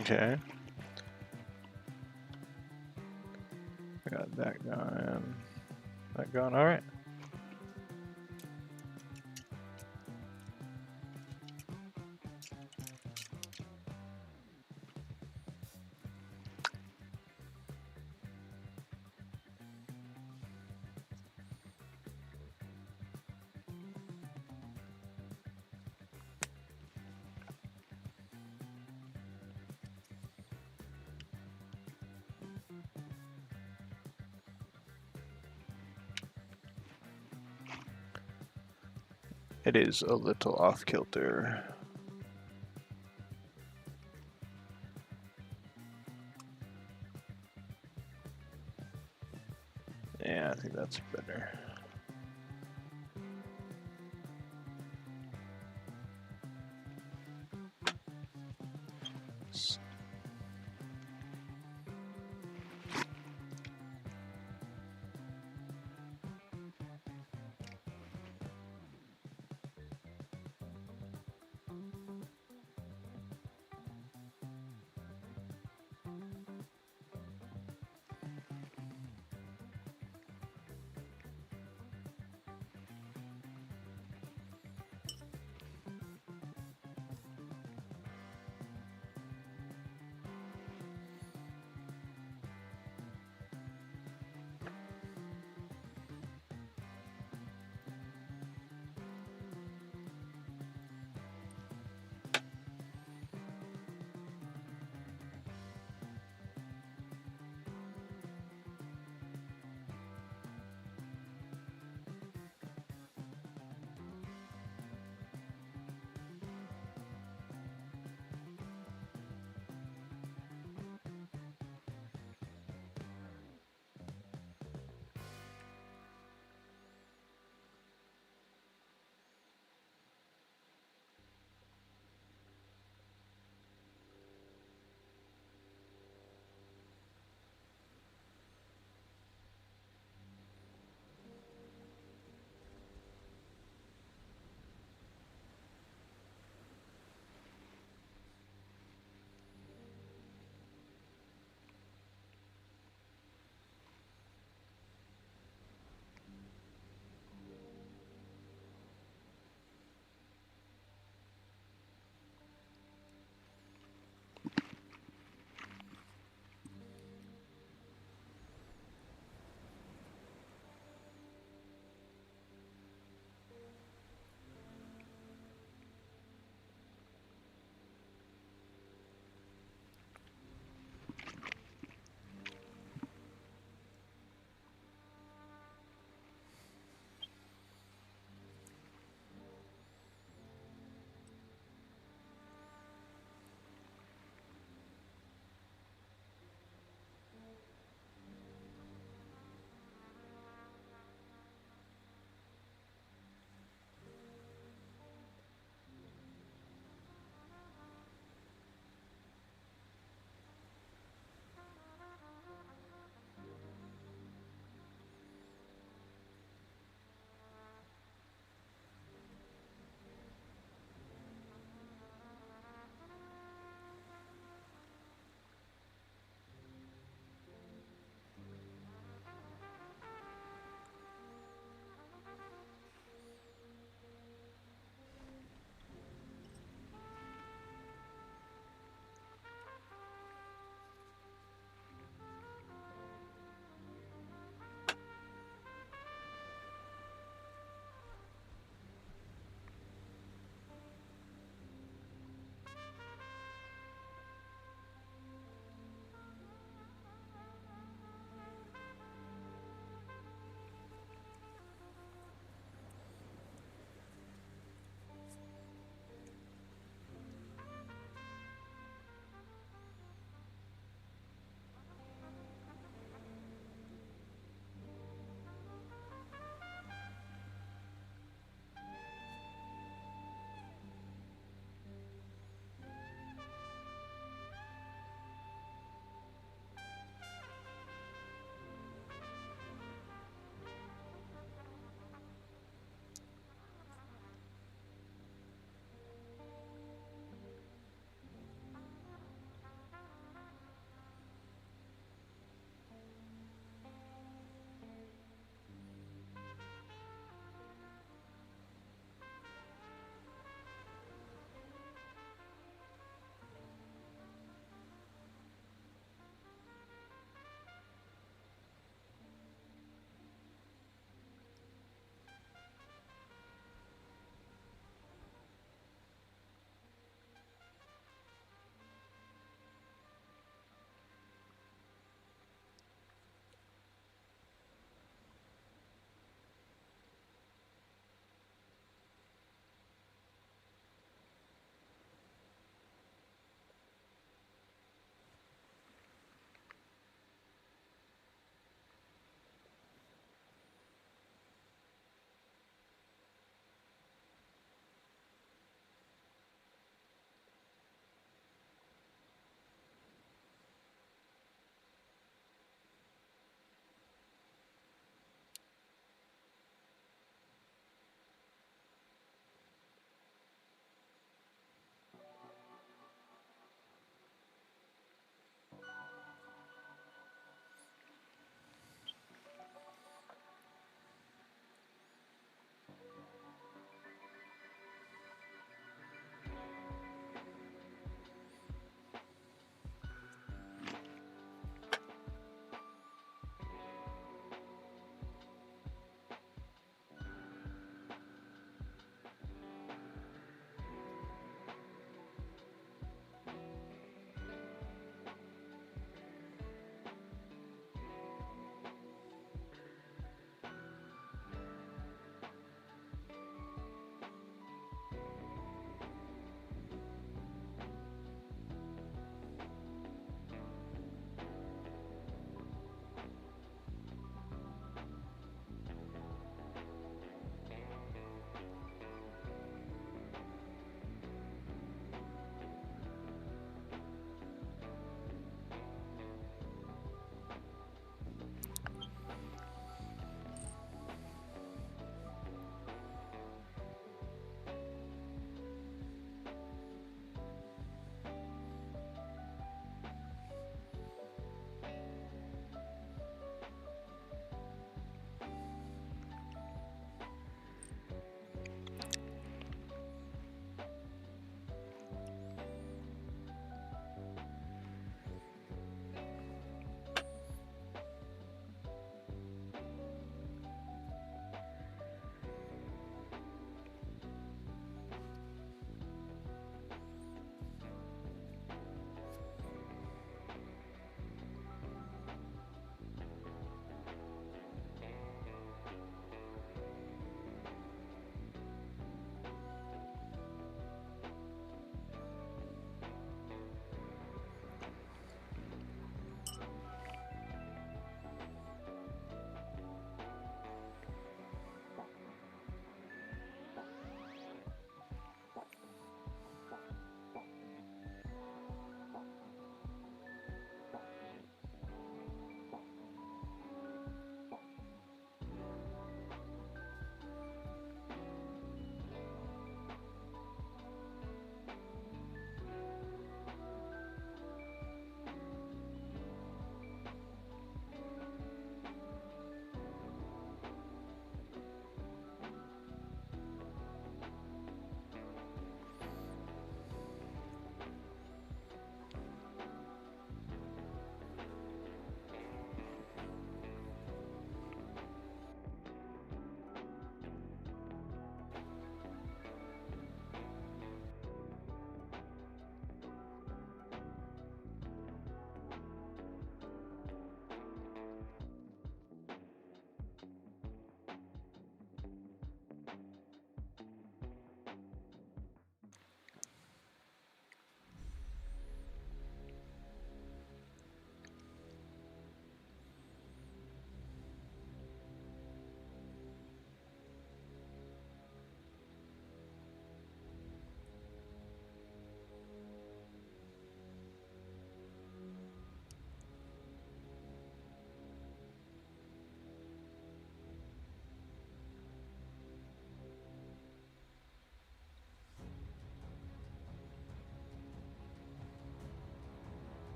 Okay. I got that going. That going alright. It is a little off kilter. Yeah, I think that's better.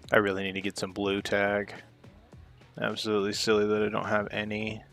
I really need to get some blue tag. Absolutely silly that I don't have any.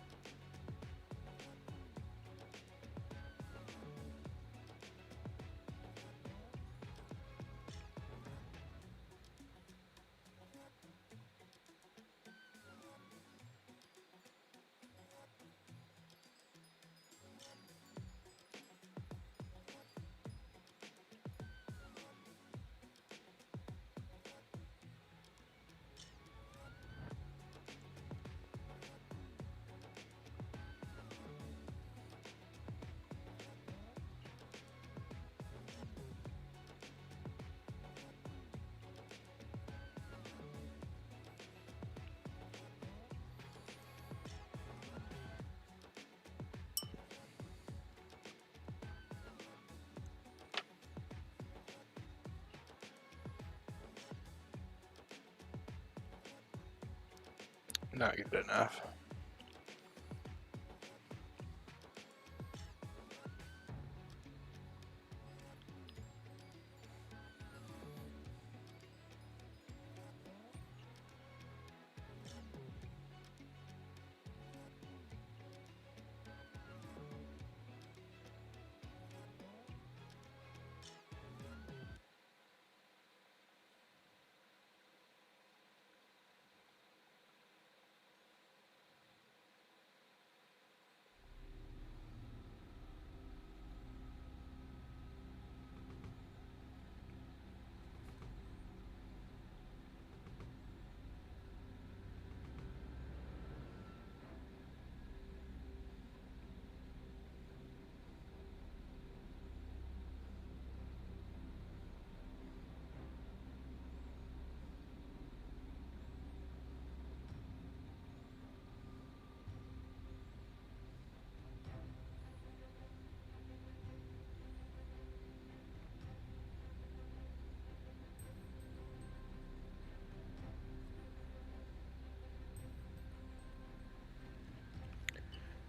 Not good enough.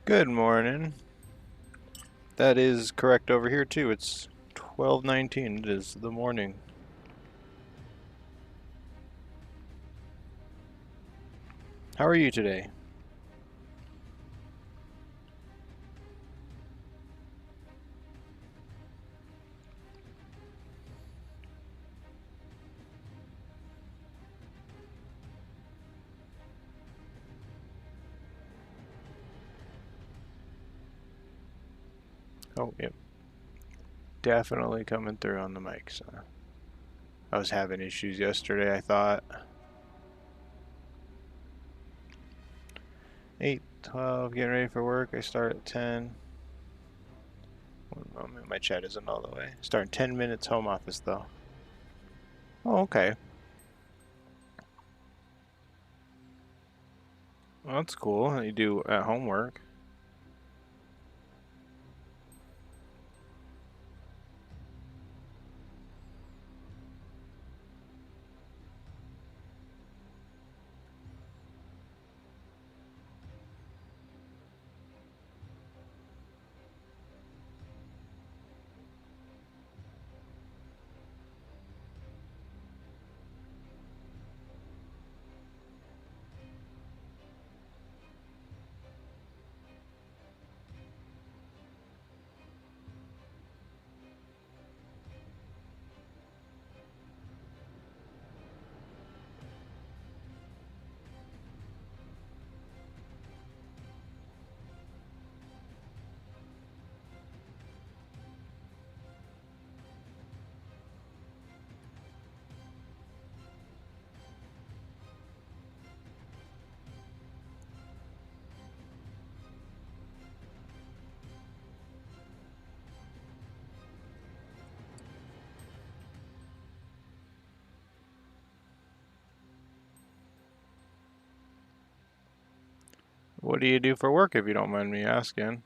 Good morning. That is correct over here too. It's 12:19. It is the morning. How are you today? Oh, yep. Definitely coming through on the mic. So I was having issues yesterday, I thought. 8:12, getting ready for work. I start at 10. One moment, my chat isn't all the way. Start in 10 minutes home office though. Oh, okay. Well, that's cool. You do at home work. What do you do for work if you don't mind me asking?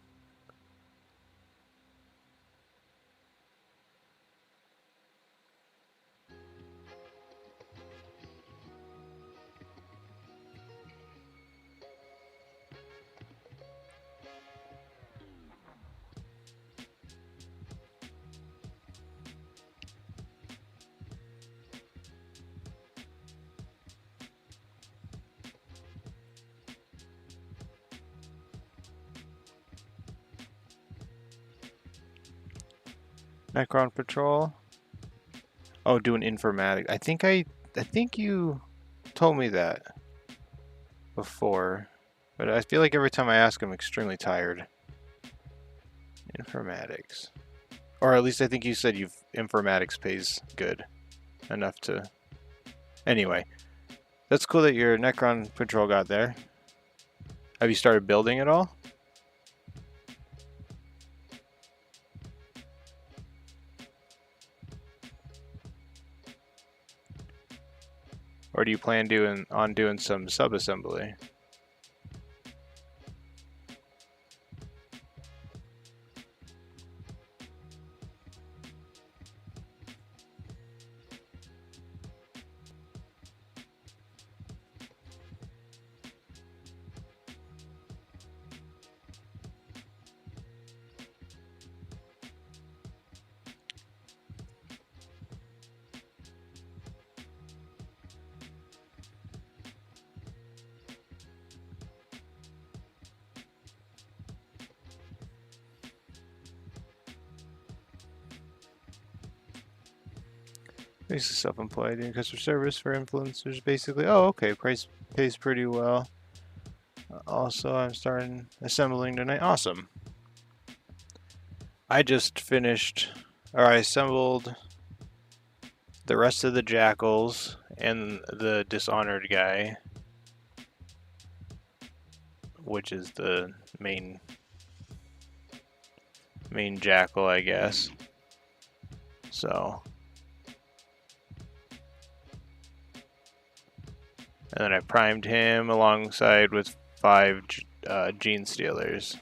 Necron Patrol. Oh, doing informatics. I think you told me that before, but I feel like every time I ask, I'm extremely tired. Informatics, or at least I think you said informatics pays good enough to. Anyway, that's cool that your Necron Patrol got there. Have you started building at all? Or do you plan on doing some sub-assembly? This is self-employed doing customer service for influencers, basically. Oh, okay. Price pays pretty well. Also, I'm starting assembling tonight. Awesome. I just finished, or I assembled the rest of the jackals and the dishonored guy, which is the main jackal, I guess. So, and then I primed him alongside with 5 gene stealers.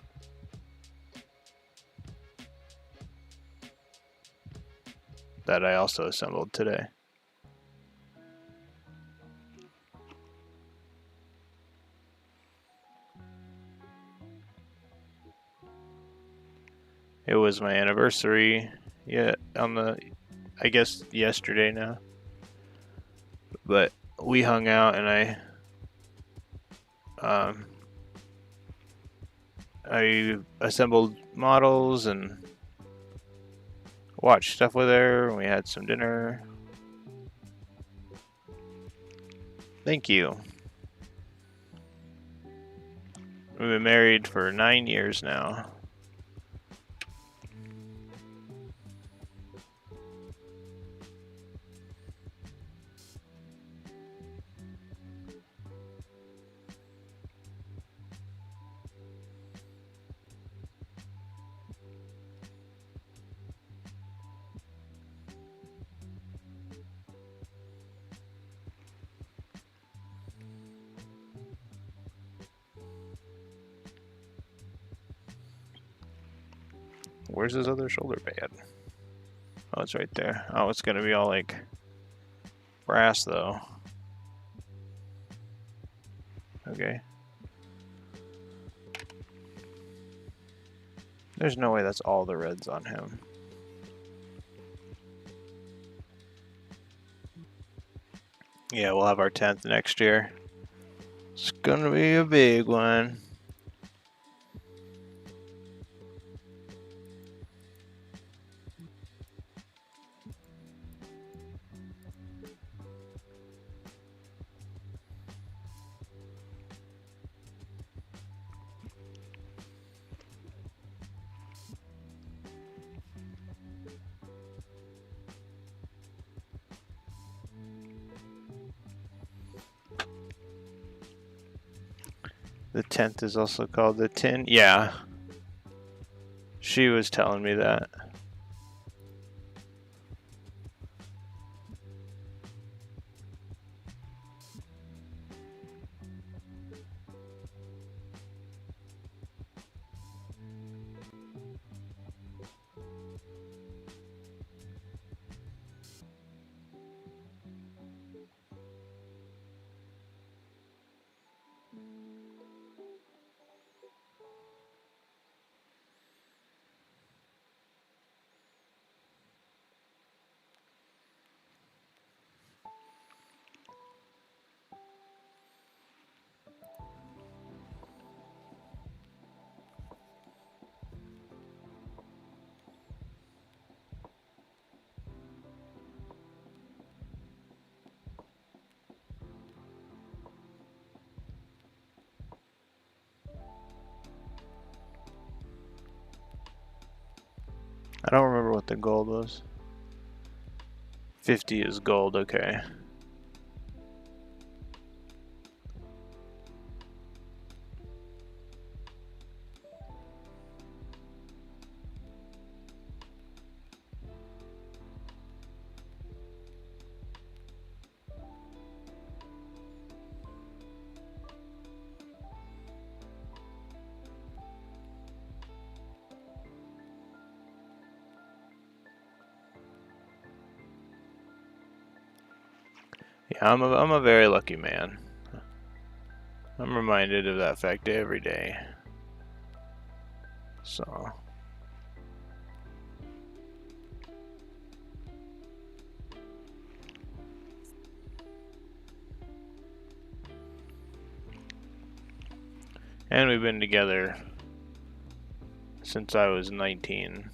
That I also assembled today. It was my anniversary, I guess yesterday now. But we hung out and I assembled models and watched stuff with her, and we had some dinner. Thank you. We've been married for 9 years now. Where's his other shoulder pad? Oh, it's right there. Oh, it's gonna be all like brass though. Okay. There's no way that's all the reds on him. Yeah, we'll have our 10th next year. It's gonna be a big one. The 10th is also called the 10. Yeah. She was telling me that. I don't remember what the gold was. 50 is gold, okay. Yeah, I'm a very lucky man. I'm reminded of that fact every day. So. And we've been together since I was 19.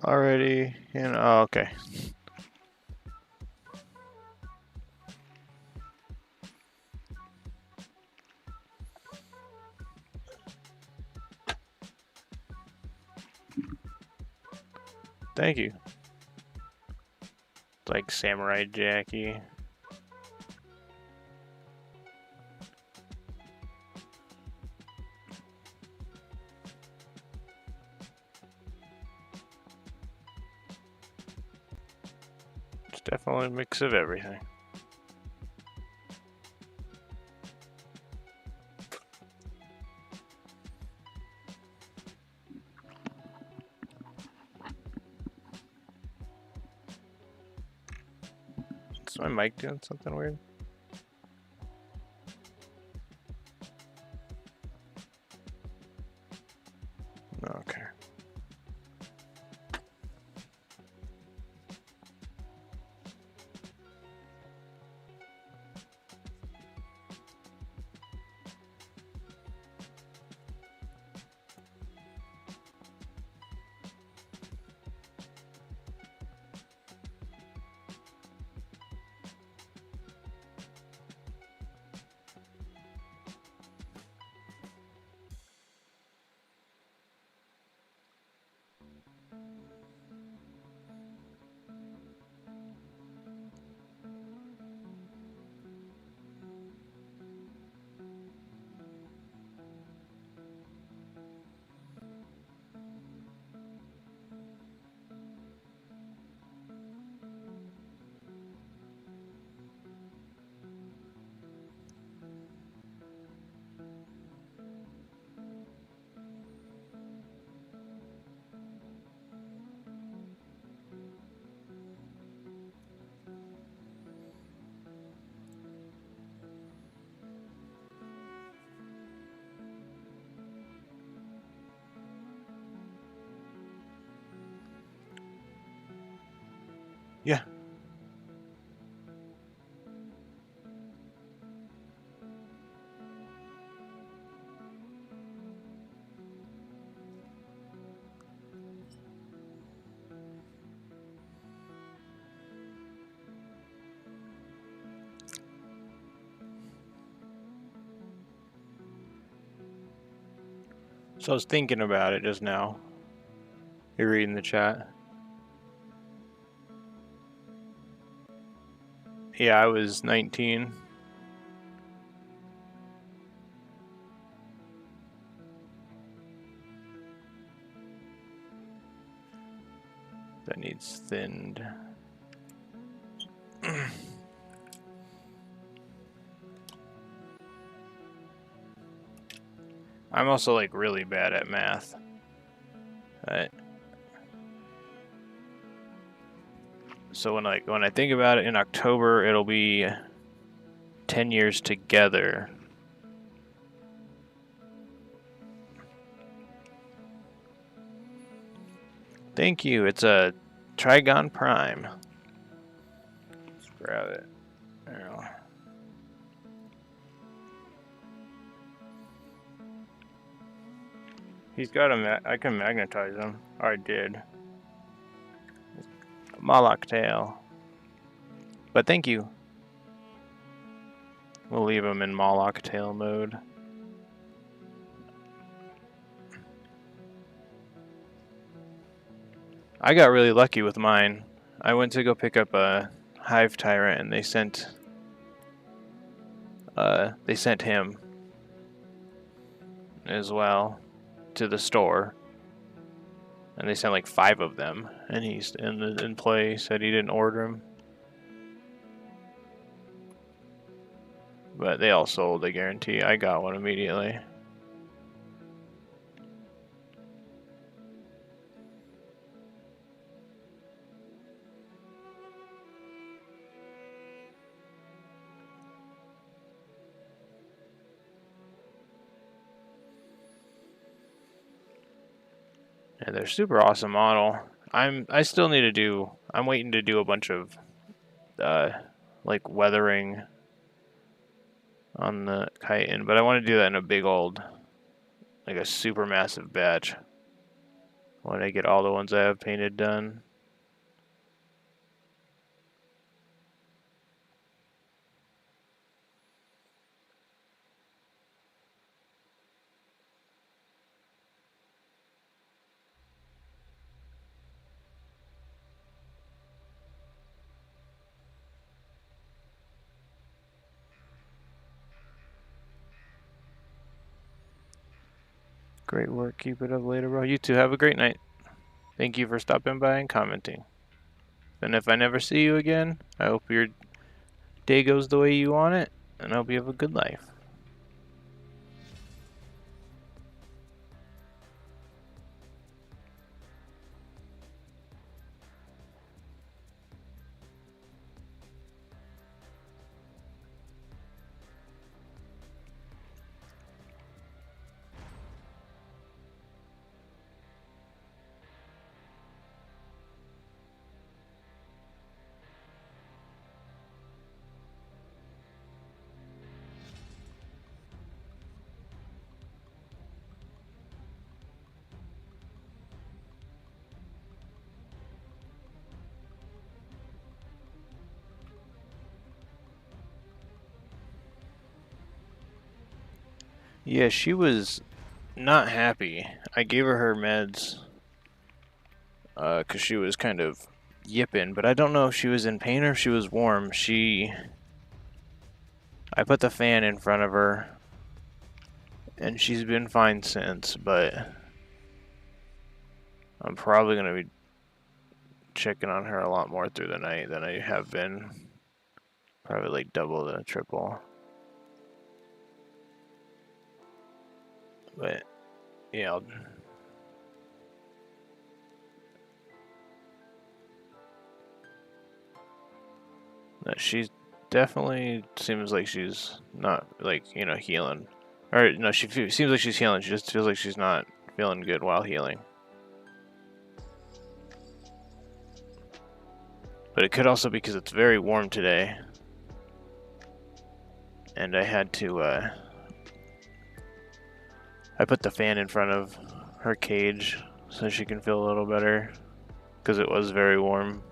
Already, oh, okay. Thank you. It's like Samurai Jackie. It's definitely a mix of everything. Is my mic doing something weird? Okay. So I was thinking about it just now. You're reading the chat. Yeah, I was 19. That needs thinned. I'm also like really bad at math. So when I think about it, in October it'll be 10 years together. Thank you. It's a Trigon Prime. Let's grab it. There we go. He's got a I can magnetize him. Or I did. Moloch tail. But thank you. We'll leave him in Moloch tail mode. I got really lucky with mine. I went to go pick up a Hive Tyrant and they sent him as well to the store. And they sent like 5 of them, and he's in play said he didn't order them. But they all sold, I guarantee. I got one immediately. Yeah, they're super awesome model. I still need to do. I'm waiting to do a bunch of like weathering on the chitin, but I want to do that in a big old, like a super massive batch when I get all the ones I have painted done. Great work. Keep it up later, bro. You too. Have a great night. Thank you for stopping by and commenting. And if I never see you again, I hope your day goes the way you want it, and I hope you have a good life. Yeah, she was not happy. I gave her meds because she was kind of yipping, but I don't know if she was in pain or if she was warm. I put the fan in front of her, and she's been fine since, but I'm probably going to be checking on her a lot more through the night than I have been. Probably like double to triple. But yeah, she's definitely seems like she's not like, you know, healing. Or no, seems like she's healing. She just feels like she's not feeling good while healing. But it could also be because it's very warm today. And I had to, I put the fan in front of her cage so she can feel a little better. Because it was very warm.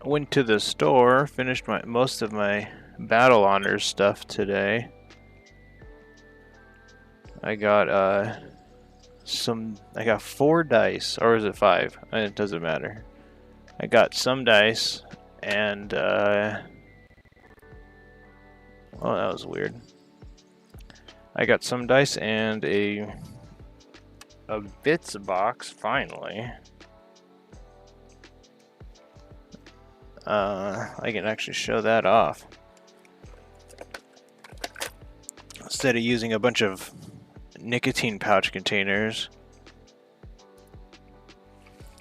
Went to the store, finished most of my battle honors stuff today. I got I got 4 dice, or is it 5? It doesn't matter. I got some dice and well, that was weird. I got some dice and a bits box finally. I can actually show that off instead of using a bunch of nicotine pouch containers,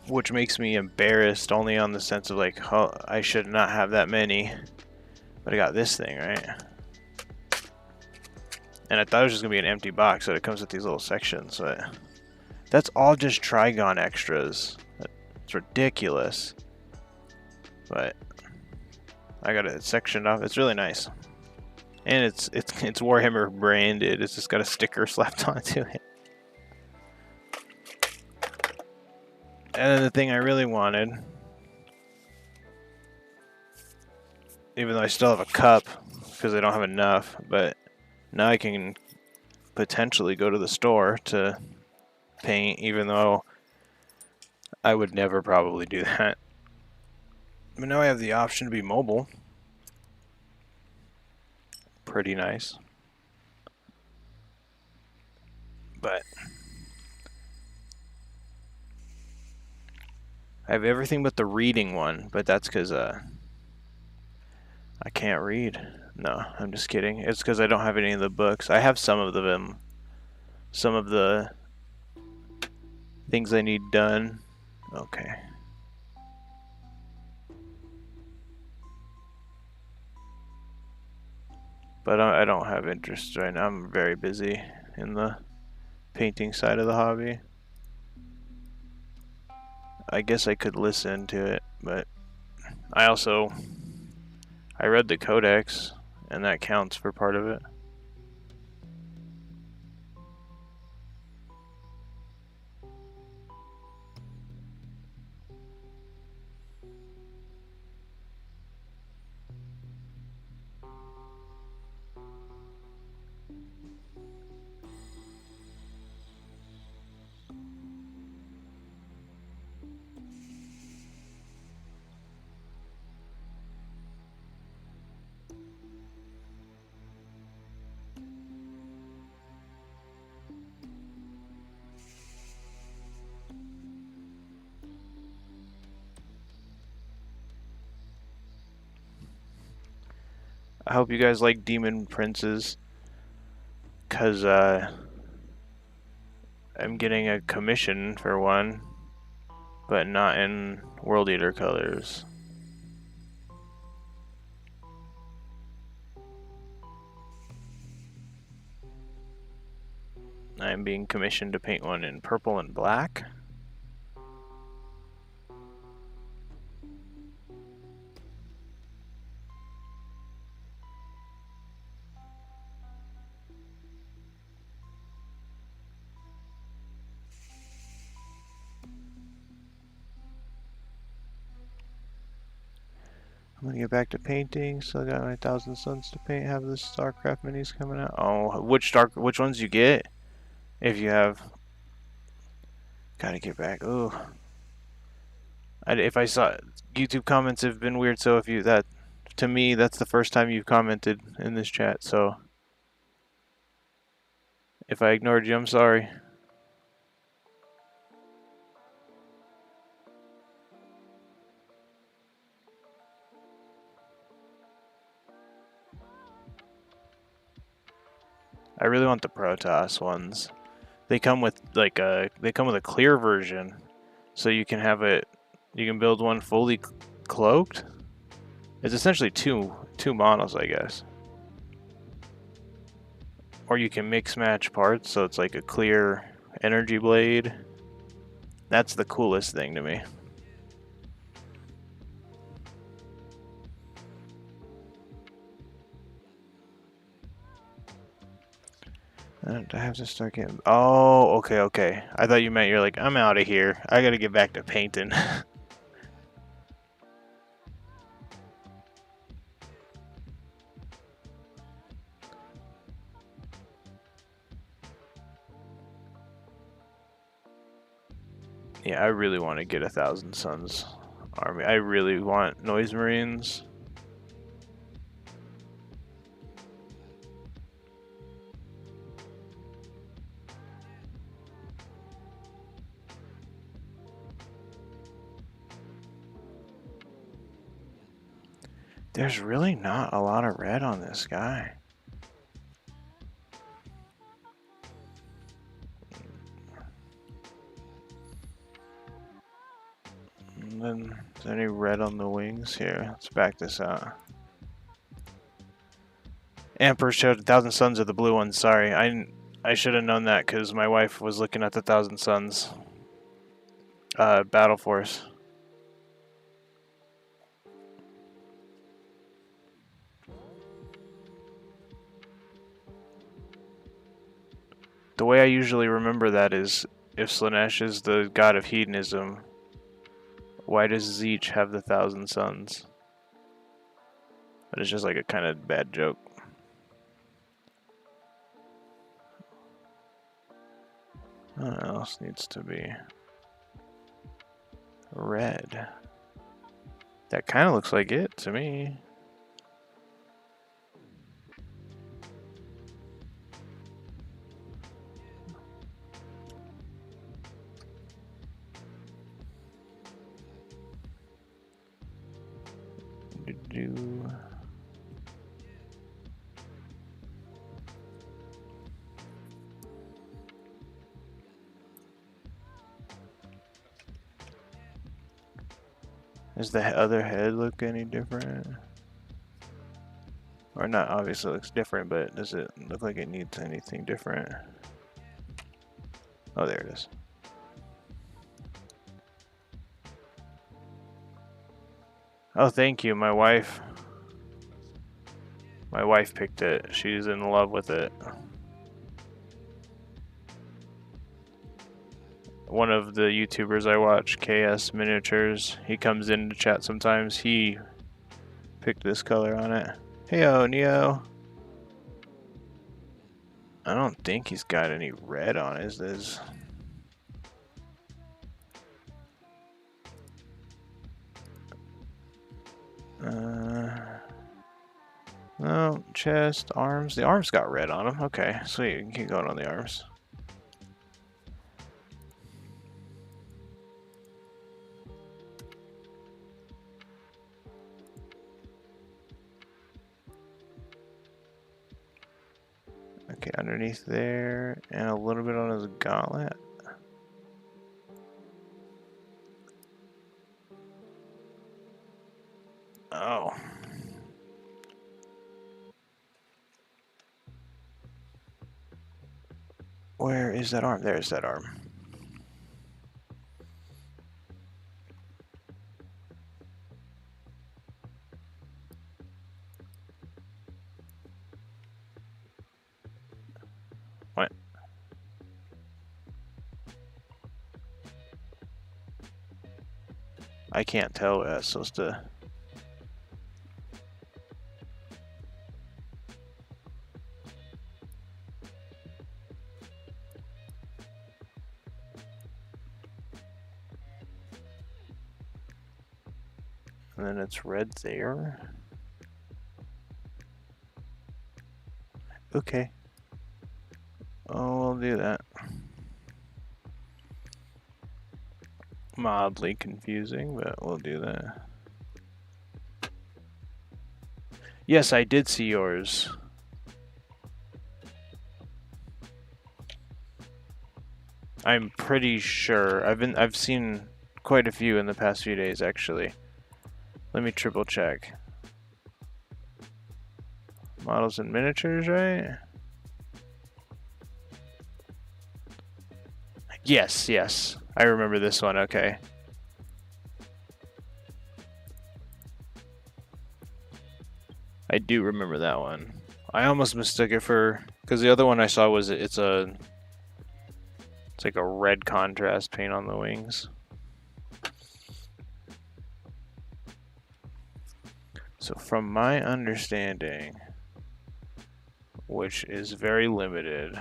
which makes me embarrassed only on the sense of like, oh, I should not have that many, but I got this thing, right? And I thought it was just gonna be an empty box, so it comes with these little sections, but that's all just Trigon extras. It's ridiculous. But I got it sectioned off. It's really nice, and it's Warhammer branded. It's just got a sticker slapped onto it. And then the thing I really wanted, even though I still have a cup because I don't have enough, but now I can potentially go to the store to paint, even though I would never probably do that. But now I have the option to be mobile. Pretty nice. But I have everything but the reading one, but that's because I can't read. No, I'm just kidding. It's because I don't have any of the books. I have some of them. Some of the things I need done. Okay. But I don't have interest right now. I'm very busy in the painting side of the hobby. I guess I could listen to it, but I read the codex, and that counts for part of it. I hope you guys like Demon Princes, because I'm getting a commission for one, but not in World Eater colors. I'm being commissioned to paint one in purple and black. I'm gonna get back to painting. Still got my 1,000 Suns to paint. Have the StarCraft minis coming out. Oh, which ones you get? If you have, gotta get back. Ooh, if I saw YouTube comments have been weird. So if you to me that's the first time you've commented in this chat. So if I ignored you, I'm sorry. I really want the Protoss ones. They come with a clear version, so you can have it. You can build one fully cloaked. It's essentially two models, I guess. Or you can mix match parts, so it's like a clear energy blade. That's the coolest thing to me. I have to start getting... Oh, okay. I thought you meant you're like, I'm out of here. I gotta get back to painting. Yeah, I really want to get 1,000 Suns army. I really want Noise Marines. There's really not a lot of red on this guy. And then, is there any red on the wings here? Let's back this out. Emperor showed 1,000 Suns of the blue ones. Sorry, I should have known that because my wife was looking at the 1,000 Suns. Battle Force. The way I usually remember that is, if Slanesh is the god of hedonism, why does Zeech have the 1,000 Suns? But it's just like a kind of bad joke. What else needs to be red? That kind of looks like it to me. Does the other head look any different? Or not, obviously it looks different, but does it look like it needs anything different? Oh, there it is. Oh, thank you, my wife. My wife picked it. She's in love with it. One of the YouTubers I watch, KS Miniatures, he comes in to chat sometimes. He picked this color on it. Heyo, Neo. I don't think he's got any red on his. No, chest, arms. The arms got red on them. Okay, sweet. We can keep going on the arms. Okay, underneath there, and a little bit on his gauntlet. Oh. Where is that arm? There's that arm. What? I can't tell what that's supposed to... And then it's red there. Okay. Oh, we'll do that. Mildly confusing, but we'll do that. Yes, I did see yours. I'm pretty sure. I've seen quite a few in the past few days, actually. Let me triple check. Models and miniatures, right? Yes, yes. I remember this one, okay. I do remember that one. I almost mistook it for... Because the other one I saw was it's like a red contrast paint on the wings. So from my understanding, which is very limited,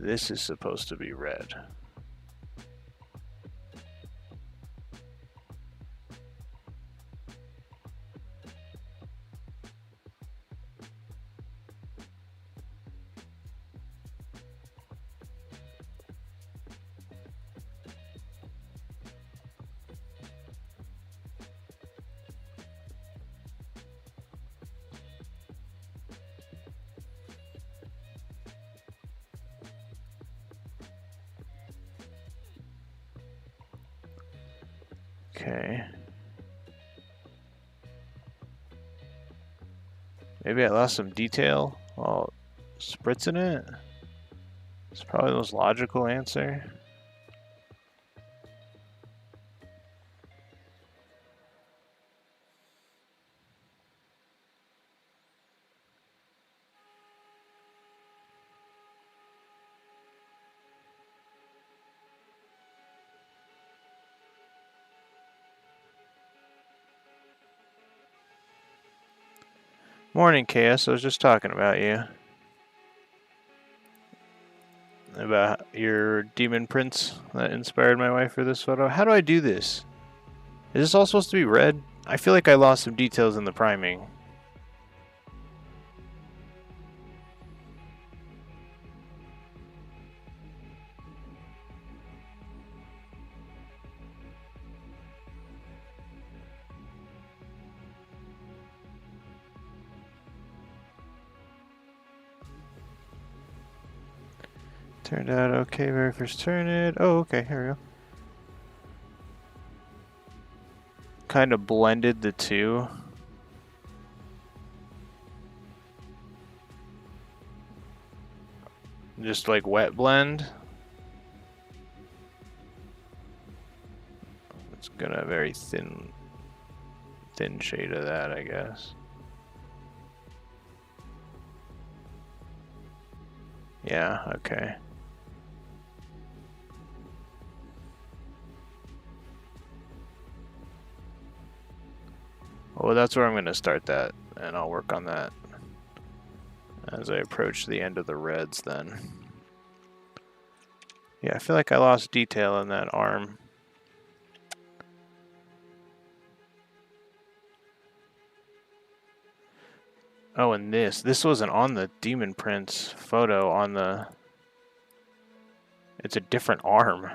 This is supposed to be red. Okay. Maybe I lost some detail while spritzing it. It's probably the most logical answer. Morning, KS. I was just talking about you. About your demon prince that inspired my wife for this photo. How do I do this? Is this all supposed to be red? I feel like I lost some details in the priming. Turned out okay very first turn it. Oh, okay, here we go. Kind of blended the two. Just like wet blend. It's gonna very thin shade of that, I guess. Yeah, okay. Well, that's where I'm going to start that, and I'll work on that as I approach the end of the reds then. Yeah, I feel like I lost detail in that arm. Oh, and this wasn't on the Demon Prince photo on the... It's a different arm.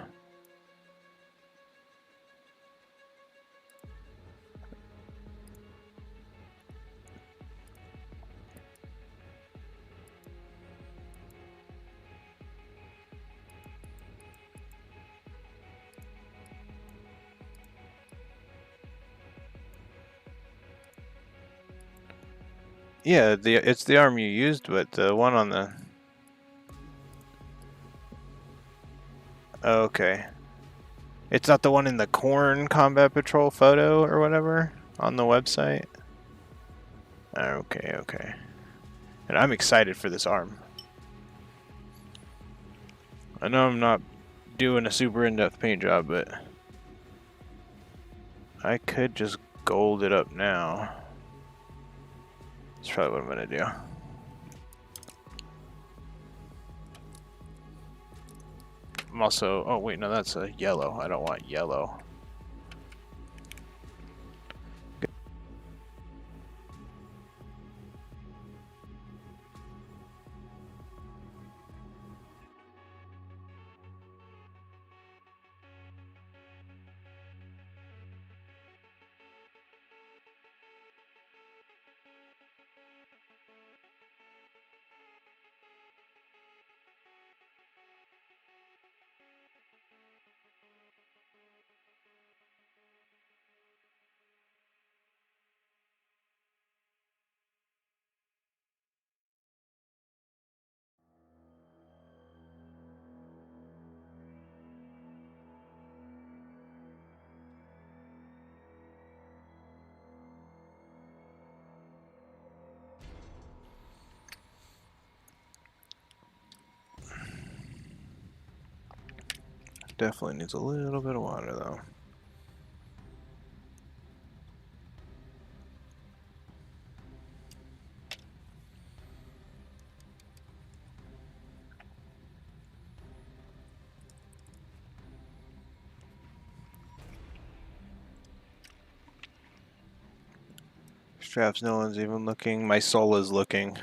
Yeah, it's the arm you used, but the one on the... Oh, okay. It's not the one in the Corn Combat Patrol photo or whatever on the website? Okay, okay. And I'm excited for this arm. I know I'm not doing a super in-depth paint job, but I could just gold it up now. That's probably what I'm gonna do. I'm also... Oh, wait, no, that's a yellow. I don't want yellow. Definitely needs a little bit of water, though. Perhaps no one's even looking. My soul is looking.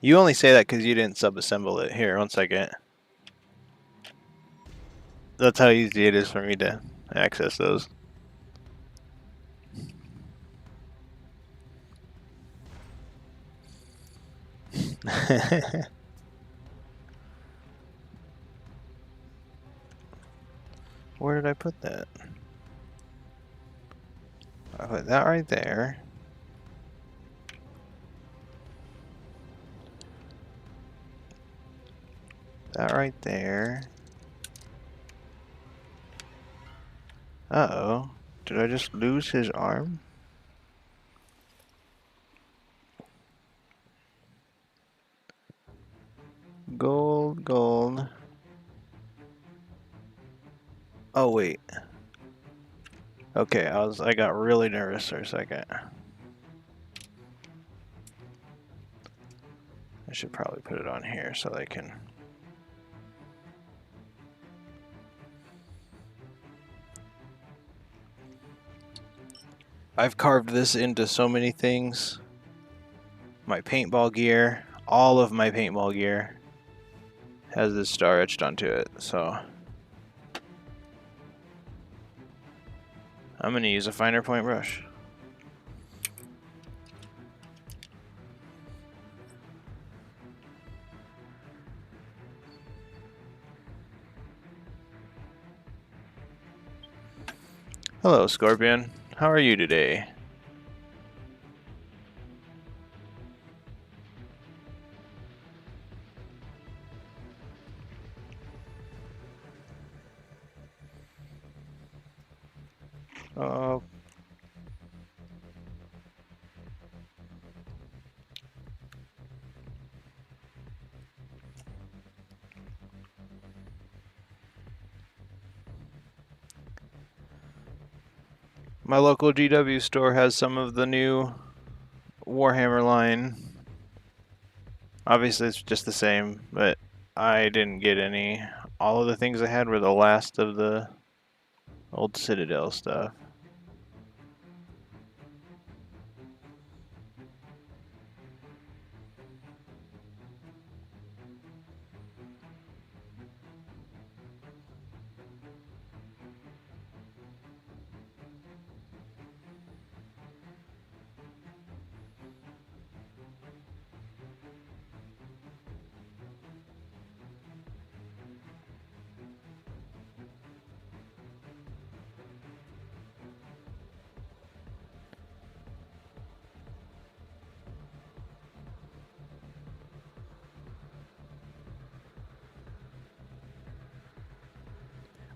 You only say that because you didn't sub-assemble it. Here, one second. That's how easy it is for me to access those. Where did I put that? I put that right there. That right there. Uh-oh. Did I just lose his arm? Gold, gold. Oh, wait. Okay, I got really nervous for a second. I should probably put it on here so they can... I've carved this into so many things. My paintball gear, all of my paintball gear has this star etched onto it, so I'm gonna use a finer point brush. Hello, Scorpion. How are you today? Oh. My local GW store has some of the new Warhammer line. Obviously, it's just the same, but I didn't get any. All of the things I had were the last of the old Citadel stuff.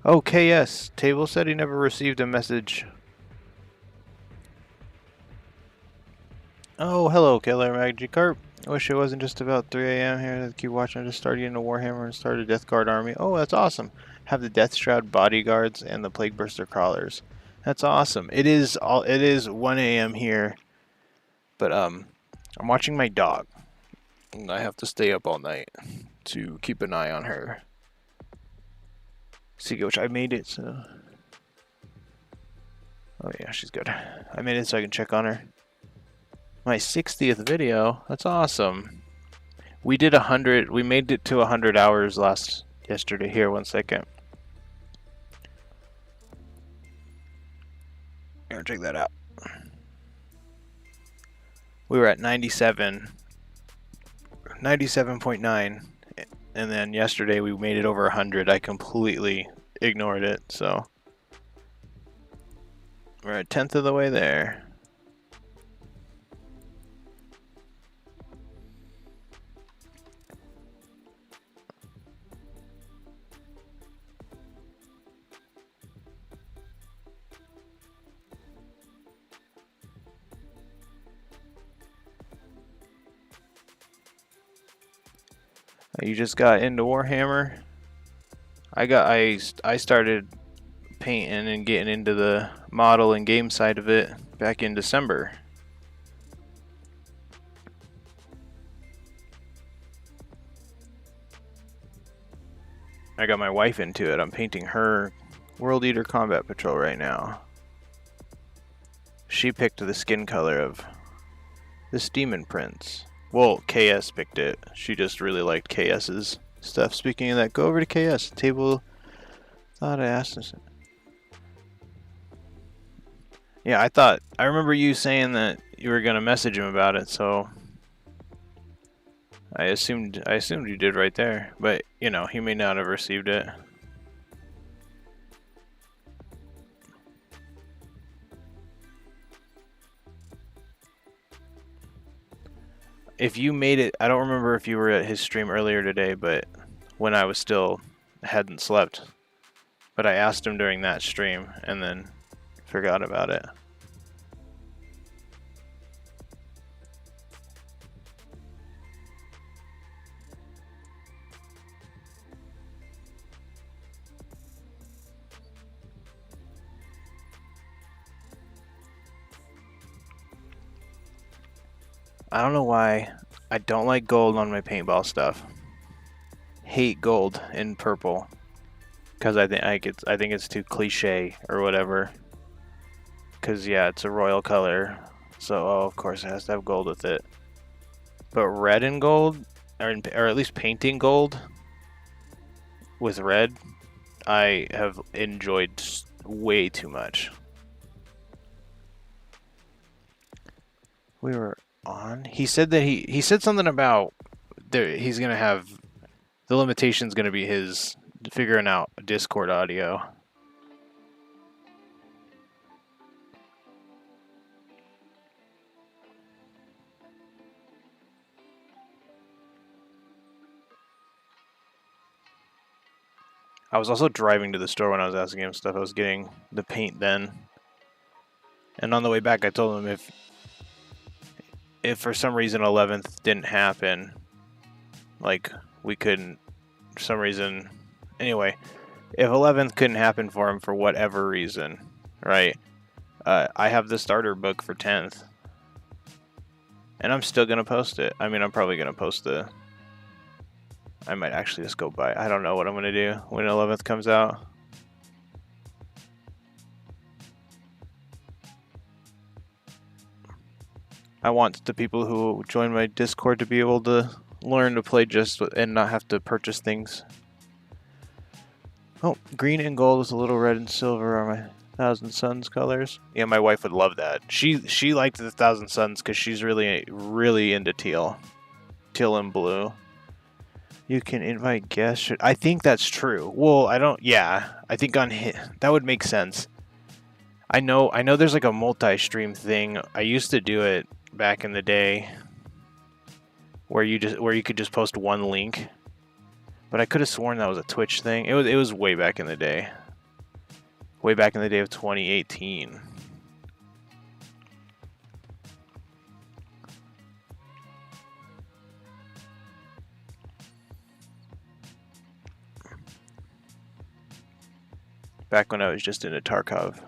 Oh, KS. Table said he never received a message. Oh, hello, Killer Magikarp. I wish it wasn't just about 3 a.m. here to keep watching. I just started into Warhammer and started a Death Guard army. Oh, that's awesome. Have the Death Shroud bodyguards and the Plague Burster crawlers. That's awesome. It is 1 a.m. here, but I'm watching my dog. And I have to stay up all night to keep an eye on her. See, which I made it so. Oh yeah, she's good. I made it so I can check on her. My 60th video. That's awesome. We did 100. We made it to 100 hours yesterday. Here, 1 second. Here, check that out. We were at 97.9, and then yesterday we made it over 100. I completely ignored it, so we're a tenth of the way there. You just got into Warhammer. I started painting and getting into the model and game side of it back in December. I got my wife into it. I'm painting her World Eater Combat Patrol right now. She picked the skin color of this Demon Prince. Well, KS picked it. She just really liked KS's stuff. Speaking of that, go over to KS. Table. Thought I asked this. Yeah, I remember you saying that you were gonna message him about it, so I assumed you did right there. But you know, he may not have received it. If you made it, I don't remember if you were at his stream earlier today, but when I was still hadn't slept. But I asked him during that stream and then forgot about it. I don't know why I don't like gold on my paintball stuff. Hate gold in purple because I think it's too cliche or whatever. Because yeah, it's a royal color, so of course it has to have gold with it. But red and gold, or at least painting gold with red, I have enjoyed way too much. We were on. He said that he said something about he's gonna have the limitation's gonna be his figuring out Discord audio. I was also driving to the store when I was asking him stuff. I was getting the paint then. And on the way back I told him if for some reason 11th didn't happen, like we couldn't, for some reason, anyway, if 11th couldn't happen for him for whatever reason, right, I have the starter book for 10th. And I'm still going to post it. I mean, I'm probably going to post I might actually just go buy. I don't know what I'm going to do when 11th comes out. I want the people who join my Discord to be able to learn to play just and not have to purchase things. Oh, green and gold with a little red and silver are my Thousand Suns colors. Yeah, my wife would love that. She liked the Thousand Suns because she's really into teal and blue. You can invite guests. I think that's true. Well, I don't. Yeah, I think that would make sense. I know. There's like a multi-stream thing. I used to do it back in the day, where you could just post one link. But I could have sworn that was a Twitch thing. It was way back in the day. Way back in the day of 2018. Back when I was just into Tarkov.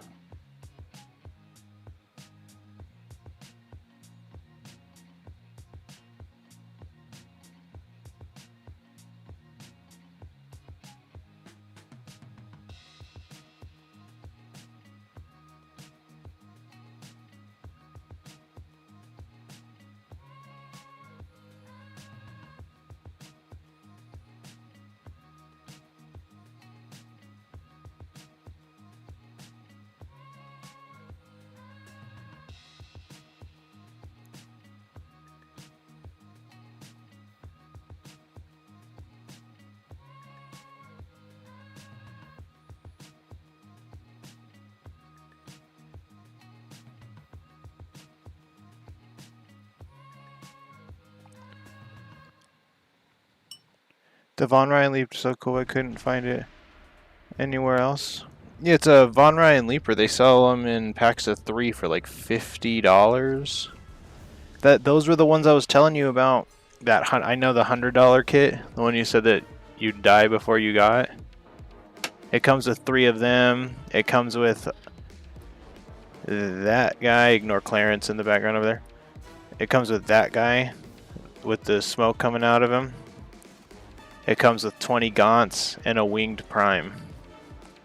The Von Ryan Leap, so cool. I couldn't find it anywhere else. Yeah, it's a Von Ryan Leaper. They sell them in packs of 3 for like $50. Those were the ones I was telling you about. I know the $100 kit, the one you said that you'd die before you got. It comes with 3 of them. It comes with that guy. Ignore Clarence in the background over there. It comes with that guy with the smoke coming out of him. It comes with 20 gaunts and a winged prime.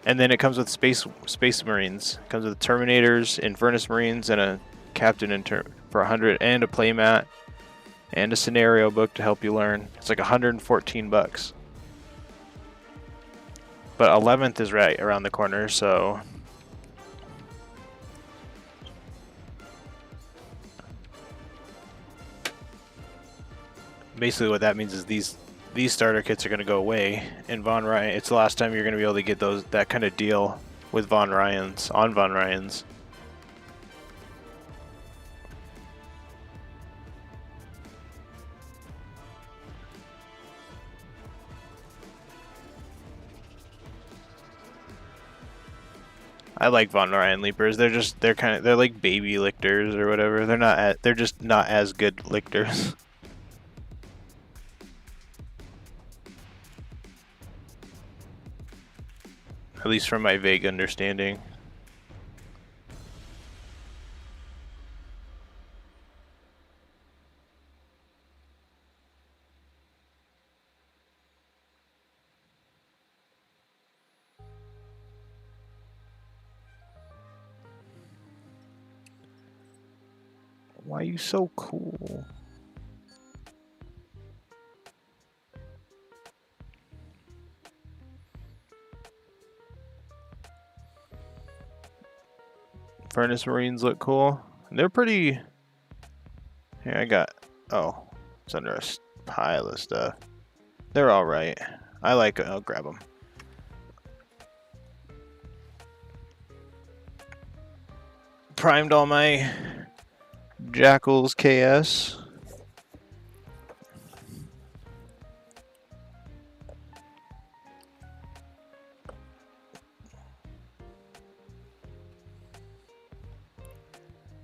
And then it comes with Space Marines. It comes with Terminators, Infernus Marines, and a Captain for 100, and a playmat, and a scenario book to help you learn. It's like 114 bucks. But 11th is right around the corner, so basically what that means is these starter kits are going to go away in Von Ryan. It's the last time you're going to be able to get that kind of deal with Von Ryans on Von Ryans. I like Von Ryan Leapers. They're like baby lictors or whatever. They're just not as good lictors. At least from my vague understanding. Why are you so cool? Furnace Marines look cool. They're pretty... Here, I got... Oh, it's under a pile of stuff. They're alright. I like it. I'll grab them. Primed all my Jackals KS.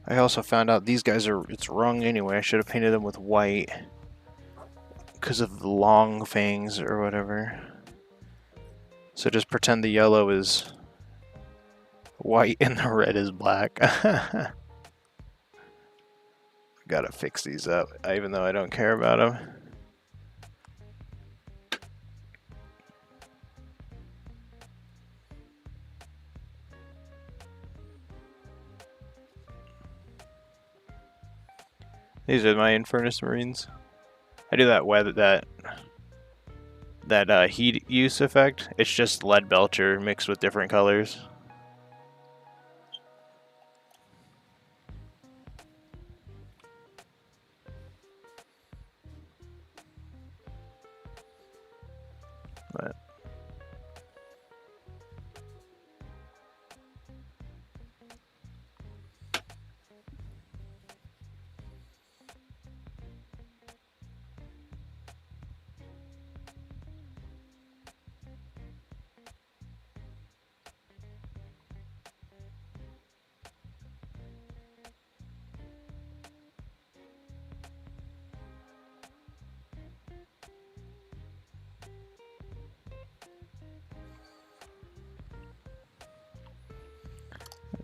I also found out these guys it's wrong anyway. I should have painted them with white because of the long fangs or whatever. So just pretend the yellow is white and the red is black. Gotta fix these up, even though I don't care about them. These are my Infernus Marines. I do that heat use effect. It's just lead belcher mixed with different colors. But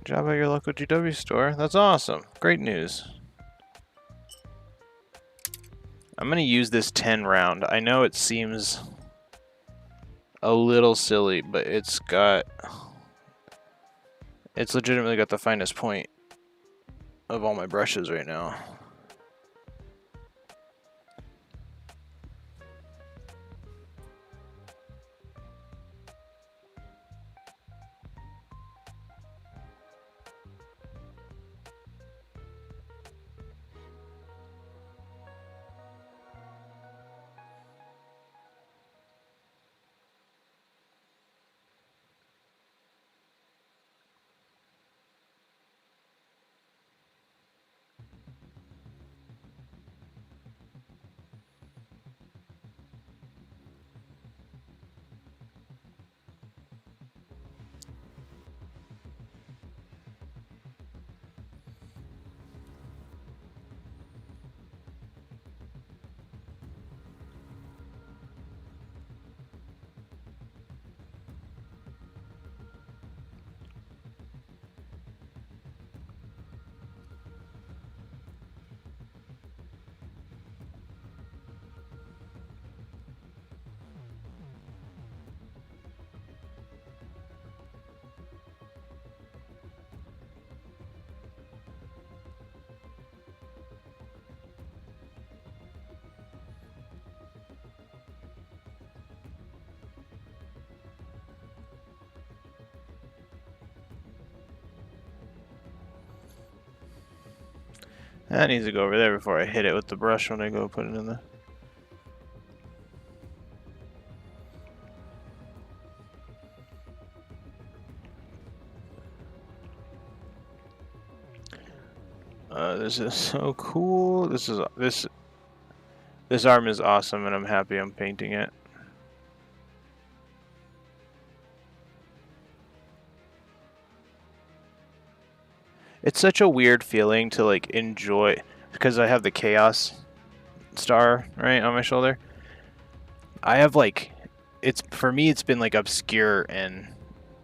job at your local GW store. That's awesome. Great news. I'm going to use this 10 round. I know it seems a little silly, but it's legitimately got the finest point of all my brushes right now. That needs to go over there before I hit it with the brush when I go put it in the... This is so cool. This arm is awesome, and I'm happy I'm painting it. It's such a weird feeling to like enjoy, because I have the Chaos star right on my shoulder. I have like, it's for me it's been like obscure, and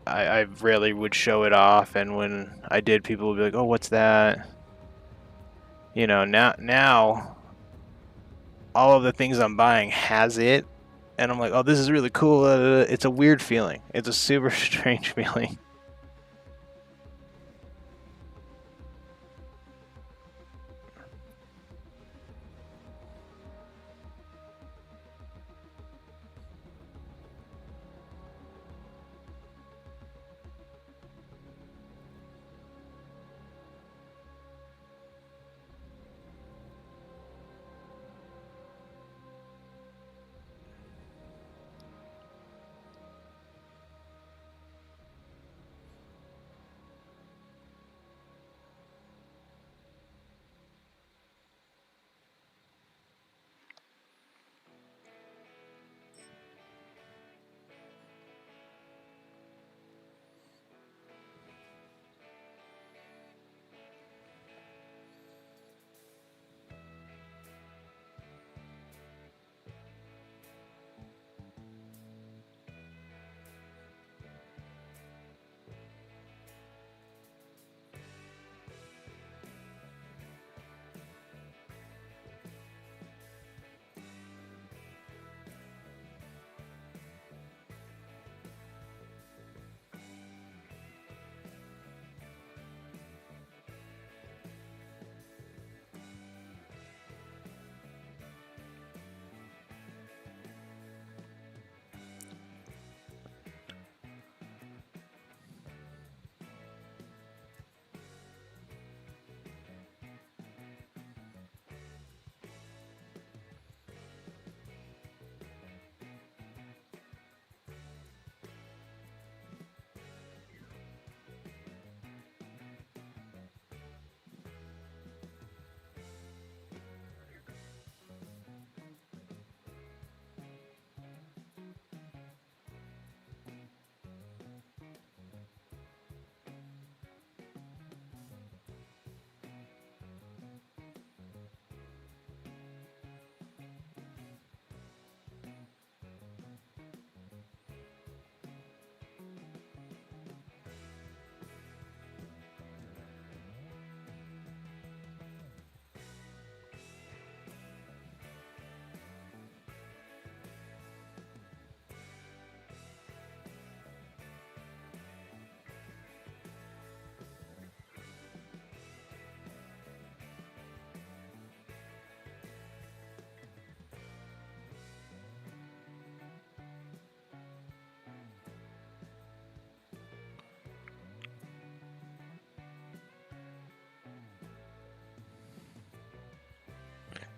I rarely would show it off, and when I did, people would be like, "Oh, what's that?" You know, now all of the things I'm buying has it, and I'm like, "Oh, this is really cool." It's a weird feeling. It's a super strange feeling.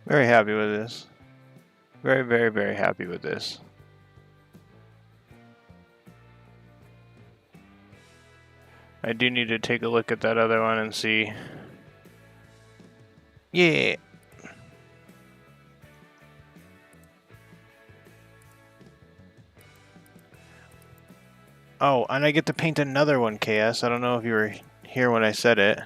Very happy with this. Very, very, very happy with this. I do need to take a look at that other one and see. Yeah. Oh, and I get to paint another one, KS. I don't know if you were here when I said it.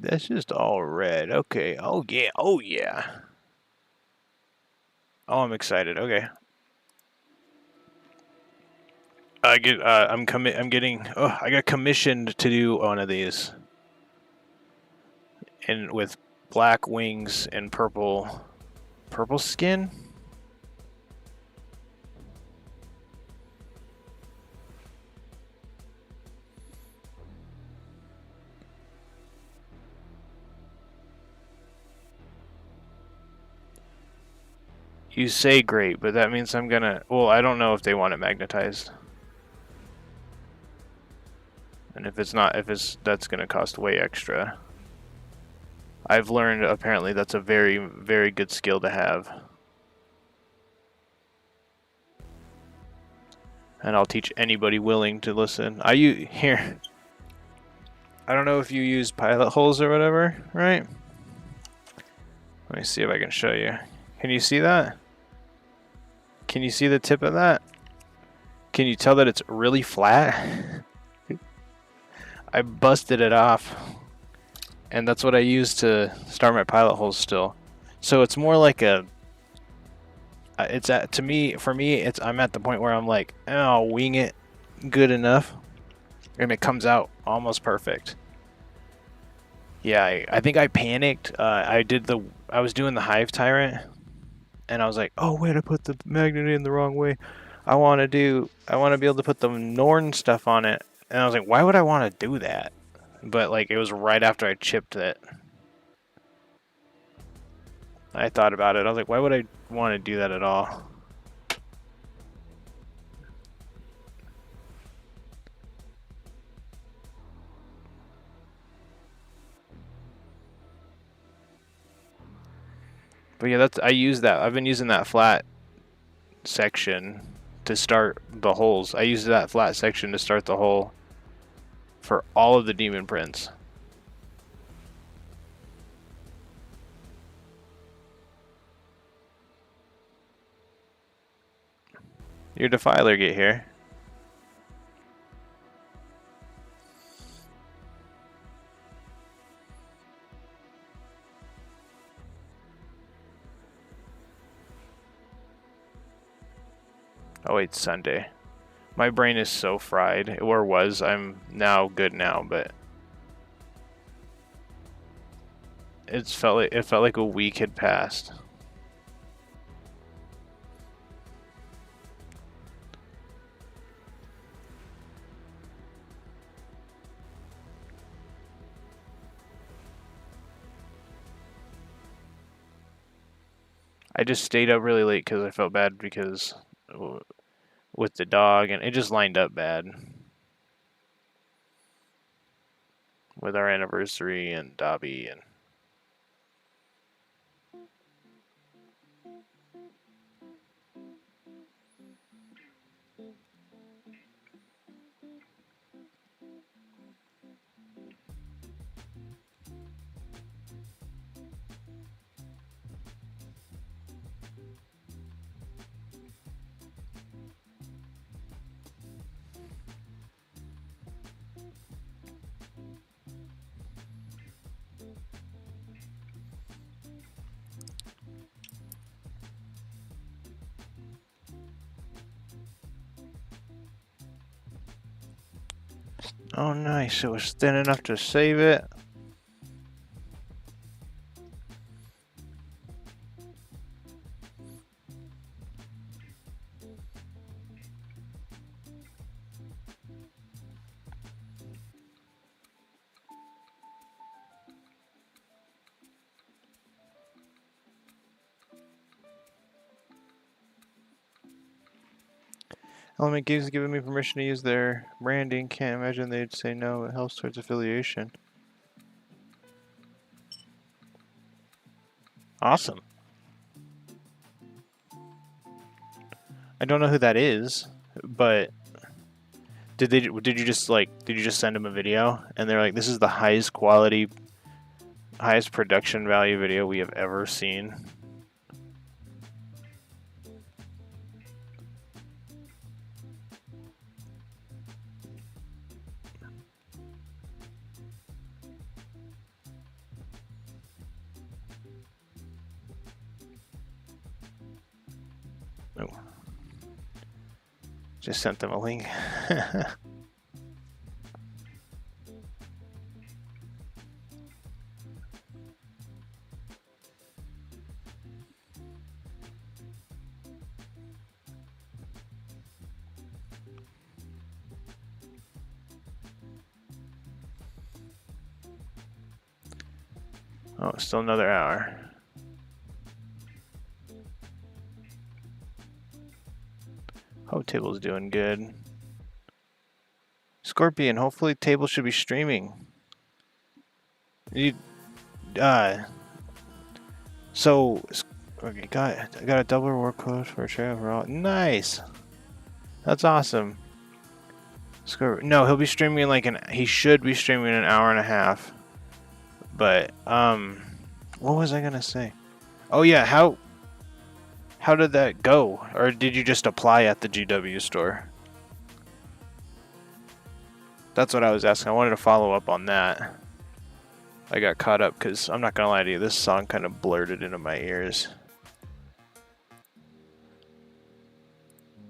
That's just all red. Okay. Oh yeah. Oh yeah. Oh, I'm excited. Okay. I got commissioned to do one of these, and with black wings and purple skin. You say great, but that means I'm gonna... Well, I don't know if they want it magnetized. And if it's not, that's gonna cost way extra. I've learned apparently that's a very, very good skill to have. And I'll teach anybody willing to listen. Here. I don't know if you use pilot holes or whatever, right? Let me see if I can show you. Can you see that? Can you see the tip of that? Can you tell that it's really flat? I busted it off. And that's what I use to start my pilot holes still. So it's more like a... for me, I'm at the point where I'm like, oh, I'll wing it good enough. And it comes out almost perfect. Yeah, I think I panicked. I was doing the Hive Tyrant. And I was like, oh wait, I put the magnet in the wrong way. I want to be able to put the Norn stuff on it. And I was like, why would I want to do that? But like, it was right after I chipped it. I thought about it. I was like, why would I want to do that at all? But yeah, I've been using that flat section to start the holes. I used that flat section to start the hole for all of the demon prints. Your Defiler get here. Oh wait, Sunday. My brain is so fried, or was. I'm now good now, but it felt like a week had passed. I just stayed up really late because I felt bad because with the dog, and it just lined up bad with our anniversary and Dobby and. Oh, nice. It was thin enough to save it. Element Games has given me permission to use their branding. Can't imagine they'd say no. It helps towards affiliation. Awesome. I don't know who that is, but did you just send them a video and they're like, this is the highest quality, highest production value video we have ever seen? Oh. Just sent them a link. Oh, still another hour. Hope table's doing good. Scorpion. Hopefully, table should be streaming. You, so, okay, I got a double reward code for a trade overall. Nice. That's awesome. No, he'll be streaming he should be streaming an hour and a half. But, what was I gonna say? Oh yeah, how did that go? Or did you just apply at the GW store? That's what I was asking. I wanted to follow up on that. I got caught up because I'm not gonna lie to you, this song kind of blurted into my ears.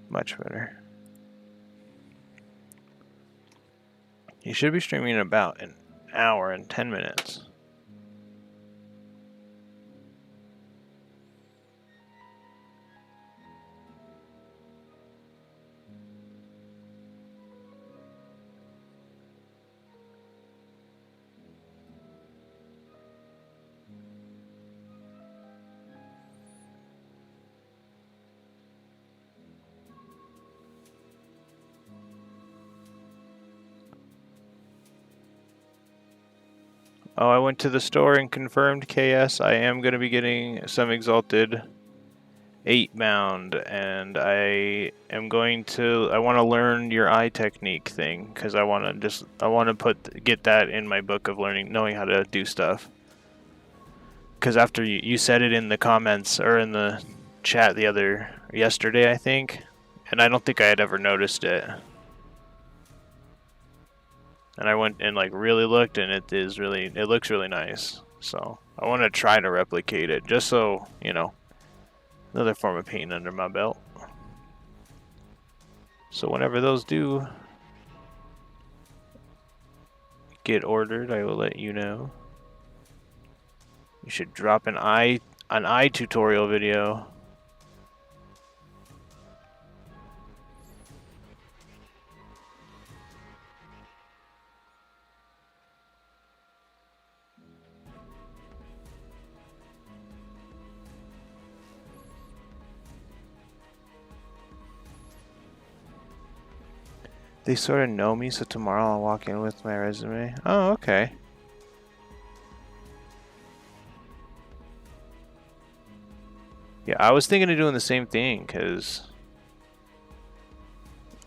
Much better. You should be streaming in about an hour and 10 minutes. Oh, I went to the store and confirmed KS. I am going to be getting some Exalted 8 bound, and I want to learn your eye technique thing, because I want to get that in my book of knowing how to do stuff. Because after you said it in the comments, or in the chat yesterday, I think, and I don't think I had ever noticed it. And I went and really looked, and it looks really nice. So I want to try to replicate it, just so, another form of painting under my belt. So whenever those do get ordered, I will let you know. You should drop an eye tutorial video. They sort of know me, so tomorrow I'll walk in with my resume. Oh, okay. Yeah, I was thinking of doing the same thing,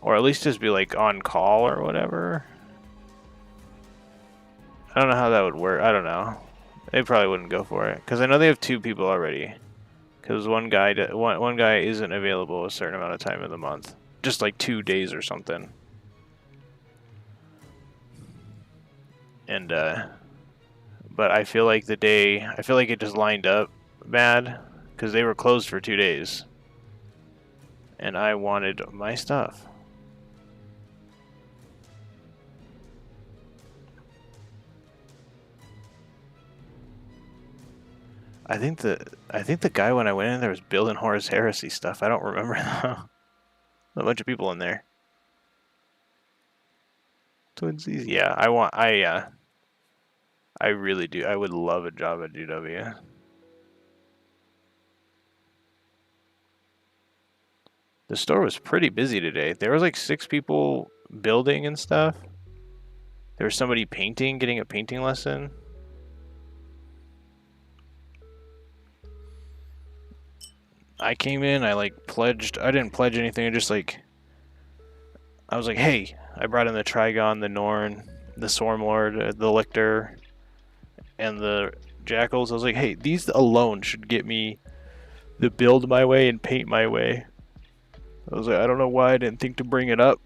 or at least just be on call or whatever. I don't know how that would work. I don't know. They probably wouldn't go for it, because I know they have 2 people already. Because one guy isn't available a certain amount of time in the month, just 2 days or something. And but I feel like it just lined up bad, because they were closed for 2 days, and I wanted my stuff. I think the guy when I went in there was building Horus Heresy stuff. I don't remember though. A bunch of people in there. Twinsies, yeah. I really do. I would love a job at GW. The store was pretty busy today. There was 6 people building and stuff. There was somebody painting, getting a painting lesson. I came in, I pledged. I didn't pledge anything. I just I was hey, I brought in the Trigon, the Norn, the Swarmlord, the Lictor, and the Jackals. I was hey, these alone should get me the build my way and paint my way. I was I don't know why I didn't think to bring it up.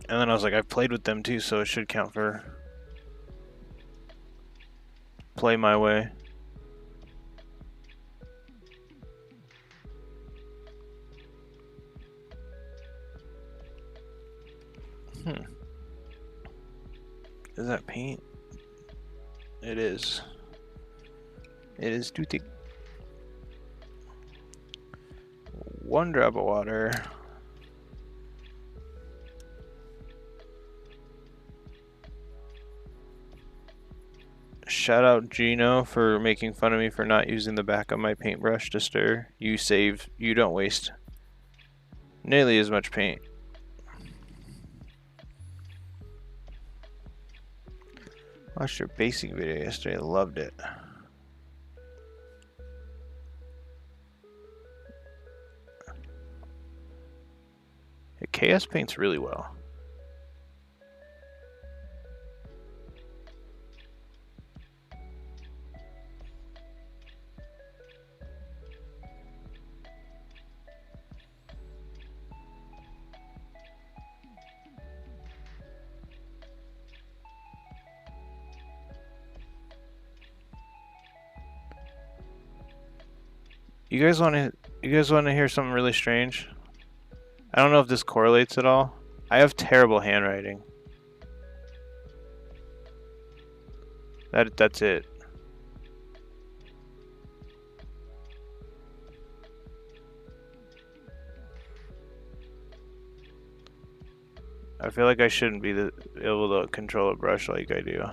And then I was I've played with them too, so it should count for play my way. Is that paint? It is. It is too thick. 1 drop of water. Shout out Gino for making fun of me for not using the back of my paintbrush to stir. You don't waste nearly as much paint. Watched your basic video yesterday, loved it. KS paints really well. You guys want to hear something really strange? I don't know if this correlates at all. I have terrible handwriting. That's it. I feel like I shouldn't be able to control a brush like I do.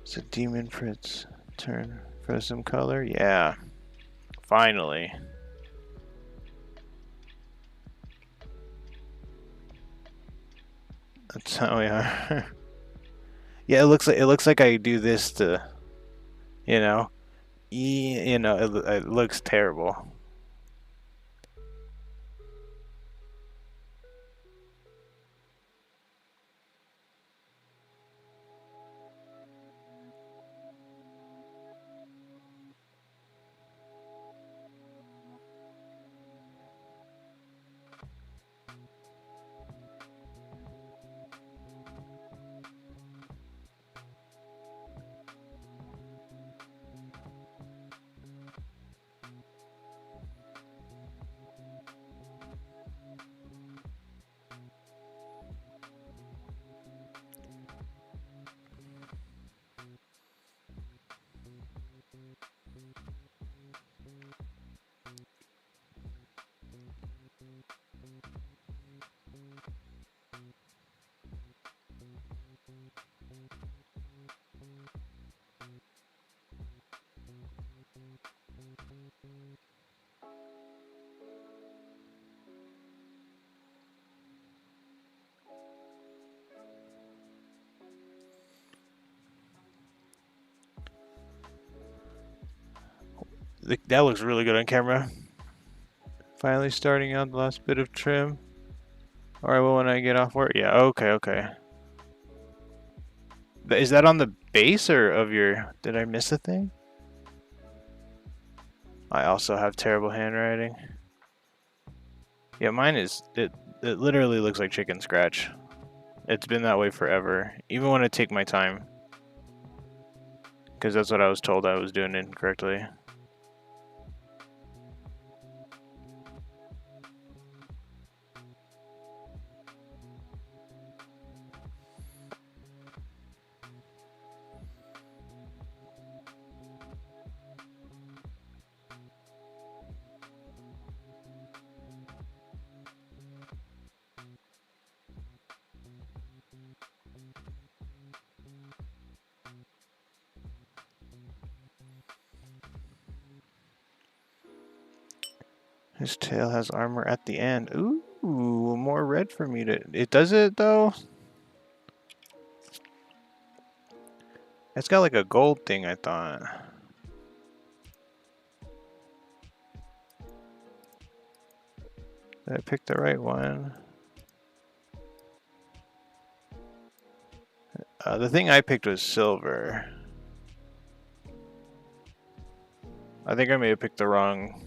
It's a Demon for its turn for some color. Yeah, finally. That's how we are. Yeah, it looks like I do this to, you know, it looks terrible. That looks really good on camera. Finally starting out the last bit of trim. Alright, well, when I get off work. Yeah, okay. Is that on the base or of your... Did I miss a thing? I also have terrible handwriting. Yeah, mine is... It literally looks like chicken scratch. It's been that way forever. Even when I take my time. Because that's what I was told I was doing incorrectly. His tail has armor at the end. Ooh, more red for me to... It does it, though? It's got like a gold thing, I thought. Did I pick the right one? The thing I picked was silver. I think I may have picked the wrong...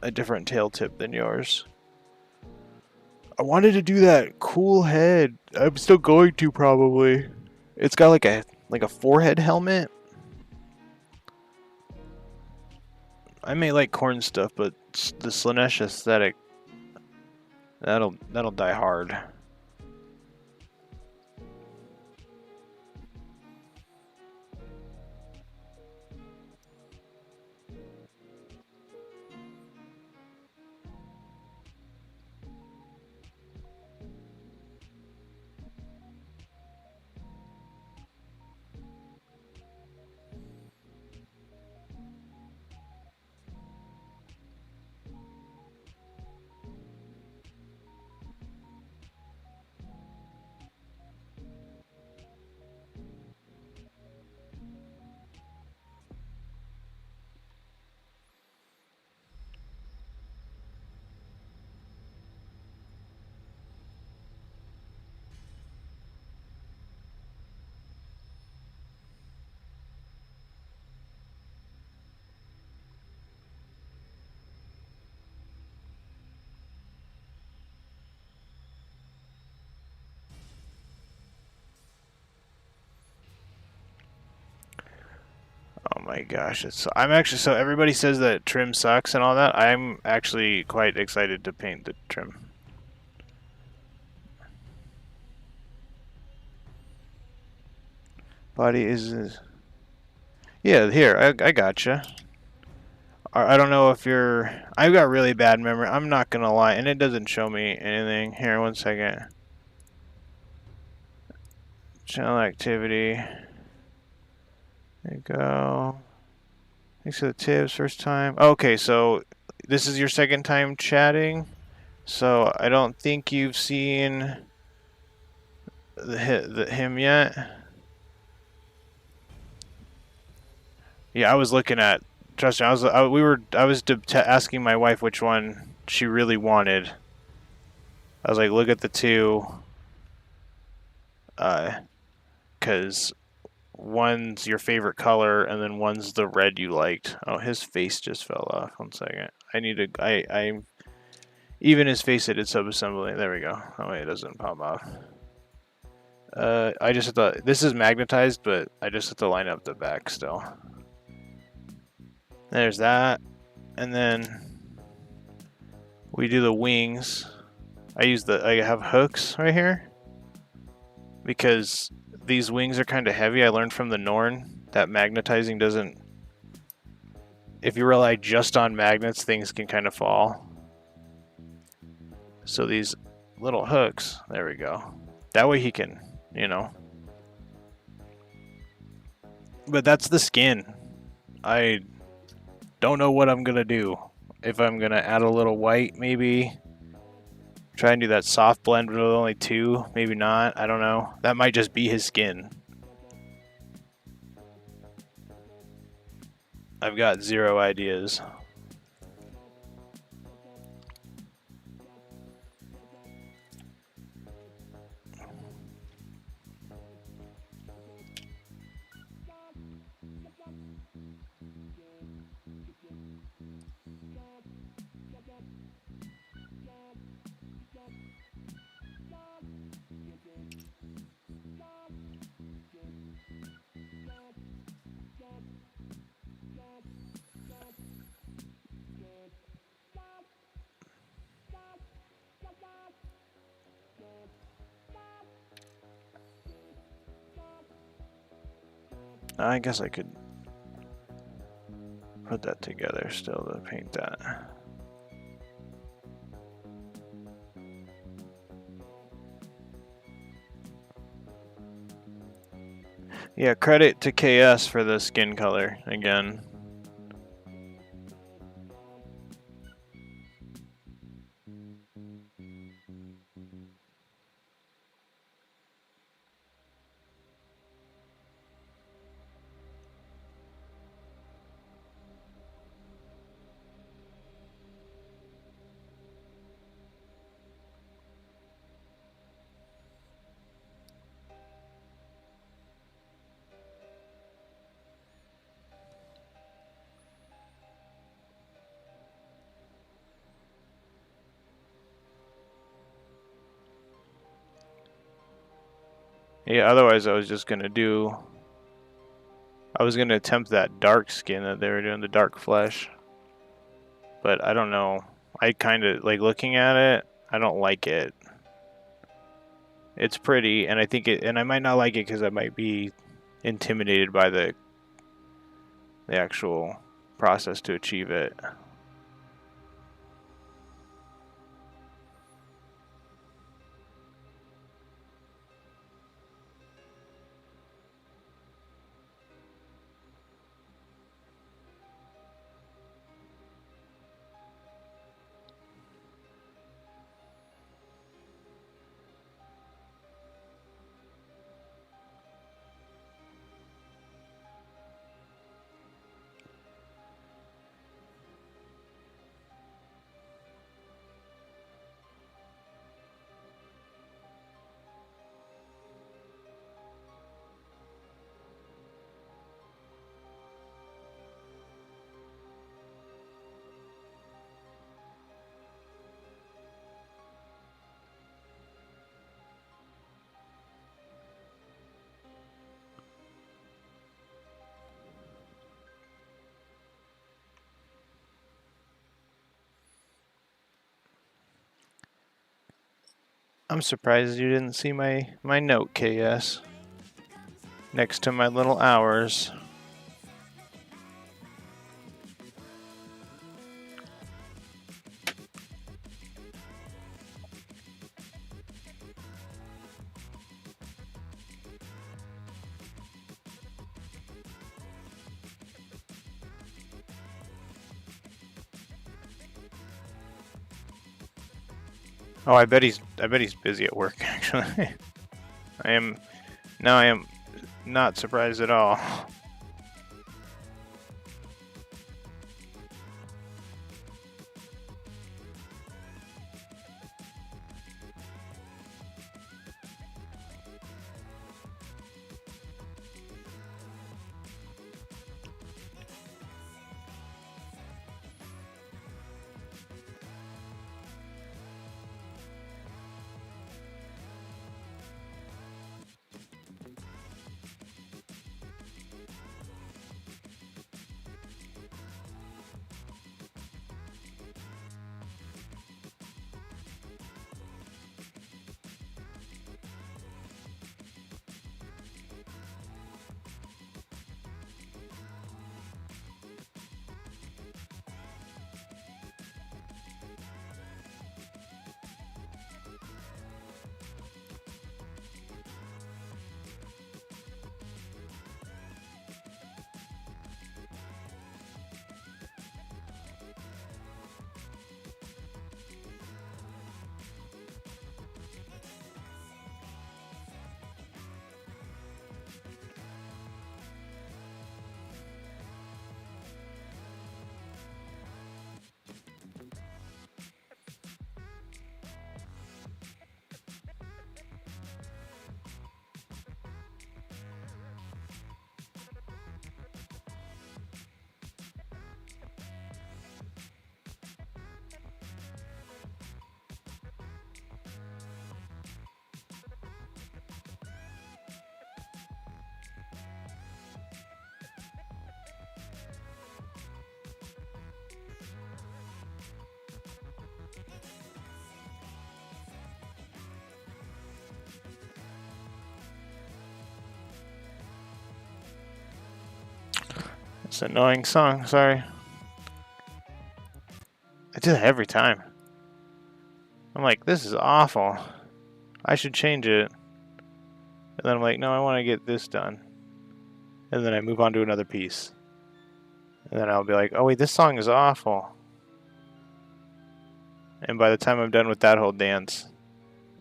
A different tail tip than yours. I wanted to do that cool head. I'm still going to, probably. It's got like a forehead helmet. I may like corn stuff, but the Slanesh aesthetic, that'll die hard. my gosh, I'm actually, so everybody says that trim sucks and all that. I'm actually quite excited to paint the trim. Body is yeah, here, I gotcha. I don't know if you're, I've got really bad memory. I'm not gonna lie, and it doesn't show me anything. Here, 1 second. Channel activity. There you go. Thanks for the tips, first time. Okay, so this is your second time chatting. So I don't think you've seen him yet. Yeah, I was looking at. Trust me, I was asking my wife which one she really wanted. I was like, look at the two, because one's your favorite color, and then one's the red you liked. Oh, his face just fell off. 1 second. I need to. I even his face I did subassembly. There we go. Oh wait, it doesn't pop off. I just have to. This is magnetized, but I just have to line up the back still. There's that, and then we do the wings. I have hooks right here because these wings are kind of heavy. I learned from the Norn that magnetizing doesn't. If you rely just on magnets, things can kind of fall. So these little hooks, there we go. That way he can, you know. But that's the skin. I don't know what I'm gonna do. If I'm gonna add a little white, maybe. Try and do that soft blend with only 2, maybe not. I don't know. That might just be his skin. I've got 0 ideas. I guess I could put that together still to paint that. Yeah, credit to KS for the skin color again. Yeah, otherwise I was just gonna do. I was gonna attempt that dark skin that they were doing, the dark flesh. But I don't know. I kind of like looking at it. I don't like it. It's pretty, and I think it, and I might not like it because I might be intimidated by the actual process to achieve it. I'm surprised you didn't see my note, KS, next to my little hours. Oh, I bet he's busy at work, actually. I am not surprised at all. It's an annoying song, sorry. I do that every time. I'm like, this is awful. I should change it. And then I'm like, no, I want to get this done. And then I move on to another piece. And then I'll be like, oh wait, this song is awful. And by the time I'm done with that whole dance,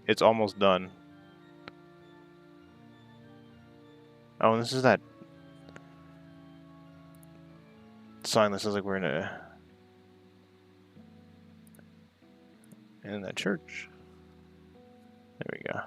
it's almost done. Oh, and this is that song that sounds like we're in that church. There we go.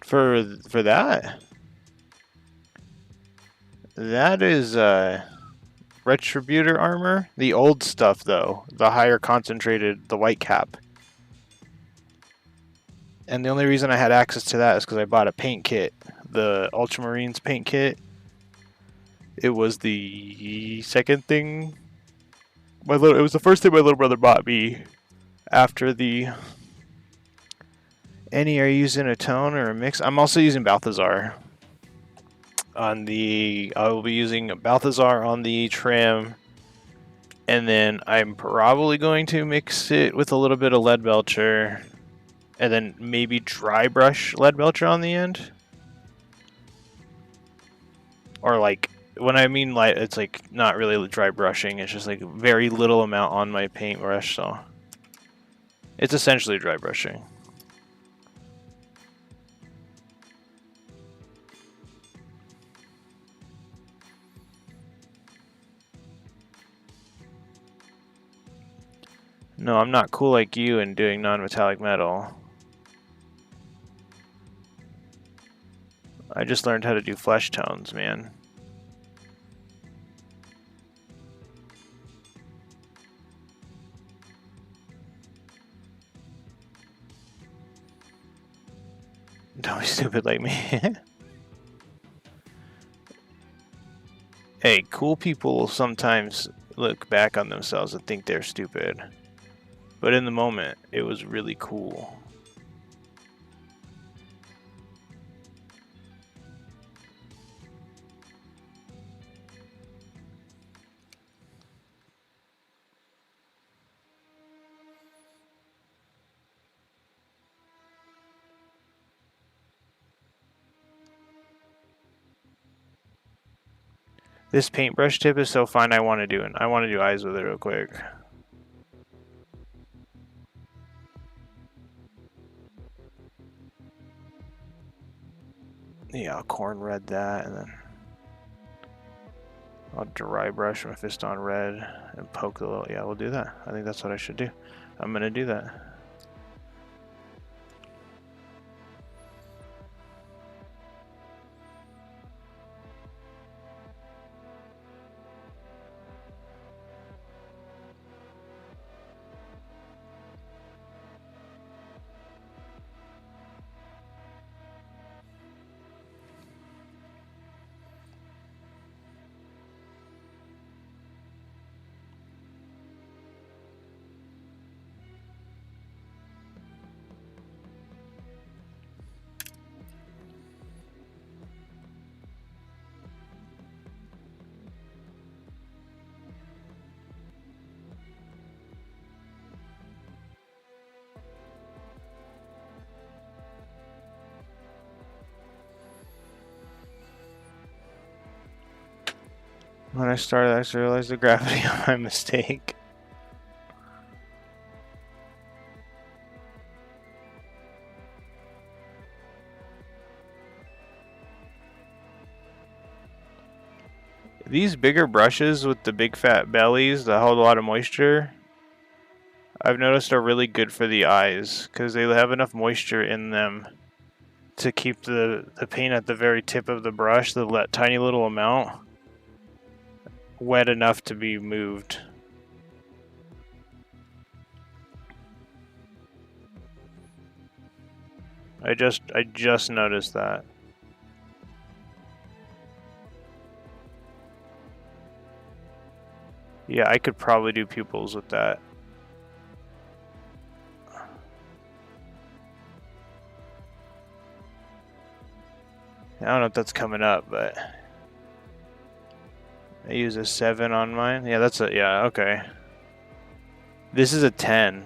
For that is Retributor armor. The old stuff though, the higher concentrated, the white cap. And the only reason I had access to that is because I bought a paint kit, the Ultramarines paint kit. It was the second thing. It was the first thing my little brother bought me after the. Any, are you using a tone or a mix? I'm also using Balthazar. I will be using Balthazar on the trim, and then I'm probably going to mix it with a little bit of Lead Belcher, and then maybe dry brush Lead Belcher on the end. Or like, when I mean light, it's like not really dry brushing, it's just like very little amount on my paintbrush, so it's essentially dry brushing. No, I'm not cool like you and doing non-metallic metal. I just learned how to do flesh tones, man. Don't be stupid like me. Hey, cool people sometimes look back on themselves and think they're stupid. But in the moment, it was really cool. This paintbrush tip is so fun. I want to do eyes with it real quick. Yeah, I'll corn red that, and then I'll dry brush my fist on red and poke the little. Yeah, we'll do that. I think that's what I should do. I'm gonna do that. When I started, I actually realized the gravity of my mistake. These bigger brushes with the big fat bellies that hold a lot of moisture, I've noticed are really good for the eyes because they have enough moisture in them to keep the paint at the very tip of the brush, the tiny little amount, wet enough to be moved. I just noticed that. Yeah, I could probably do pupils with that. I don't know if that's coming up, but I use a 7 on mine. Yeah, that's a, yeah, okay. This is a 10.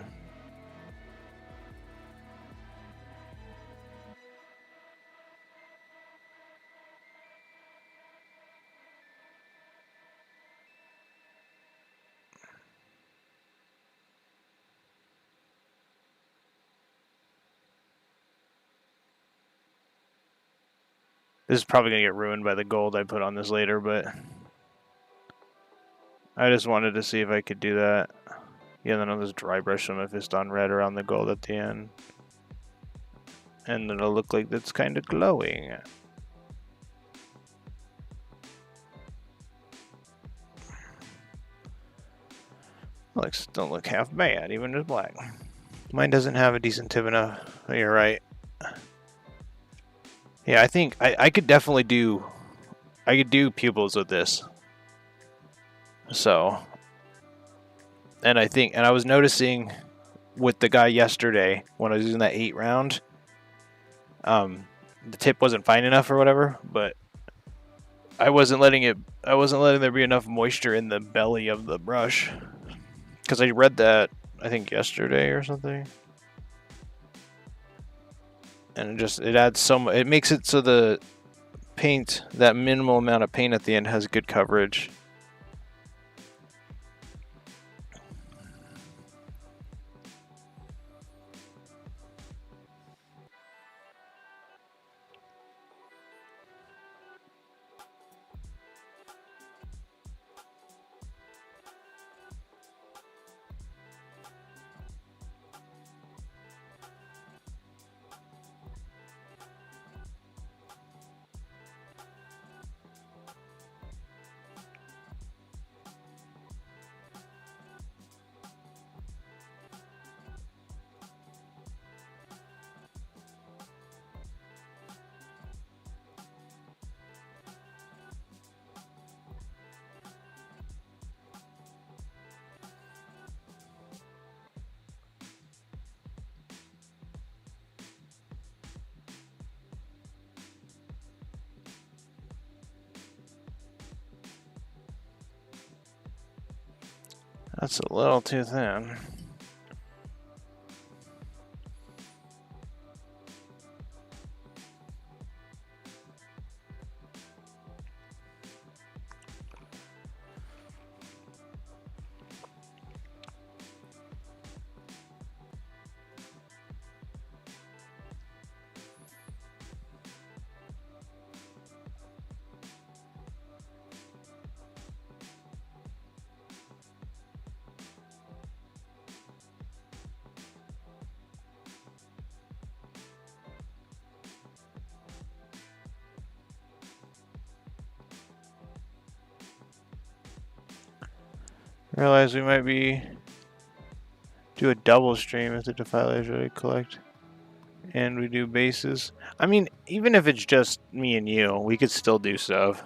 This is probably going to get ruined by the gold I put on this later, but I just wanted to see if I could do that. Yeah, then I'll just dry brush my fist on red around the gold at the end. And then it'll look like that's kind of glowing. Looks, don't look half bad, even as black. Mine doesn't have a decent tip enough. Oh, you're right. Yeah, I think I could definitely do... I could do pupils with this. So... And I was noticing with the guy yesterday when I was using that 8 round, the tip wasn't fine enough or whatever, but I wasn't letting there be enough moisture in the belly of the brush. Because I read that, I think yesterday or something. And it adds it makes it so the paint, that minimal amount of paint at the end has good coverage. That's a little too thin. Realize we might be do a double stream if the defilers really collect, and we do bases. I mean, even if it's just me and you, we could still do stuff.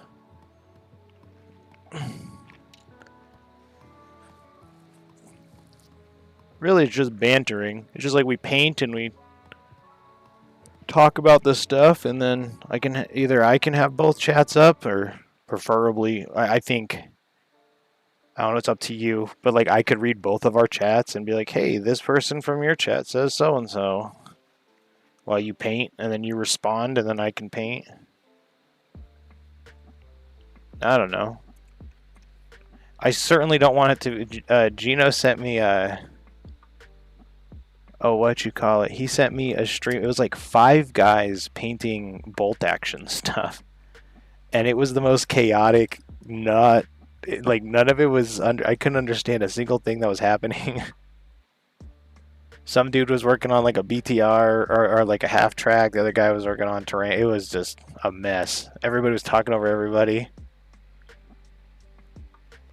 Really, it's just bantering. It's just like we paint and we talk about this stuff, and then I can I can have both chats up, or preferably, I think. I don't know, it's up to you, but like I could read both of our chats and be like, hey, this person from your chat says so and so, while you paint, and then you respond, and then I can paint. I don't know. I certainly don't want it to. Gino sent me a. Oh, what you call it? He sent me a stream. It was like 5 guys painting bolt action stuff, and it was the most chaotic nut. Like none of it was under. I couldn't understand a single thing that was happening. Some dude was working on like a BTR or like a half track. The other guy was working on terrain. It was just a mess. Everybody was talking over everybody.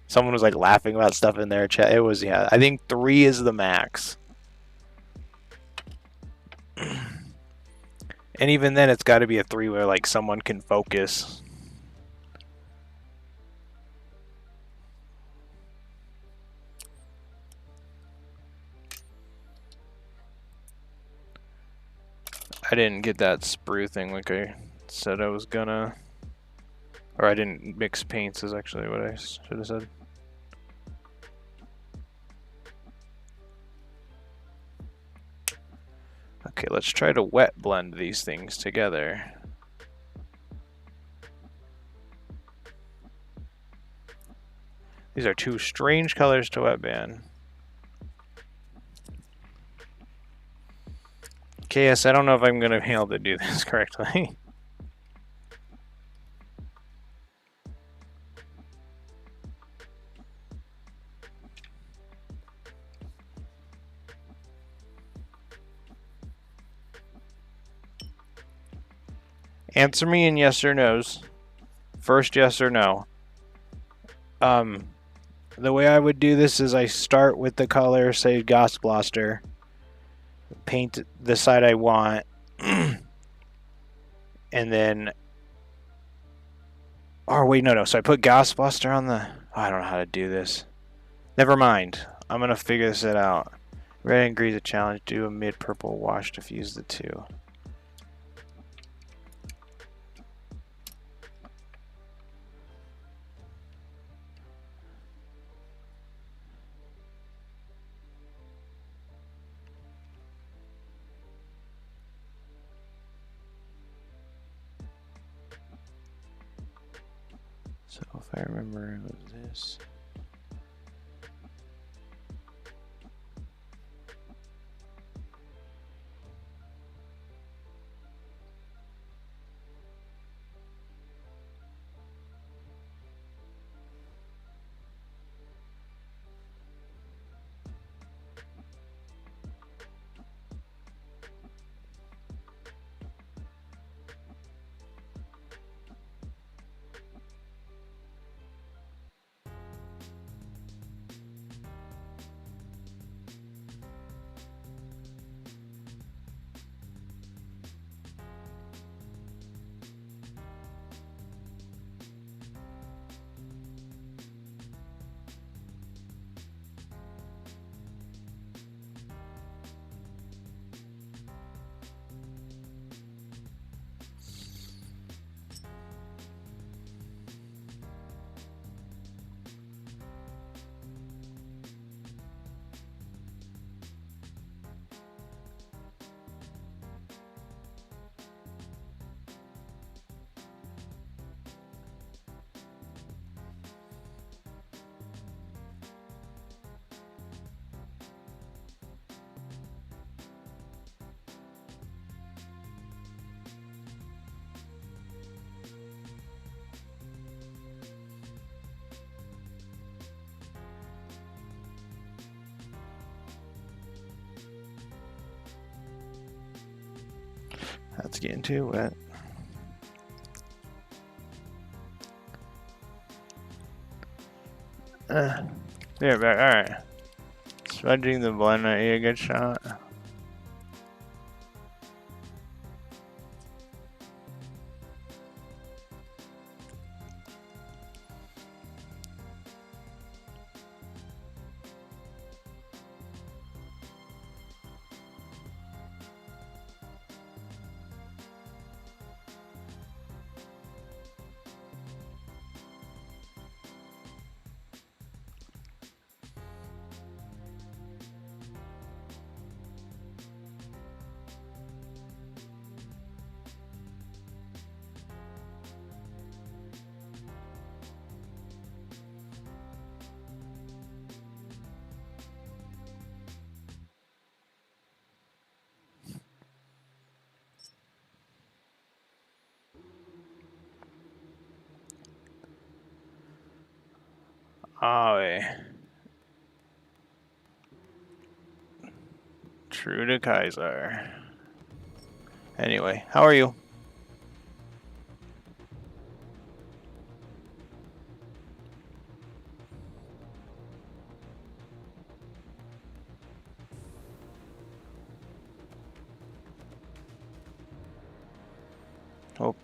Someone was like laughing about stuff in their chat. It was, yeah, I think 3 is the max. And even then, it's got to be a 3 where like someone can focus. I didn't get that sprue thing like I said I was gonna. Or I didn't mix paints is actually what I should have said. Okay, let's try to wet blend these things together. These are 2 strange colors to wet band. KS, I don't know if I'm gonna be able to do this correctly. Answer me in yes or no's. First, yes or no. The way I would do this is I start with the color, say Gas Blaster, paint the side I want, and then, or wait, no. So I put Gas Blaster on the, I don't know how to do this. Never mind. I'm gonna figure this out. Red and green's a challenge. Do a mid-purple wash to fuse the 2. So if I remember, it was this. That's getting too wet. There, back. Alright. Smudging the blend at you, a good shot. Oh, true to Kaiser. Anyway, how are you?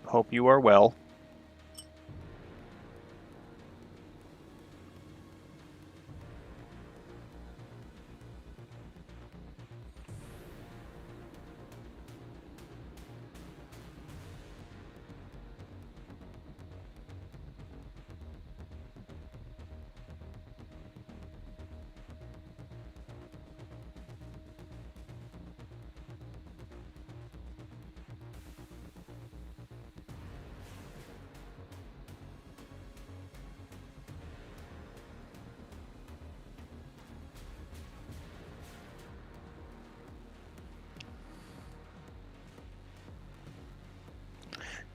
Hope you are well.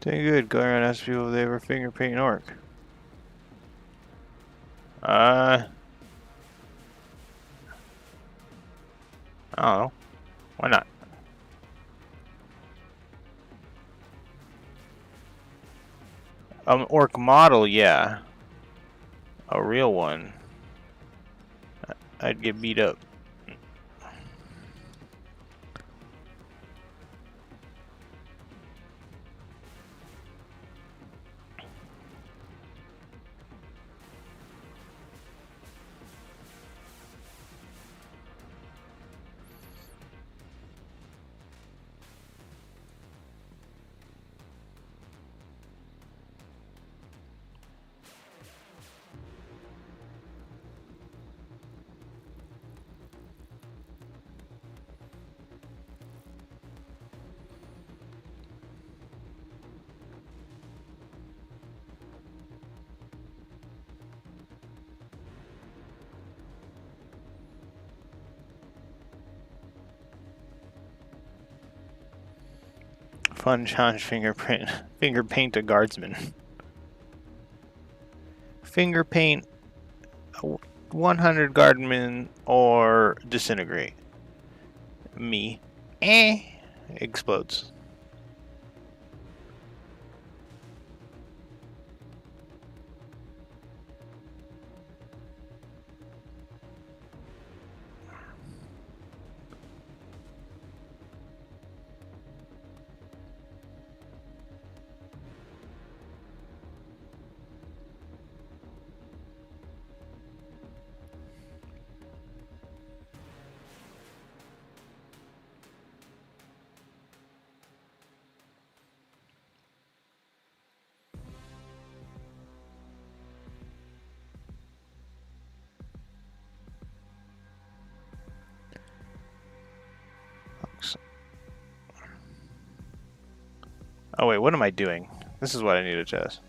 Doing good. Go around and ask people if they ever finger paint an orc. I don't know. Why not? Orc model, yeah. A real one. I'd get beat up. Fun challenge finger paint a guardsman. Finger paint 100 guardsmen or disintegrate. Me. Explodes. Oh wait, what am I doing? This is what I need to test.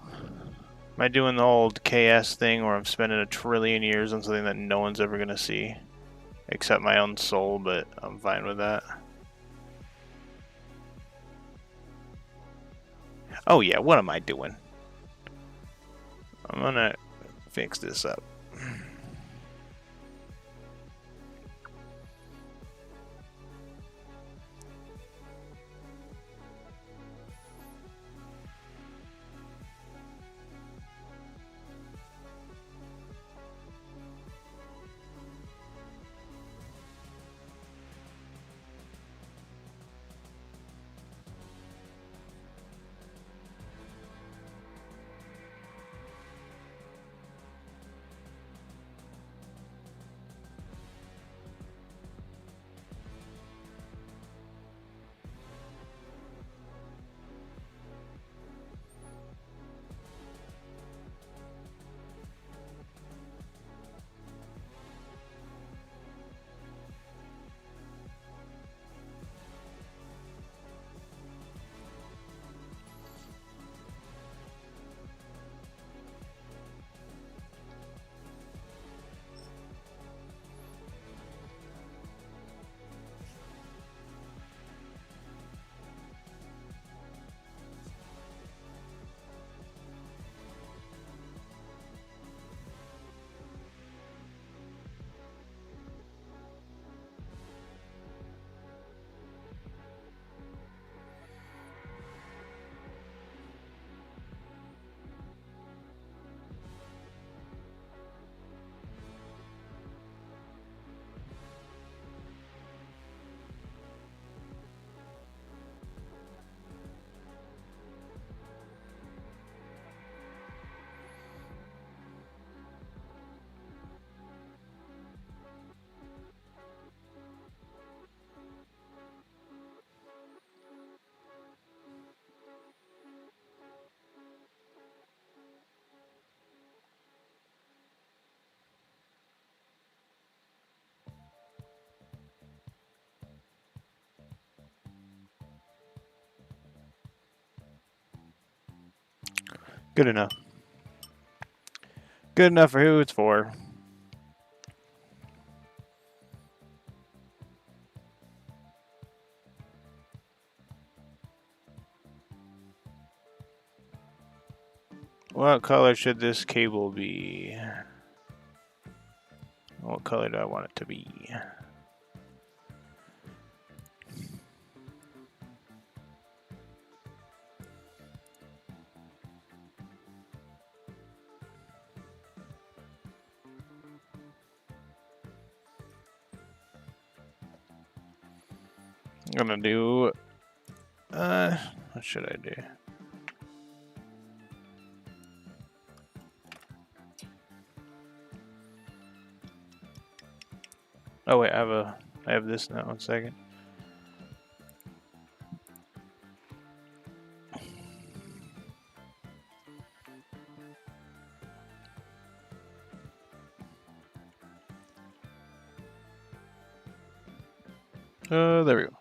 Am I doing the old KS thing where I'm spending 1 trillion years on something that no one's ever gonna see? Except my own soul, but I'm fine with that. Oh yeah, what am I doing? I'm gonna fix this up. Good enough. Good enough for who it's for. What color should this cable be? What color do I want it to be? I'm gonna do, what should I do? Oh wait, I have this now, 1 second. There we go.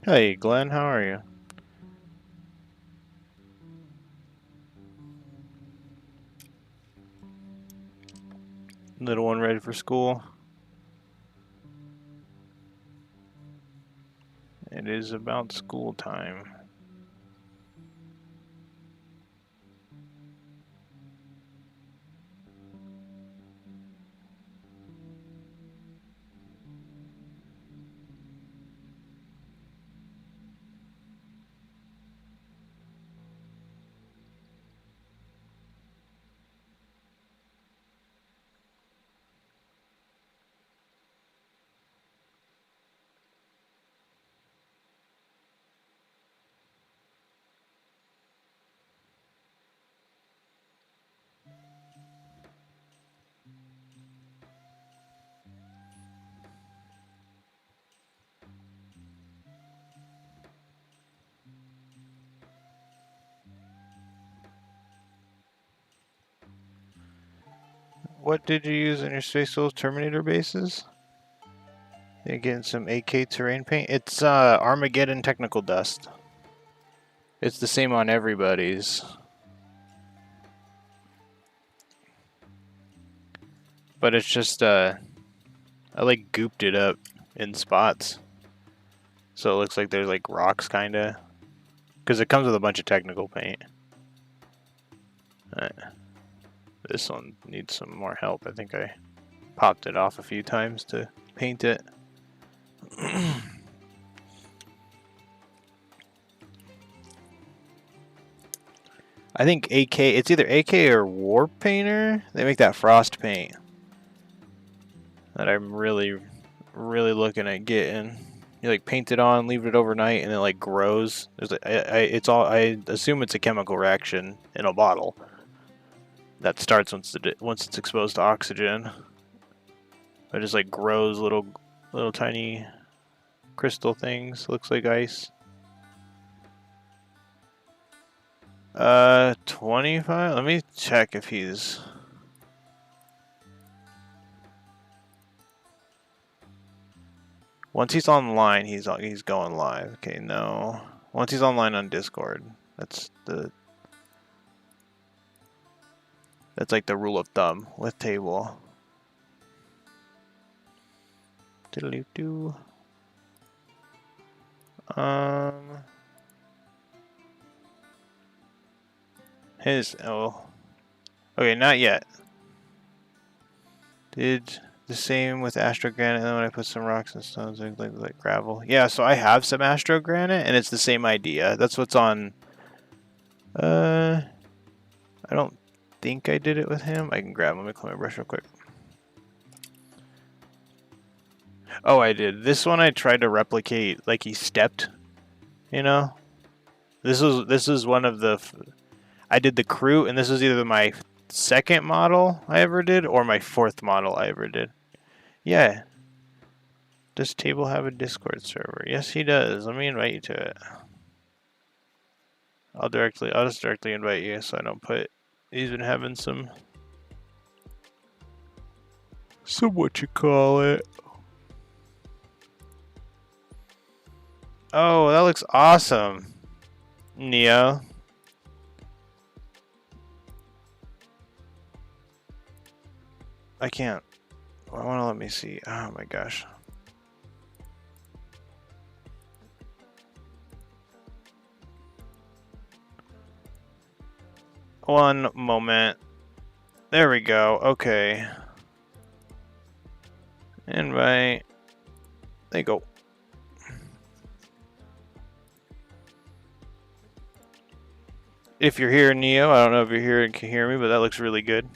Hey Glenn, how are you? Little one ready for school? It is about school time. What did you use in your Space Souls Terminator bases? You getting some AK terrain paint? It's Armageddon Technical Dust. It's the same on everybody's. but it's just I like gooped it up in spots, so it looks like there's like rocks kinda, because it comes with a bunch of technical paint. This one needs some more help. I think I popped it off a few times to paint it. I think AK, it's either AK or War Painter. They make that frost paint that I'm really looking at getting. You like paint it on, leave it overnight, and it like grows. There's I assume it's a chemical reaction in a bottle that starts once it's exposed to oxygen. It just like grows little tiny crystal things. Looks like ice. 25. Let me check if he's. Once he's online, he's going live. Okay, no. Once he's online on Discord, that's like the rule of thumb with table. Diddly-doo. Okay, not yet. Did the same with Astro Granite, and then when I put some rocks and stones like gravel. Yeah, so I have some Astro Granite, and it's the same idea. That's what's on. I don't think I did it with him. I can grab him. Let me clean my brush real quick. Oh, I did. This one I tried to replicate, like he stepped. You know, this is one of the. I did the crew, and this was either my second model I ever did or my fourth model I ever did. Yeah. Does Table have a Discord server? Yes, he does. Let me invite you to it. I'll just directly invite you so I don't put. He's been having some what you call it. Oh, that looks awesome, Neo. I can't. I want to let me see. Oh my gosh. One moment. There we go. Okay. Invite. There you go. If you're here, Neo, I don't know if you're here and can hear me, but that looks really good.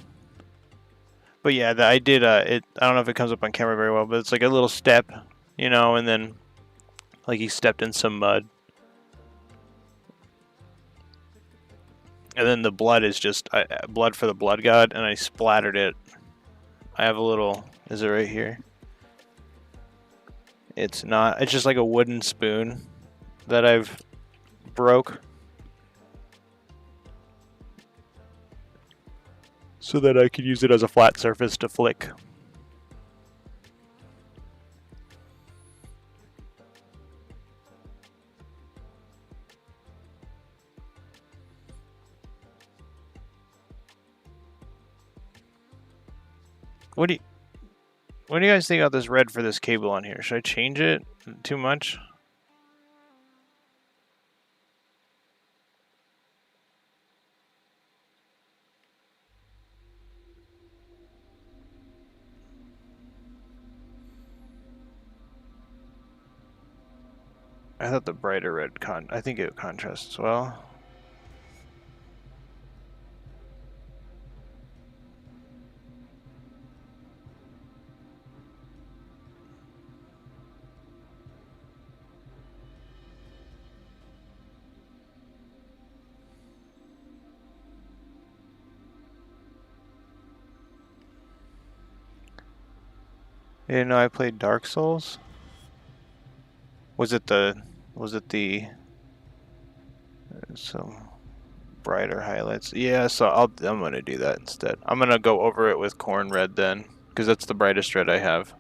But yeah, I did. I don't know if it comes up on camera very well, but it's like a little step, you know, and then like he stepped in some mud, and then the blood is just blood for the blood god, and I splattered it. I have a little. Is it right here? It's not. It's just like a wooden spoon that I've broke. So that I could use it as a flat surface to flick. What do you guys think about this red for this cable on here? Should I change it too much? I thought the brighter red I think it contrasts well. You didn't know I played Dark Souls? Was it the some brighter highlights? Yeah, so I'm gonna do that instead. I'm gonna go over it with corn red then, because that's the brightest red I have.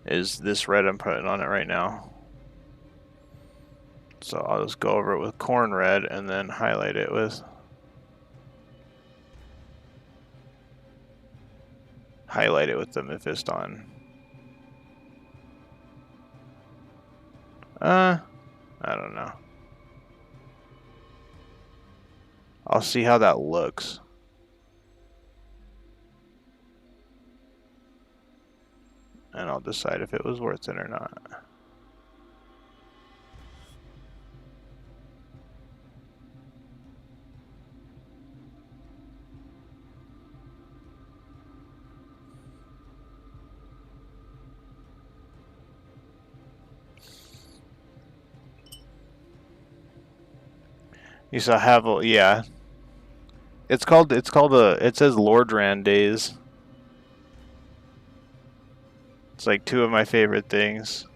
Is this red I'm putting on it right now. So I'll just go over it with corn red and then highlight it with highlight it with the Mephisto on. I don't know. I'll see how that looks. And I'll decide if it was worth it or not. You saw Havel, yeah. It says Lordran Days. It's like two of my favorite things.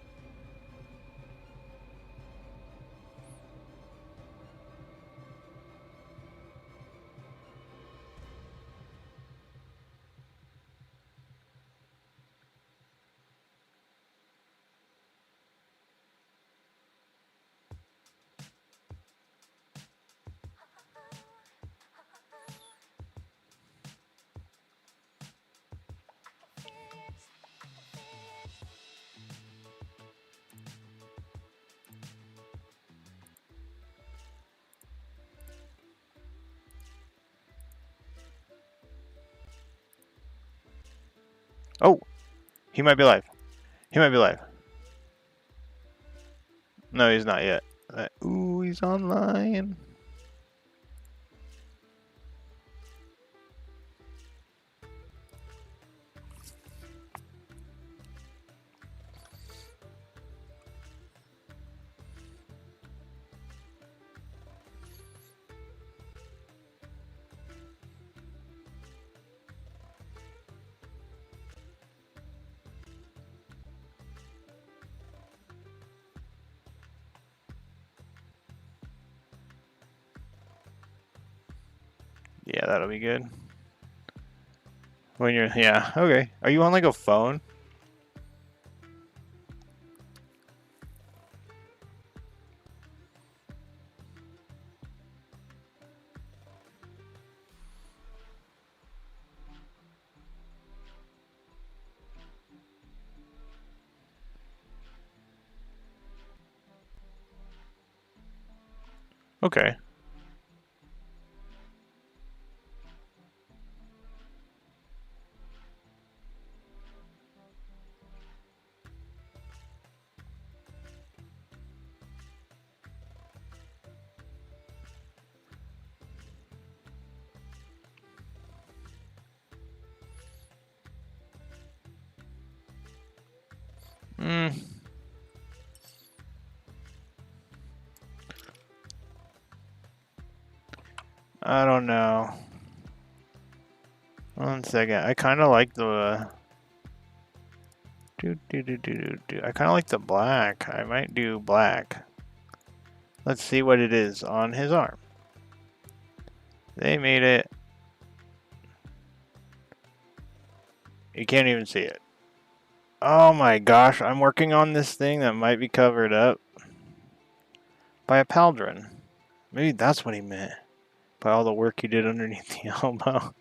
Oh, he might be live. He might be live. No, he's not yet. Ooh, he's online. Yeah, that'll be good. When you're, yeah, okay. Are you on like a phone? Okay. I don't know. 1 second. I kind of like the. I kind of like the black. I might do black. Let's see what it is on his arm. They made it. You can't even see it. Oh my gosh, I'm working on this thing that might be covered up by a Paldron. Maybe that's what he meant. By all the work he did underneath the elbow.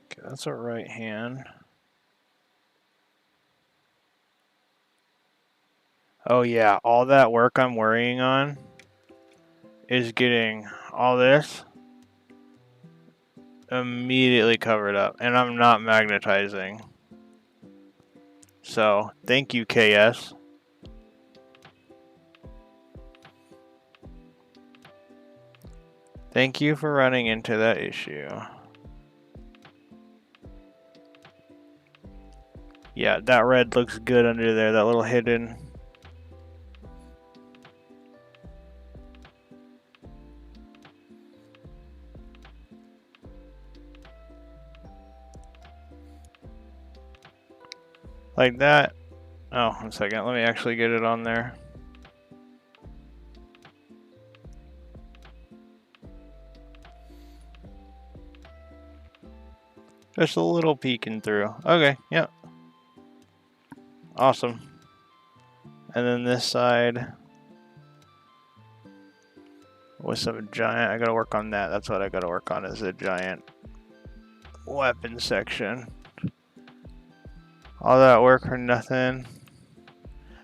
Okay, that's a right hand. Oh yeah, all that work I'm worrying on is getting all this immediately covered up, and I'm not magnetizing. So, thank you, KS. Thank you for running into that issue. Yeah, that red looks good under there, that little hidden. Like that. Oh, 1 second, let me actually get it on there. Just a little peeking through. Okay, yep. Awesome. And then this side. with some giant. I gotta work on that. That's what I gotta work on, is a giant weapon section. All that work for nothing.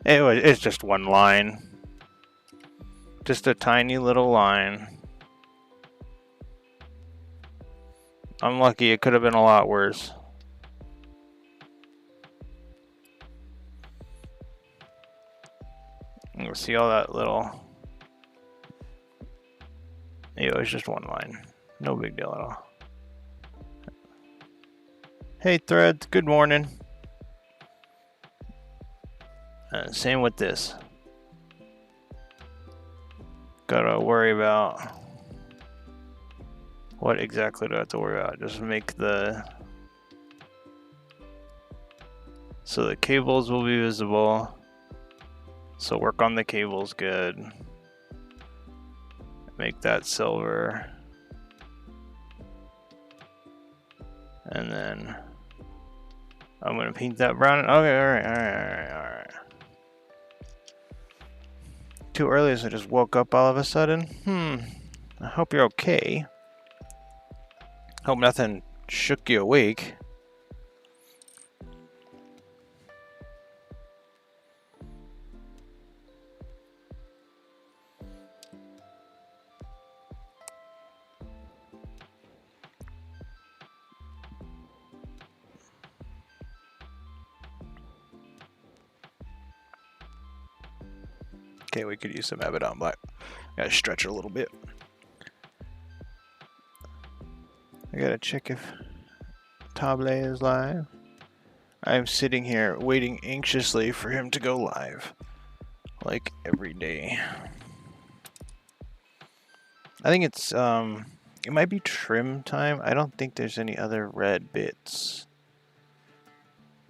It's just one line. Just a tiny little line. I'm lucky, it could have been a lot worse. You see all that little... It was just one line. No big deal at all. Hey Threads, good morning. Same with this. Gotta worry about... What exactly do I have to worry about? Just make the... So the cables will be visible. So work on the cables good. Make that silver. And then I'm gonna paint that brown. Okay, alright. Too early, so I just woke up all of a sudden. I hope you're okay. Hope nothing shook you awake. Okay, we could use some Abaddon Black. Gotta stretch it a little bit. I gotta check if Table is live. I'm sitting here waiting anxiously for him to go live. Like every day. I think it's, it might be trim time. I don't think there's any other red bits.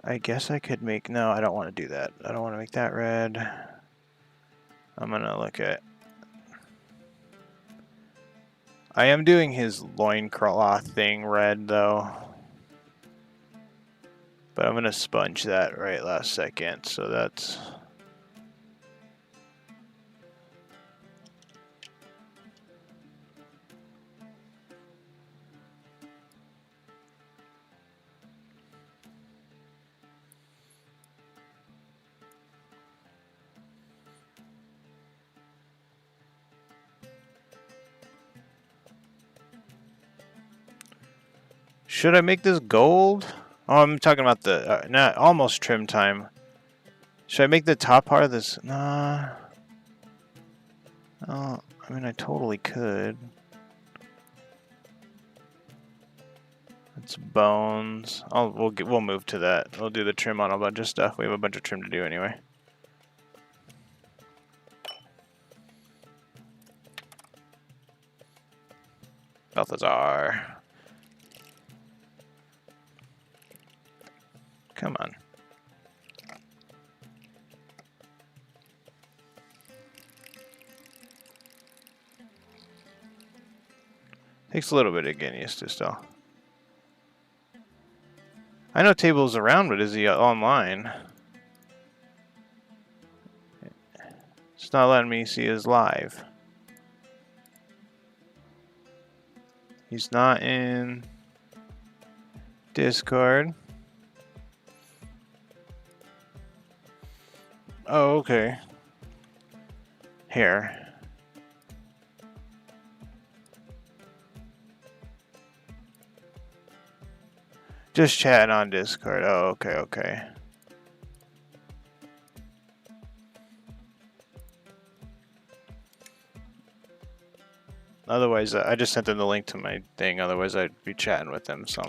I guess I could make, no, I don't want to do that. I don't want to make that red. I'm gonna look at, I am doing his loincloth thing red though. But I'm gonna sponge that right last second, so that's... Should I make this gold? Oh, I'm talking about the, not almost trim time. Should I make the top part of this? Nah. Oh, I mean, I totally could. It's bones. We'll move to that. We'll do the trim on a bunch of stuff. We have a bunch of trim to do anyway. Balthazar. Come on. Takes a little bit of getting used to still. I know Table's around, but is he online? It's not letting me see his live. He's not in Discord. Oh, okay. Here. Just chatting on Discord. Oh, okay. Otherwise, I just sent him the link to my thing. Otherwise, I'd be chatting with him, so...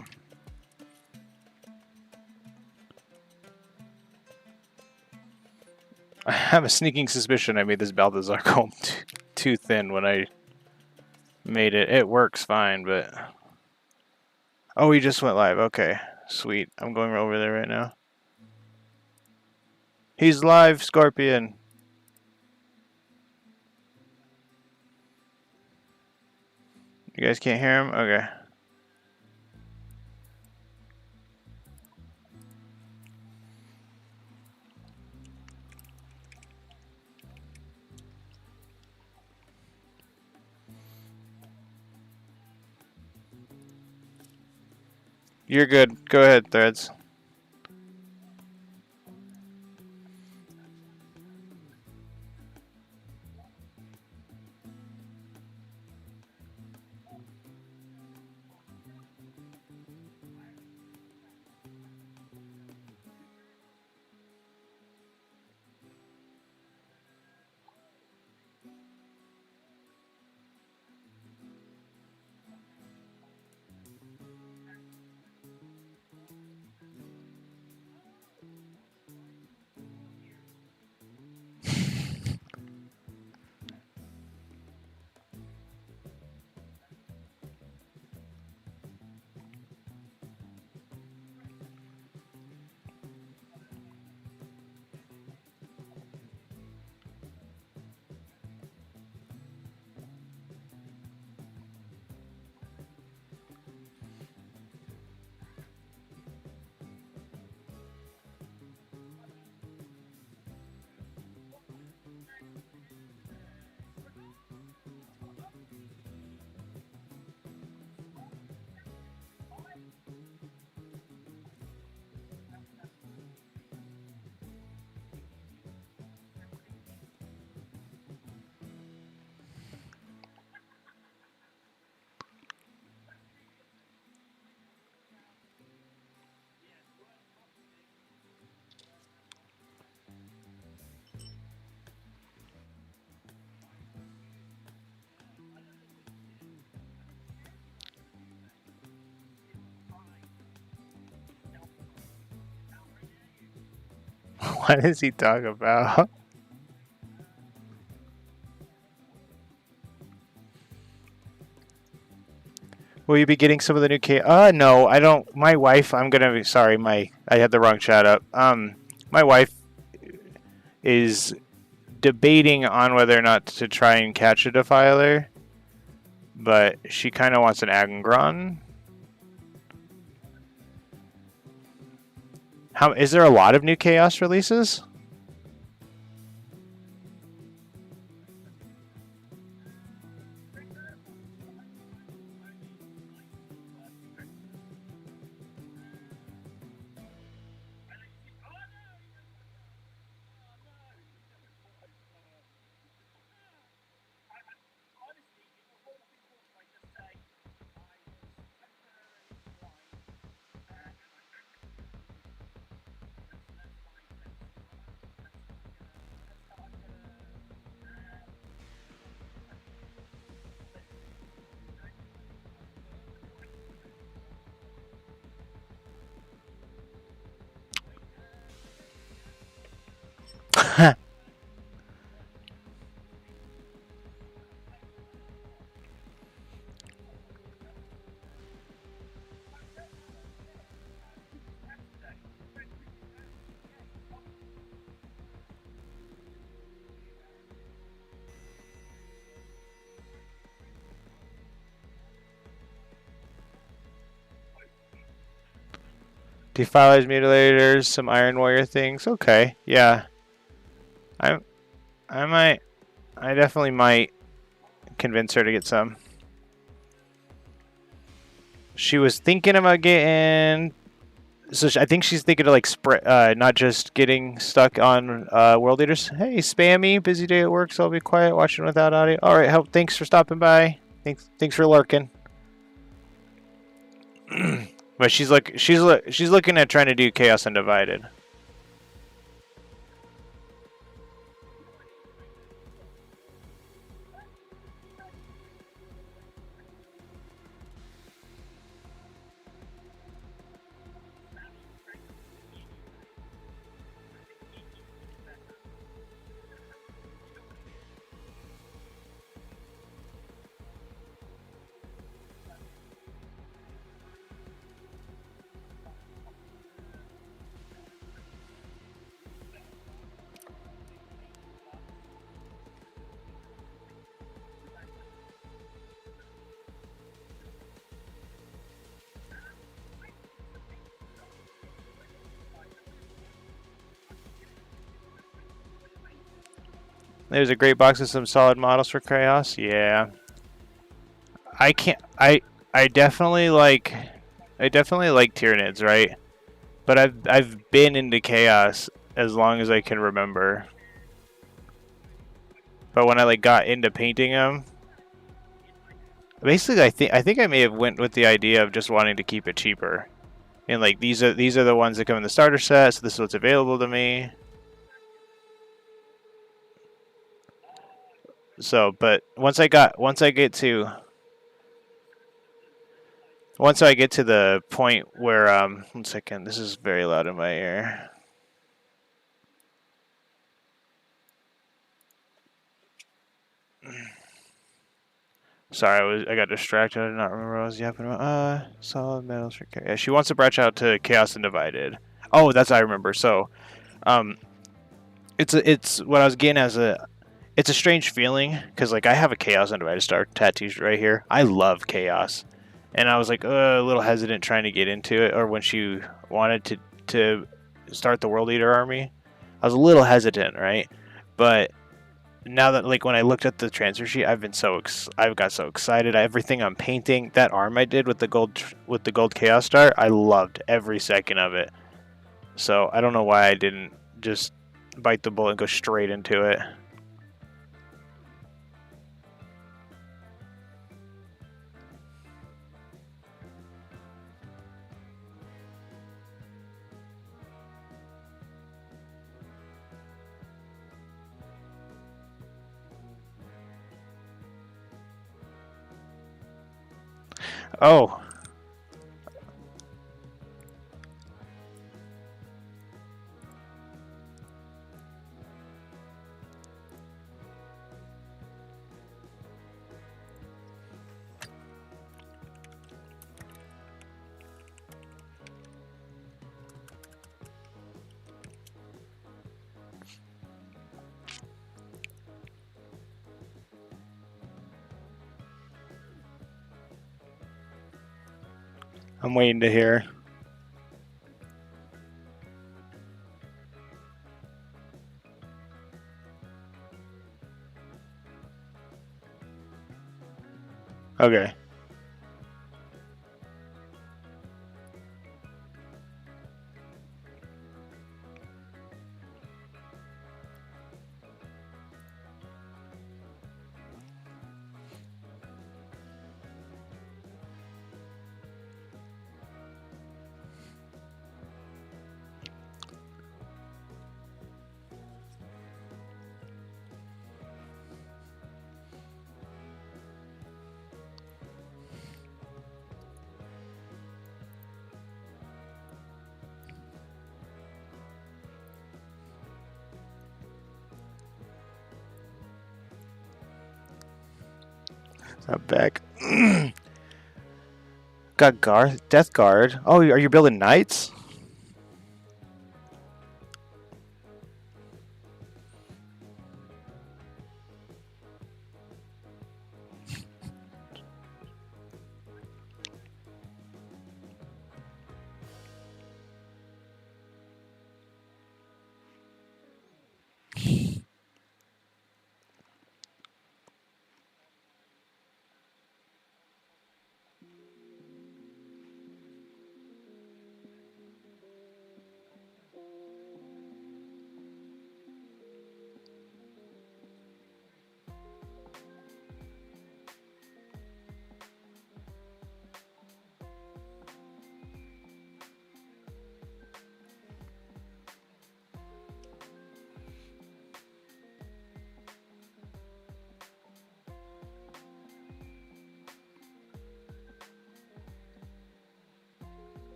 I have a sneaking suspicion I made this Balthazar comb too thin when I made it. It works fine, but... Oh, he just went live. Okay, sweet. I'm going over there right now. He's live, Scorpion. You guys can't hear him? Okay. You're good. Go ahead, Threads. What is he talking about? Will you be getting some of the new no, I don't. My wife, I'm gonna be sorry. I had the wrong chat up. My wife is debating on whether or not to try and catch a defiler, but she kind of wants an Agangron. Is there a lot of new Chaos releases? Defilers, mutilators, some Iron Warrior things. Okay, yeah. I definitely might convince her to get some. She was thinking about getting. So I think she's thinking of like spread, not just getting stuck on World Eaters. Hey, Spammy, busy day at work, so I'll be quiet, watching without audio. All right, thanks for stopping by. Thanks for lurking. But she's looking at trying to do Chaos Undivided. There's a great box of some solid models for Chaos. Yeah. I definitely like I definitely like Tyranids, right? But I've been into Chaos as long as I can remember. But when I like got into painting them, basically I think I may have went with the idea of just wanting to keep it cheaper. And like these are the ones that come in the starter set, so this is what's available to me. So, but once I get to the point where 1 second, this is very loud in my ear. Sorry, I got distracted. I did not remember what I was yapping about. Solid metals for yeah, she wants to branch out to Chaos and Divided. Oh, that's I remember. So, it's what I was getting as it's a strange feeling because like I have a Chaos and Divided Star tattooed right here. I love Chaos, and I was like a little hesitant trying to get into it. Or when she wanted to start the World Eater army, I was a little hesitant, right? But now that like when I looked at the transfer sheet, I've got so excited. Everything I'm painting, that arm I did with the gold Chaos Star, I loved every second of it. So I don't know why I didn't just bite the bullet and go straight into it. Oh. I'm waiting to hear. Okay. I'm back. Got guard, death guard. Oh, are you building knights?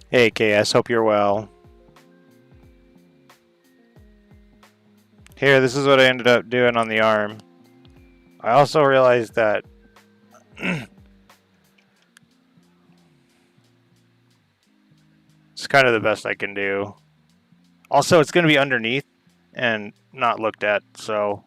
Hey, KS, hope you're well. Here, this is what I ended up doing on the arm. I also realized that it's kind of the best I can do. Also, it's going to be underneath and not looked at, so...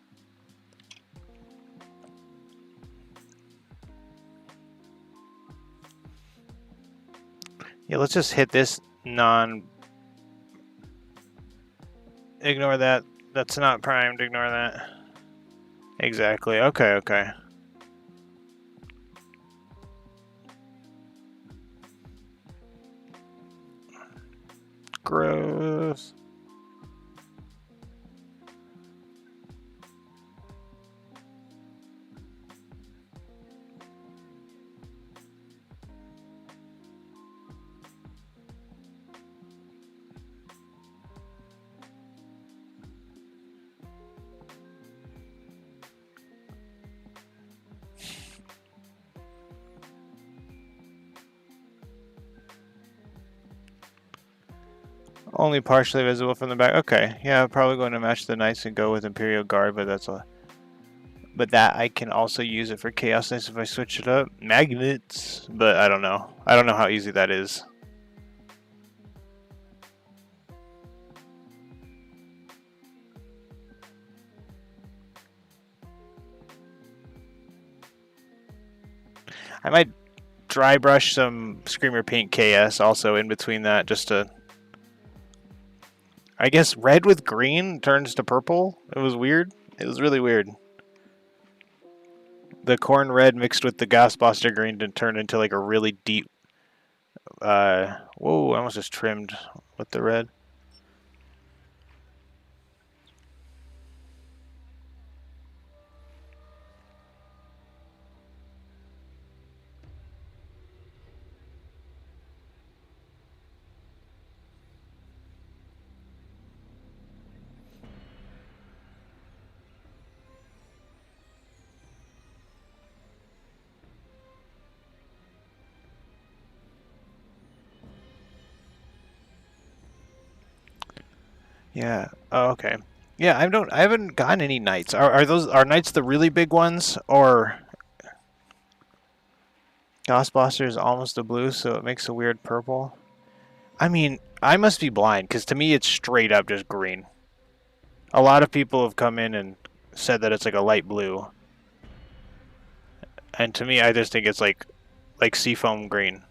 Yeah, let's just hit this ignore that That's not primed. Ignore that. Exactly. Okay, okay. Gross. Only partially visible from the back. Okay, yeah, probably going to match the knights and go with Imperial Guard, but that's a. But that I can also use it for Chaos Knights if I switch it up. Magnets, but I don't know. I don't know how easy that is. I might dry brush some Screamer Paint KS also in between that just to. I guess red with green turns to purple. It was weird. It was really weird. The corn red mixed with the Ghastbuster green to turn into like a really deep. Whoa! I almost just trimmed with the red. Yeah. Oh, okay. Yeah, I haven't gotten any knights. Are knights the really big ones or Ghostbuster is almost a blue, so it makes a weird purple? I mean, I must be blind because to me it's straight up just green. A lot of people have come in and said that it's like a light blue, and to me I just think it's like seafoam green.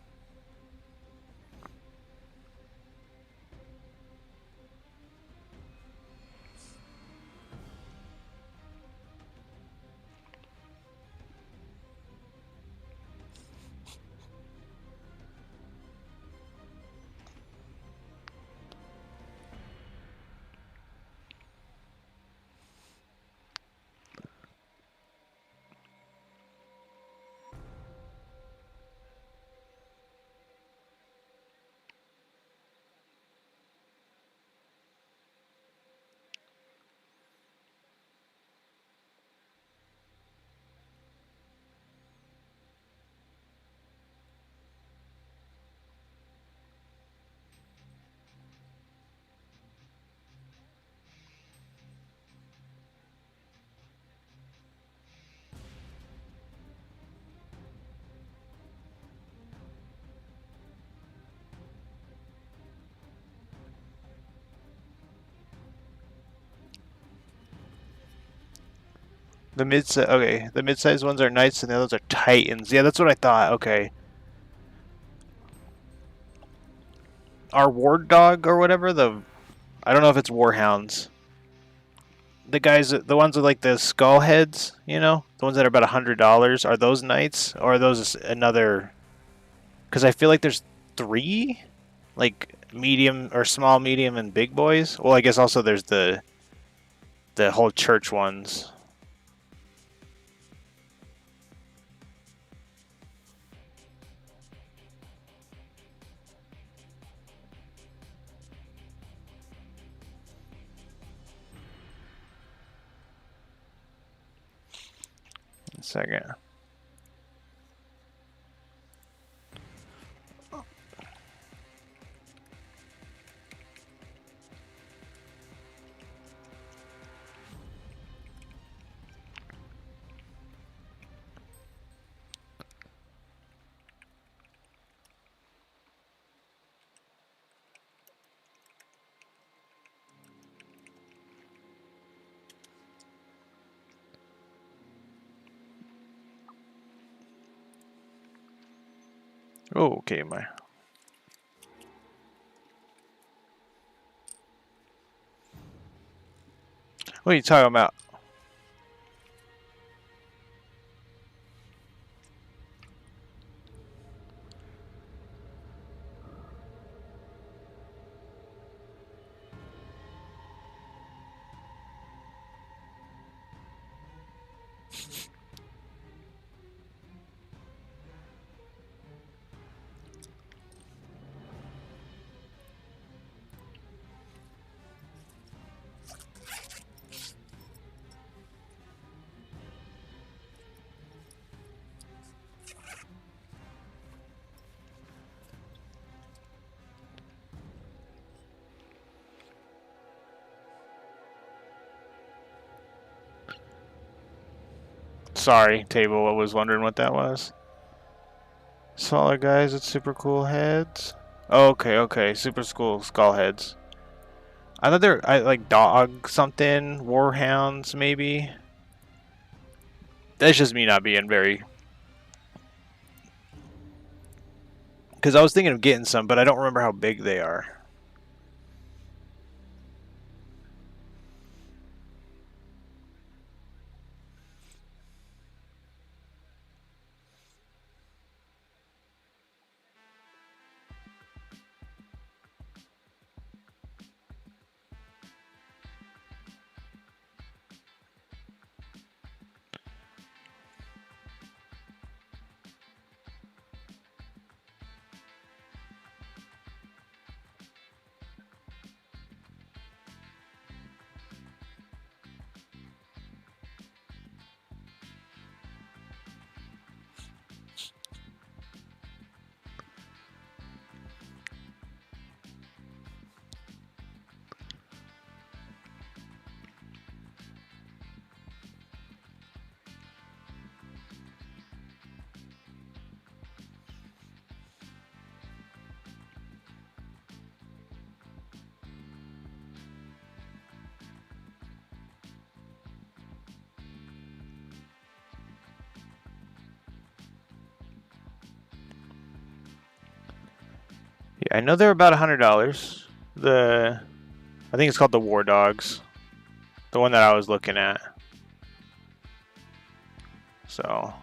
The mid-sized ones are knights and the others are titans. Yeah, that's what I thought. Okay. Our ward dog or whatever, I don't know if it's warhounds. The guys, the ones with like the skull heads, you know, the ones that are about $100, are those knights or are those another? Because I feel like there's three, like medium or small, medium, and big boys. Well, I guess also there's the whole church ones. A second. Oh, okay, my. What are you talking about? Sorry, table. I was wondering what that was. Smaller guys with super cool heads. Oh, okay, okay. Super cool skull heads. I thought they're like dog something, warhounds maybe. That's just me not being very. Because I was thinking of getting some, but I don't remember how big they are. Yeah, I know they're about $100. I think it's called the War Dogs, the one that I was looking at. So,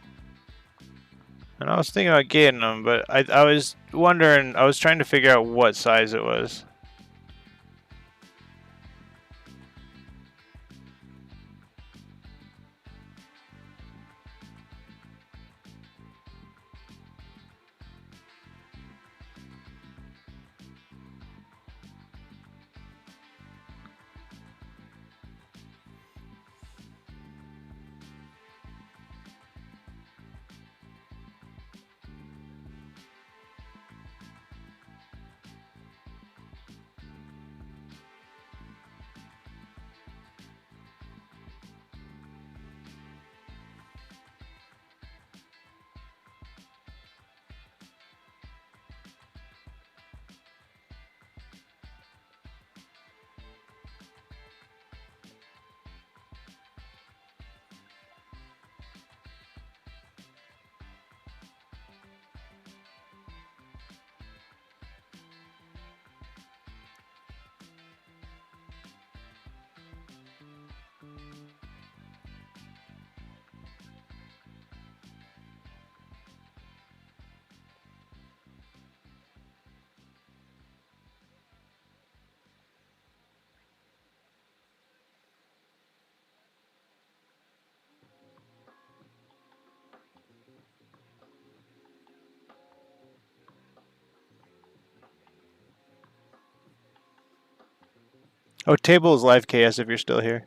and I was thinking about getting them, but I was wondering, I was trying to figure out what size it was. Oh, table is live KS if you're still here.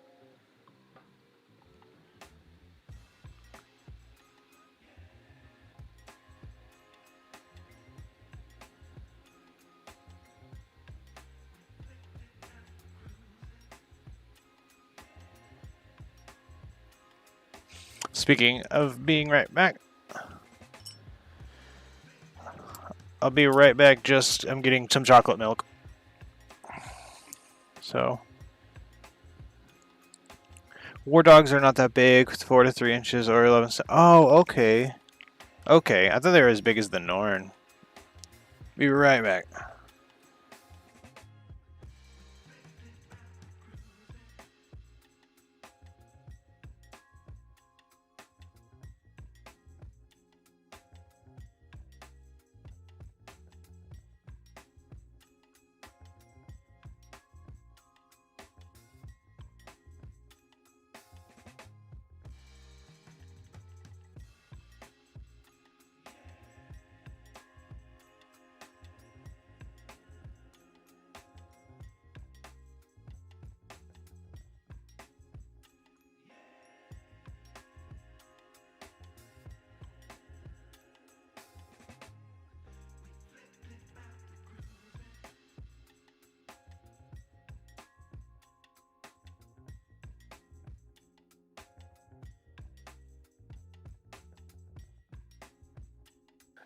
Speaking of being right back, I'll be right back. I'm getting some chocolate milk. So, War Dogs are not that big, 4 to 3 inches or 11. Oh, okay. Okay, I thought they were as big as the Norn. Be right back.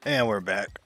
And we're back.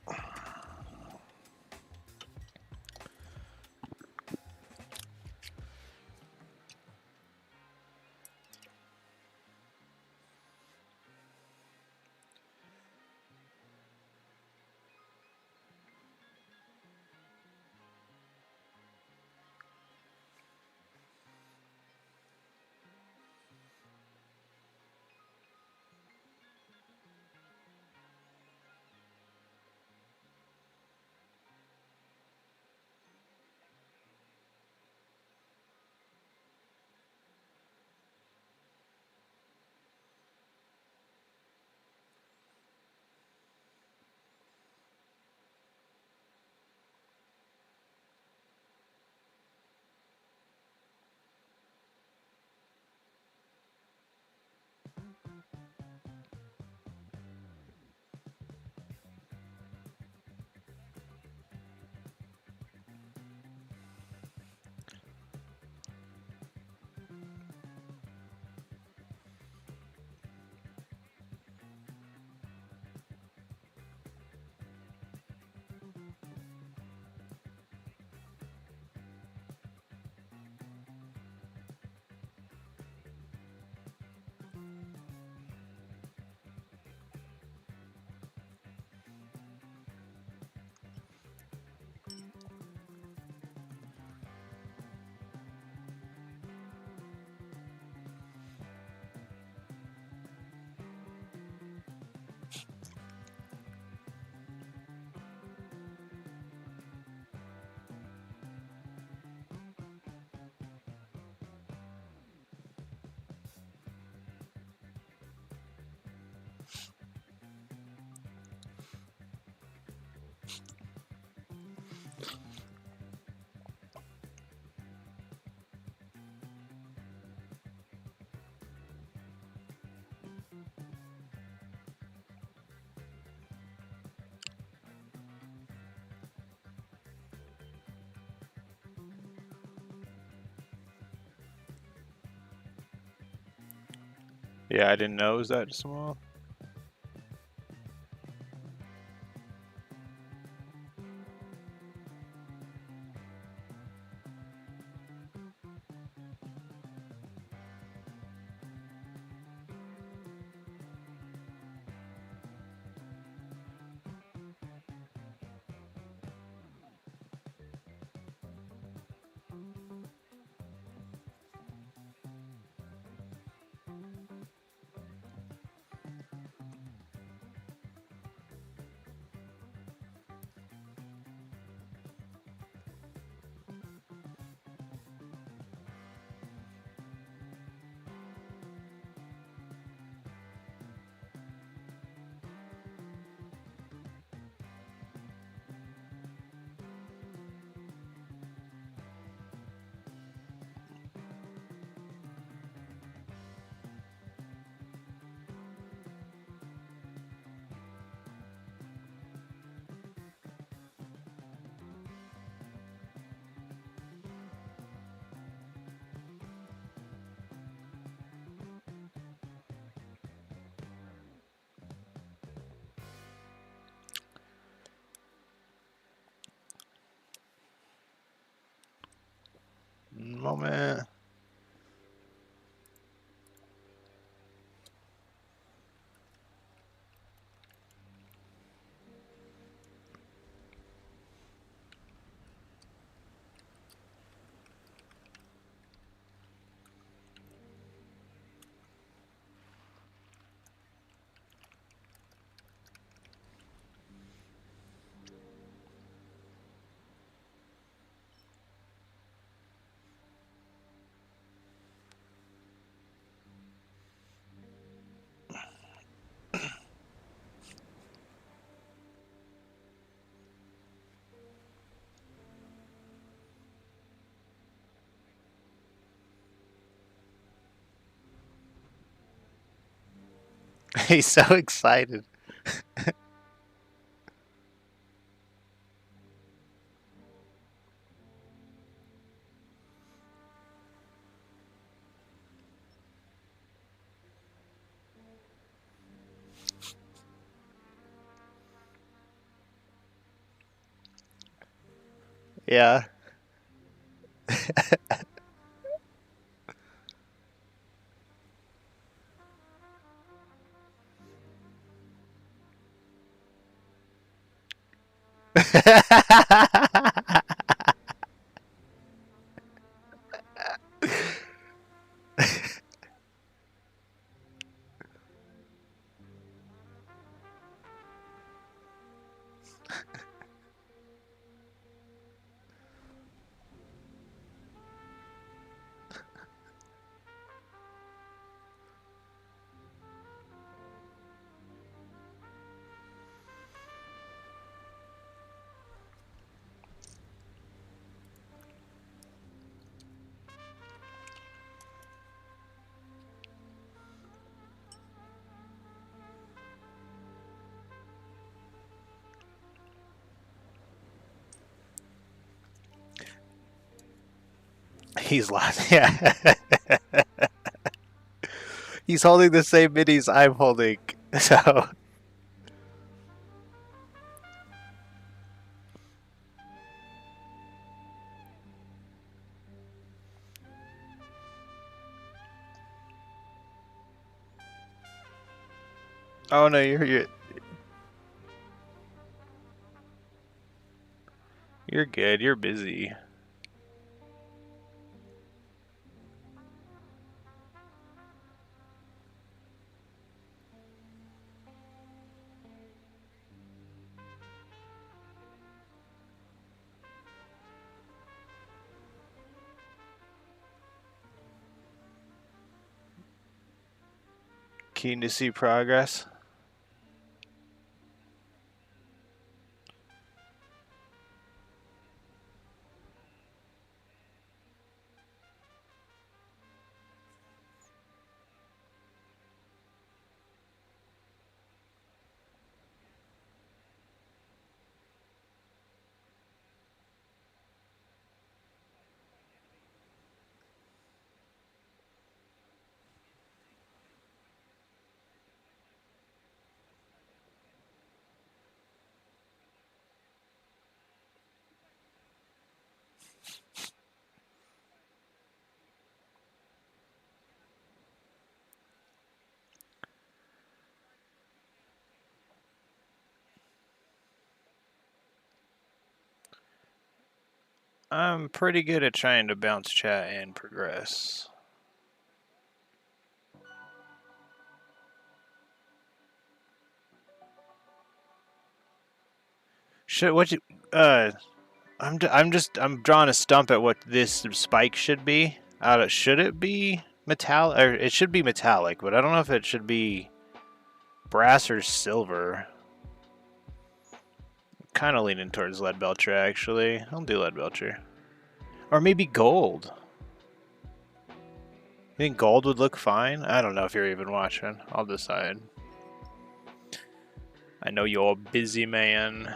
Yeah, I didn't know it was that small. Moment. He's so excited. Yeah. He's lost. Yeah. He's holding the same minis I'm holding. So. Oh no, you're good. You're busy. Keen to see progress. I'm pretty good at trying to bounce chat and progress. Should what you I'm drawing a stump at what this spike should be. Should it be metallic? Or it should be metallic, but I don't know if it should be brass or silver. Kind of leaning towards lead belcher actually. I'll do lead belcher, or maybe gold. You think gold would look fine? I don't know if you're even watching. I'll decide. I know you're a busy man.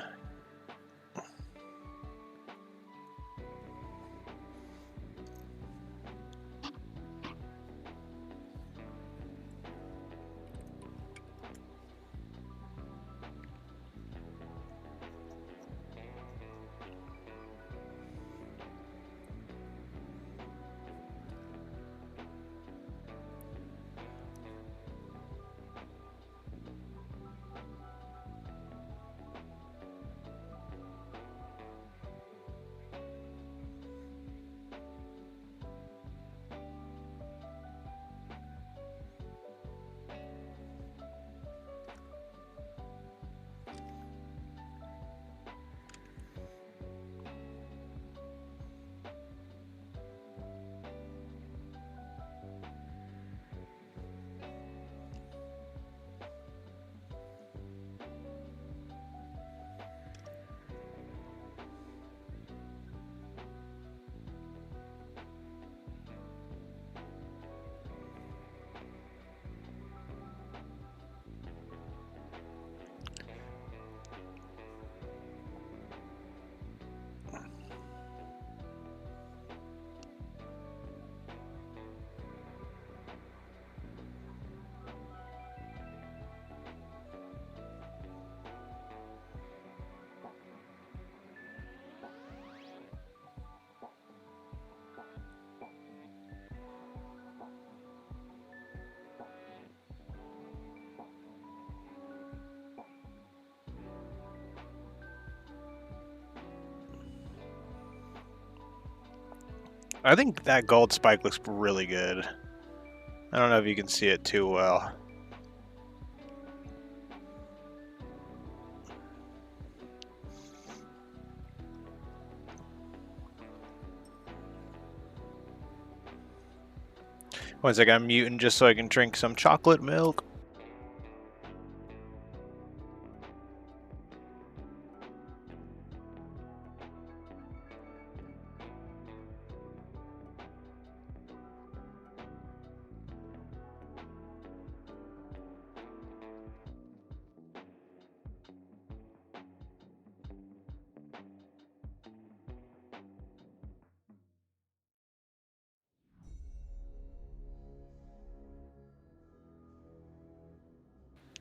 I think that gold spike looks really good. I don't know if you can see it too well. One second, I'm muting just so I can drink some chocolate milk.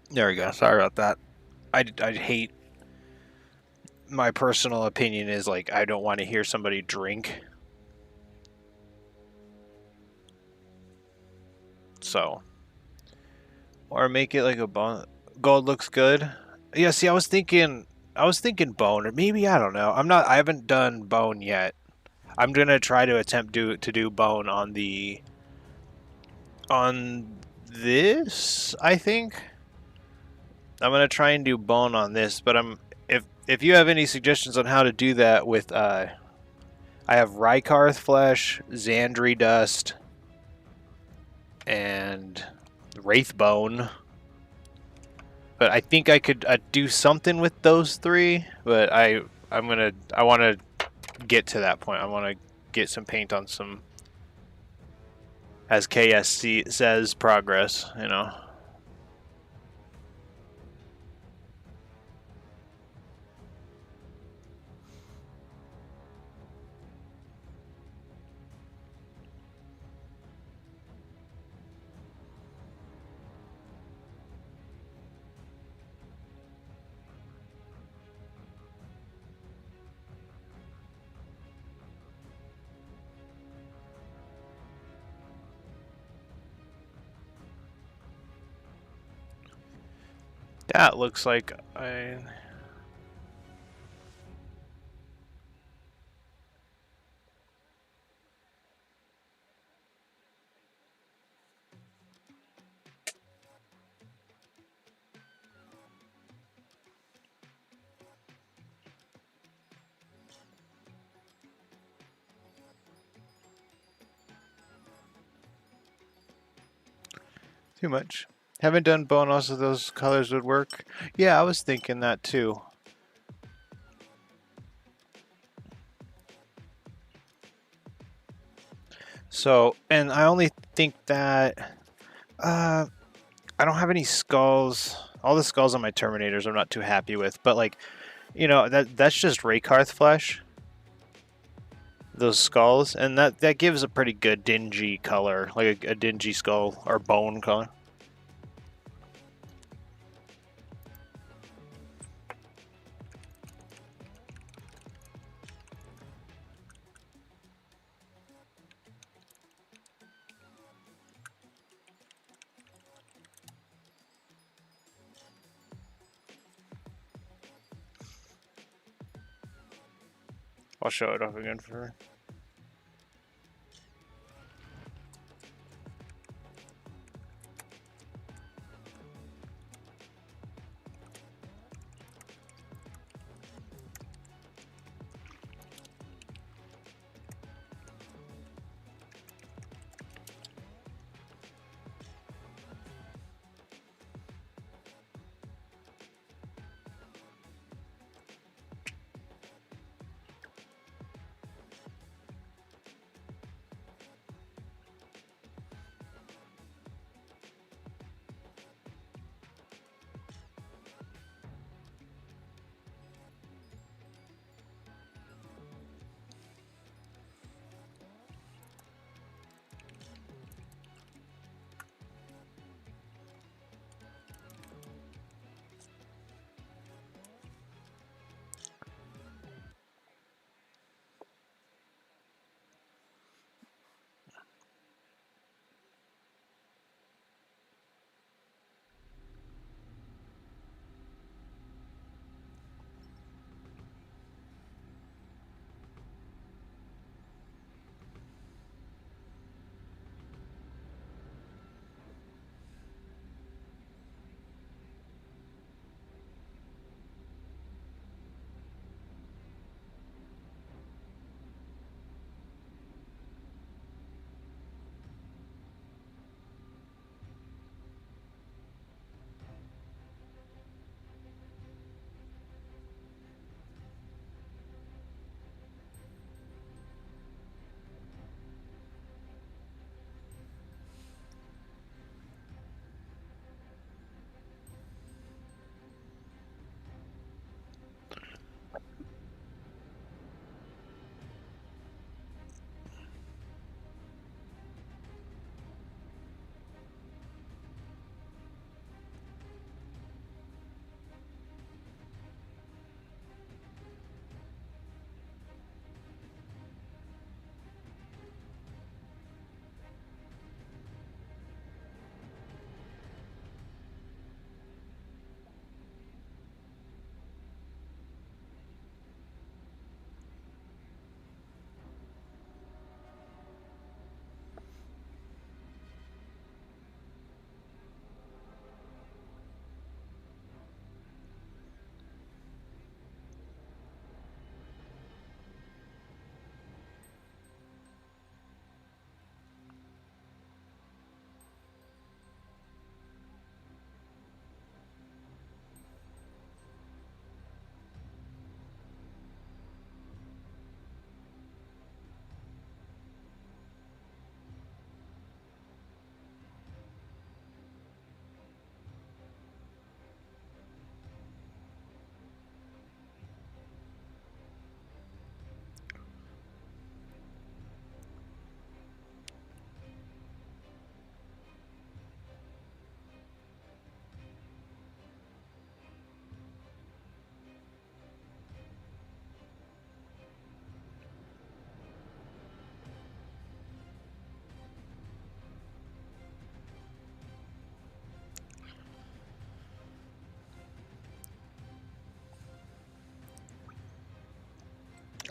There we go. Sorry about that. I hate, my personal opinion is like I don't want to hear somebody drink. So, or make it like a bone. Gold looks good. Yeah, see, I was thinking bone, or maybe I don't know. I haven't done bone yet. I'm gonna try to attempt to do bone on this. I think I'm gonna try and do bone on this, but if you have any suggestions on how to do that with I have Rykarth flesh, Xandri dust, and Wraithbone. But I think I could do something with those three. But I want to get to that point. I want to get some paint on some, as KSC says, progress. You know. That looks like I. Too much. Haven't done bone, also those colors would work. Yeah, I was thinking that too. So, and I only think that I don't have any skulls. All the skulls on my Terminators I'm not too happy with, but like, you know, that's just Raykarth flesh. Those skulls, and that gives a pretty good dingy color, like a dingy skull or bone color. I'll show it off again for her.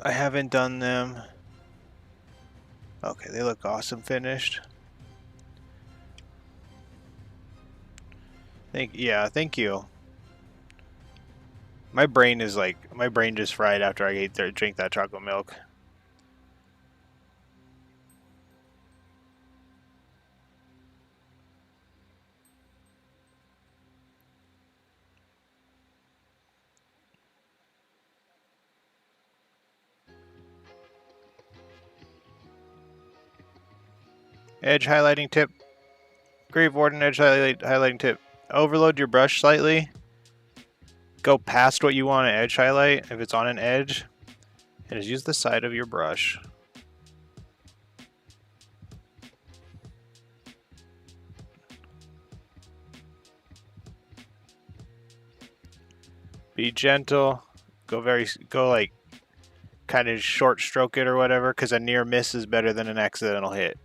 I haven't done them. Okay, they look awesome finished. Thank you. My brain is like, my brain just fried after I drink that chocolate milk. Edge highlighting tip. Grave Warden edge highlighting tip. Overload your brush slightly. Go past what you want to edge highlight if it's on an edge. And just use the side of your brush. Be gentle. Go like kind of short stroke it or whatever, because a near miss is better than an accidental hit.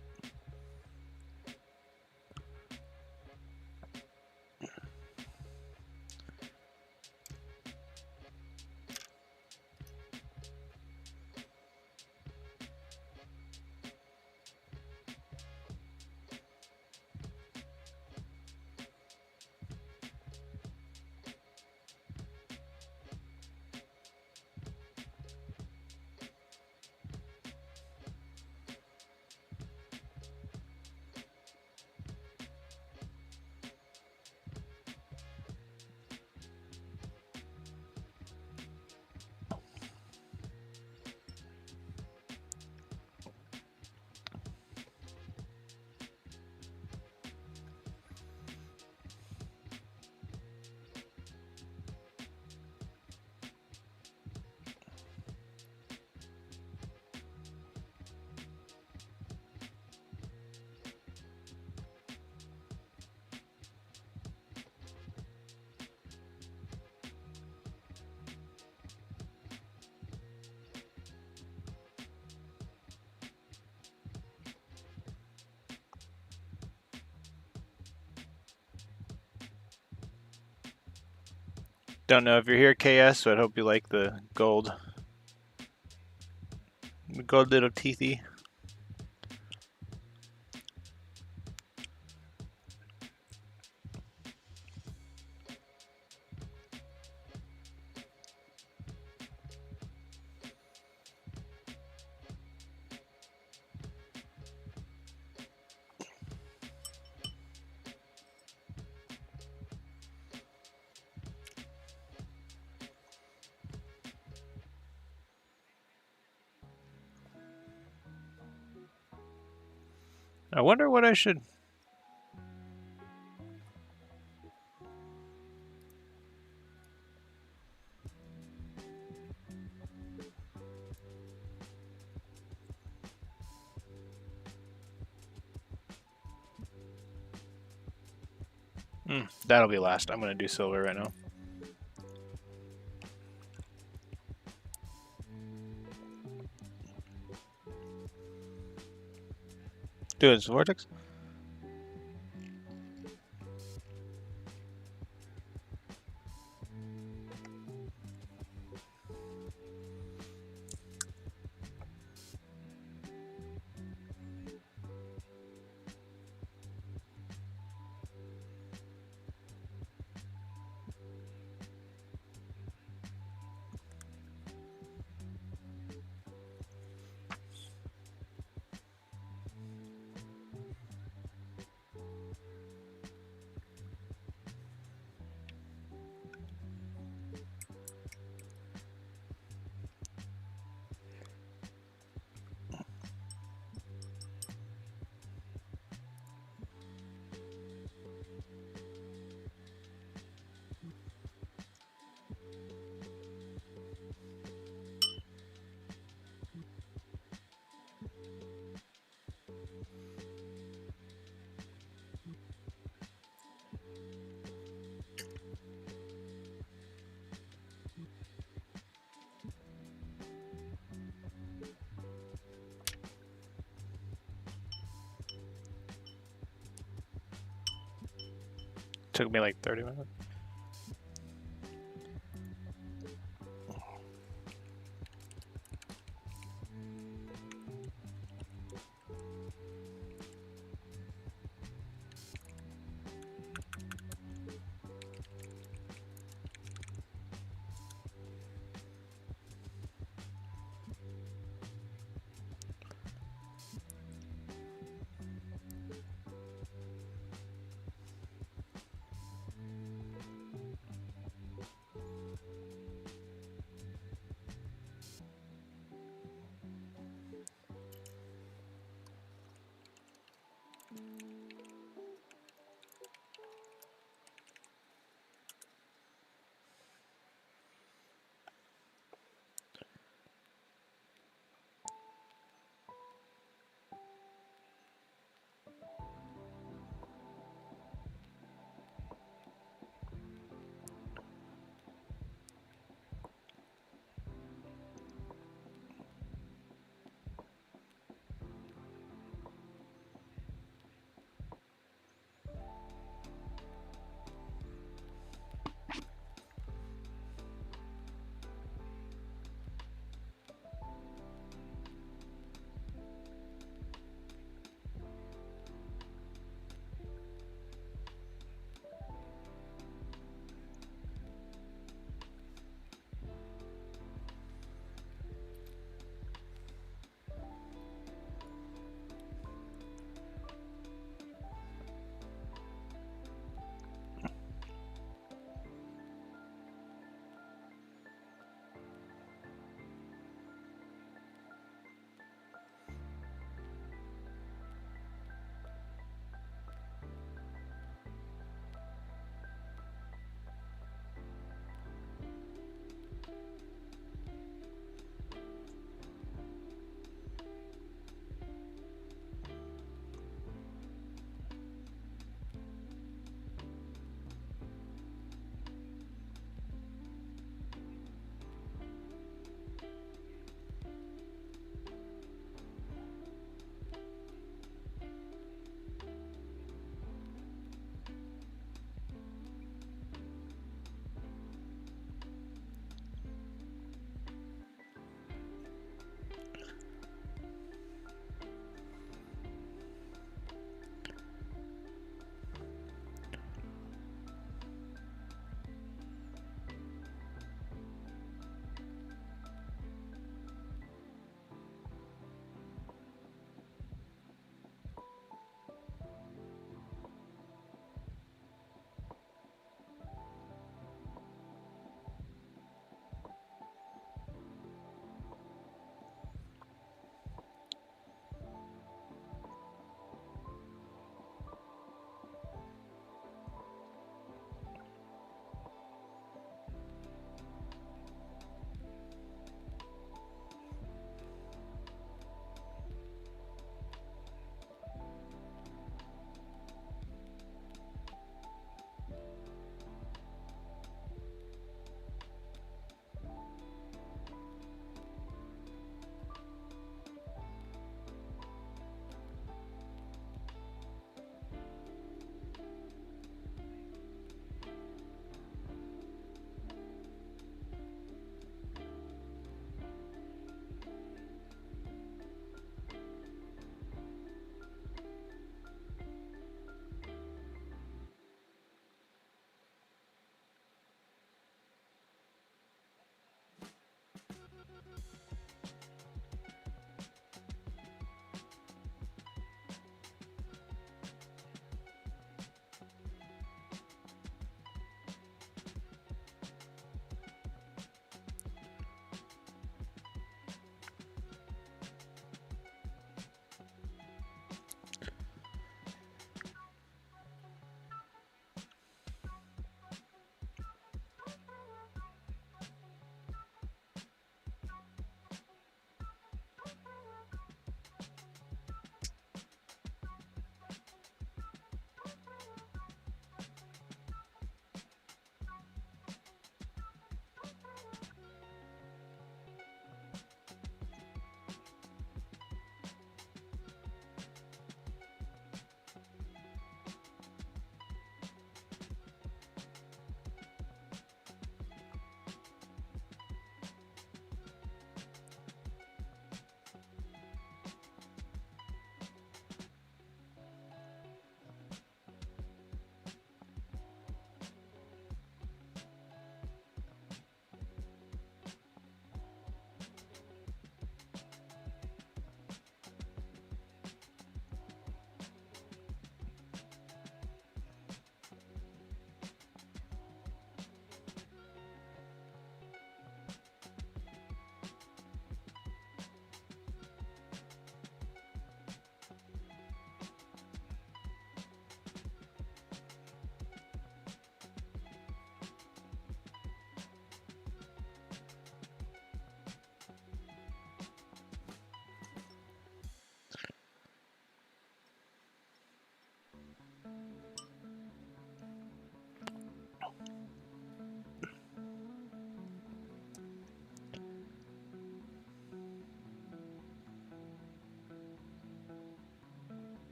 Don't know if you're here, KS, so I hope you like the gold. The gold little teethy. I wonder what I should... that'll be last. I'm going to do silver right now. Doing some vortex. Took me like 30 minutes.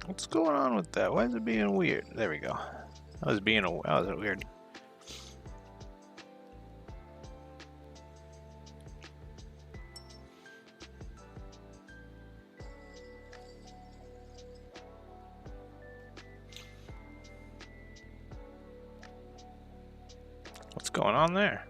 What's going on with that? Why is it being weird? There we go. That was weird. What's going on there?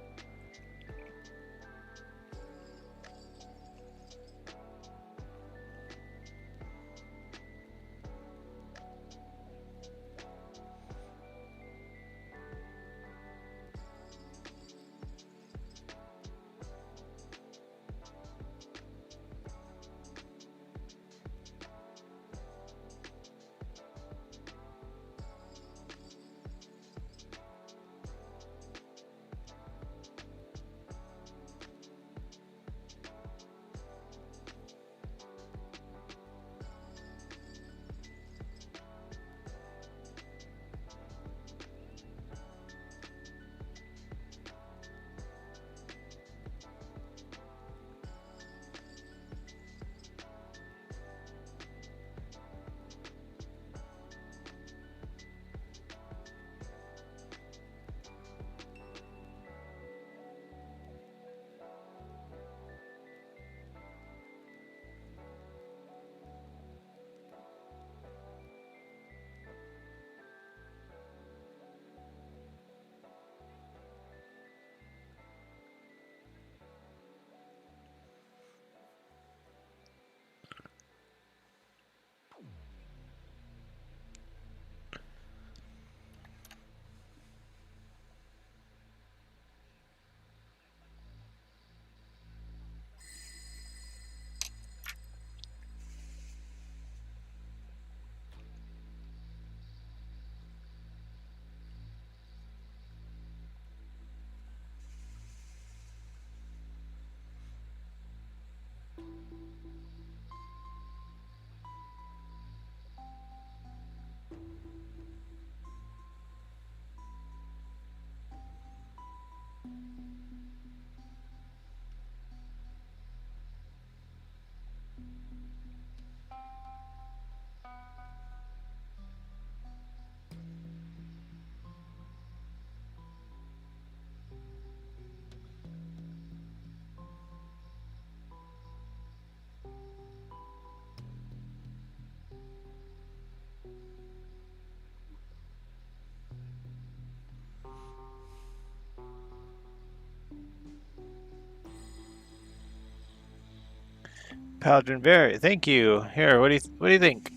Paladin Berry, thank you. Here, what do you think?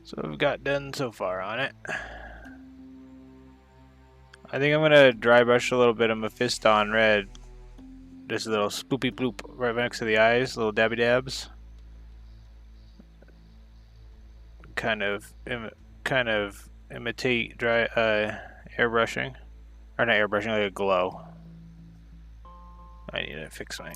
So we've got done so far on it. I think I'm gonna dry brush a little bit of Mephiston red. Just a little spoopy bloop right next to the eyes, little dabby dabs. Kind of imitate dry airbrushing, or not airbrushing, like a glow. I need to fix my.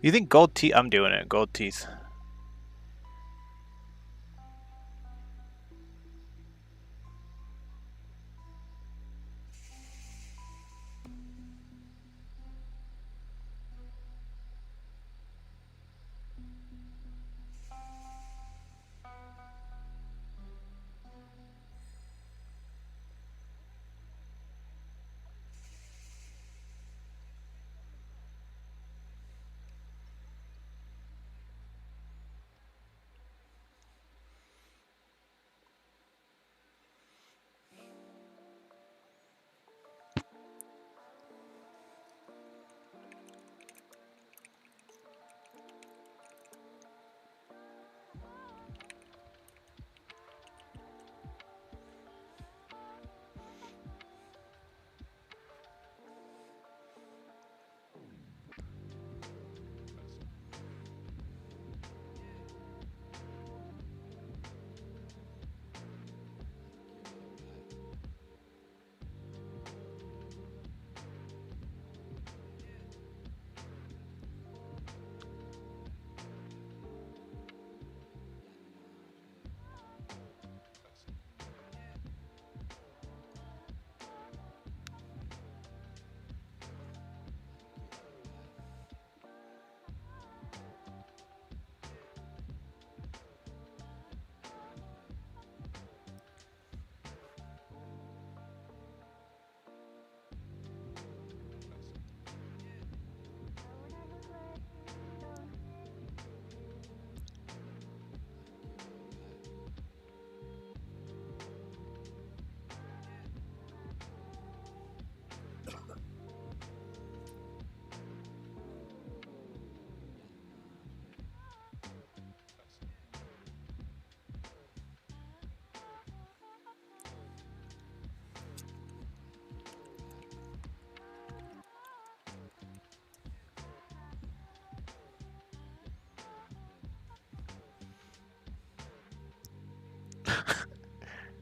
You think gold teeth? I'm doing it. Gold teeth.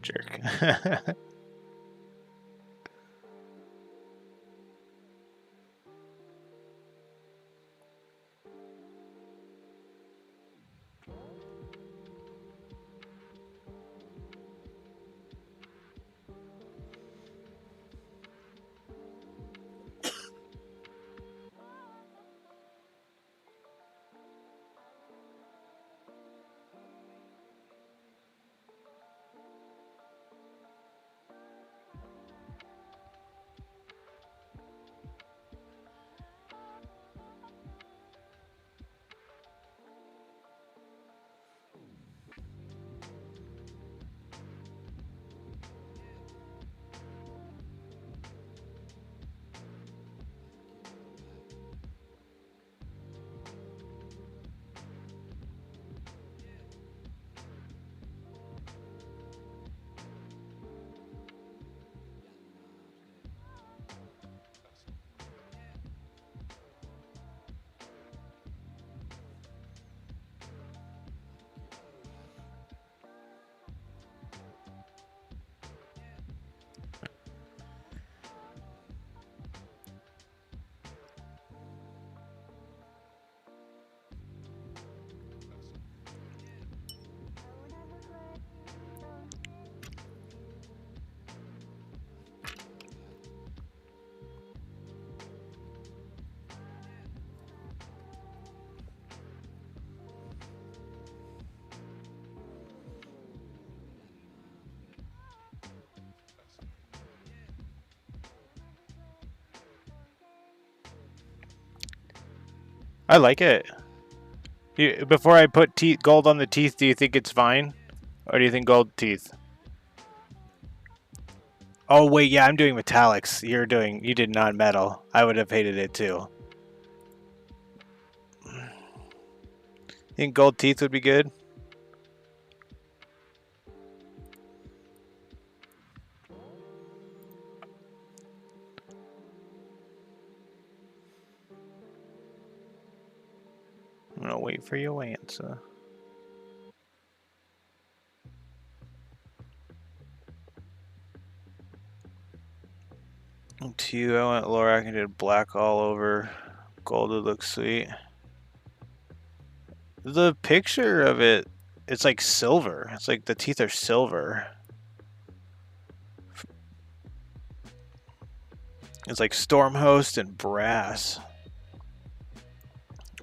Jerk. I like it. Before I put gold on the teeth, do you think it's fine? Or do you think gold teeth? Oh, wait, yeah, I'm doing metallics. You did non-metal. I would have hated it too. Think gold teeth would be good? I'm gonna wait for your answer. Two, I went lower. I can do black all over. Gold would look sweet. The picture of it, it's like silver. It's like the teeth are silver. It's like Stormhost and brass.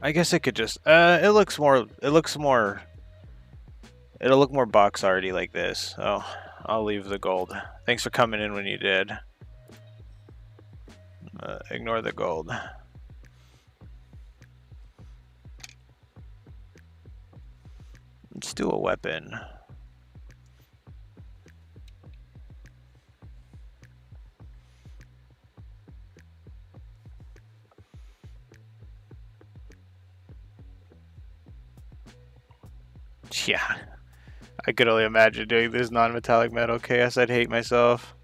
I guess it could just. It'll look more box arty like this. So I'll leave the gold. Thanks for coming in when you did. Ignore the gold. Let's do a weapon. Yeah. I could only imagine doing this non-metallic metal chaos. I'd hate myself.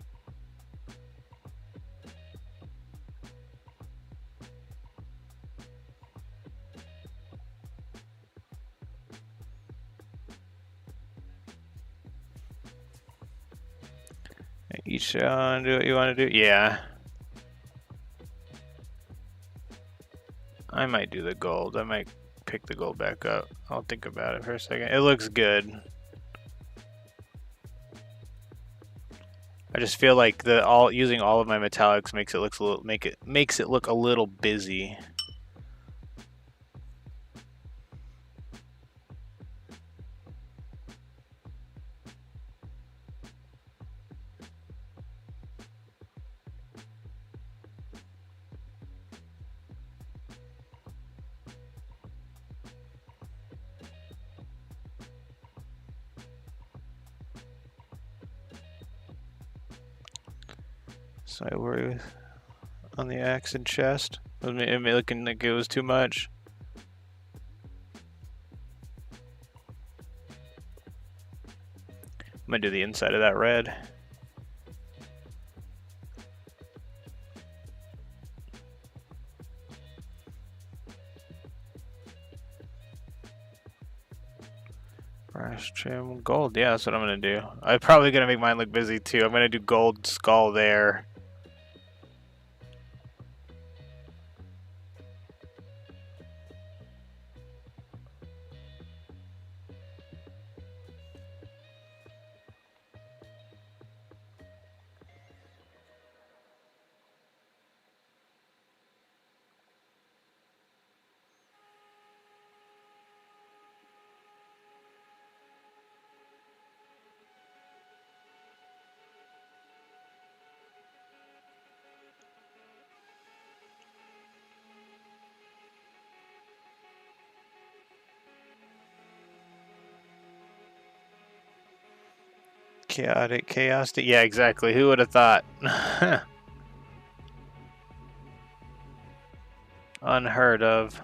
Each do what you want to do. Yeah. I might do the gold. I might pick the gold back up. I'll think about it for a second. It looks good. I just feel like using all of my metallics makes it look a little busy. So I worry on the axe and chest. It made looking like it was too much. I'm gonna do the inside of that red. Brass trim, gold. Yeah, that's what I'm gonna do. I'm probably gonna make mine look busy too. I'm gonna do gold skull there. Chaotic chaos. Yeah, exactly. Who would have thought? Unheard of.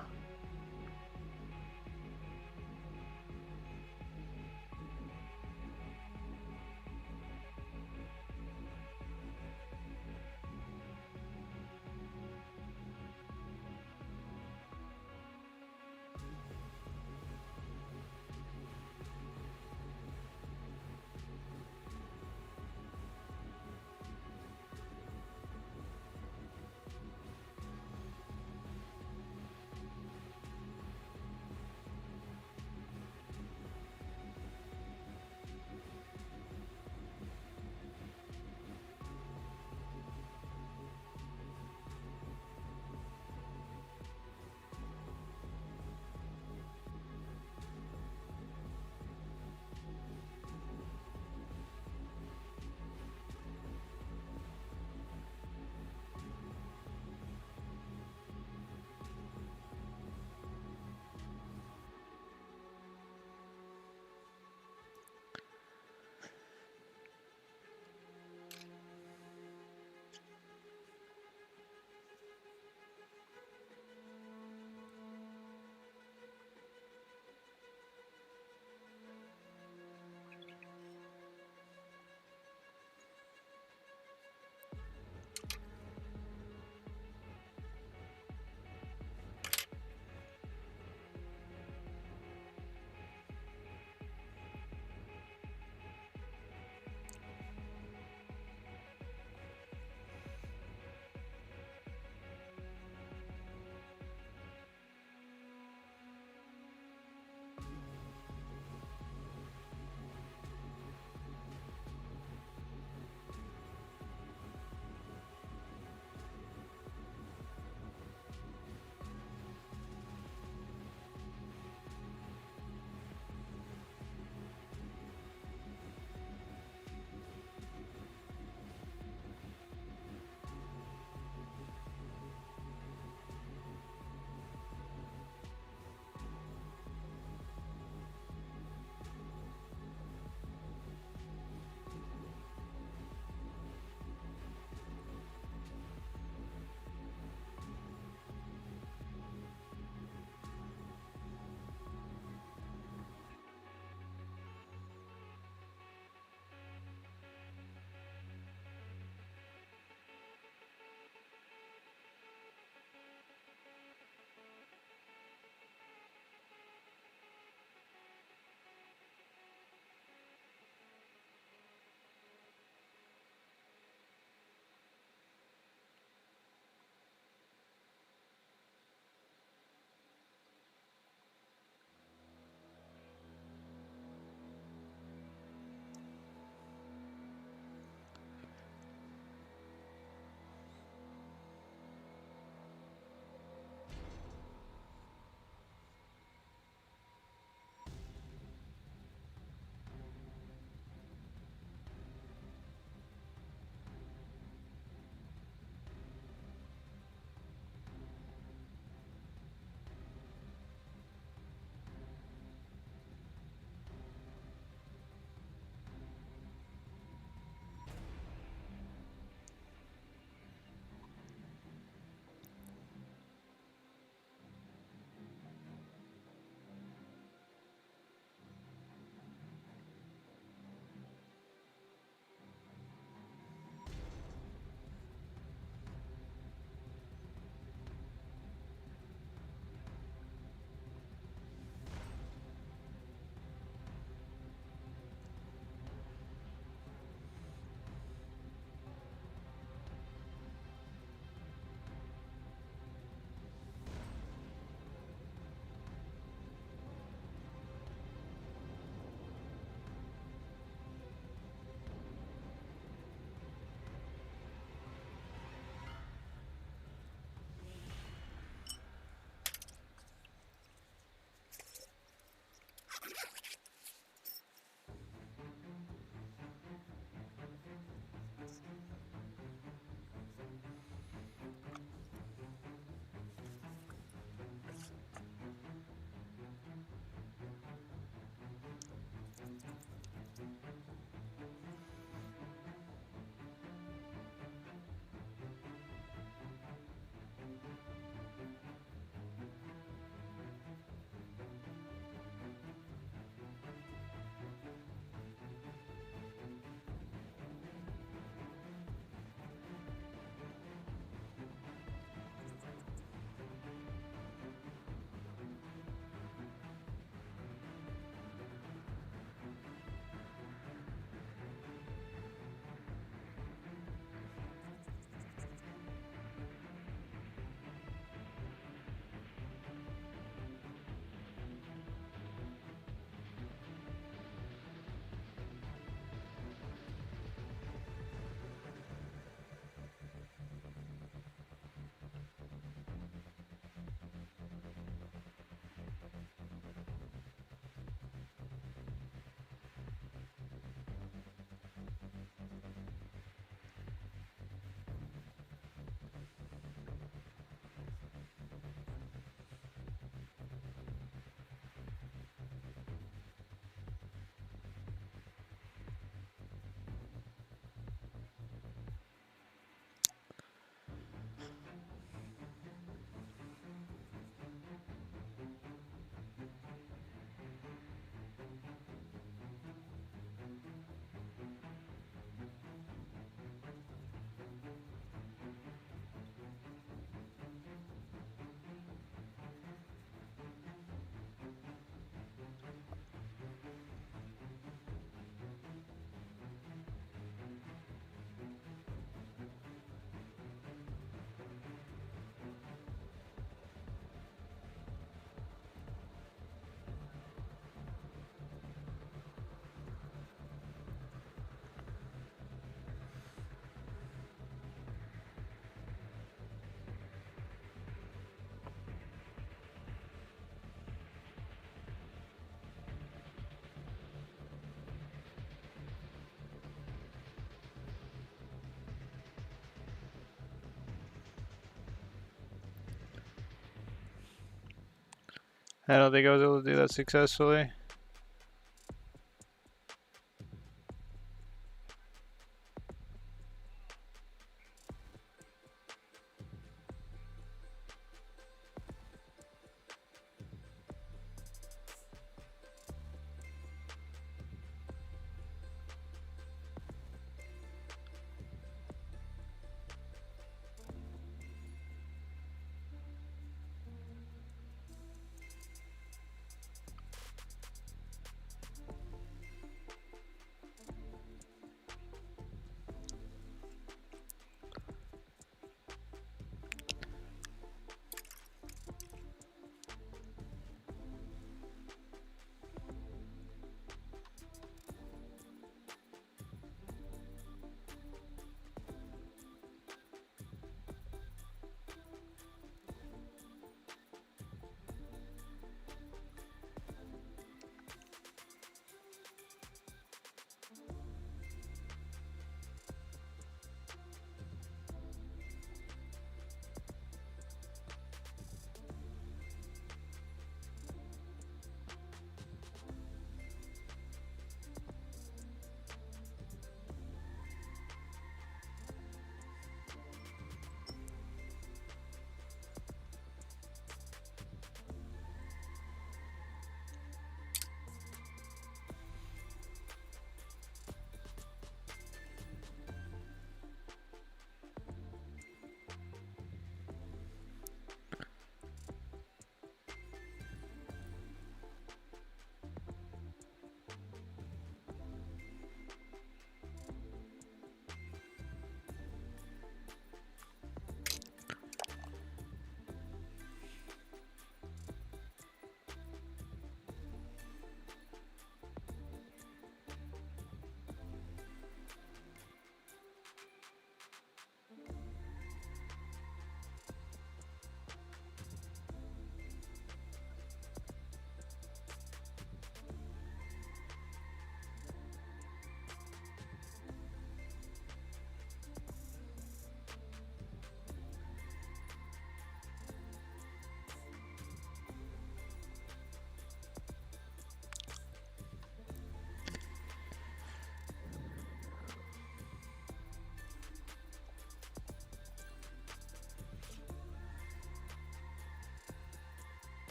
I don't think I was able to do that successfully.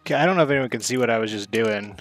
Okay, I don't know if anyone can see what I was just doing.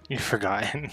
You've forgotten.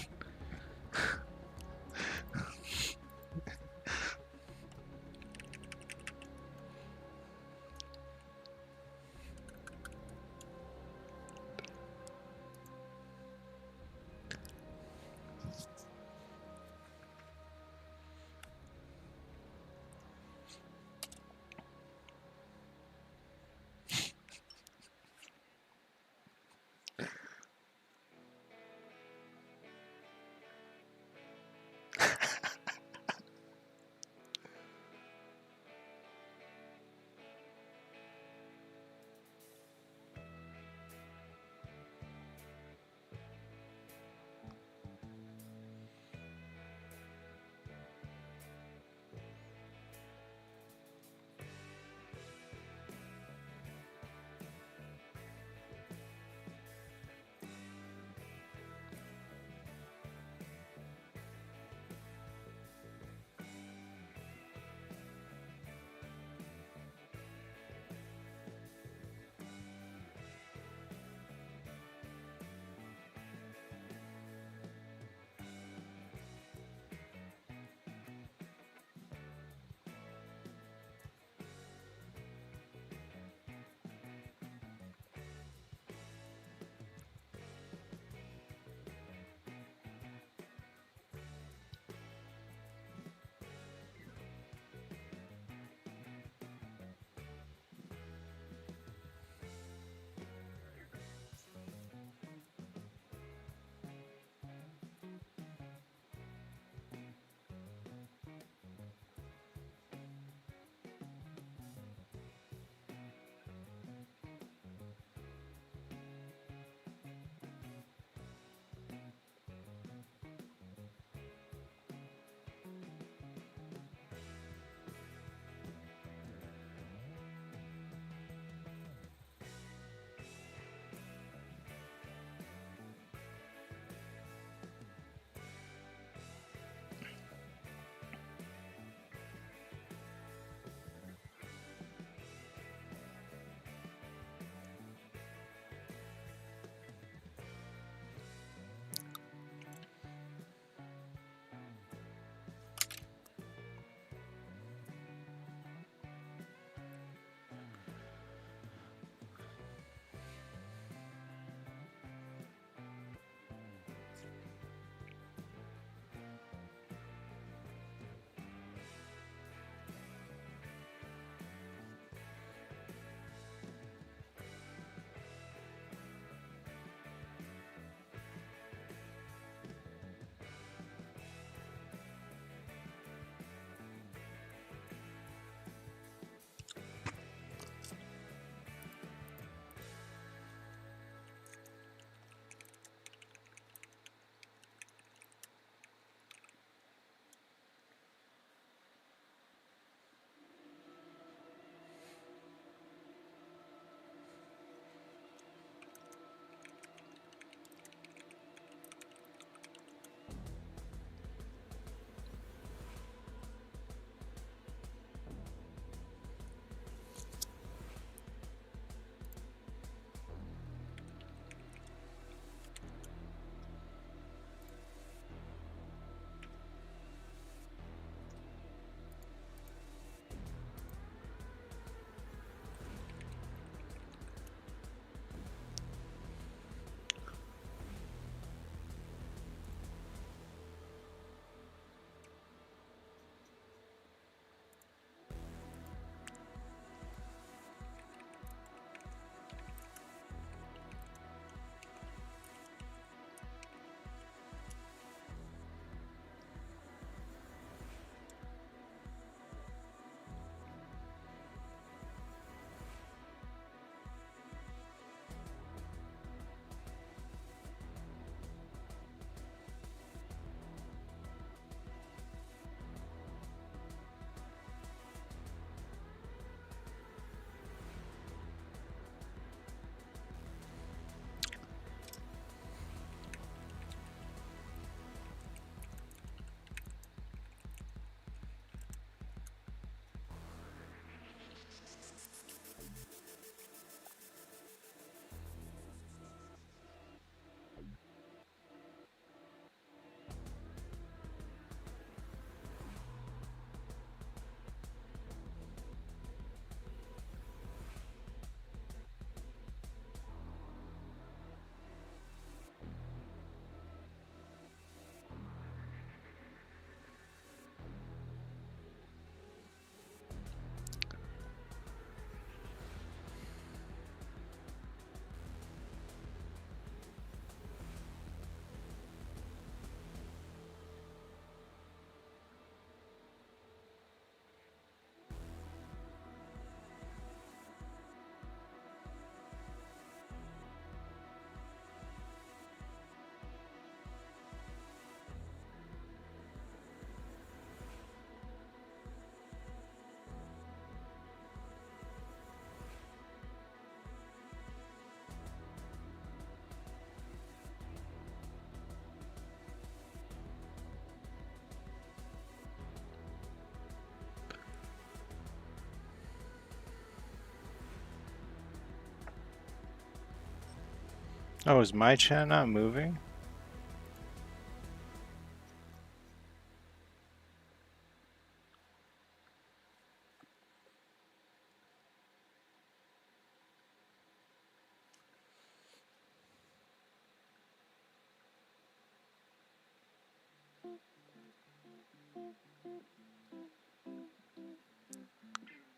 Oh, is my chat not moving?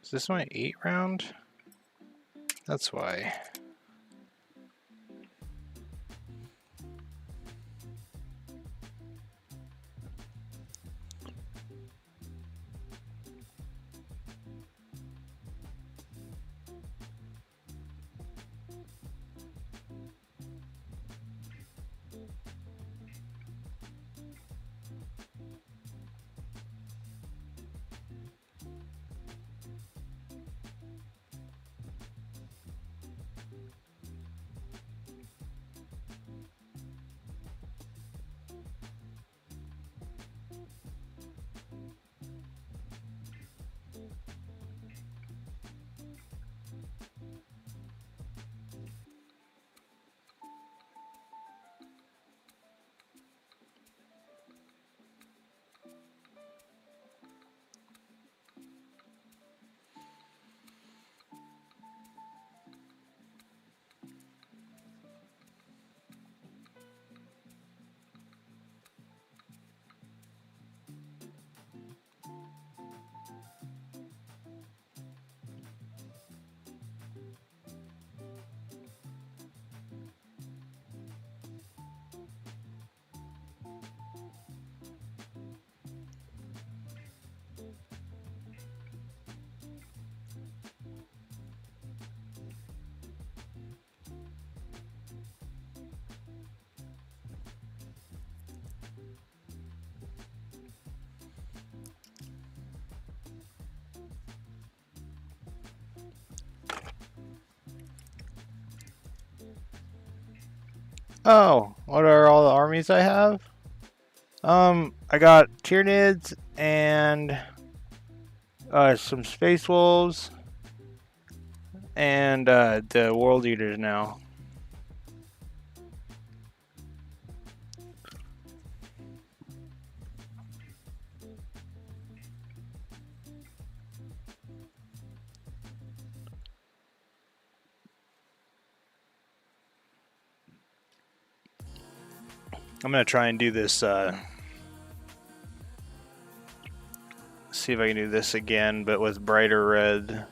Is this my 8 round? That's why. Oh, what are all the armies I have? I got Tyranids and some Space Wolves and the World Eaters now. I'm gonna try and do this, see if I can do this again, but with brighter red.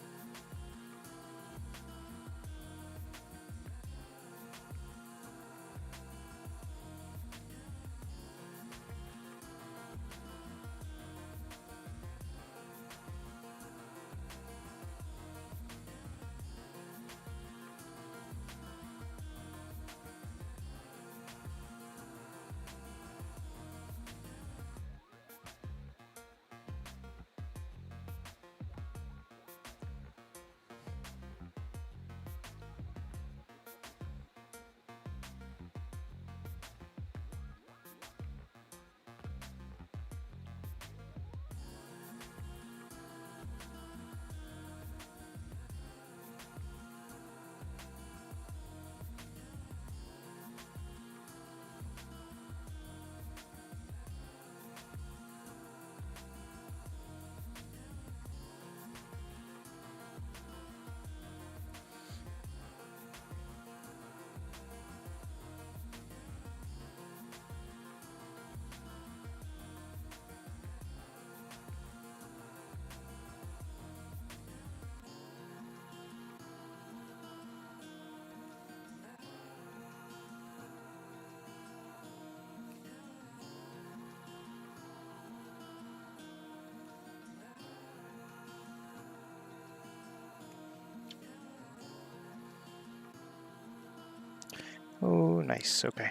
Oh, nice. Okay.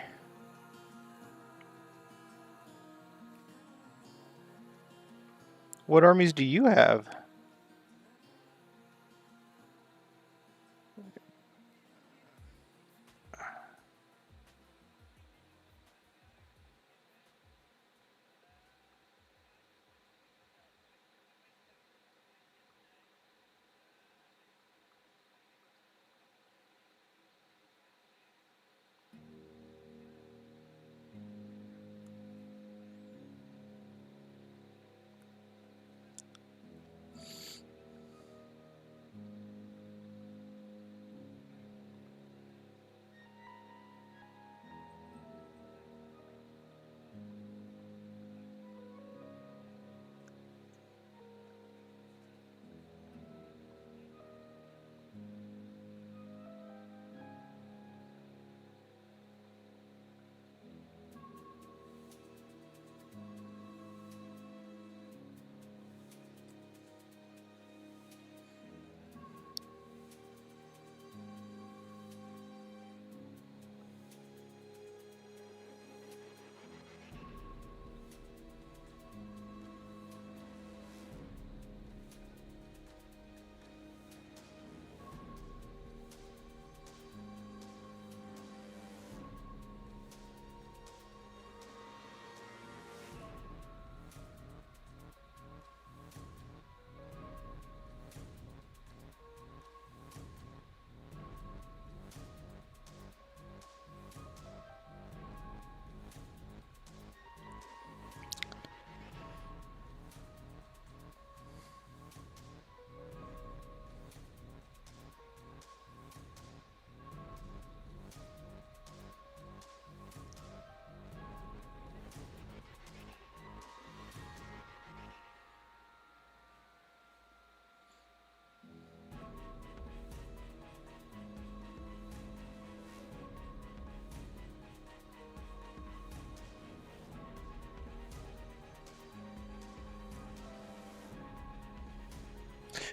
What armies do you have?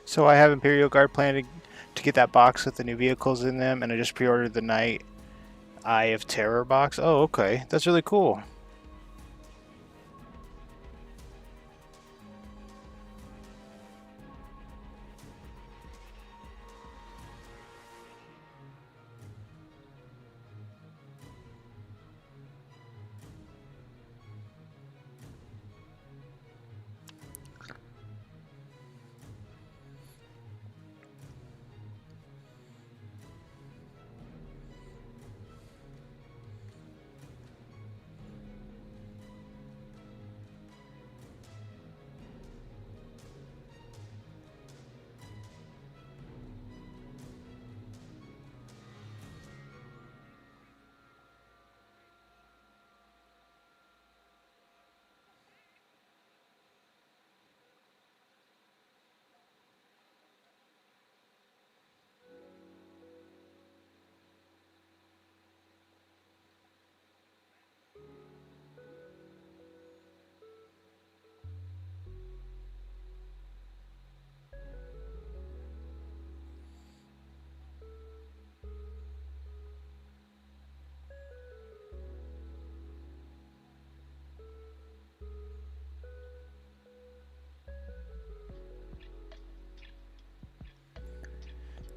So I have Imperial Guard planned to get that box with the new vehicles in them, and I just pre-ordered the Night Eye of Terror box. Oh, okay. That's really cool.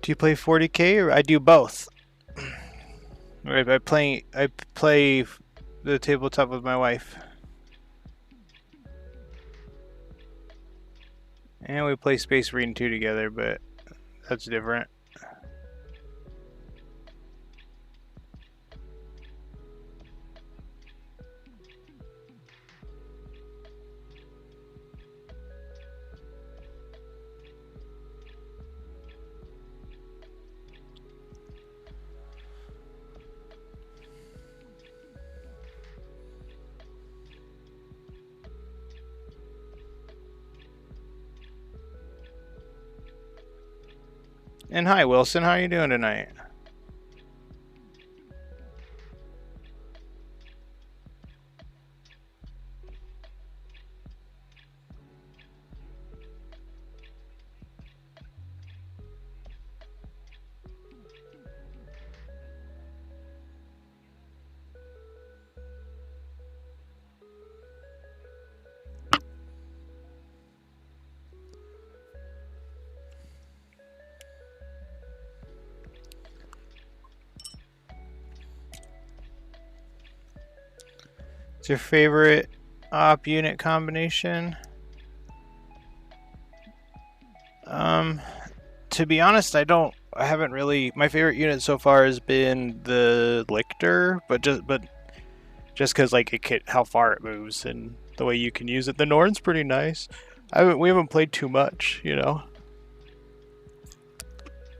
Do you play 40k or I do both? Right, I play the tabletop with my wife. And we play Space Marine 2 together, but that's different. And hi, Wilson. How are you doing tonight? What's your favorite op unit combination? To be honest, I haven't really. My favorite unit so far has been the Lictor, but just because like how far it moves and the way you can use it. The Norn's pretty nice. We haven't played too much, you know.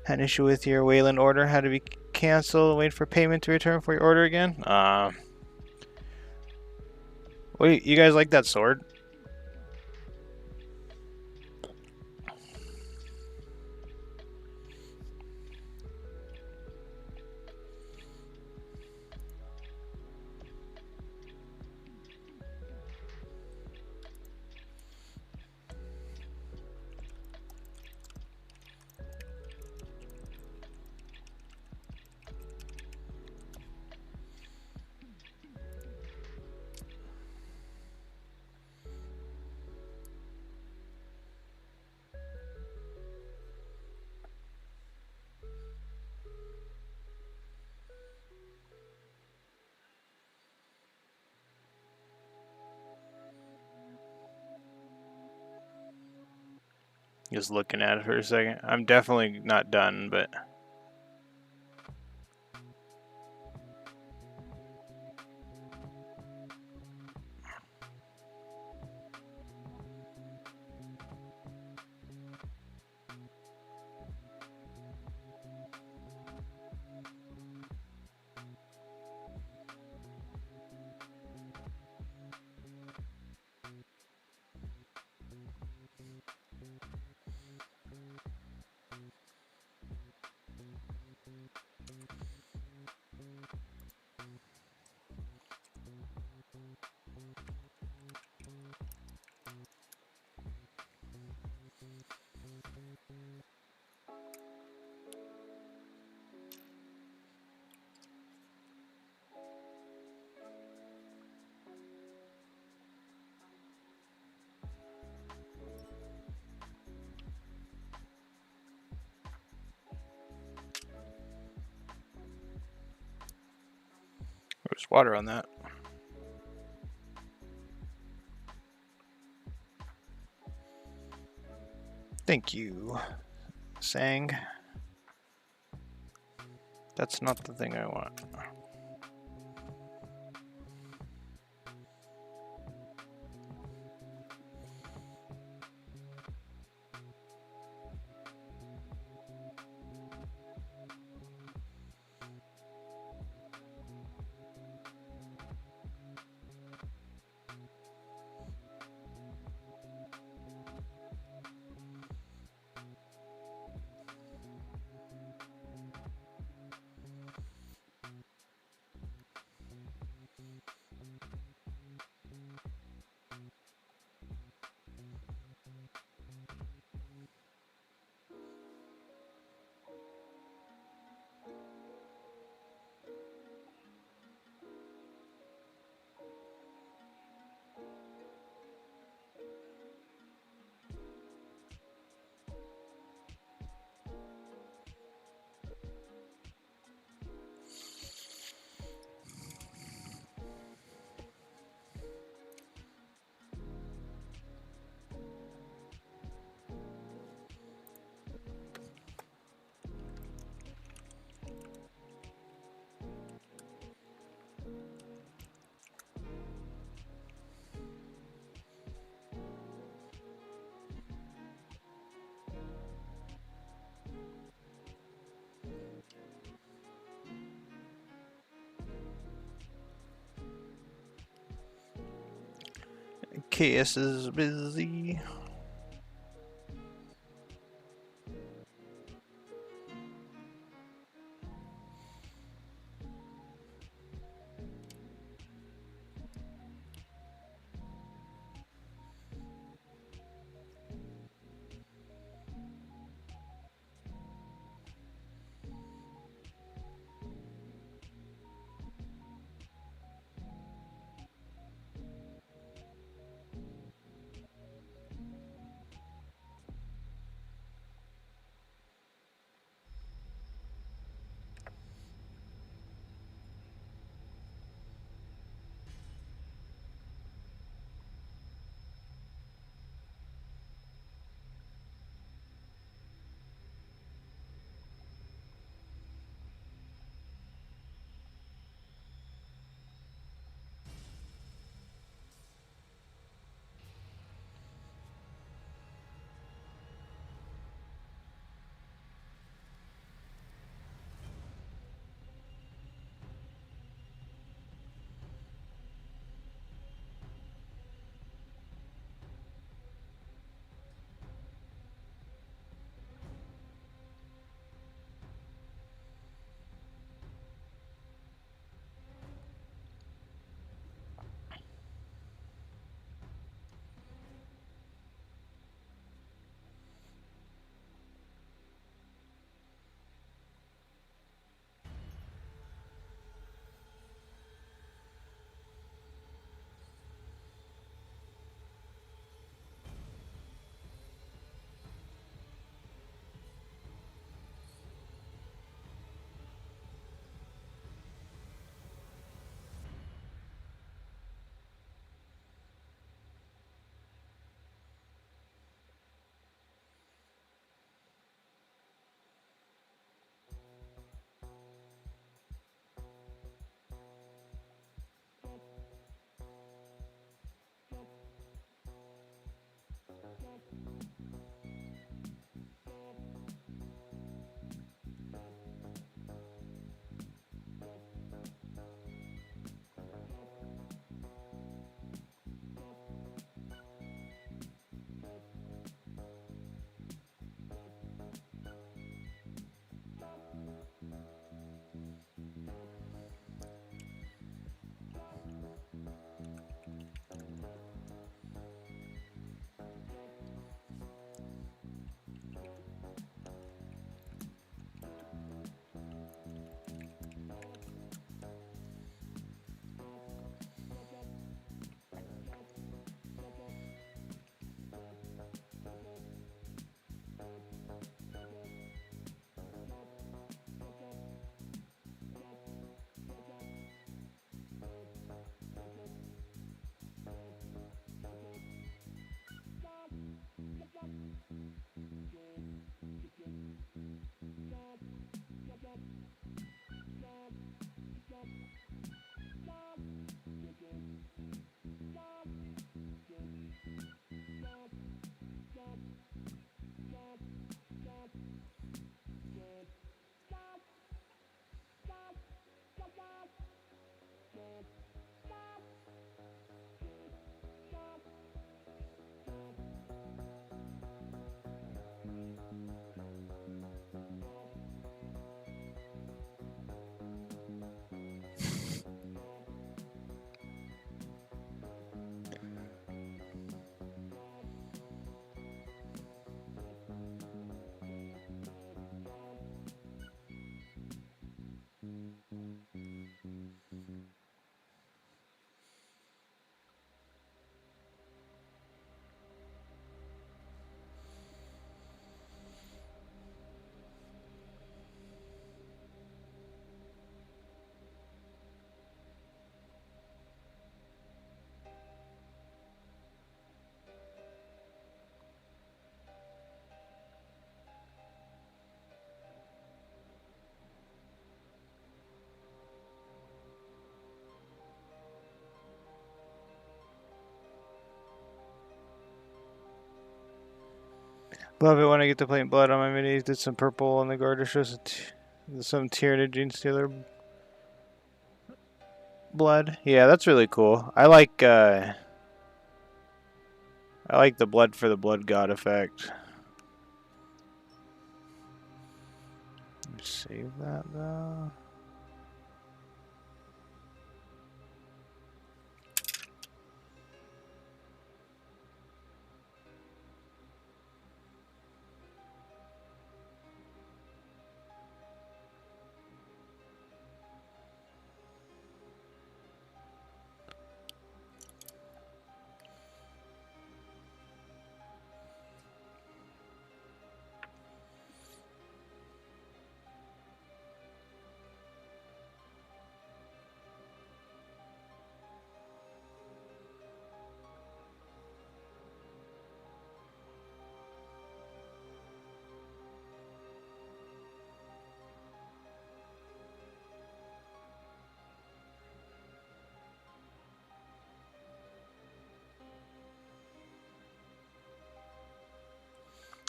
Had an issue with your Wayland order had to be canceled. Wait for payment to return for your order again. Wait, you guys like that sword? Just looking at it for a second. I'm definitely not done, but There's water on that. Thank you, Sang. That's not the thing I want. KS is busy. Love it when I get to paint blood on my minis. Did some purple on the guard to show some Tyranid Gene Stealer blood. Yeah, that's really cool. I like the blood for the blood god effect. Save that though.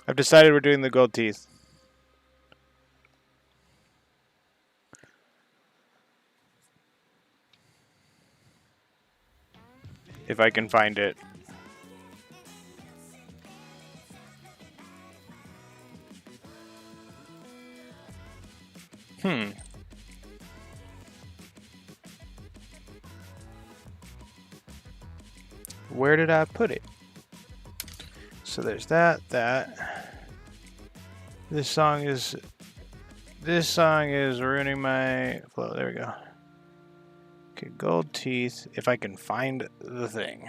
I've decided we're doing the gold teeth. If I can find it. Where did I put it? So there's that. This song is ruining my flow. There we go. Okay, gold teeth. If I can find the thing.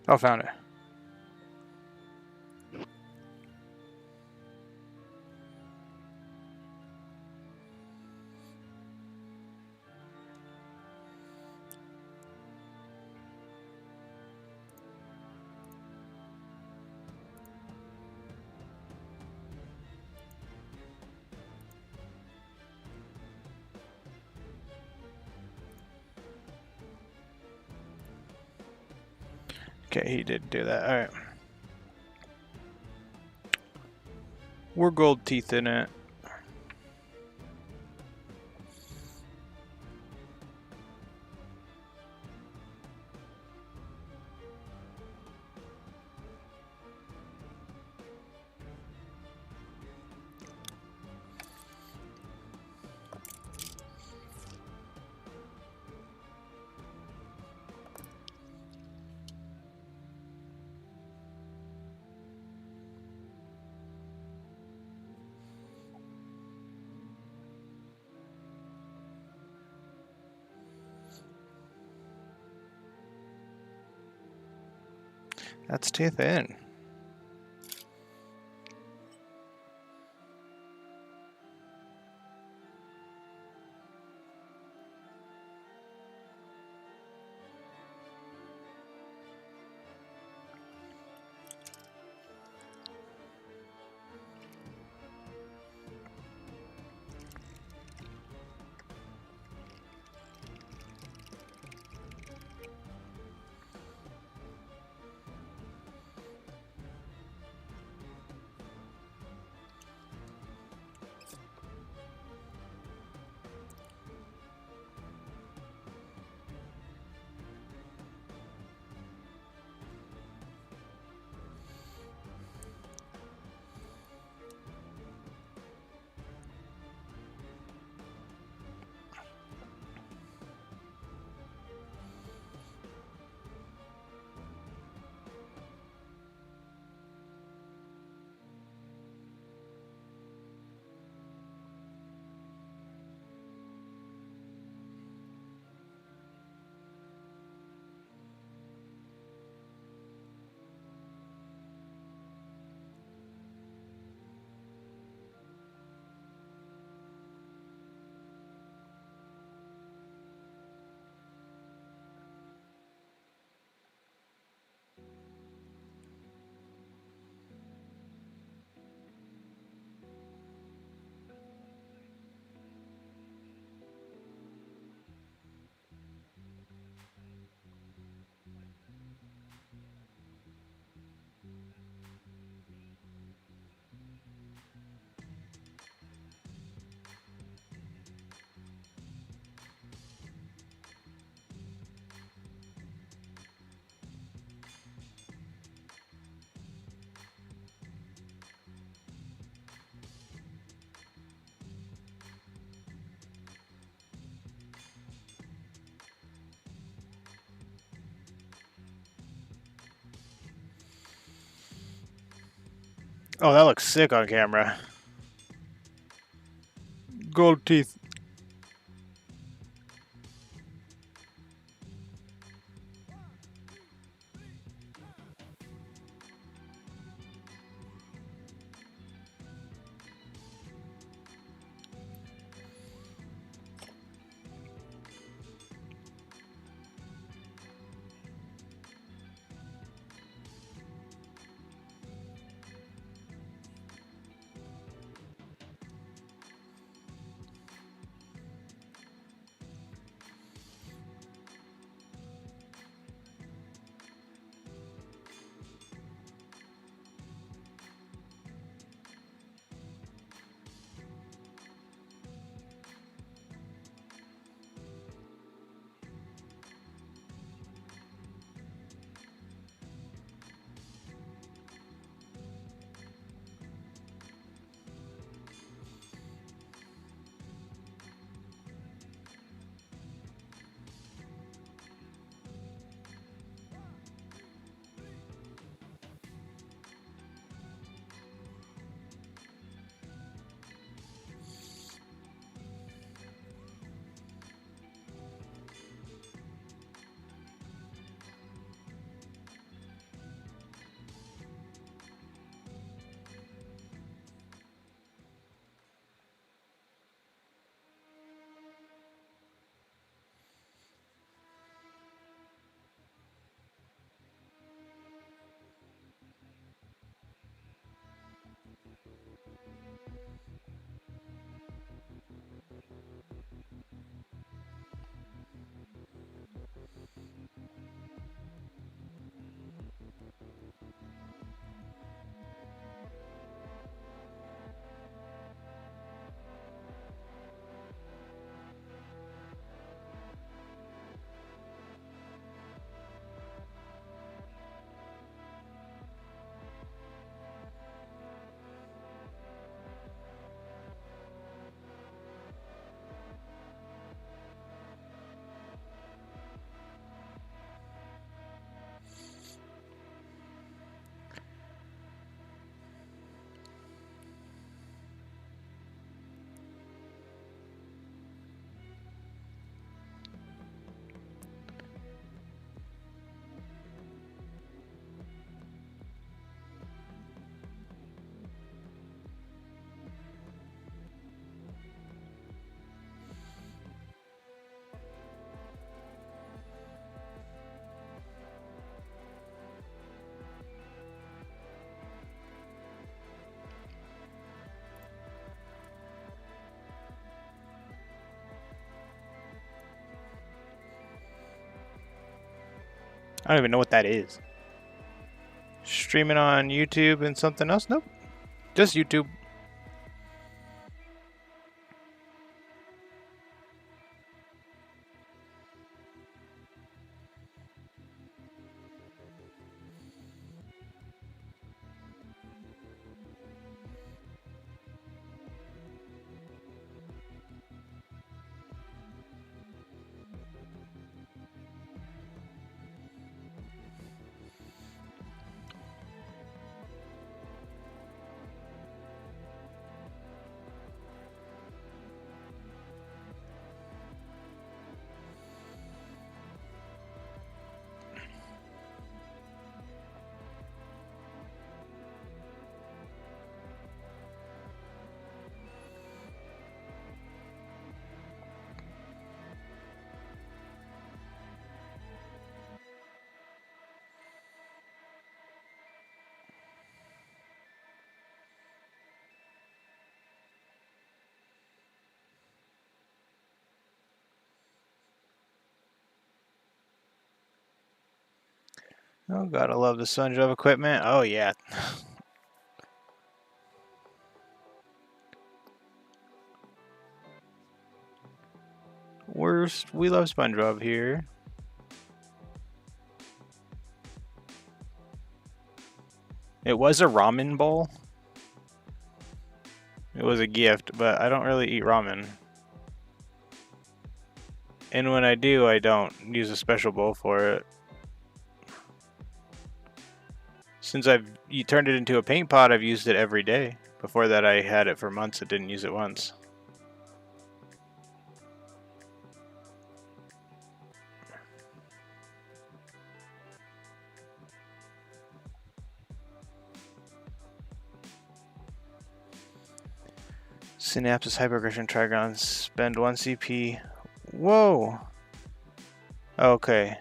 Oh, found it. Okay, he did do that. Alright. We're gold teeth in it. That's too thin. Oh, that looks sick on camera. Gold teeth. I don't even know what that is. Streaming on YouTube and something else? Nope. Just YouTube. Oh, gotta love the SpongeBob equipment. Oh, yeah. We love SpongeBob here. It was a ramen bowl. It was a gift, but I don't really eat ramen. And when I do, I don't use a special bowl for it. Since you turned it into a paint pot, I've used it every day. Before that, I had it for months. I didn't use it once. Synapses, Hyperaggression, Trigon, spend 1 CP. Whoa! Okay.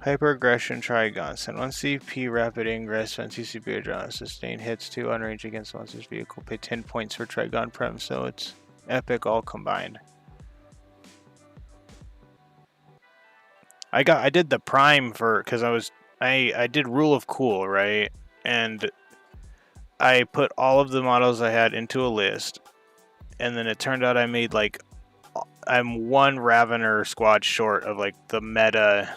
Hyperaggression, Trigon, send 1 CP, Rapid Ingress, spend 2 CP, draw, sustain hits 2 on range against monster's vehicle, pay 10 points for Trigon Prem, so it's epic all combined. I did the Prime for, because I did Rule of Cool, right? And I put all of the models I had into a list, and then it turned out I made like I'm one Ravener squad short of like the meta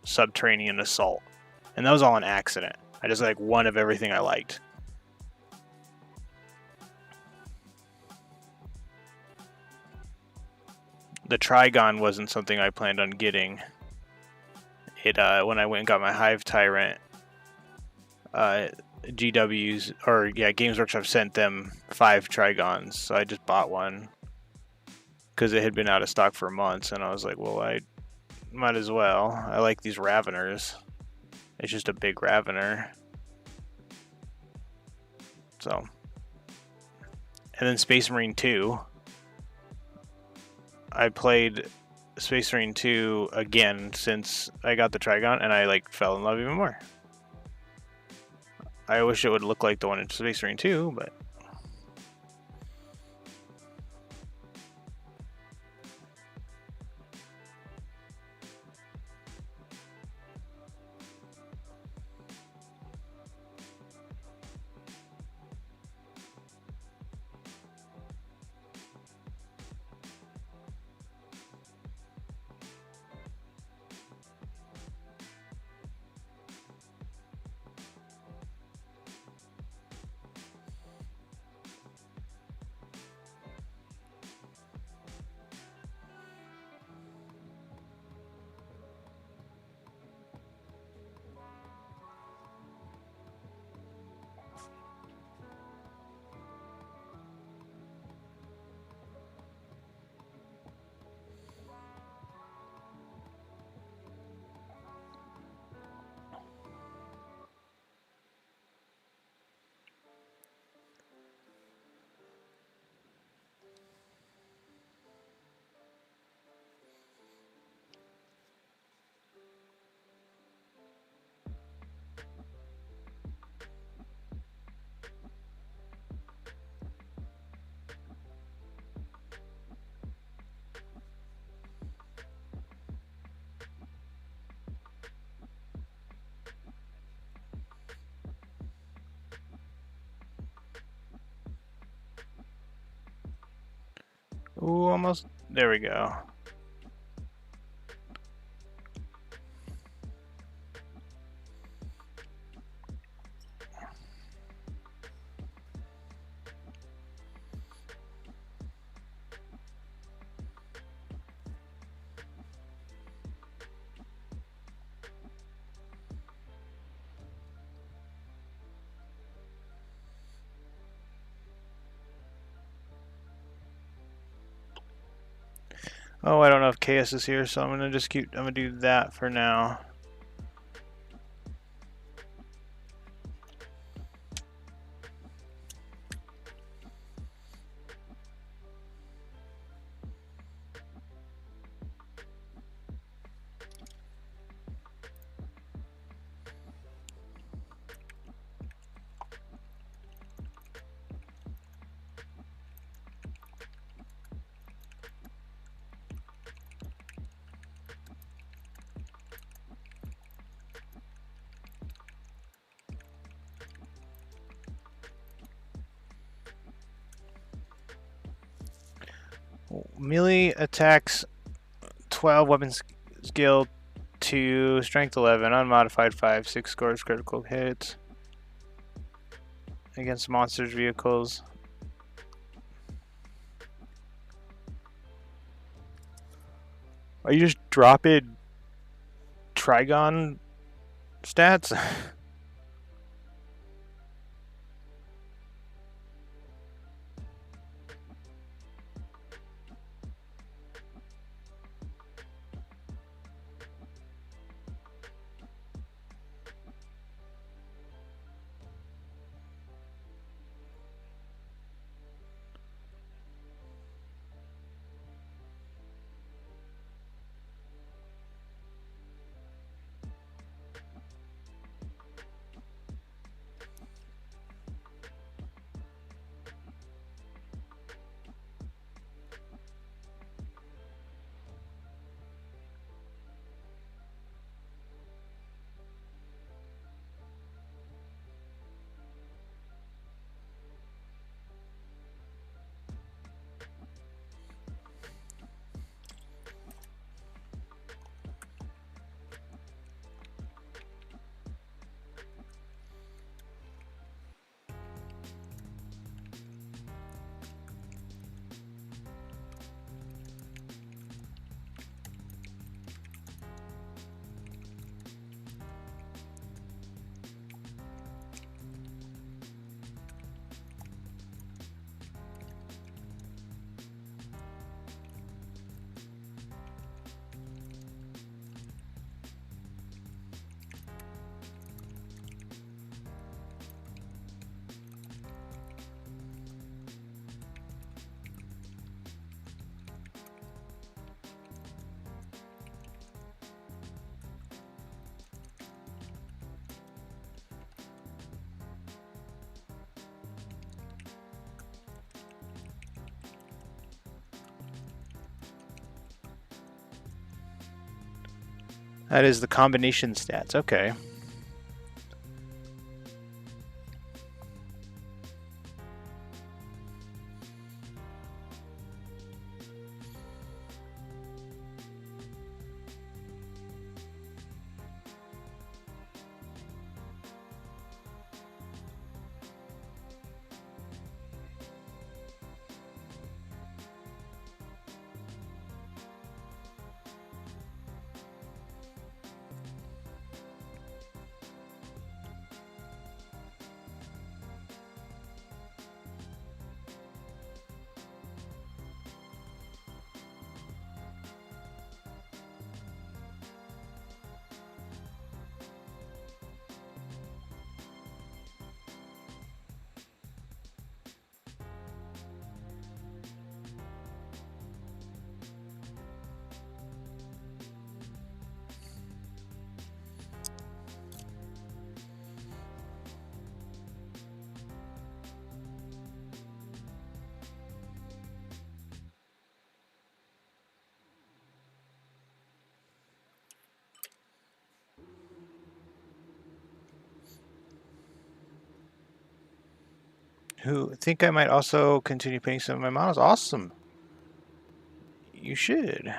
Subterranean Assault, and that was all an accident. I just like one of everything I liked. The Trigon wasn't something I planned on getting. It when I went and got my Hive Tyrant, GW's or yeah, Games Workshop sent them 5 Trigons, so I just bought one because it had been out of stock for months, and I was like, well, I might as well. I like these Raveners. It's just a big Ravener. So, and then Space Marine 2. I played Space Marine 2 again since I got the Trigon, and I like fell in love even more. I wish it would look like the one in Space Marine 2, but ooh, almost. There we go. Oh, I don't know if KS is here, so I'm gonna do that for now. Melee attacks 12, weapon skill 2, strength 11, unmodified 5, 6 scores critical hits against monsters' vehicles. Are you just dropping Trigon stats. That is the combination stats. Okay. Who think I might also continue painting some of my models? Awesome. You should.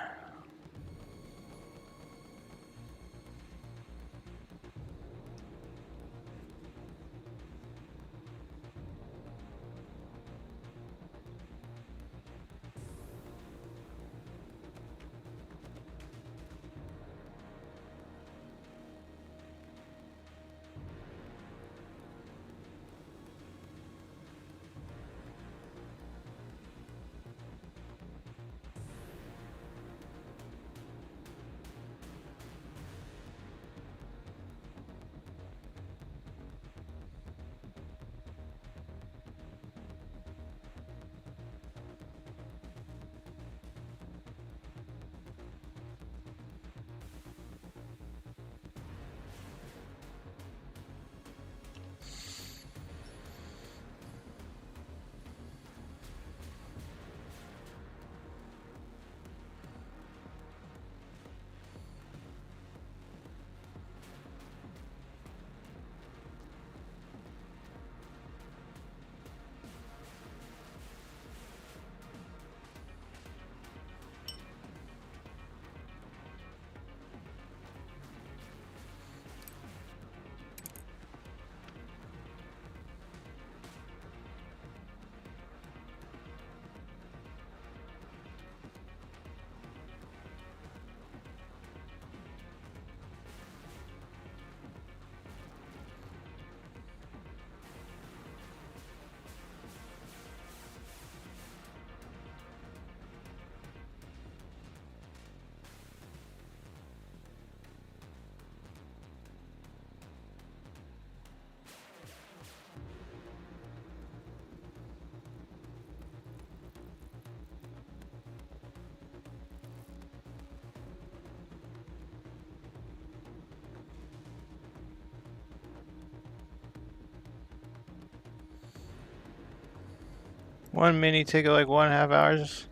One mini take like 1.5 hours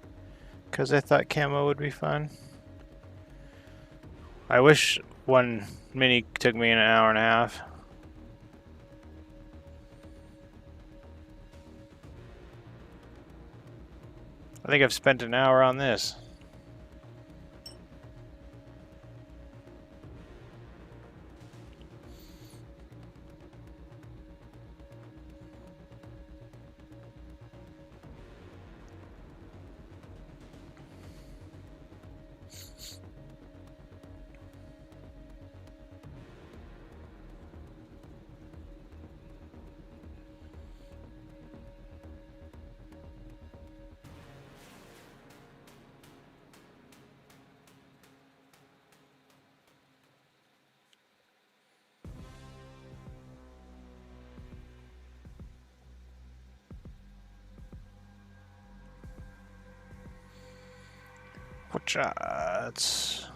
because I thought camo would be fun. I wish one mini took me an hour and a half. I think I've spent an hour on this. What shots?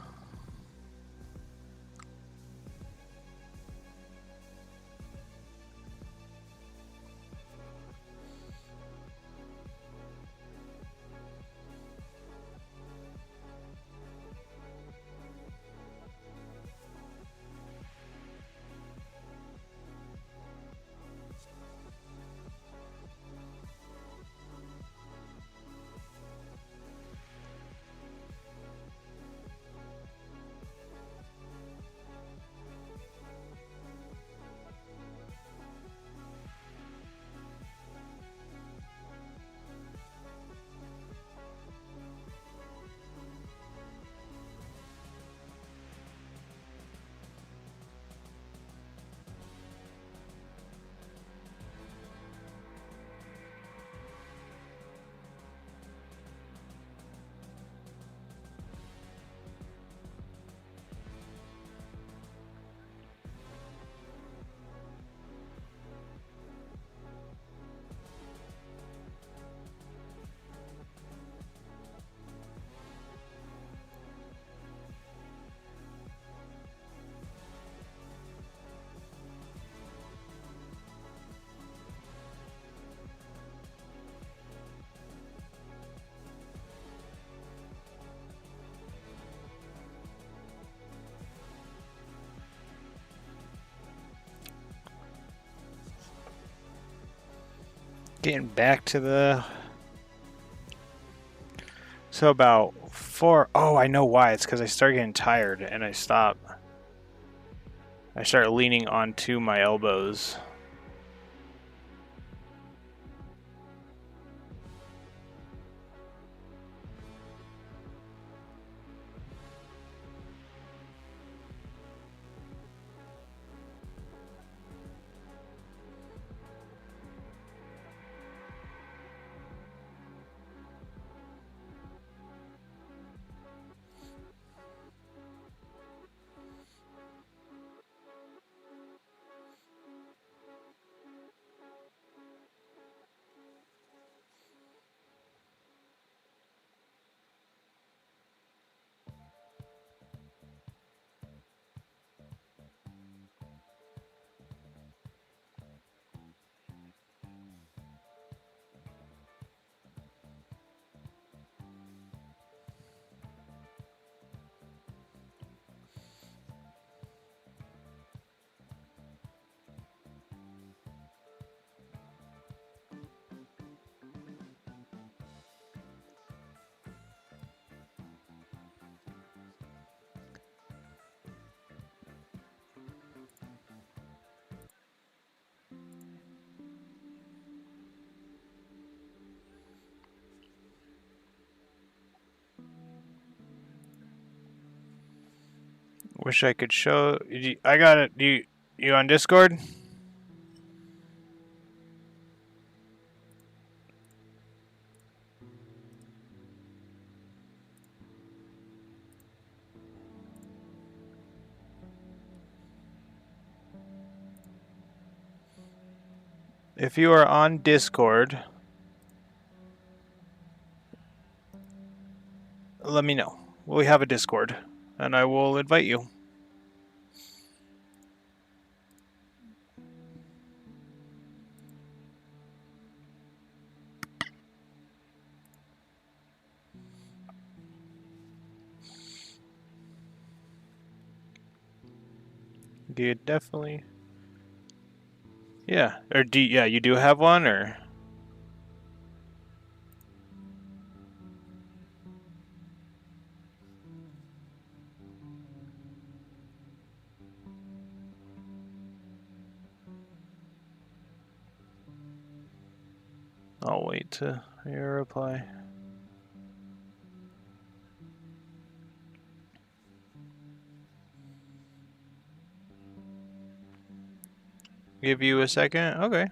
Getting back to the... So about 4... Oh, I know why. It's because I start getting tired and I stop. I start leaning onto my elbows. Wish I could show... I got it. You on Discord? If you are on Discord, let me know. We have a Discord, and I will invite you. You definitely. Yeah. Or yeah, you do have one, or? I'll wait to your reply. Give you a second? Okay.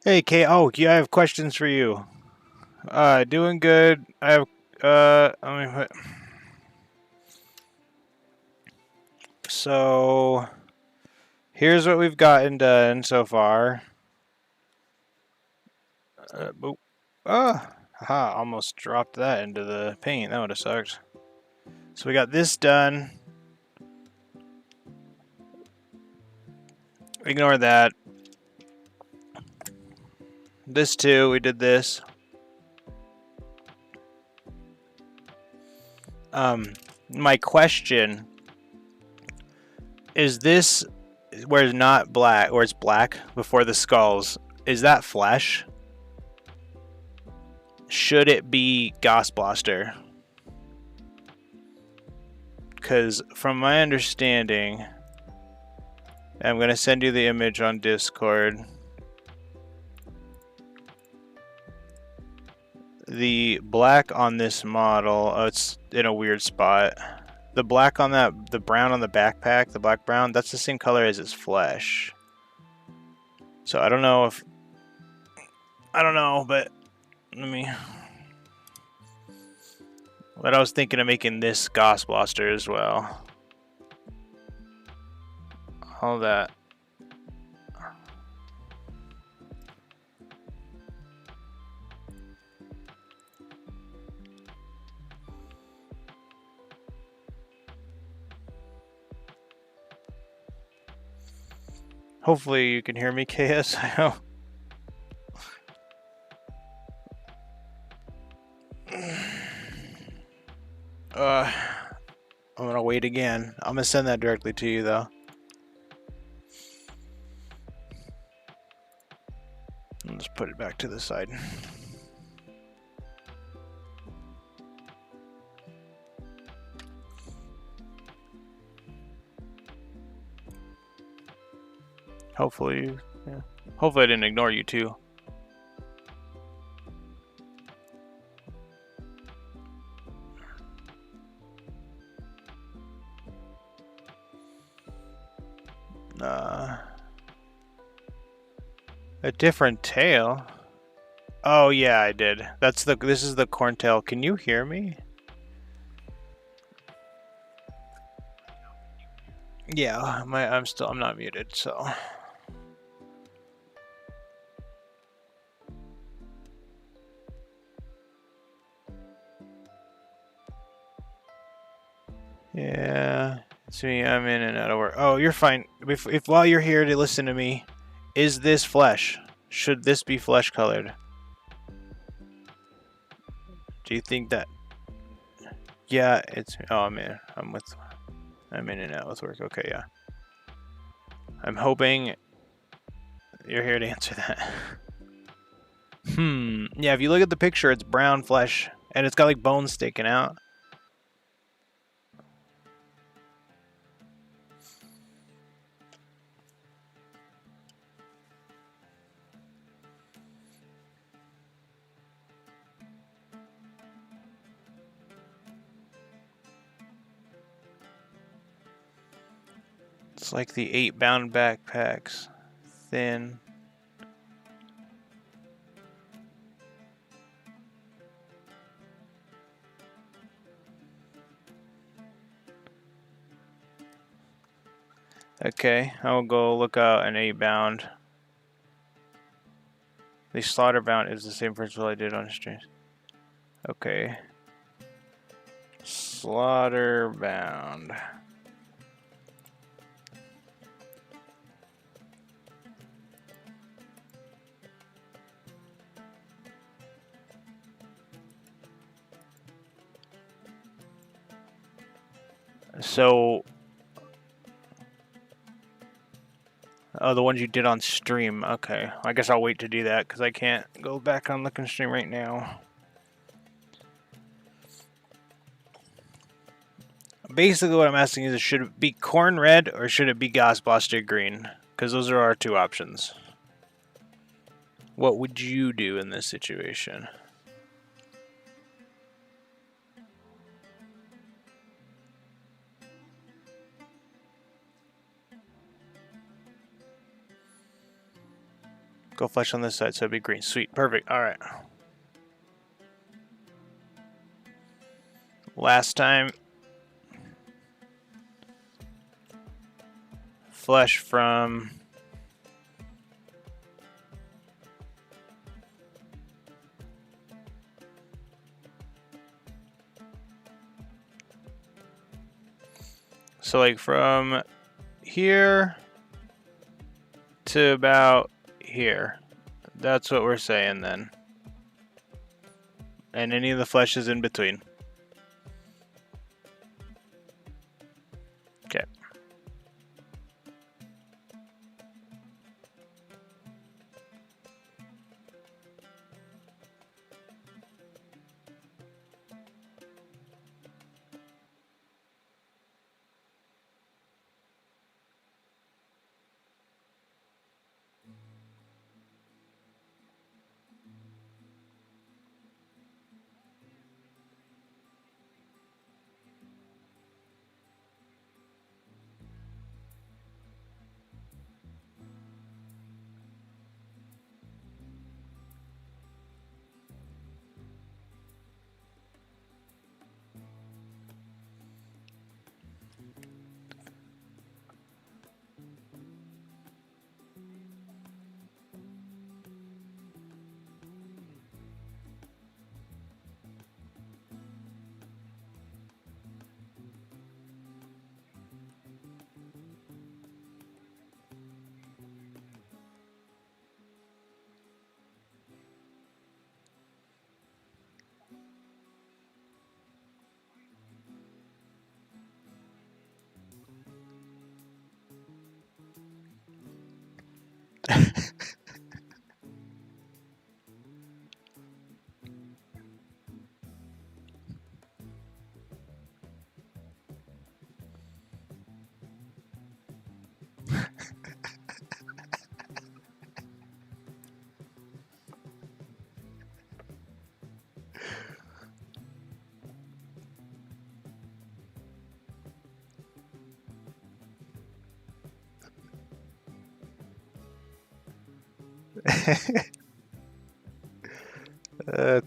Hey, Kay. Oh, yeah, I have questions for you. Doing good. I have, I mean, so here's what we've gotten done so far. Boop. Haha, almost dropped that into the paint. That would have sucked. So we got this done. Ignore that. This too, we did this. My question is this where it's not black, where it's black before the skulls, is that flesh? Should it be Ghost Blaster? Because from my understanding, I'm going to send you the image on Discord. The black on this model, oh, it's in a weird spot. The black on that, the brown on the backpack, the black brown, that's the same color as its flesh. So I don't know if, I don't know, but let me. But I was thinking of making this Ghost Blaster as well. All that. Hopefully you can hear me, KS. I'm gonna wait again. I'm gonna send that directly to you though. I'll just put it back to the side. Hopefully, yeah. Hopefully I didn't ignore you too. A different tail? Oh yeah, I did. This is the corn tail. Can you hear me? Yeah, I'm not muted, so. Yeah, it's me. I'm in and out of work. Oh, you're fine. If while you're here to listen to me, is this flesh? Should this be flesh colored? Do you think that? Yeah, it's. Oh man, I'm in and out with work. Okay, yeah. I'm hoping you're here to answer that. Yeah, if you look at the picture, it's brown flesh, and it's got like bones sticking out. It's like the 8-bound backpacks. Thin. Okay, I will go look out an 8-bound. The slaughter bound is the same principle I did on streams. Okay. Slaughter bound. So, oh, the ones you did on stream. Okay, I guess I'll wait to do that because I can't go back on looking stream right now. Basically, what I'm asking is, should it be corn red or should it be Ghost Blaster green? Because those are our two options. What would you do in this situation? Go flesh on this side, so it'd be green. Sweet, perfect. All right. Last time, flesh from so like from here to about here. That's what we're saying then. And any of the fleshes in between. Okay.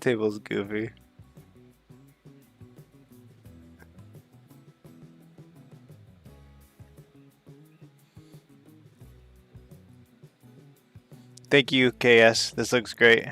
Table's goofy. Thank you, KS. This looks great.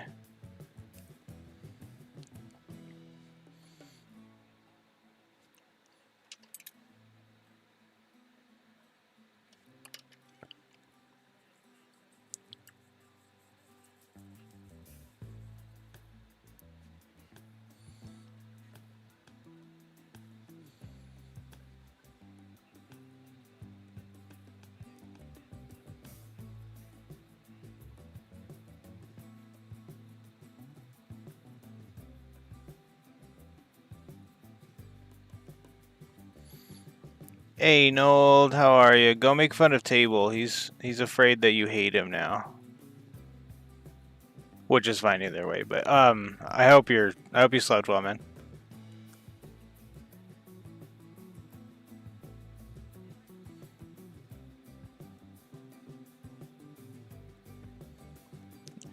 Hey, Nold, how are you? Go make fun of Table. He's afraid that you hate him now. Which is fine either way, but I hope you slept well, man.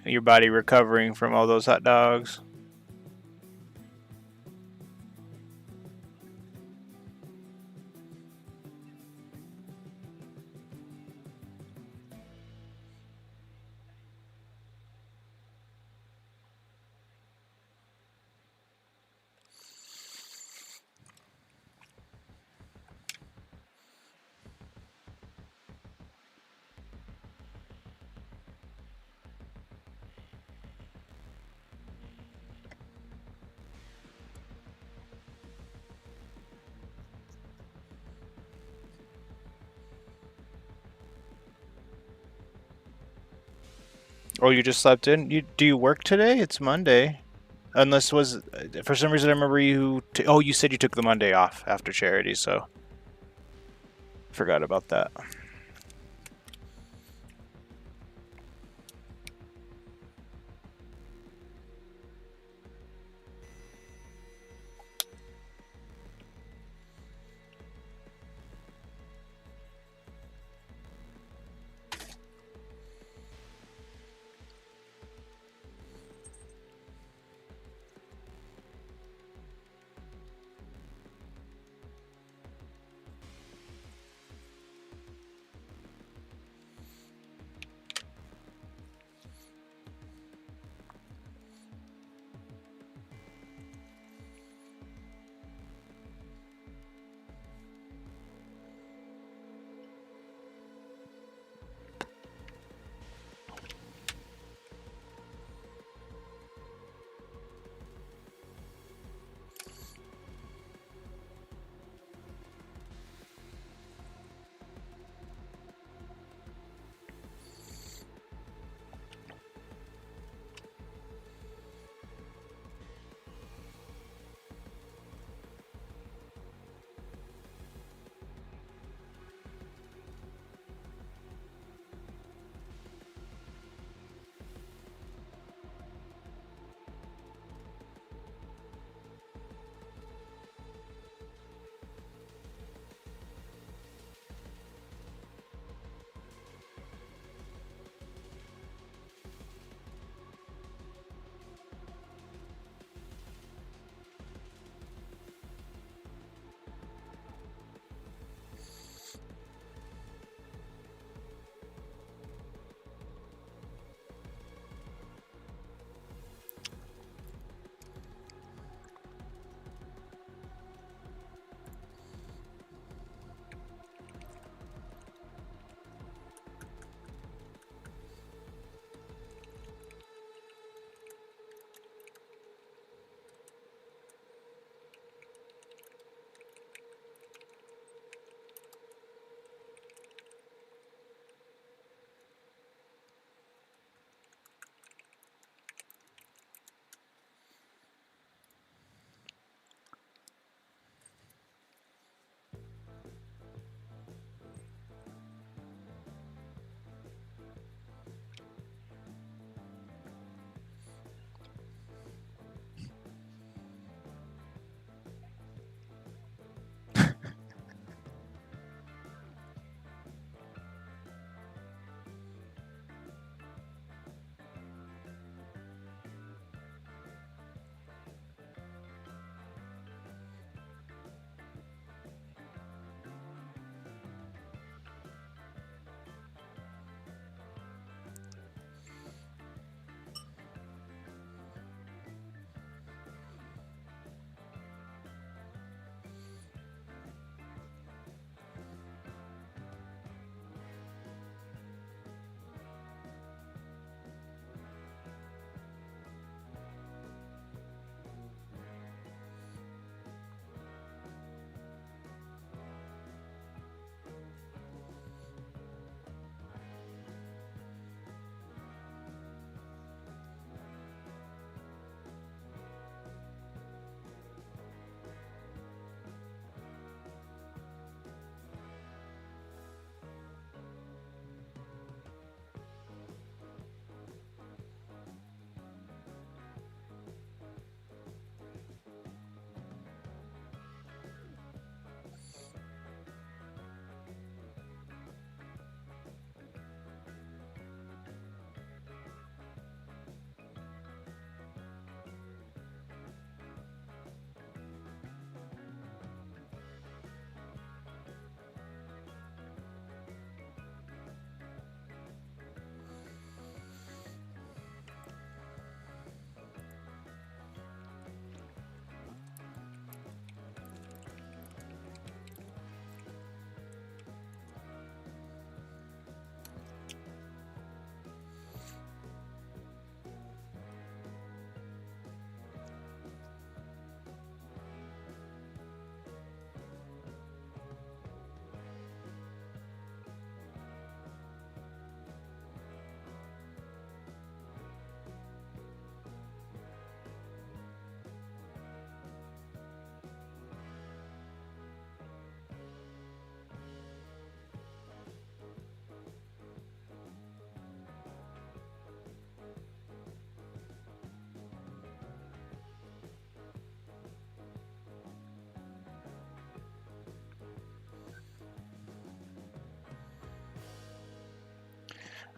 Your body recovering from all those hot dogs. Oh, you just slept in? Do you work today? It's Monday. Unless was for some reason I remember you. Oh, you said you took the Monday off after charity, so forgot about that.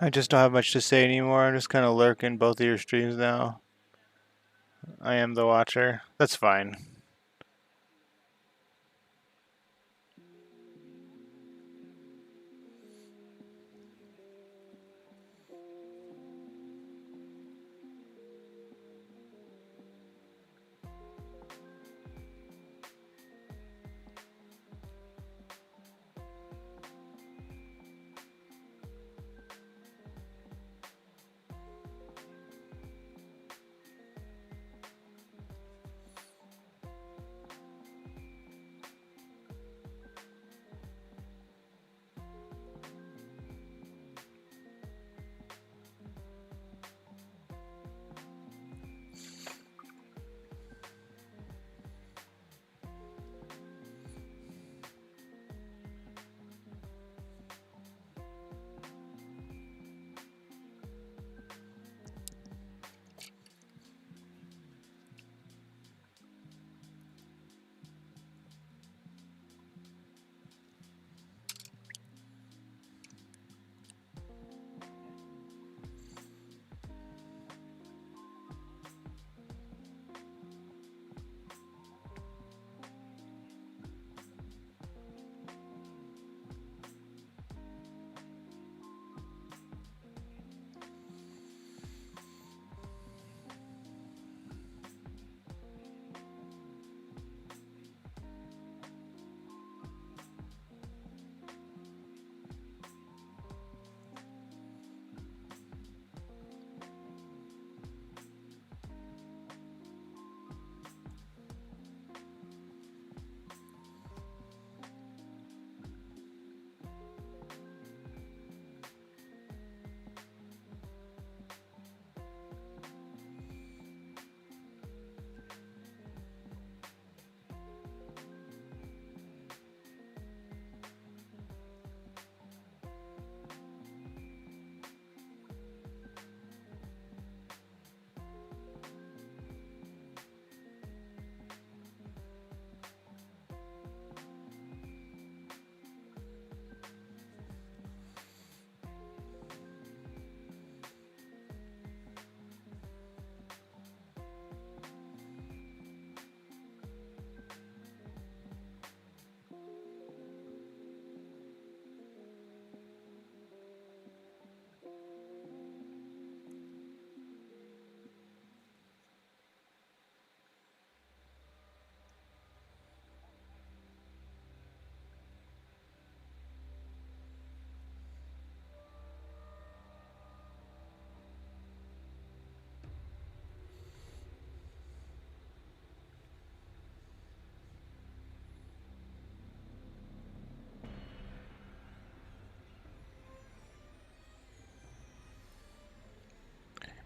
I just don't have much to say anymore. I'm just kind of lurking both of your streams now. I am the watcher. That's fine.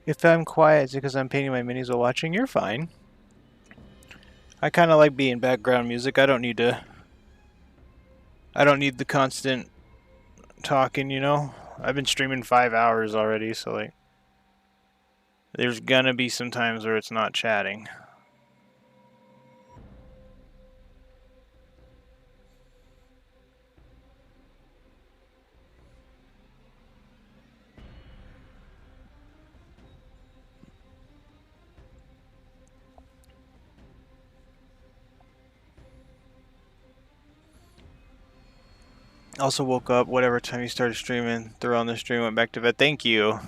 If I'm quiet, it's because I'm painting my minis while watching. You're fine. I kind of like being background music. I don't need the constant talking, you know? I've been streaming 5 hours already, so like there's gonna be some times where it's not chatting. Also woke up whatever time you started streaming, threw on the stream, went back to bed. Thank you.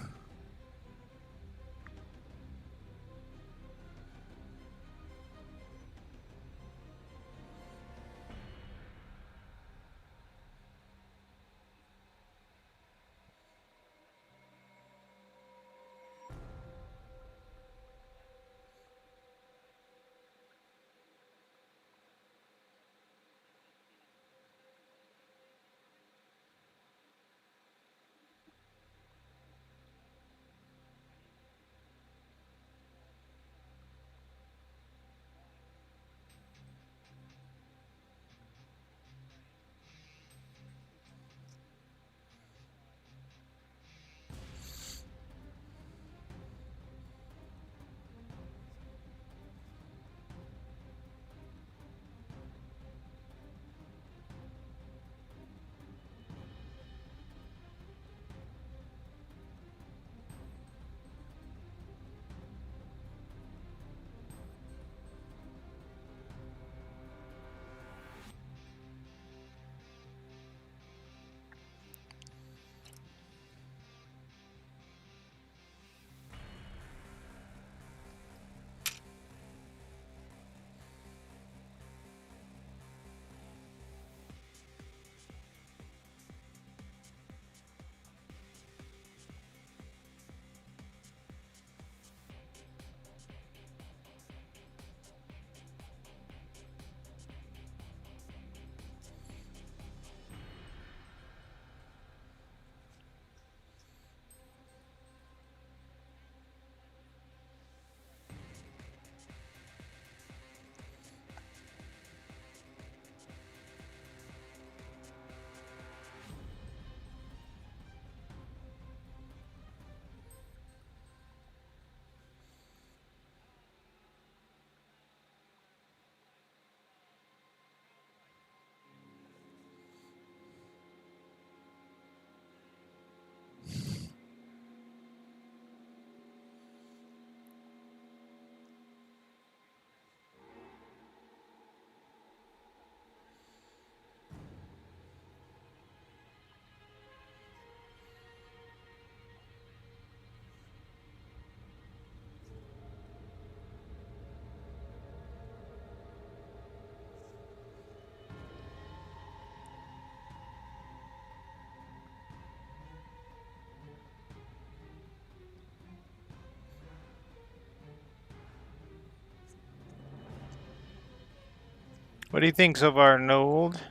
What do you think so far, Nold?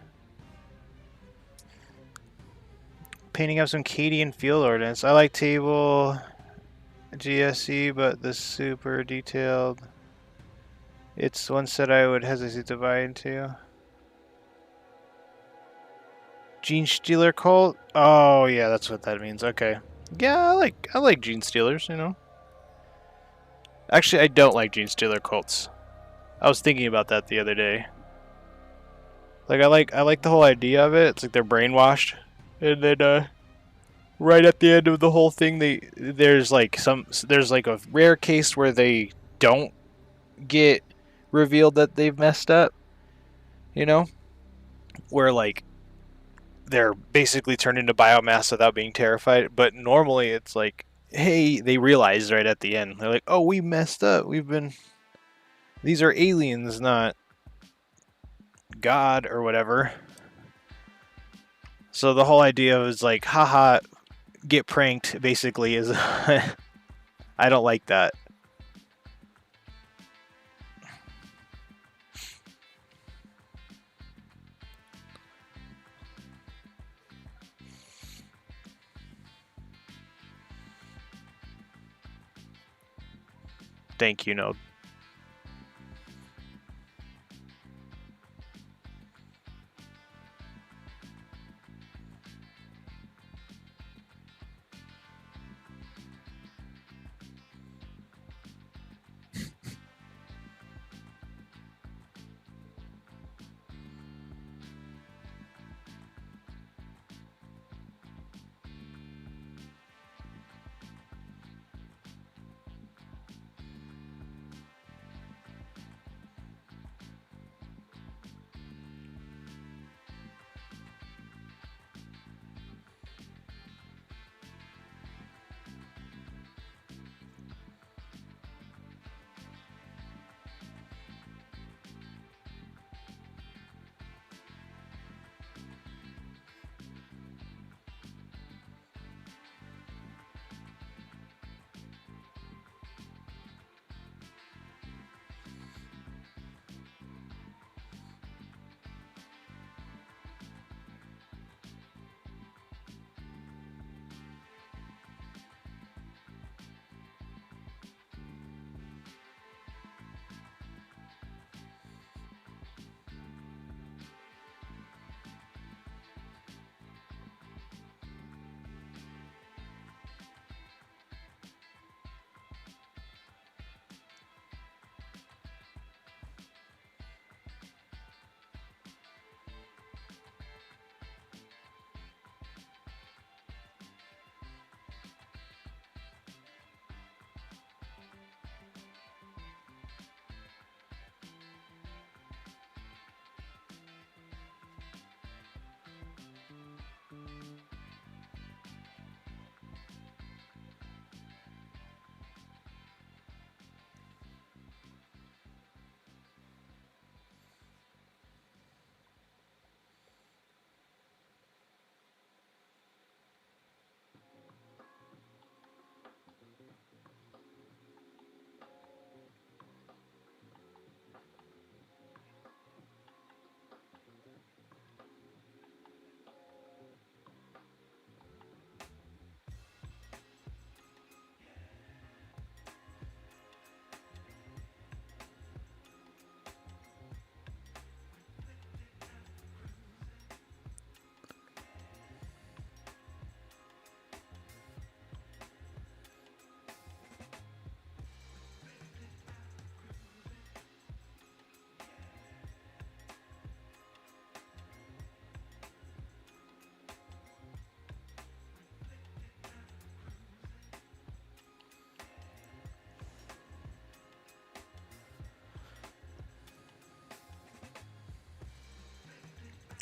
Painting up some Cadian field ordnance. I like table GSE, but the super detailed. It's one set I would hesitate to buy into. Gene Stealer cult? Oh yeah, that's what that means. Okay. Yeah, I like Gene Stealers, you know. Actually, I don't like Gene Stealer cults. I was thinking about that the other day. Like I like the whole idea of it. It's like they're brainwashed, and then right at the end of the whole thing, there's like a rare case where they don't get revealed that they've messed up. You know, where like they're basically turned into biomass without being terrified. But normally it's like, hey, they realize right at the end. They're like, oh, we messed up. These are aliens, not God or whatever. So the whole idea was like, haha, get pranked, basically, is. I don't like that. Thank you, no.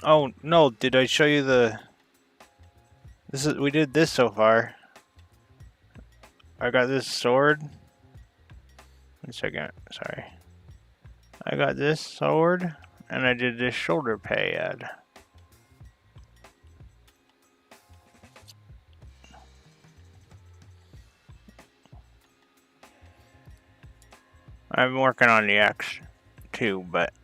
Oh no, did I show you the? We did this so far. I got this sword. 1 second, sorry. I got this sword, and I did this shoulder pad. I'm working on the X too, but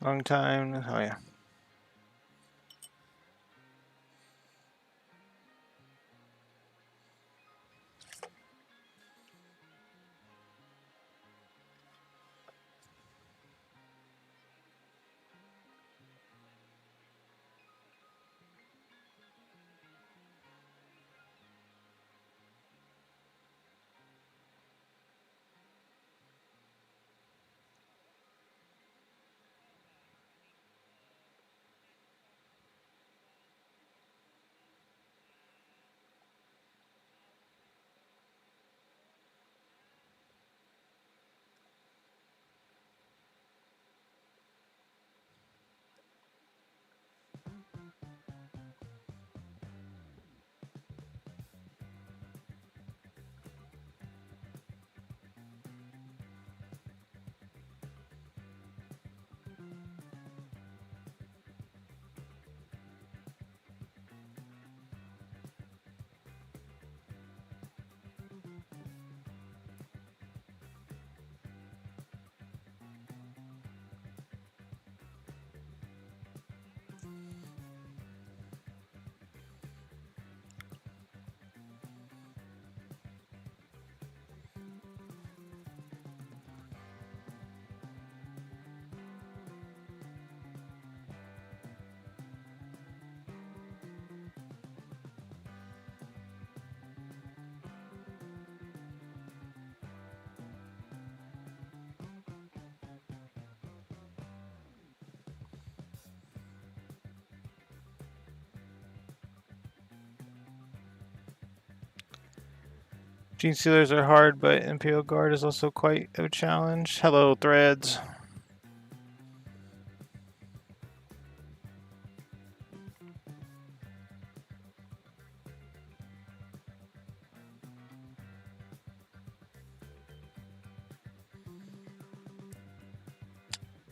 Long time. Oh yeah. Gene Stealers are hard, but Imperial Guard is also quite a challenge. Hello, Threads.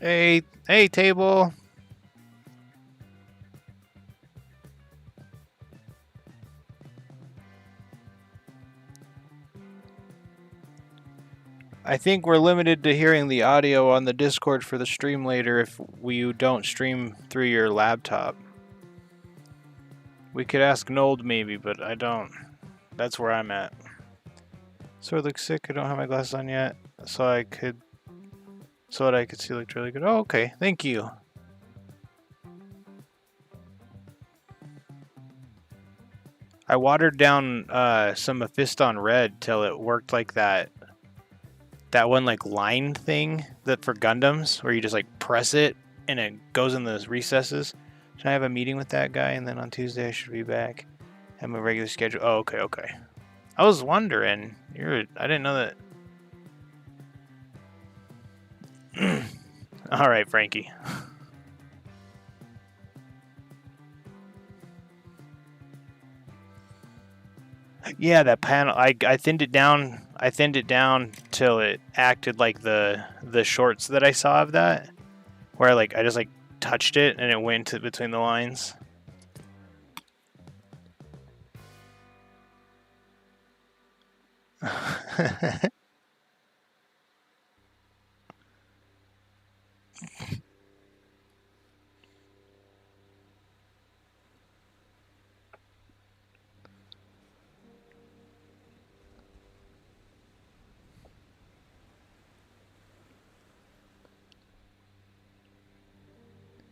Hey, table. I think we're limited to hearing the audio on the Discord for the stream later if we don't stream through your laptop. We could ask Nold maybe, but I don't. That's where I'm at. Sword looks sick. I don't have my glasses on yet, so what I could see looked really good. Oh, okay. Thank you. I watered down some Mephiston Red till it worked like that one like line thing that for Gundams where you just like press it and it goes in the recesses. Should I have a meeting with that guy and then on Tuesday I should be back? Have my regular schedule. Oh, okay. I was wondering. I didn't know that. All right, Frankie. Yeah, that panel. I thinned it down. I thinned it down till it acted like the shorts that I saw of that, where I just like touched it and it went between the lines.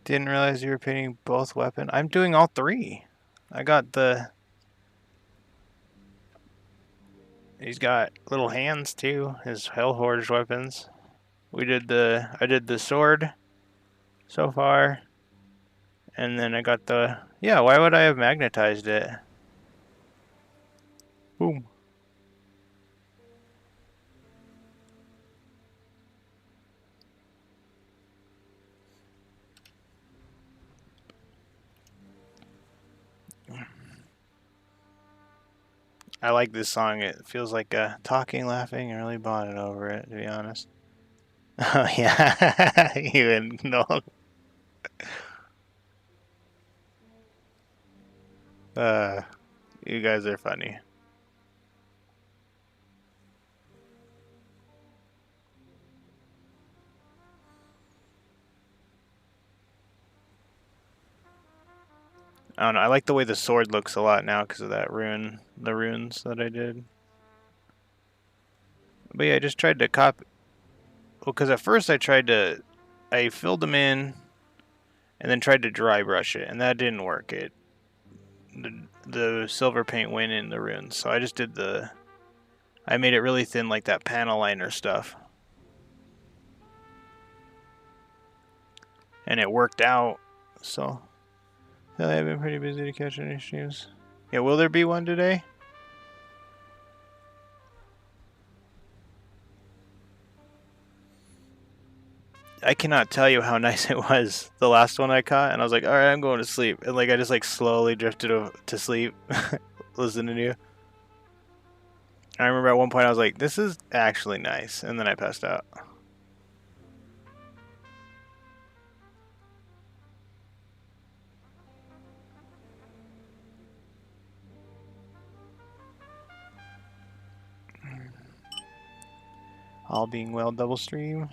Didn't realize you were painting both weapons. I'm doing all three. I got the... He's got little hands too, his Hellhorge weapons. I did the sword so far. And then I got the... Yeah, why would I have magnetized it? Boom. I like this song. It feels like talking, laughing, and really bonding over it, to be honest. Oh, yeah. You and Noel. You guys are funny. I don't know. I like the way the sword looks a lot now because of that rune, the runes that I did. But yeah, I just tried to copy. Well, because at first I filled them in and then tried to dry brush it, and that didn't work. The silver paint went in the runes, so I just did I made it really thin like that panel liner stuff. And it worked out, so I've been pretty busy to catch any streams. Yeah, will there be one today? I cannot tell you how nice it was, the last one I caught, and I was like, alright, I'm going to sleep. And like I just like slowly drifted to sleep listening to you. I remember at one point I was like, this is actually nice, and then I passed out. All being well, double stream.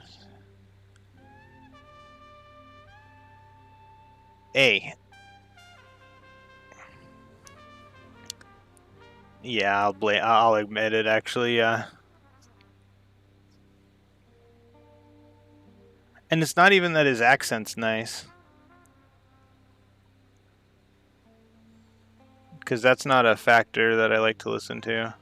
Yeah, I'll admit it actually, yeah. And it's not even that his accent's nice. Because that's not a factor that I like to listen to.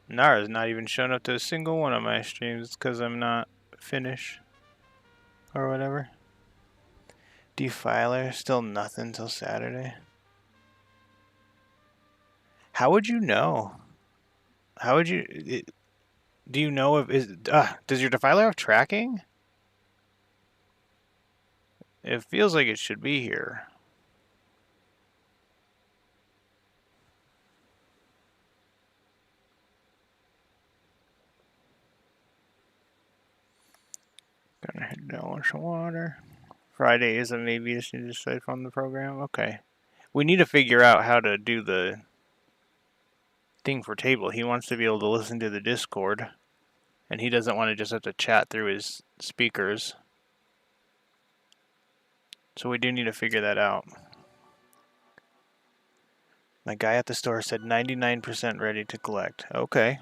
Nara's not even shown up to a single one of my streams. It's because I'm not finished. Or whatever. Defiler, still nothing till Saturday. How would you know? How would you... do you know if... does your Defiler have tracking? It feels like it should be here. Gonna head down with some water. Friday is a maybe. Just need to decide from the program. Okay. We need to figure out how to do the thing for table. He wants to be able to listen to the Discord, and he doesn't want to just have to chat through his speakers. So we do need to figure that out. My guy at the store said 99% ready to collect. Okay.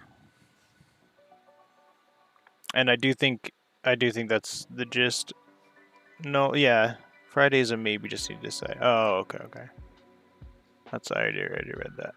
And I do think that's the gist. No, yeah. Friday's a maybe, just need to decide. Oh, okay. That's I already read that.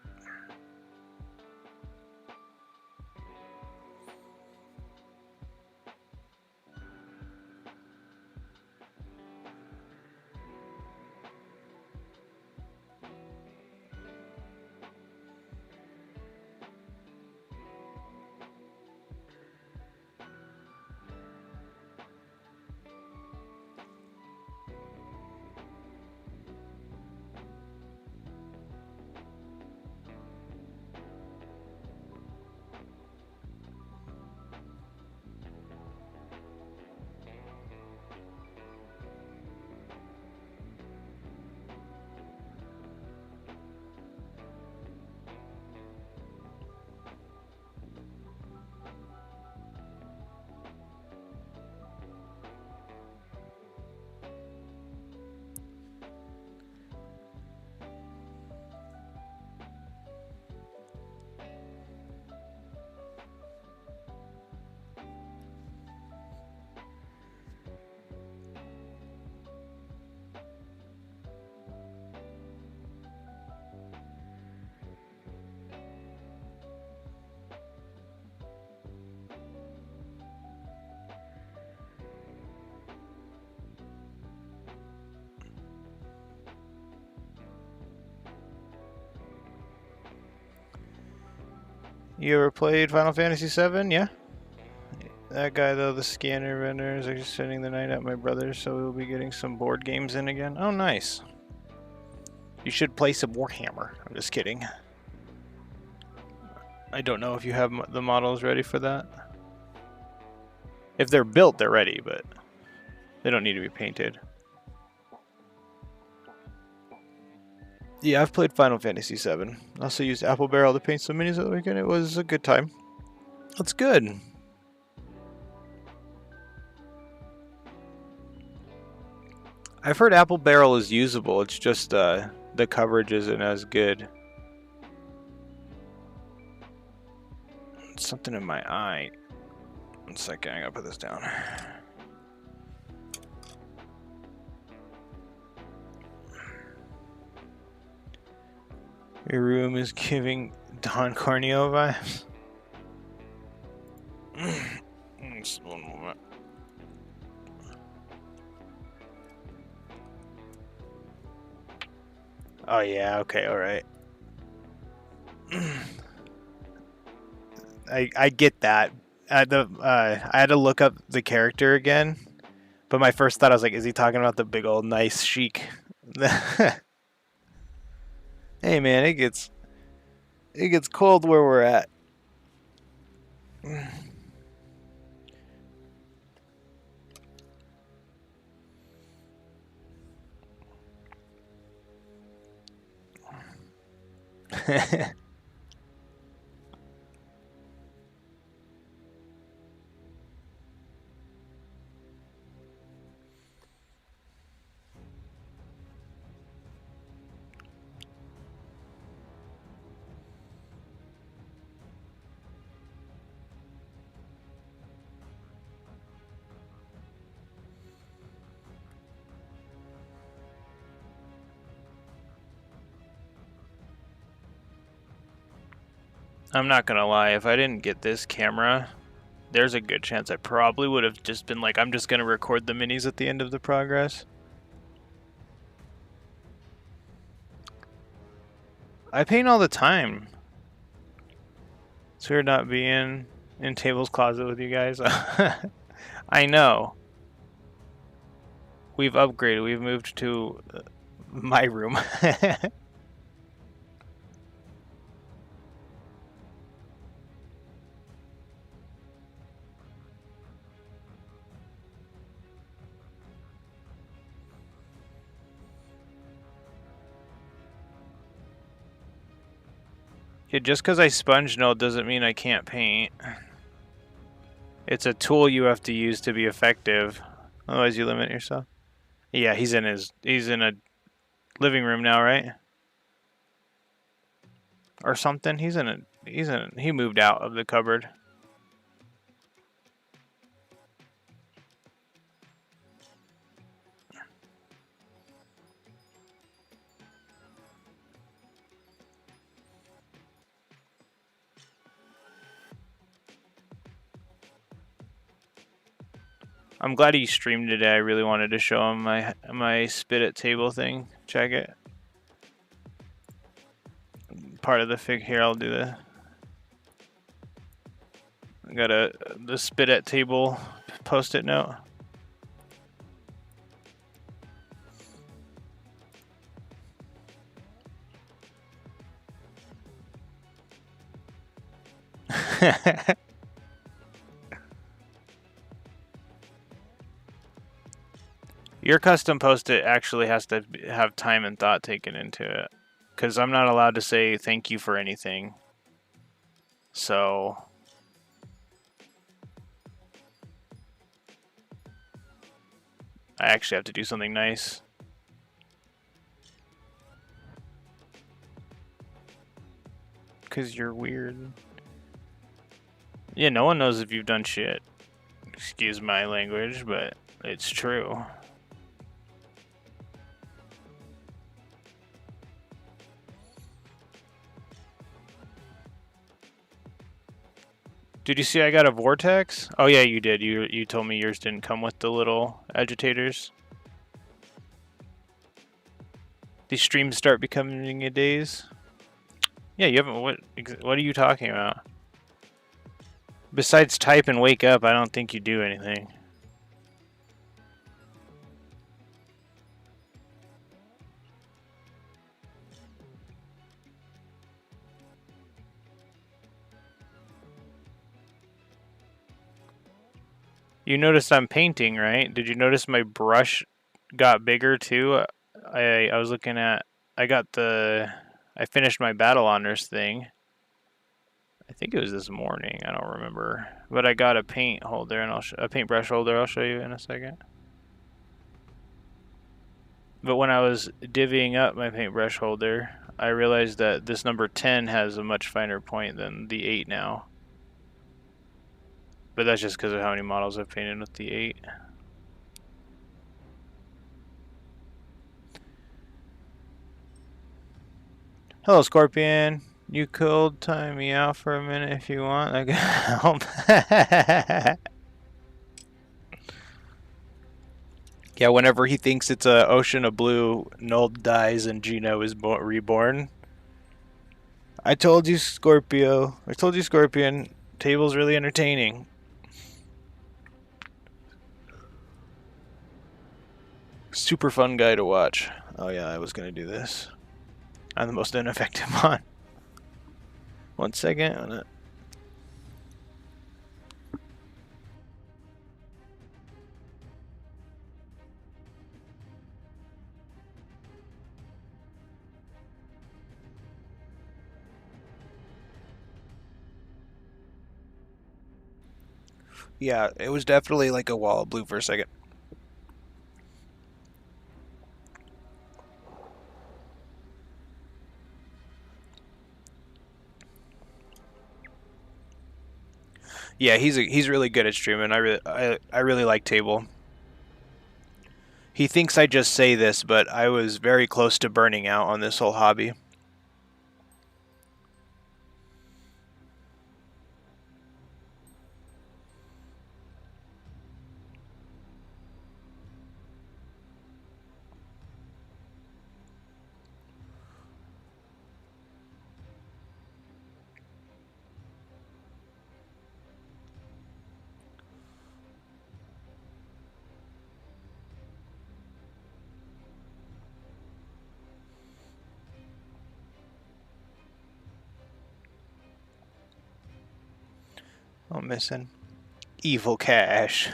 You ever played Final Fantasy VII? Yeah. That guy though, the scanner vendor, is actually spending the night at my brother's, so we'll be getting some board games in again. Oh, nice. You should play some Warhammer. I'm just kidding. I don't know if you have the models ready for that. If they're built, they're ready, but they don't need to be painted. Yeah, I've played Final Fantasy VII. Also used Apple Barrel to paint some minis the weekend. It was a good time. That's good. I've heard Apple Barrel is usable. It's just the coverage isn't as good. Something in my eye. 1 second, I gotta put this down. Your room is giving Don Corneo vibes. Just 1 moment. Oh yeah, okay, alright. I get that. I had to look up the character again, but my first thought I was like, is he talking about the big old nice chic? Hey man, it gets cold where we're at. I'm not gonna lie, if I didn't get this camera, there's a good chance I probably would have just been like, I'm just gonna record the minis at the end of the progress. I paint all the time. It's weird not being in Table's closet with you guys. I know. We've upgraded. We've moved to my room. Yeah, just because I sponge null doesn't mean I can't paint. It's a tool you have to use to be effective. Otherwise you limit yourself. Yeah, he's in a living room now, right? Or something. He moved out of the cupboard. I'm glad he streamed today. I really wanted to show him my spit at table thing. Check it. Part of the fig here. I'll do the. I got the spit at table post-it note. Your custom post-it actually has to have time and thought taken into it, because I'm not allowed to say thank you for anything. So I actually have to do something nice. Because you're weird. Yeah, no one knows if you've done shit. Excuse my language, but it's true. Did you see I got a vortex? Oh yeah, you did. You told me yours didn't come with the little agitators. These streams start becoming a daze. Yeah, you haven't. What are you talking about? Besides type and wake up, I don't think you do anything. You noticed I'm painting, right? Did you notice my brush got bigger too? I was looking at I finished my battle honors thing. I think it was this morning. I don't remember, but I got a paint holder and a paintbrush holder. I'll show you in a second. But when I was divvying up my paintbrush holder, I realized that this number 10 has a much finer point than the 8 now. But that's just because of how many models I've painted with the 8. Hello, Scorpion. You could time me out for a minute if you want. I can help. Yeah, whenever he thinks it's an ocean of blue, Nold dies and Gino is reborn. I told you, Scorpio. I told you, Scorpion. Table's really entertaining. Super fun guy to watch. Oh yeah, I was gonna do this. I'm the most ineffective one. 1 second. Yeah, it was definitely like a wall of blue for a second. Yeah, he's really good at streaming. I really like Table. He thinks I just say this, but I was very close to burning out on this whole hobby. I'm missing Evil Cash.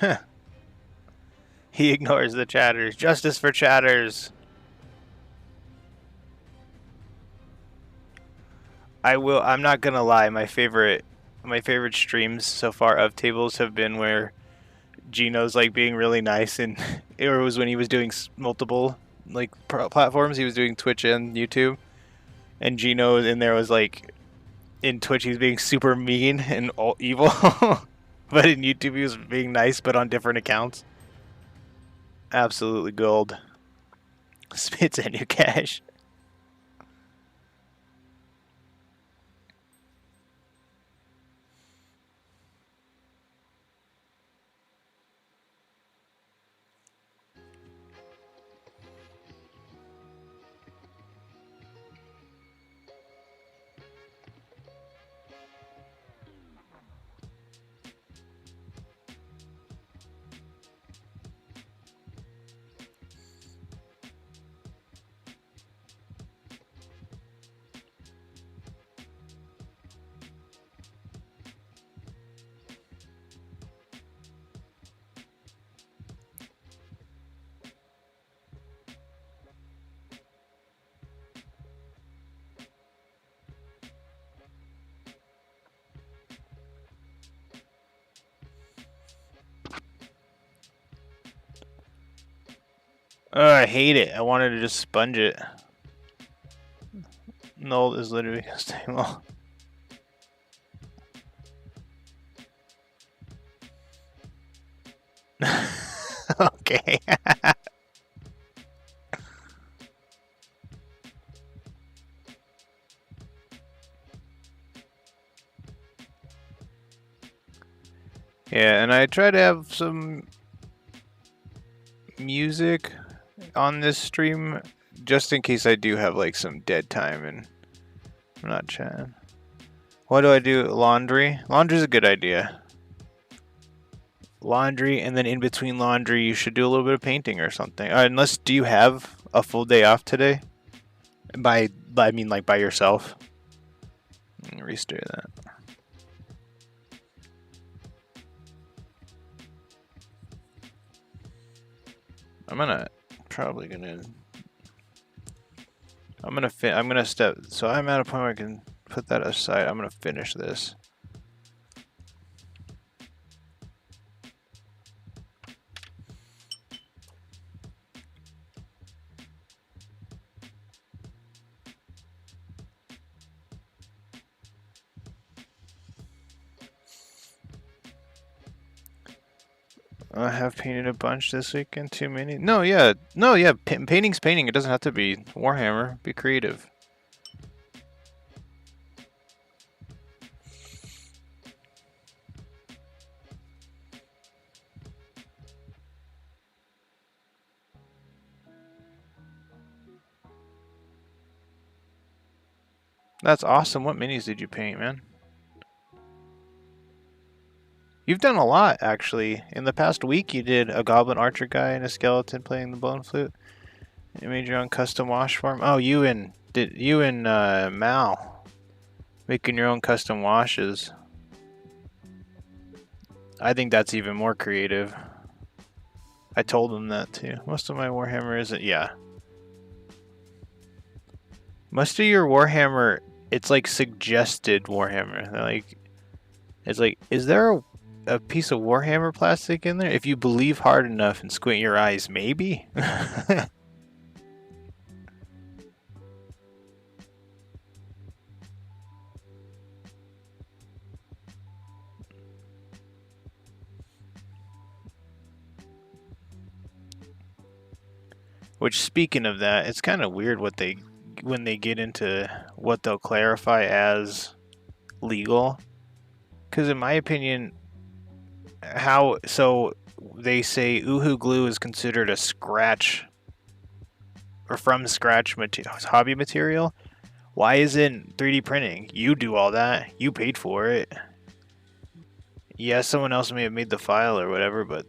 He ignores the chatters. Justice for chatters. I'm not gonna lie. My favorite streams so far of Tables have been where Gino's like being really nice, and it was when he was doing multiple like platforms. He was doing Twitch and YouTube, and Gino in there was like, in Twitch he's being super mean and all evil, but in YouTube he was being nice, but on different accounts. Absolutely gold. Spits and new cash. I hate it. I wanted to just sponge it. Null is literally gonna stay long. Okay. Yeah, and I try to have some music on this stream just in case I do have like some dead time and I'm not chatting. What do I do? Laundry? Laundry's a good idea. Laundry, and then in between laundry you should do a little bit of painting or something. Unless, do you have a full day off today? I mean like by yourself. Restart that. I'm probably gonna I'm gonna step. So I'm at a point where I can put that aside. I'm gonna finish this. I have painted a bunch this weekend. Too many? No, yeah, no, yeah. Painting's painting. It doesn't have to be Warhammer. Be creative. That's awesome. What minis did you paint, man? You've done a lot, actually. In the past week, you did a goblin archer guy and a skeleton playing the bone flute. You made your own custom wash form. Oh, you and Mal making your own custom washes. I think that's even more creative. I told him that too. Most of my Warhammer isn't. Yeah. Most of your Warhammer, it's like suggested Warhammer. Like, it's like, is there a piece of Warhammer plastic in there? If you believe hard enough and squint your eyes, maybe. Which, speaking of that, it's kind of weird when they get into what they'll clarify as legal. Because in my opinion, so they say Uhu glue is considered a scratch or from scratch hobby material. Why isn't 3D printing? You do all that. You paid for it. Yeah, someone else may have made the file or whatever, but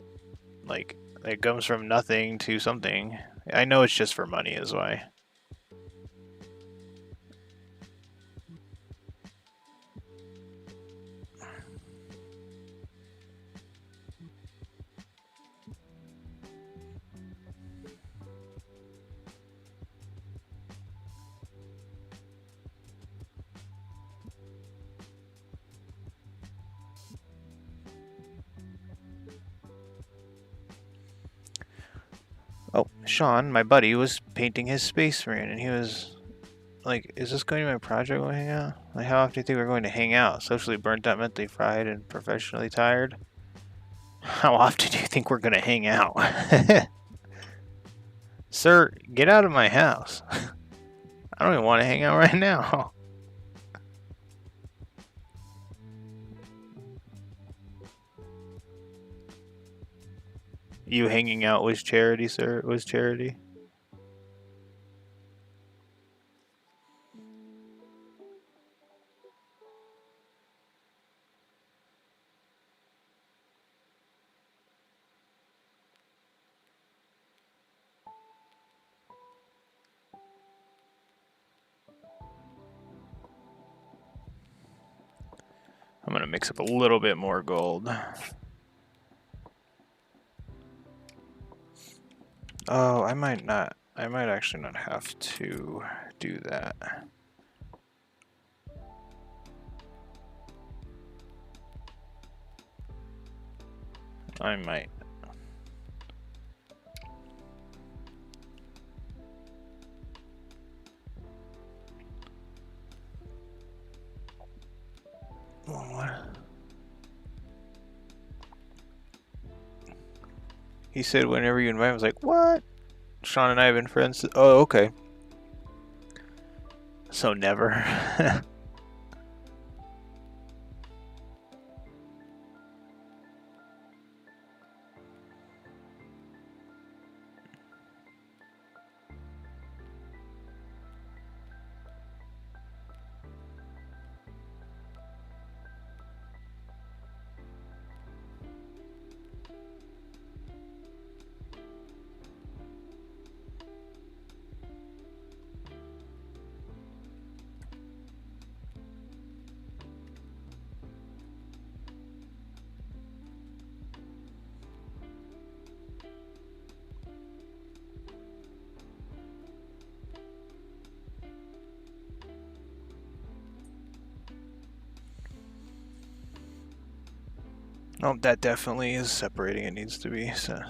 like it comes from nothing to something. I know it's just for money is why. Oh, Sean, my buddy, was painting his Space Marine, and he was like, is this going to be my project when we hang out? Like, how often do you think we're going to hang out? Socially burnt out, mentally fried, and professionally tired? How often do you think we're going to hang out? Sir, get out of my house. I don't even want to hang out right now. You hanging out was charity, sir? Was charity? I'm gonna mix up a little bit more gold. Oh, I might actually not have to do that. I might. What? He said whenever you invite him, I was like, what? Sean and I have been friends. Oh, okay. So never. Oh, that definitely is separating. It needs to be. So.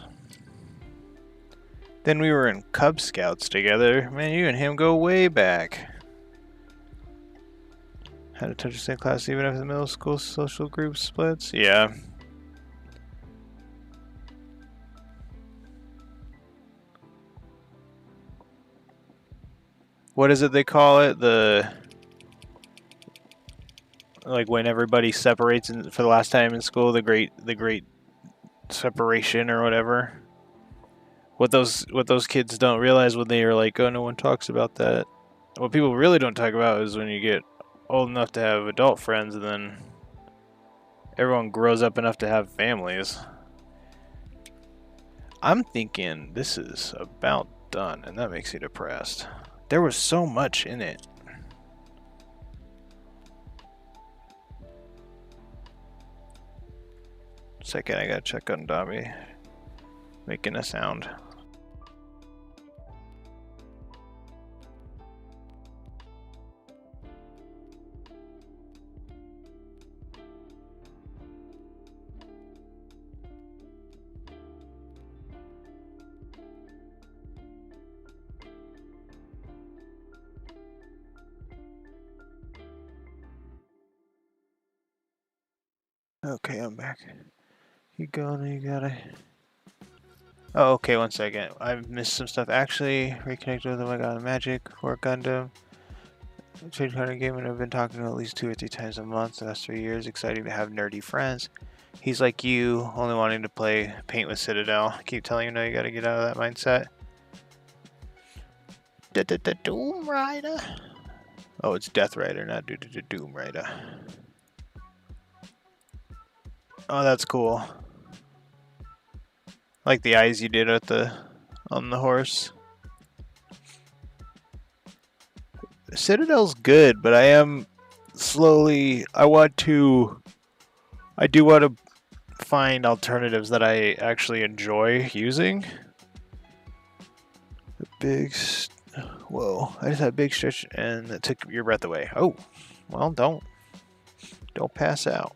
Then we were in Cub Scouts together. Man, you and him go way back. Had a touch of same class even after the middle school social group splits? Yeah. What is it they call it? Like when everybody separates for the last time in school, the great separation or whatever. What those kids don't realize when they are like, oh, no one talks about that. What people really don't talk about is when you get old enough to have adult friends and then everyone grows up enough to have families. I'm thinking this is about done, and that makes me depressed. There was so much in it. Second, I gotta check on Dobby making a sound. Okay, I'm back. You going? You gotta. Oh, okay. 1 second. I've missed some stuff. Actually, reconnected with him. I got a Magic for Gundam. Trade card game, and I've been talking to him at least 2 or 3 times a month the last 3 years. Exciting to have nerdy friends. He's like you, only wanting to play paint with Citadel. I keep telling him, no, you gotta get out of that mindset. Doom Rider. Oh, it's Death Rider, not Doom Rider. Oh, that's cool. Like the eyes you did on the horse. Citadel's good, but I am slowly. I do want to find alternatives that I actually enjoy using. Whoa! I just had a big stretch and that took your breath away. Oh, well, don't pass out.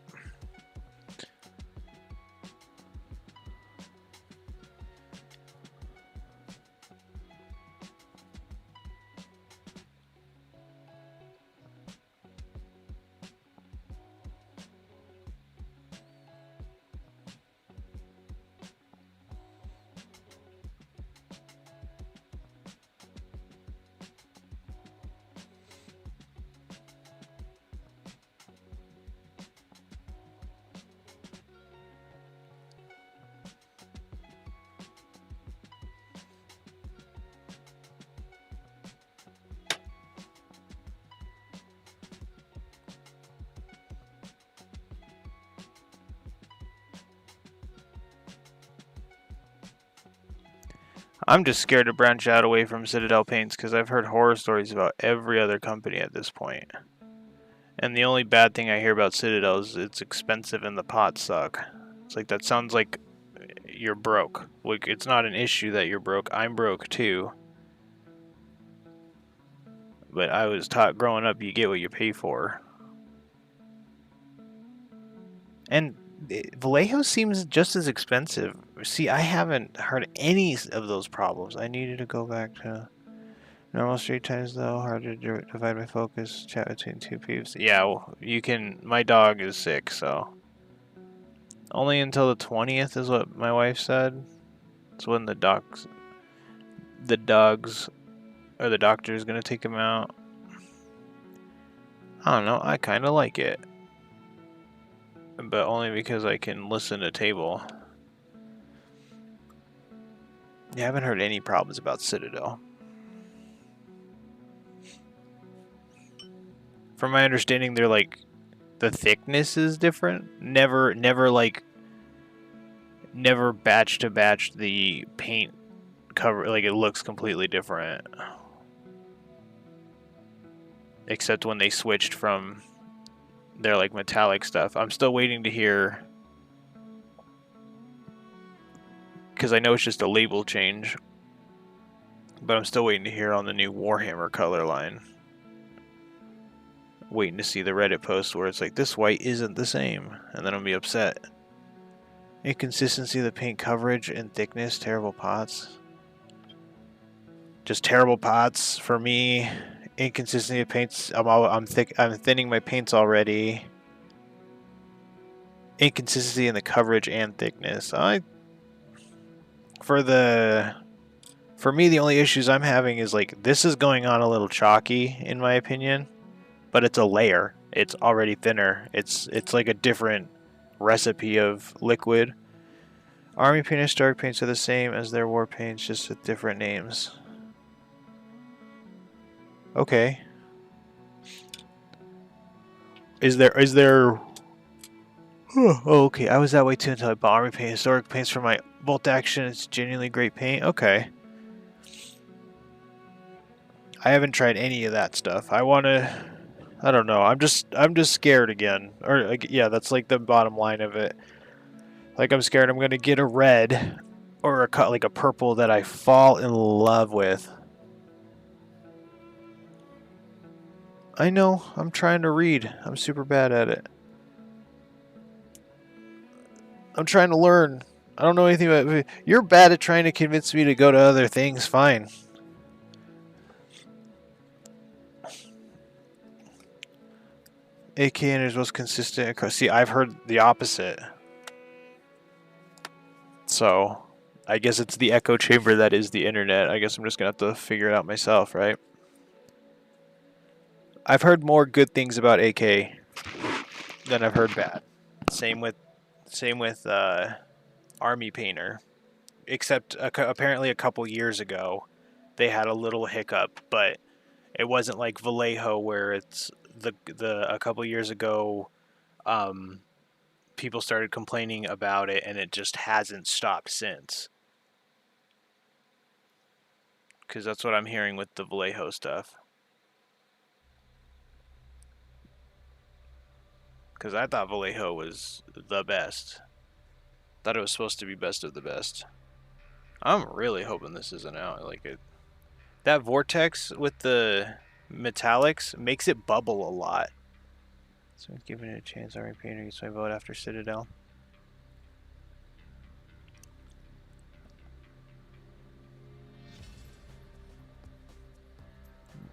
I'm just scared to branch out away from Citadel paints because I've heard horror stories about every other company at this point. And the only bad thing I hear about Citadel is it's expensive and the pots suck. It's like, that sounds like you're broke. Like, it's not an issue that you're broke. I'm broke too. But I was taught growing up, you get what you pay for. And Vallejo seems just as expensive. See, I haven't heard any of those problems. I needed to go back to normal street times, though. Hard to divide my focus. Chat between two peeps. Yeah, well, you can. My dog is sick, so. Only until the 20th is what my wife said. It's when the dogs, or the doctor is going to take him out. I don't know. I kind of like it. But only because I can listen to table. Yeah, I haven't heard any problems about Citadel. From my understanding, they're like, the thickness is different. Never batch to batch the paint cover, like it looks completely different. Except when they switched from their like metallic stuff. I'm still waiting to hear, because I know it's just a label change, but I'm still waiting to hear on the new Warhammer color line. Waiting to see the Reddit post where it's like, this white isn't the same, and then I'll be upset. Inconsistency of the paint coverage and thickness. Terrible pots. Just terrible pots for me. Inconsistency of paints. I'm thinning my paints already. Inconsistency in the coverage and thickness. For me, the only issues I'm having is like this is going on a little chalky in my opinion, but it's a layer. It's already thinner. It's like a different recipe of liquid. Army paint and Stark paints are the same as their war paints, just with different names. Okay. Is there? Oh, okay. I was that way too until I bought Army paint and Historic paints for my bolt action. It's genuinely great paint. Okay. I haven't tried any of that stuff. I don't know. I'm just scared again. Or like, yeah, that's like the bottom line of it. Like I'm scared I'm gonna get a red or like a purple that I fall in love with. I know. I'm trying to read. I'm super bad at it. I'm trying to learn. I don't know anything about it. You're bad at trying to convince me to go to other things. Fine. AK enters most consistent across. See, I've heard the opposite. So, I guess it's the echo chamber that is the internet. I guess I'm just going to have to figure it out myself, right? I've heard more good things about AK than I've heard bad. Same with Army Painter. Except apparently a couple years ago, they had a little hiccup, but it wasn't like Vallejo where it's a couple years ago, people started complaining about it and it just hasn't stopped since. Because that's what I'm hearing with the Vallejo stuff. Because I thought Vallejo was the best. Thought it was supposed to be best of the best. I'm really hoping this isn't out. I like it. That vortex with the metallics makes it bubble a lot. So giving it a chance. Army Painter gets my vote after Citadel.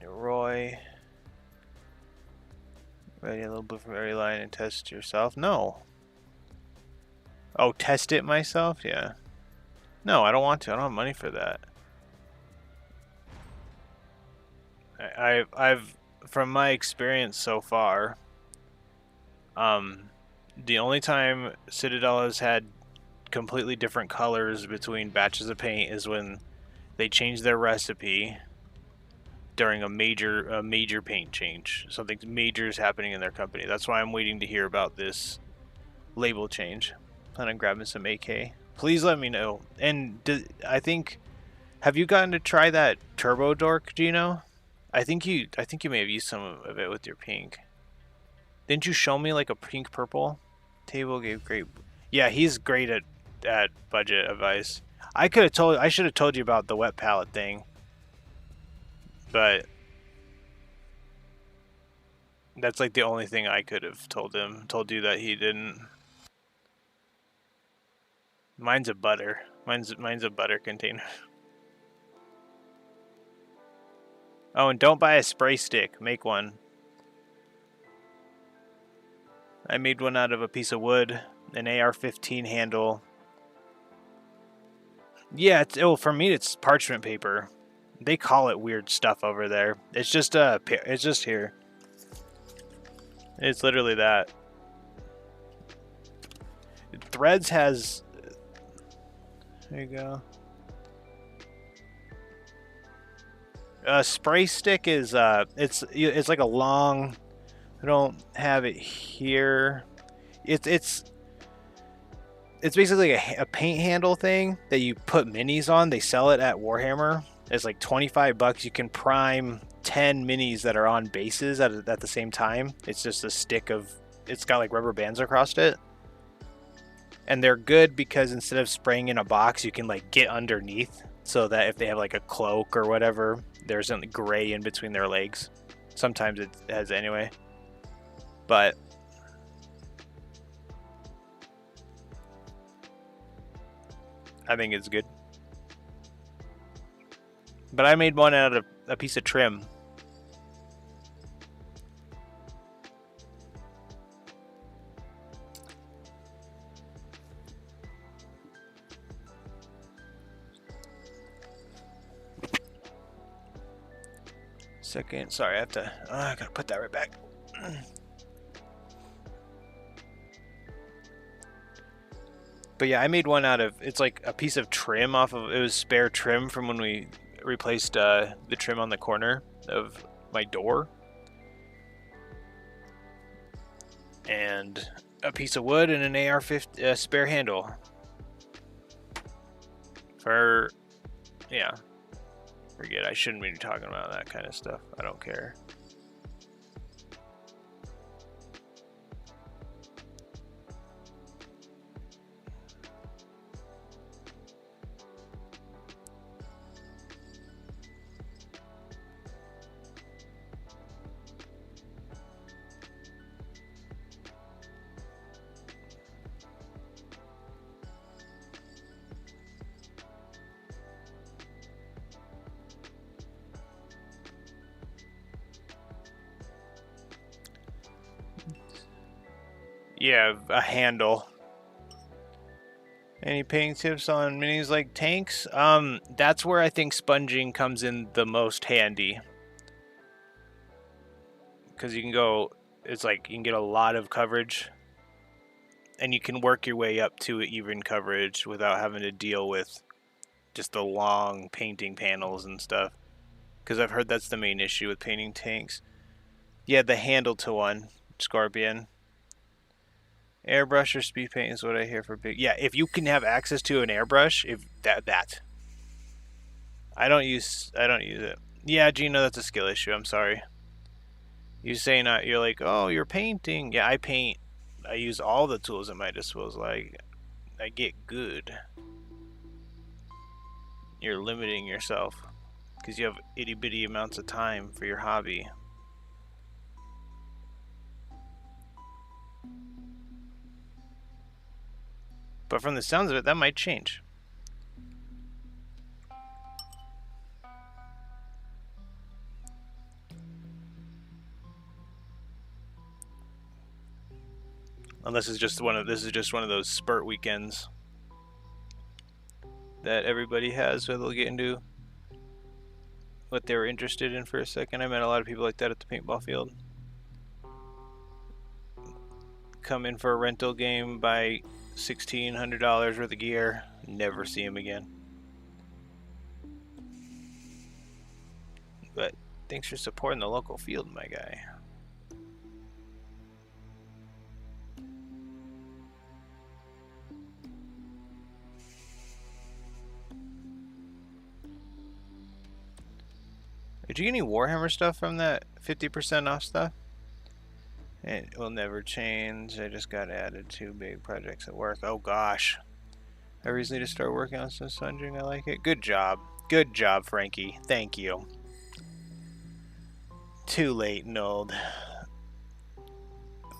Roy. Ready a little bit from every line and test yourself? No. Oh, test it myself? Yeah. No, I don't want to. I don't have money for that. I've from my experience so far, the only time Citadel has had completely different colors between batches of paint is when they change their recipe during a major paint change. Something major is happening in their company. That's why I'm waiting to hear about this label change. Plan on grabbing some AK. Please let me know. And I think, have you gotten to try that Turbo Dork, Gino? I think you may have used some of it with your pink. Didn't you show me like a pink purple? Table gave great. Yeah, he's great at budget advice. I should have told you about the wet palette thing. But that's like the only thing I could have told you that he didn't. Mine's a butter. Mine's a butter container. Oh, and don't buy a spray stick. Make one. I made one out of a piece of wood, an AR-15 handle. Yeah, for me it's parchment paper. They call it weird stuff over there. It's just here. It's literally that. Threads has. There you go. A spray stick is it's like a long. I don't have it here. It's basically a paint handle thing that you put minis on. They sell it at Warhammer. It's like $25. You can prime 10 minis that are on bases at the same time. It's just a stick of. It's got like rubber bands across it. And they're good because instead of spraying in a box, you can like get underneath so that if they have like a cloak or whatever, there's something gray in between their legs. Sometimes it has anyway. But I think it's good. But I made one out of a piece of trim. Second, sorry, I have to, I gotta put that right back. But yeah, I made one out of, it's like a piece of trim off of, it was spare trim from when we replaced the trim on the corner of my door. And a piece of wood and an AR-50 spare handle. For, yeah. Forget, I shouldn't be talking about that kind of stuff. I don't care. Yeah, a handle. Any painting tips on minis like tanks? That's where I think sponging comes in the most handy. Because you can go, it's like you can get a lot of coverage. And you can work your way up to even coverage without having to deal with just the long painting panels and stuff. Because I've heard that's the main issue with painting tanks. Yeah, the handle to one, Scorpion. Airbrush or speed paint is what I hear for big. Yeah, if you can have access to an airbrush, if that. I don't use it. Yeah, Gino, that's a skill issue. I'm sorry. You saying you're like, oh, you're painting. Yeah, I paint. I use all the tools at my disposal. I get good. You're limiting yourself because you have itty bitty amounts of time for your hobby. But from the sounds of it, that might change. Unless this is just one of those spurt weekends that everybody has, so they'll get into what they were interested in for a second. I met a lot of people like that at the paintball field. Come in for a rental game, buy $1,600 worth of gear, never see him again. But thanks for supporting the local field, my guy. Did you get any Warhammer stuff from that 50% off stuff? It will never change. I just got added to big projects at work. Oh gosh. I recently just started working on some sundering. I like it. Good job. Good job, Frankie. Thank you. Too late and old.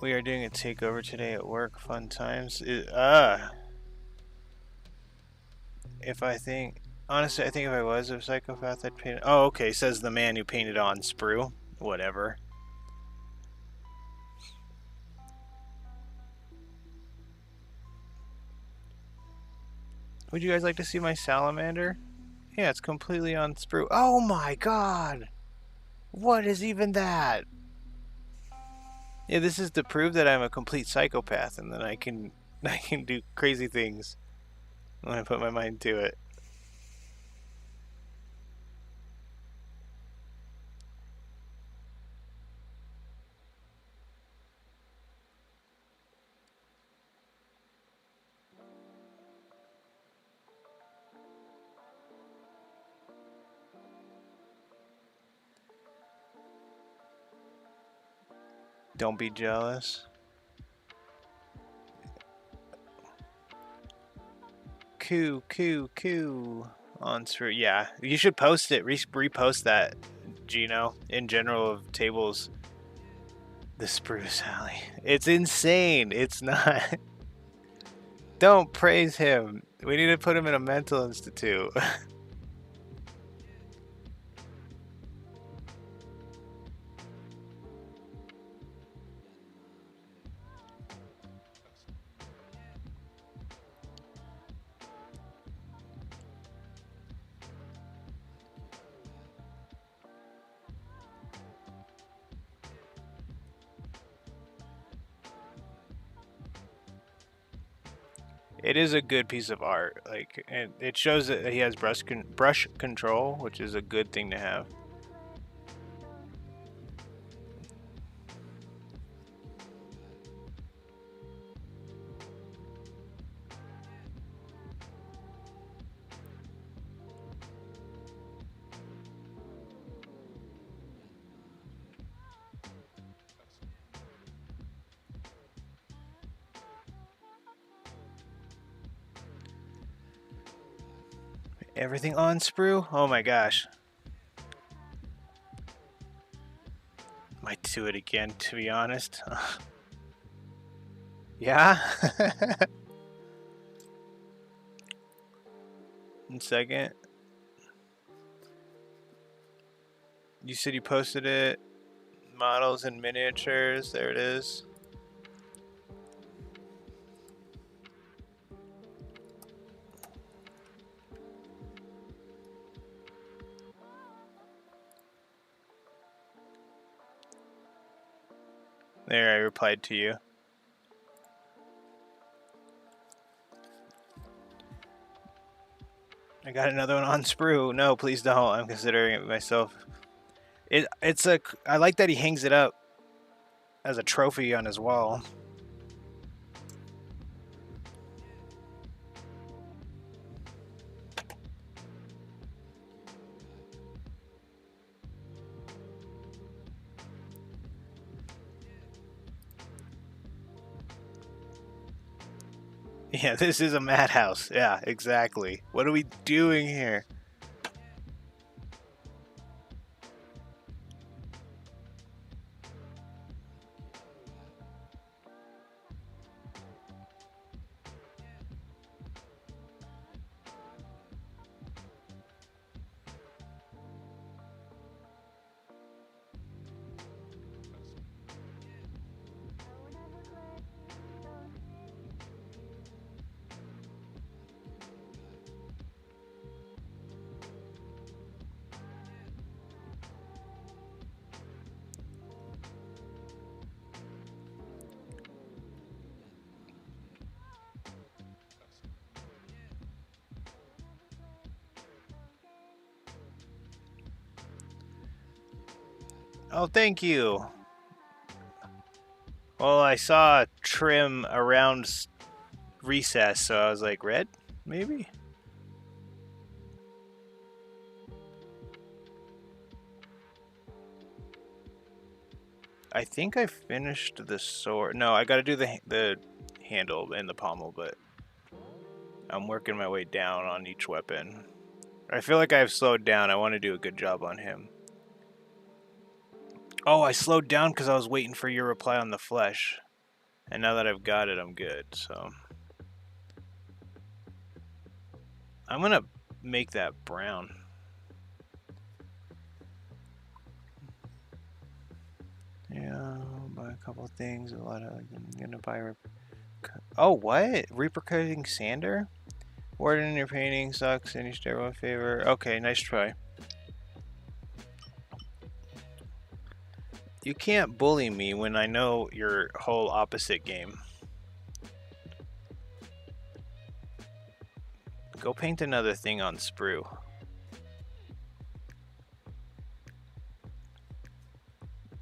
We are doing a takeover today at work. Fun times. Honestly, I think if I was a psychopath, I'd paint it. Oh, okay, says the man who painted on sprue. Whatever. Would you guys like to see my salamander? Yeah, it's completely on sprue. Oh my god! What is even that? Yeah, this is to prove that I'm a complete psychopath and that I can do crazy things when I put my mind to it. Don't be jealous. Coo. On sprue. Yeah, you should post it. Repost that, Gino. In general of tables. The Spruce Alley. It's insane. It's not. Don't praise him. We need to put him in a mental institute. It is a good piece of art. Like, it shows that he has brush control, which is a good thing to have. Everything on sprue? Oh my gosh. Might do it again, to be honest. Yeah? In second. You said you posted it. Models and miniatures. There it is. There, I replied to you. I got another one on sprue. No, please don't. I'm considering it myself. I like that he hangs it up as a trophy on his wall. Yeah, this is a madhouse. Yeah, exactly. What are we doing here? Oh, thank you. Well, I saw trim around recess, so I was like, red? Maybe? I think I finished the sword. No, I gotta do the handle and the pommel, but I'm working my way down on each weapon. I feel like I've slowed down. I want to do a good job on him. Oh, I slowed down because I was waiting for your reply on the flesh. And now that I've got it, I'm good, so. I'm gonna make that brown. Yeah, I'll buy a couple of things. I'm gonna buy. Oh, what? Repercutting sander? Word in your painting sucks. Any stairwell favor? Okay, nice try. You can't bully me when I know your whole opposite game. Go paint another thing on sprue.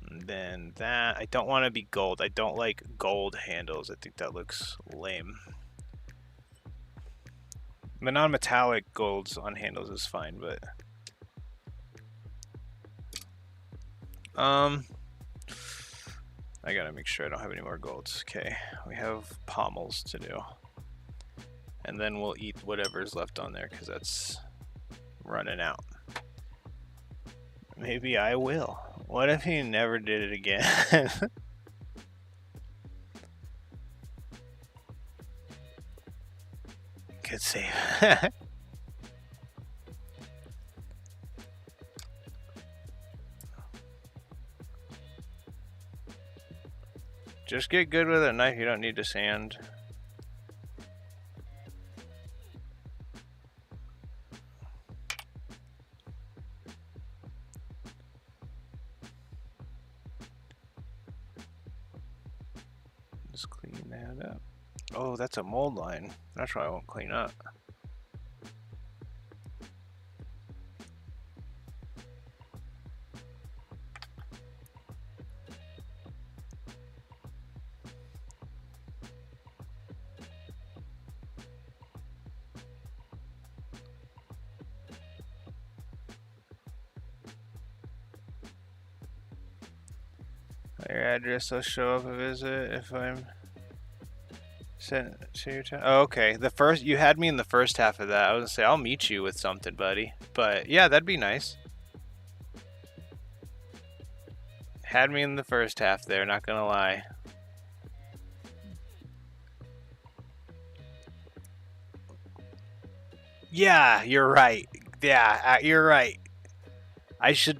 And then that. I don't want to be gold. I don't like gold handles. I think that looks lame. The non-metallic golds on handles is fine, but I gotta make sure I don't have any more golds. Okay, we have pommels to do. And then we'll eat whatever's left on there because that's running out. Maybe I will. What if he never did it again? could save. Just get good with a knife. You don't need to sand. Just clean that up. Oh, that's a mold line. That's why I won't clean up. Your address will show up a visit if I'm sent to your town. Oh, okay. The first you had me in the first half of that. I was gonna say I'll meet you with something, buddy. But yeah, that'd be nice. Had me in the first half there. Not gonna lie. Yeah, you're right. Yeah, you're right. I should.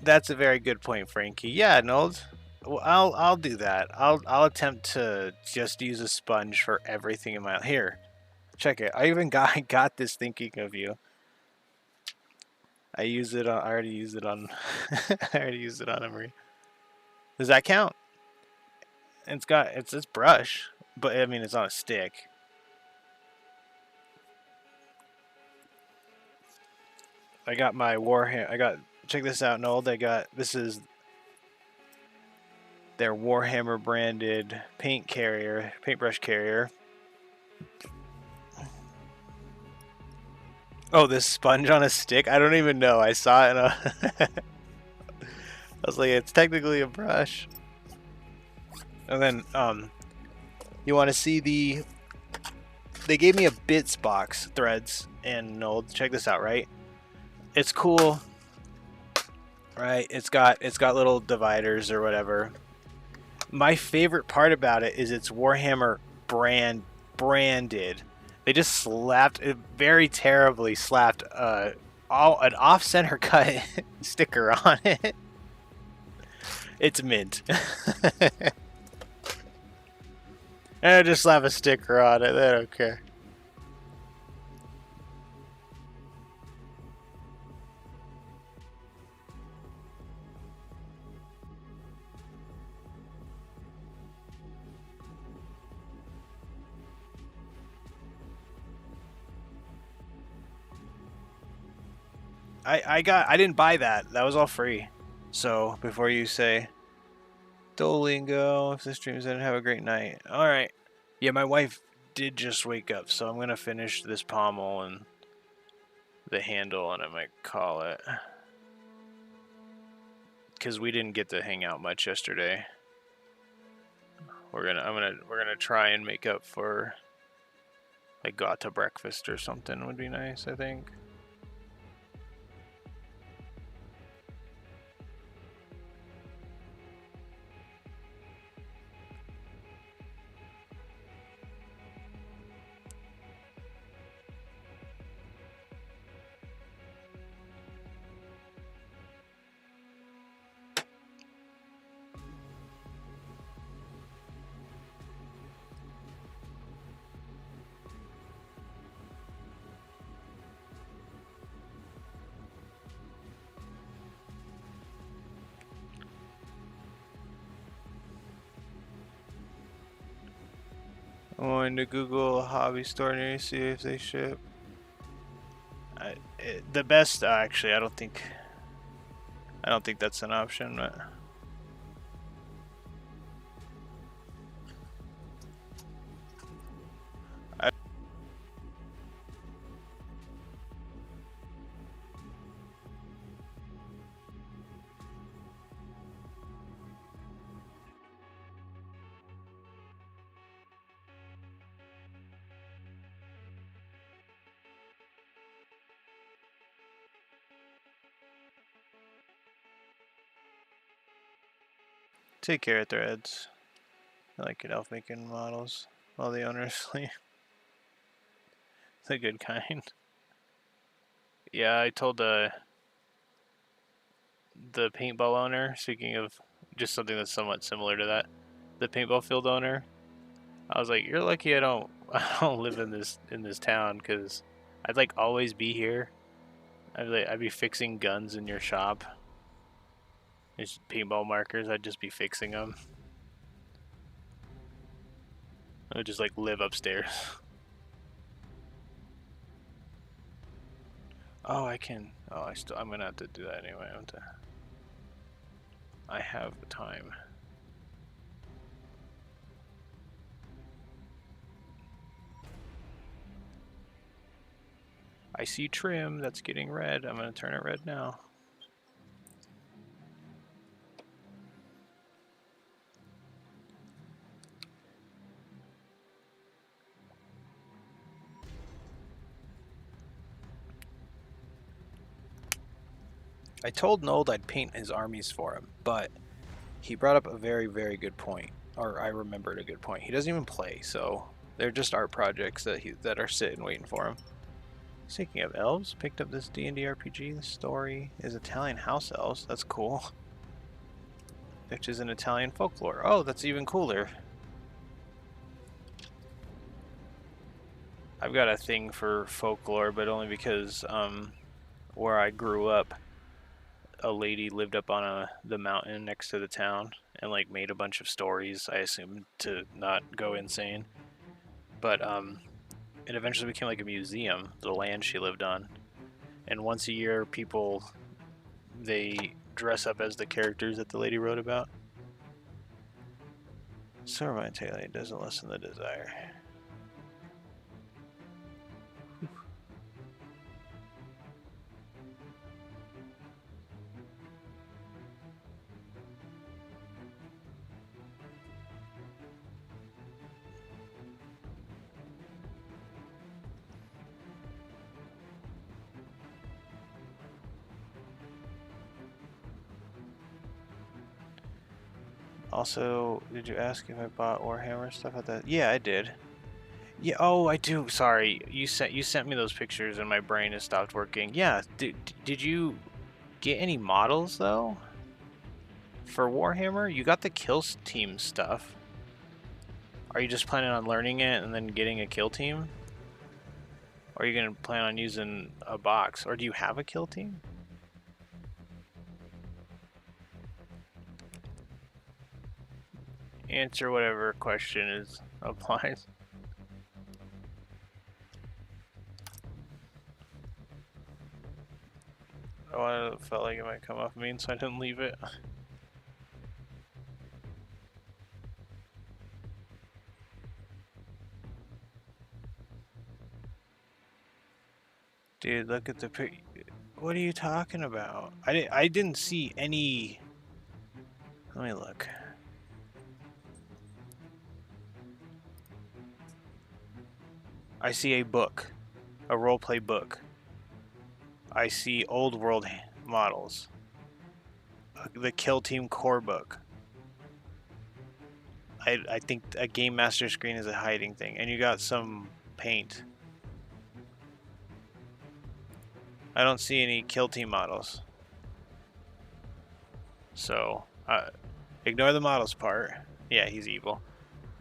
That's a very good point, Frankie. Yeah, Nold. Well, I'll do that. I'll attempt to just use a sponge for everything in my here. Check it. I even got this thinking of you. I use it on. I already used it on. I already used it on Emery. Does that count? It's this brush, but I mean it's on a stick. I got my warhammer. Check this out, Nold. This is their Warhammer branded paintbrush carrier. Oh, this sponge on a stick? I don't even know. I saw it and I was like, it's technically a brush. And then, you want to see they gave me a bits box, threads, and Nold. Check this out, right? It's cool, right? It's got little dividers or whatever. My favorite part about it is it's Warhammer branded. They just slapped it very terribly slapped an off-center cut sticker on it. It's mint. And I just slap a sticker on it. They don't care. I didn't buy that. That was all free. So before you say Duolingo, if this streams didn't have a great night. Alright. Yeah, my wife did just wake up, so I'm gonna finish this pommel and the handle and I might call it. Cause we didn't get to hang out much yesterday. We're gonna try and make up for like go out to breakfast or something would be nice, I think. I'm going to Google a hobby store near you, see if they ship. The best, actually, I don't think that's an option, but. Take care of threads. I like it elf making models while the owners sleep. The good kind. Yeah, I told the paintball owner, speaking of just something that's somewhat similar to that, the paintball field owner, I was like, "You're lucky I don't I don't live in this town, because I'd like always be here. I'd be fixing guns in your shop. It's paintball markers. I'd just be fixing them. I would just like live upstairs." Oh, I can. Oh, I'm gonna have to do that anyway. I have the time. I see trim that's getting red. I'm gonna turn it red now. I told Nold I'd paint his armies for him, but he brought up a very, very good point. Or I remembered a good point. He doesn't even play, so they're just art projects that are sitting waiting for him. Speaking of elves, picked up this D&D RPG. The story is Italian house elves. That's cool. Which is an Italian folklore. Oh, that's even cooler. I've got a thing for folklore, but only because where I grew up, a lady lived up on the mountain next to the town and like made a bunch of stories, I assume, to not go insane. But it eventually became like a museum, the land she lived on. And once a year, people, they dress up as the characters that the lady wrote about. So my Taylor doesn't listen to the desire. Also, did you ask if I bought Warhammer stuff at that? Yeah, I did. Yeah. Oh, I do. Sorry, you sent me those pictures, and my brain has stopped working. Yeah. Did you get any models though for Warhammer? You got the kill team stuff. Are you just planning on learning it and then getting a kill team? Or are you gonna plan on using a box? Or do you have a kill team? Answer whatever question is applies. Oh, I felt like it might come off mean, so I didn't leave it. Dude, look at the pic. What are you talking about? I didn't see any. Let me look. I see a book, a roleplay book. I see old world models. The Kill Team core book. I think a Game Master screen is a hiding thing, and you got some paint. I don't see any Kill Team models. So, ignore the models part. Yeah, he's evil.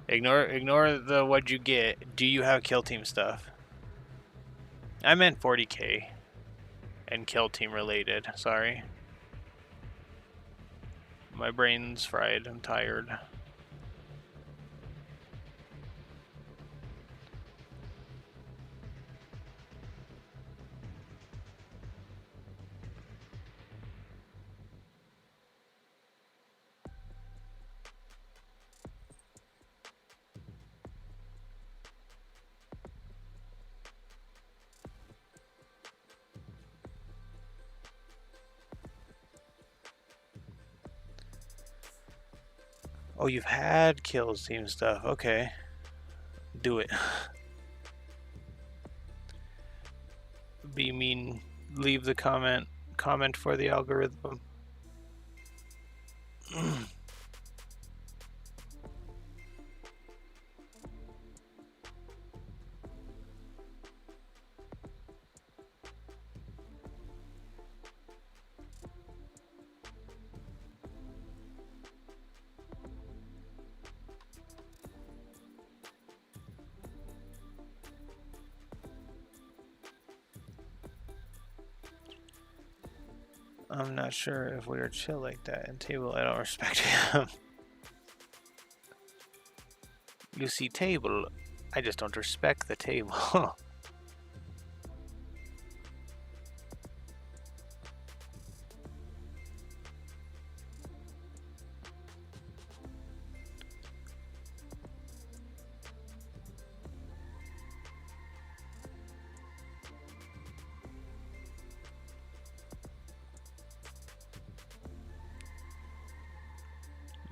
Ignore the what'd you get. Do you have Kill Team stuff? I meant 40k and Kill Team related. Sorry. My brain's fried. I'm tired. Oh, you've had Kill Team stuff. Okay. Do it. Be mean. Leave the comment for the algorithm. I'm not sure if we are chill like that. And table, I don't respect him. You see table, I just don't respect the table.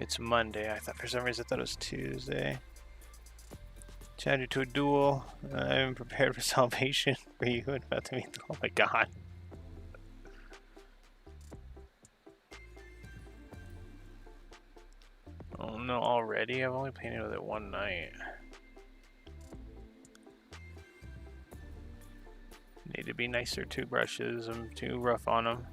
It's Monday. I thought for some reason I thought it was Tuesday. Challenge you to a duel. I'm prepared for salvation for you and about to meet. Oh my god. Oh no, already? I've only painted with it one night. Need to be nicer to brushes. I'm too rough on them.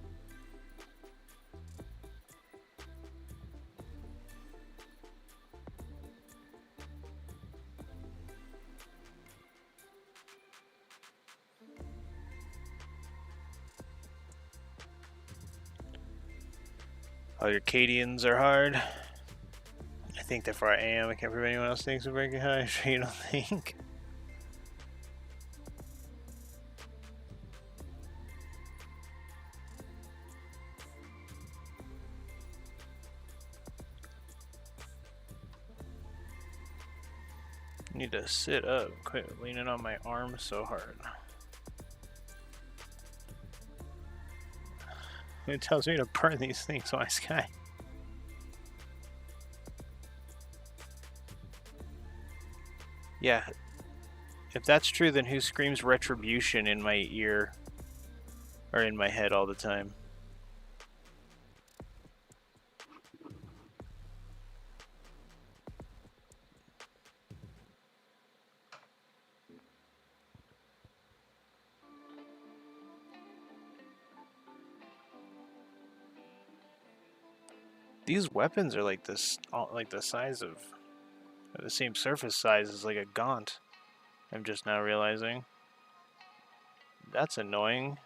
All your Cadians are hard. I think therefore I am. I can't prove anyone else thinks we're breaking high. Sure you don't think? I need to sit up. Quit leaning on my arm so hard. It tells me to burn these things on my sky. Yeah. If that's true, then who screams retribution in my ear or in my head all the time? These weapons are like this, like the size of, the same surface size as like a gaunt. I'm just now realizing. That's annoying.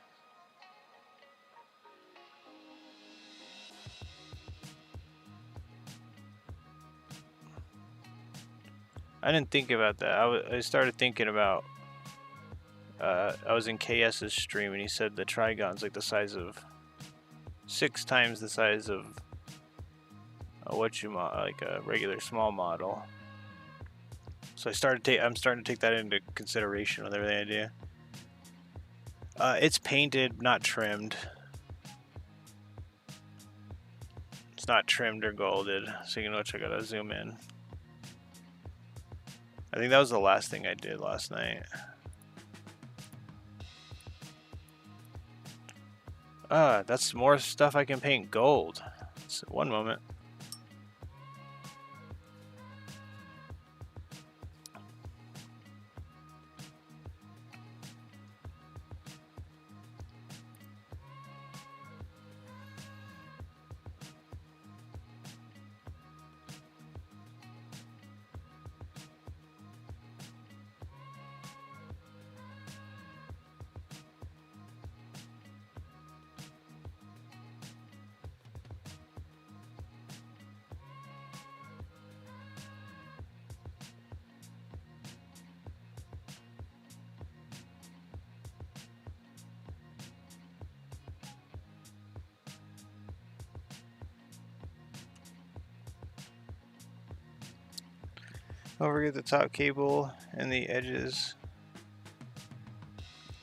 I didn't think about that. I started thinking about. I was in KS's stream and he said the Trigon's like the size of 6 times the size of like a regular small model. So I'm starting to take that into consideration with everything I do. It's painted, not trimmed. It's not trimmed or golded, so you know which I gotta zoom in. I think that was the last thing I did last night. That's more stuff I can paint gold. So one moment. Don't forget the top cable and the edges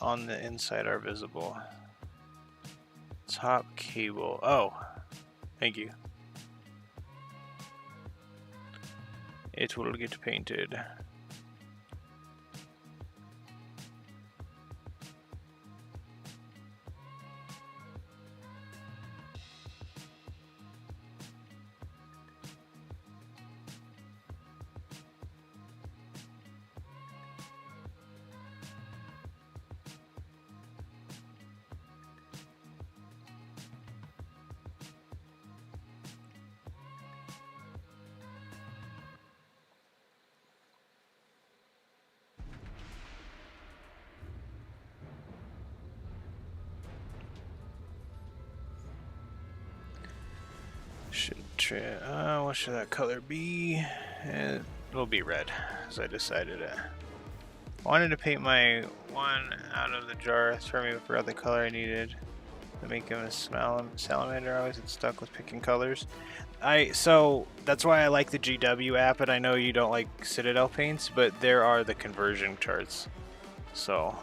on the inside are visible. Top cable. Oh, thank you. It will get painted. What should that color be? It will be red, as I decided it. I wanted to paint my one out of the jar, throw me for the color I needed to make him a salamander. I always get stuck with picking colors. So that's why I like the GW app, and I know you don't like Citadel paints, but there are the conversion charts. So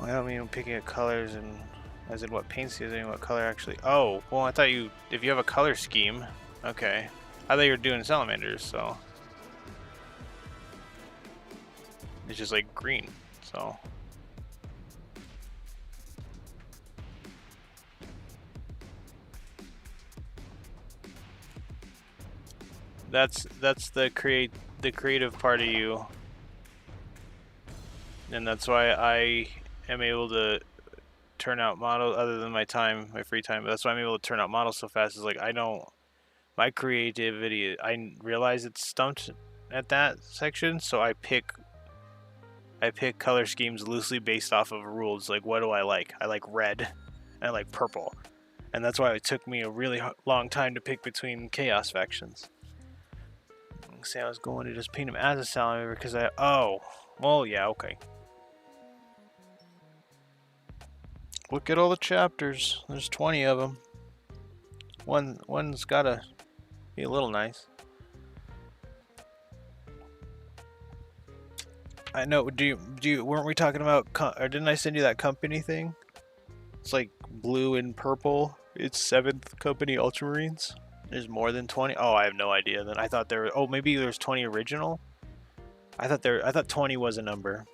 I don't mean picking at colors and as in what paints using, what color actually. Oh, well, I thought if you have a color scheme, okay. I thought you were doing salamanders, so it's just like green, so. That's the creative part of you, and that's why I am able to turn out models other than my free time. But that's why I'm able to turn out models so fast. Is like my creativity. I realize it's stumped at that section, so I pick color schemes loosely based off of rules. Like, what do I like? I like red, and I like purple, and that's why it took me a really long time to pick between chaos factions. Say I was going to just paint him as a salamander because well, yeah, okay. Look at all the chapters. There's 20 of them. One's gotta be a little nice. I know. Weren't we talking about? Or didn't I send you that company thing? It's like blue and purple. It's 7th Company Ultramarines. There's more than 20. Oh, I have no idea. Then I thought there were. Oh, maybe there's 20 original. I thought 20 was a number.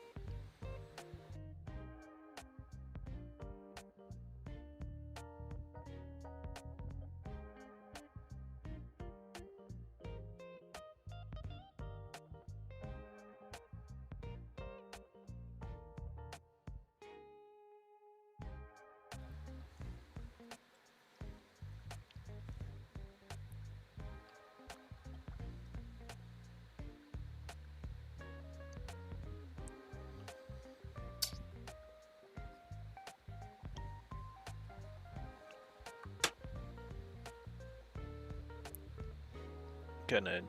Gonna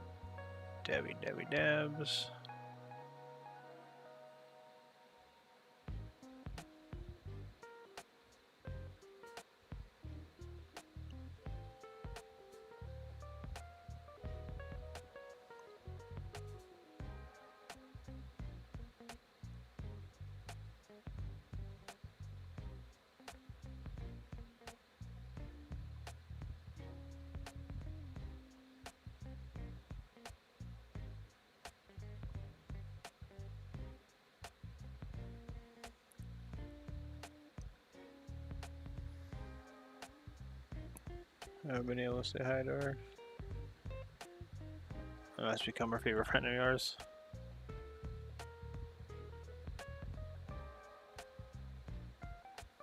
dabs. I've been able to say hi to her. That must become her favorite friend of yours.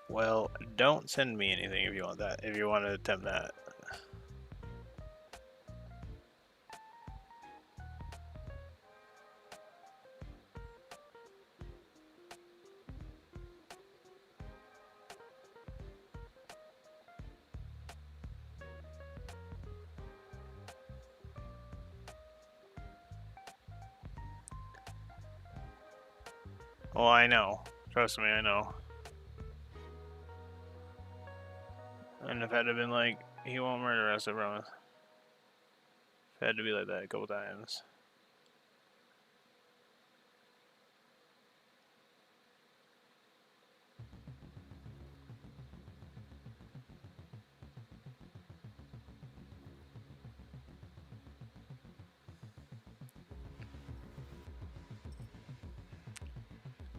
Well, don't send me anything if you want that. If you want to attempt that. Oh, I know. Trust me, I know. And if it had been like, he won't murder us, I promise. If it had to be like that a couple times.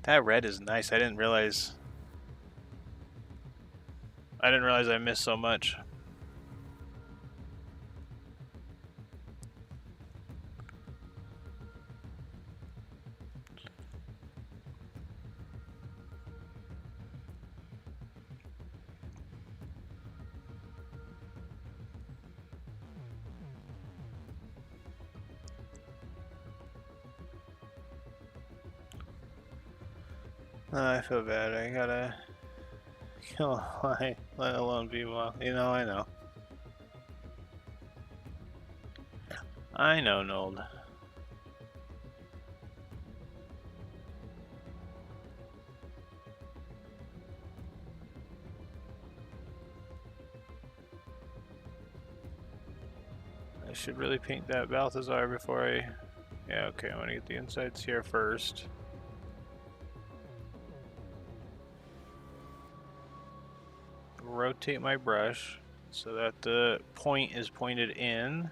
That red is nice. I didn't realize I didn't realize I missed so much. I feel bad. I gotta kill a lie, let alone be well. You know, I know. I know, Nold. I should really paint that Balthazar before I... Yeah, okay, I want to get the insides here first. Rotate my brush so that the point is pointed in.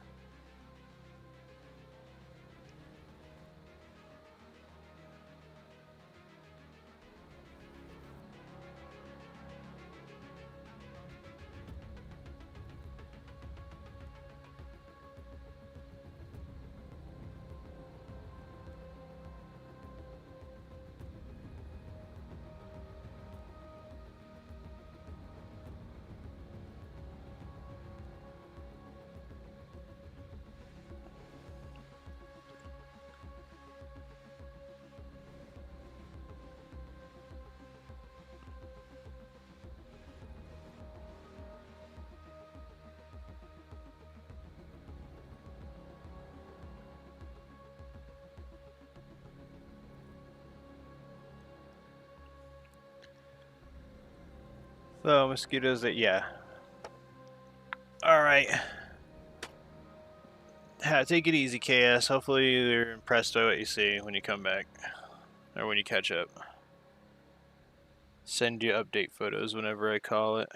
So, mosquitoes that, yeah. Alright. Take it easy, KS. Hopefully you're impressed by what you see when you come back. Or when you catch up. Send you update photos whenever I call it.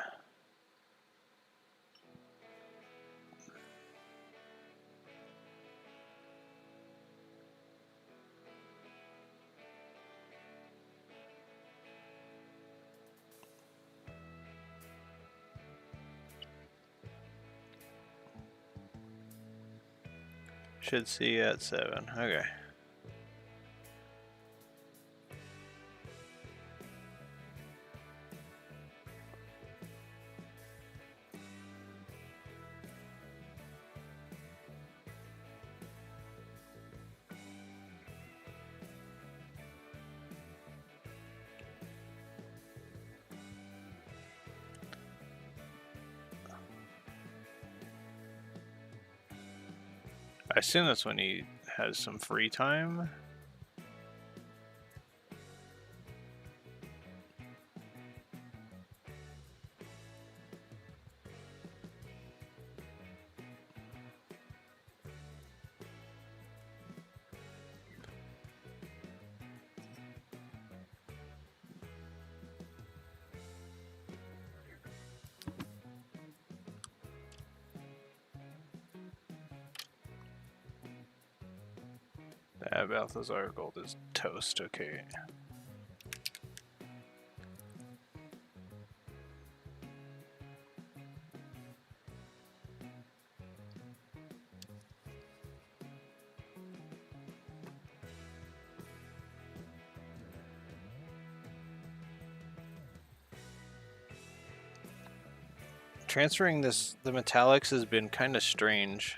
Should see you at 7. Okay. I assume that's when he has some free time. That Balthazar gold is toast, okay. Transferring the metallics has been kind of strange.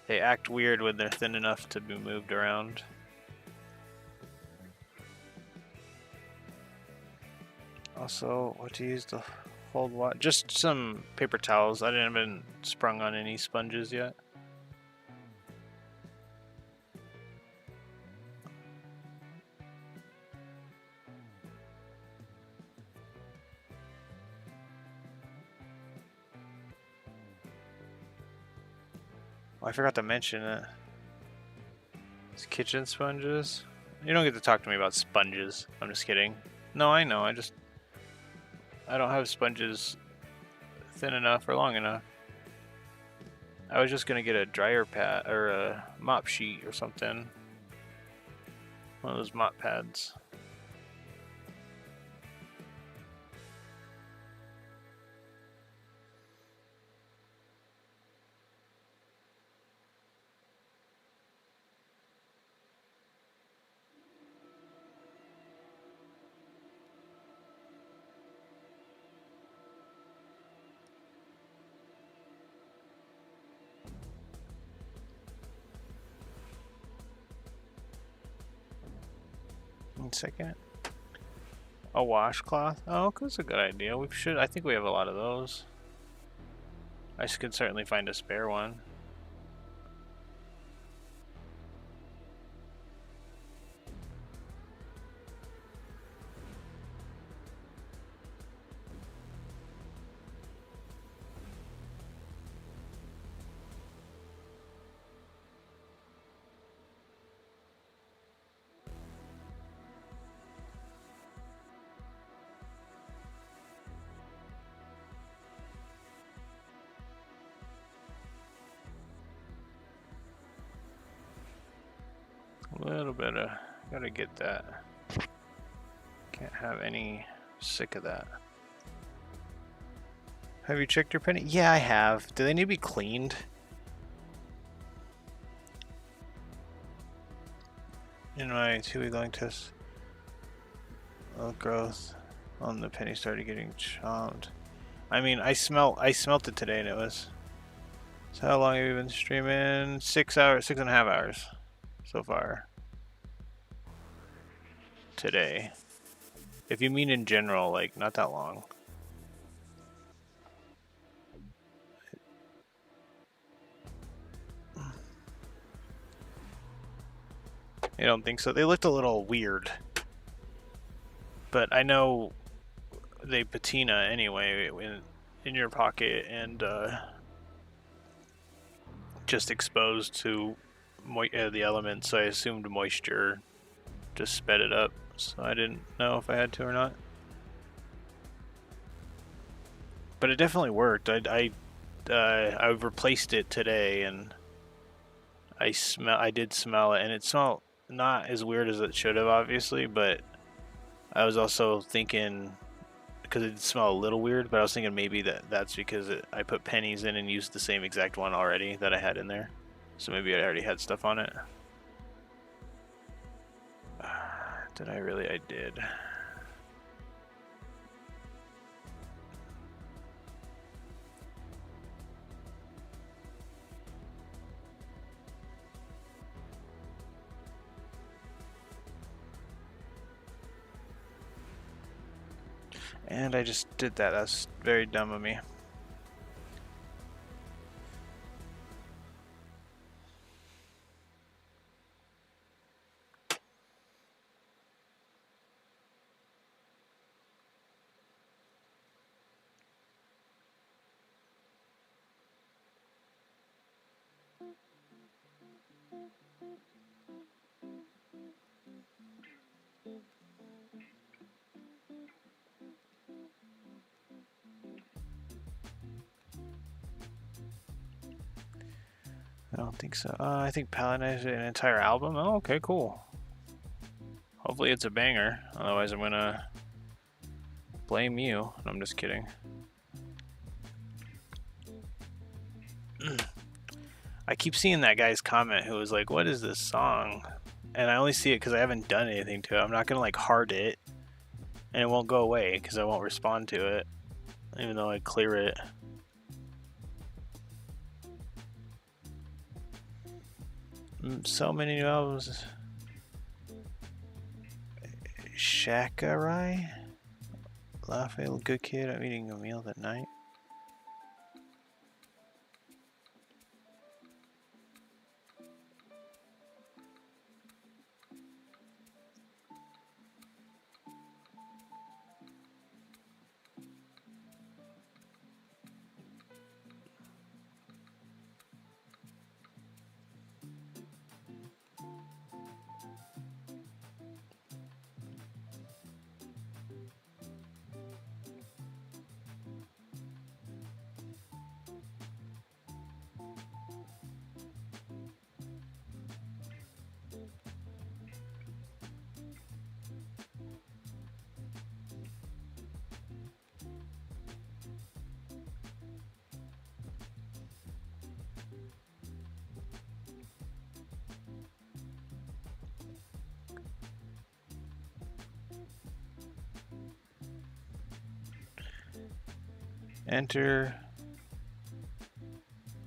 They act weird when they're thin enough to be moved around. Also, what to use to hold what? Just some paper towels. I haven't sprung on any sponges yet. Oh, I forgot to mention it. It's kitchen sponges. You don't get to talk to me about sponges. I'm just kidding. No, I know. I don't have sponges thin enough or long enough. I was just gonna get a dryer pad or a mop sheet or something. One of those mop pads. 1 second. A washcloth? Oh, that's a good idea. I think we have a lot of those. I could certainly find a spare one. A little bit of, gotta get that. Can't have any sick of that. Have you checked your penny? Yeah, I have. Do they need to be cleaned? In my 2-week long test, growth on the penny started getting chomped. I mean, I smelt it today, and it was. So how long have you been streaming? 6 hours, 6.5 hours so far. Today. If you mean in general, like, not that long. I don't think so. They looked a little weird. But I know they patina anyway in your pocket and just exposed to the elements. So I assumed moisture just sped it up. So I didn't know if I had to or not. But it definitely worked. I replaced it today and I did smell it, and it smelled not as weird as it should have, obviously, but I was also thinking, because it did smell a little weird, but I was thinking maybe that's because I put pennies in and used the same exact one already that I had in there. So maybe I already had stuff on it. Did I really? I did. And I just did that. That's very dumb of me. I don't think so. I think Paladin is an entire album. Oh, okay, cool. Hopefully it's a banger. Otherwise I'm gonna blame you. I'm just kidding. I keep seeing that guy's comment who was like, what is this song? And I only see it because I haven't done anything to it. I'm not gonna like heart it and it won't go away because I won't respond to it even though I clear it. So many new albums. Shakarai? Laughing, good kid, I'm eating a meal that night. Enter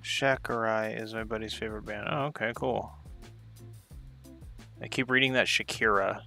Shakarai is my buddy's favorite band. Oh, okay, cool. I keep reading that Shakira.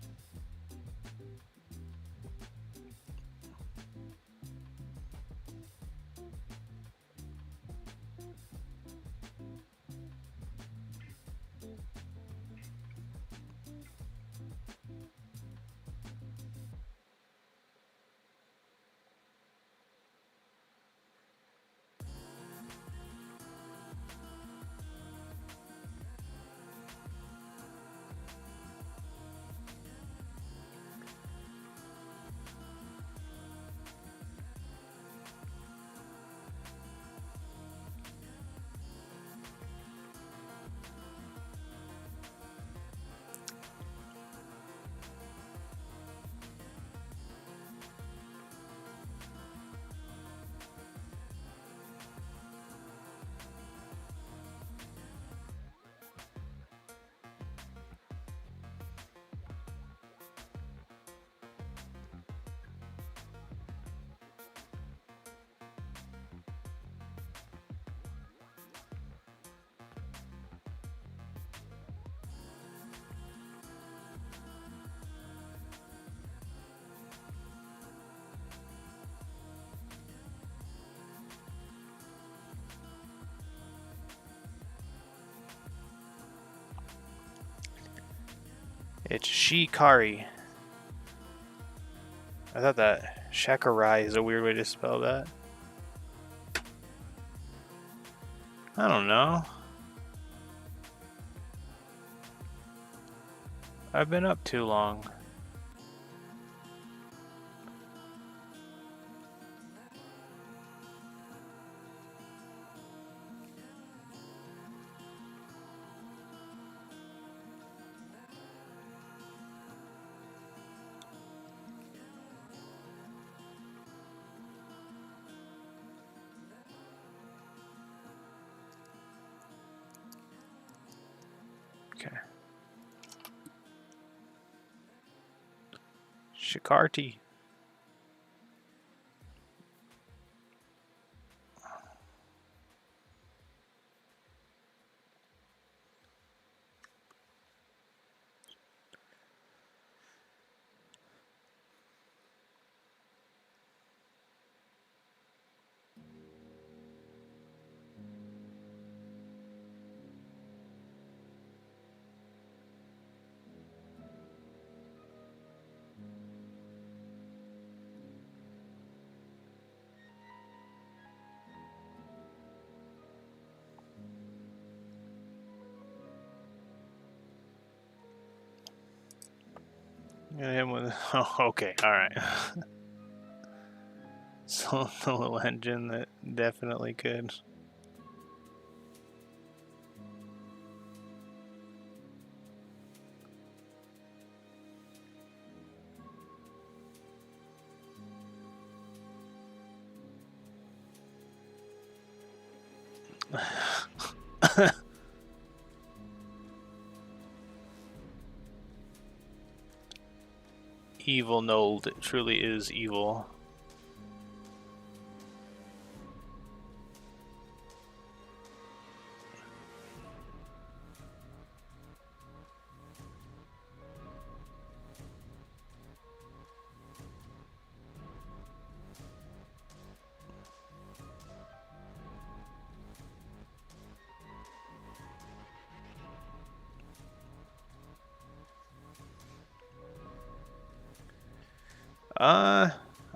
It's Shikari. I thought that Shakarai is a weird way to spell that. I don't know. I've been up too long. Okay. Shikarti. Hit him with. Oh, okay, all right. So the little engine that definitely could. Evil Nold truly is evil.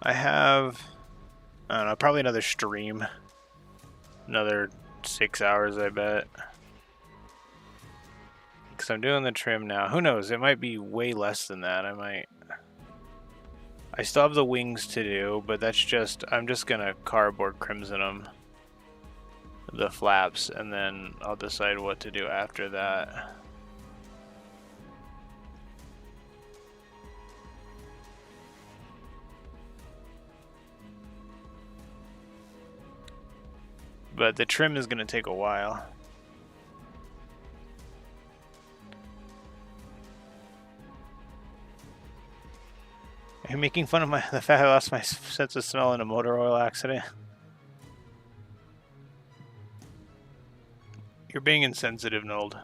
I have, I don't know, probably another stream. Another 6 hours, I bet. Because I'm doing the trim now. Who knows? It might be way less than that. I still have the wings to do, but that's just, I'm just gonna cardboard crimson them. The flaps, and then I'll decide what to do after that. But the trim is going to take a while. Are you making fun of the fact I lost my sense of smell in a motor oil accident? You're being insensitive, Nold.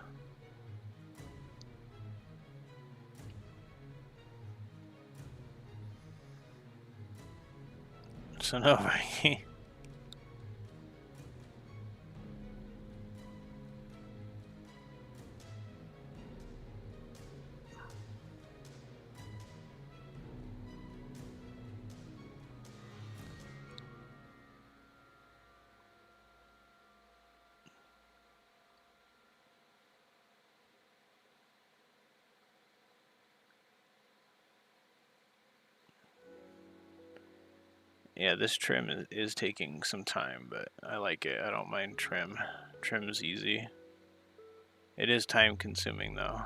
So no, Frankie. Yeah, this trim is taking some time, but I like it. I don't mind trim. Trim's easy. It is time consuming though.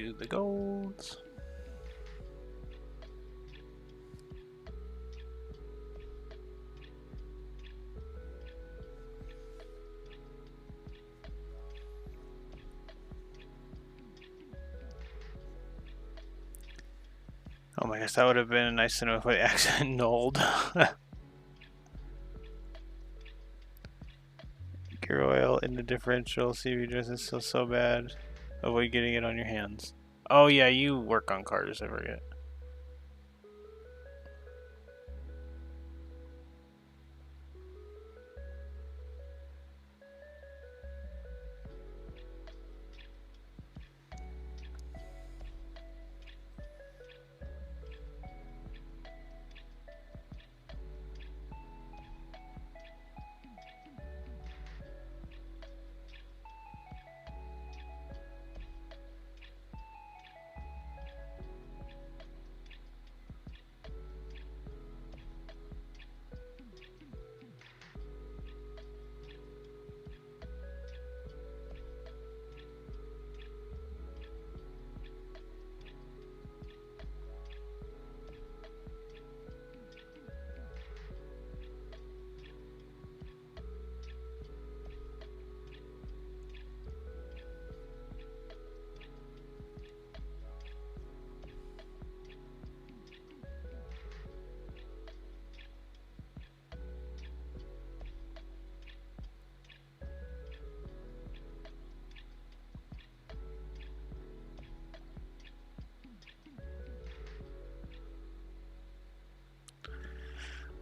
do the golds. Oh my gosh, that would have been nice to know if I accident nulled. Gear oil in the differential. CV dress is so bad. Avoid getting it on your hands. Oh yeah, you work on cars, I forget.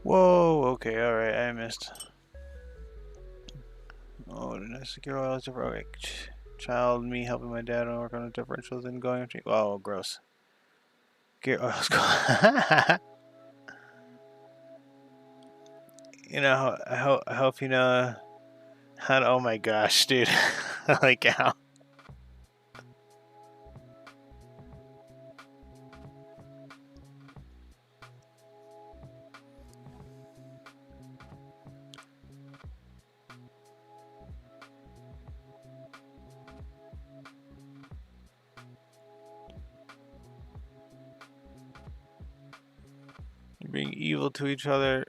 Whoa, okay, alright, I missed. Oh, the nice secure oil is a child, me helping my dad work on the differentials and going to. Oh, gross. Gear oil's You know, I hope you know how to, oh my gosh, dude. Like how? You're being evil to each other.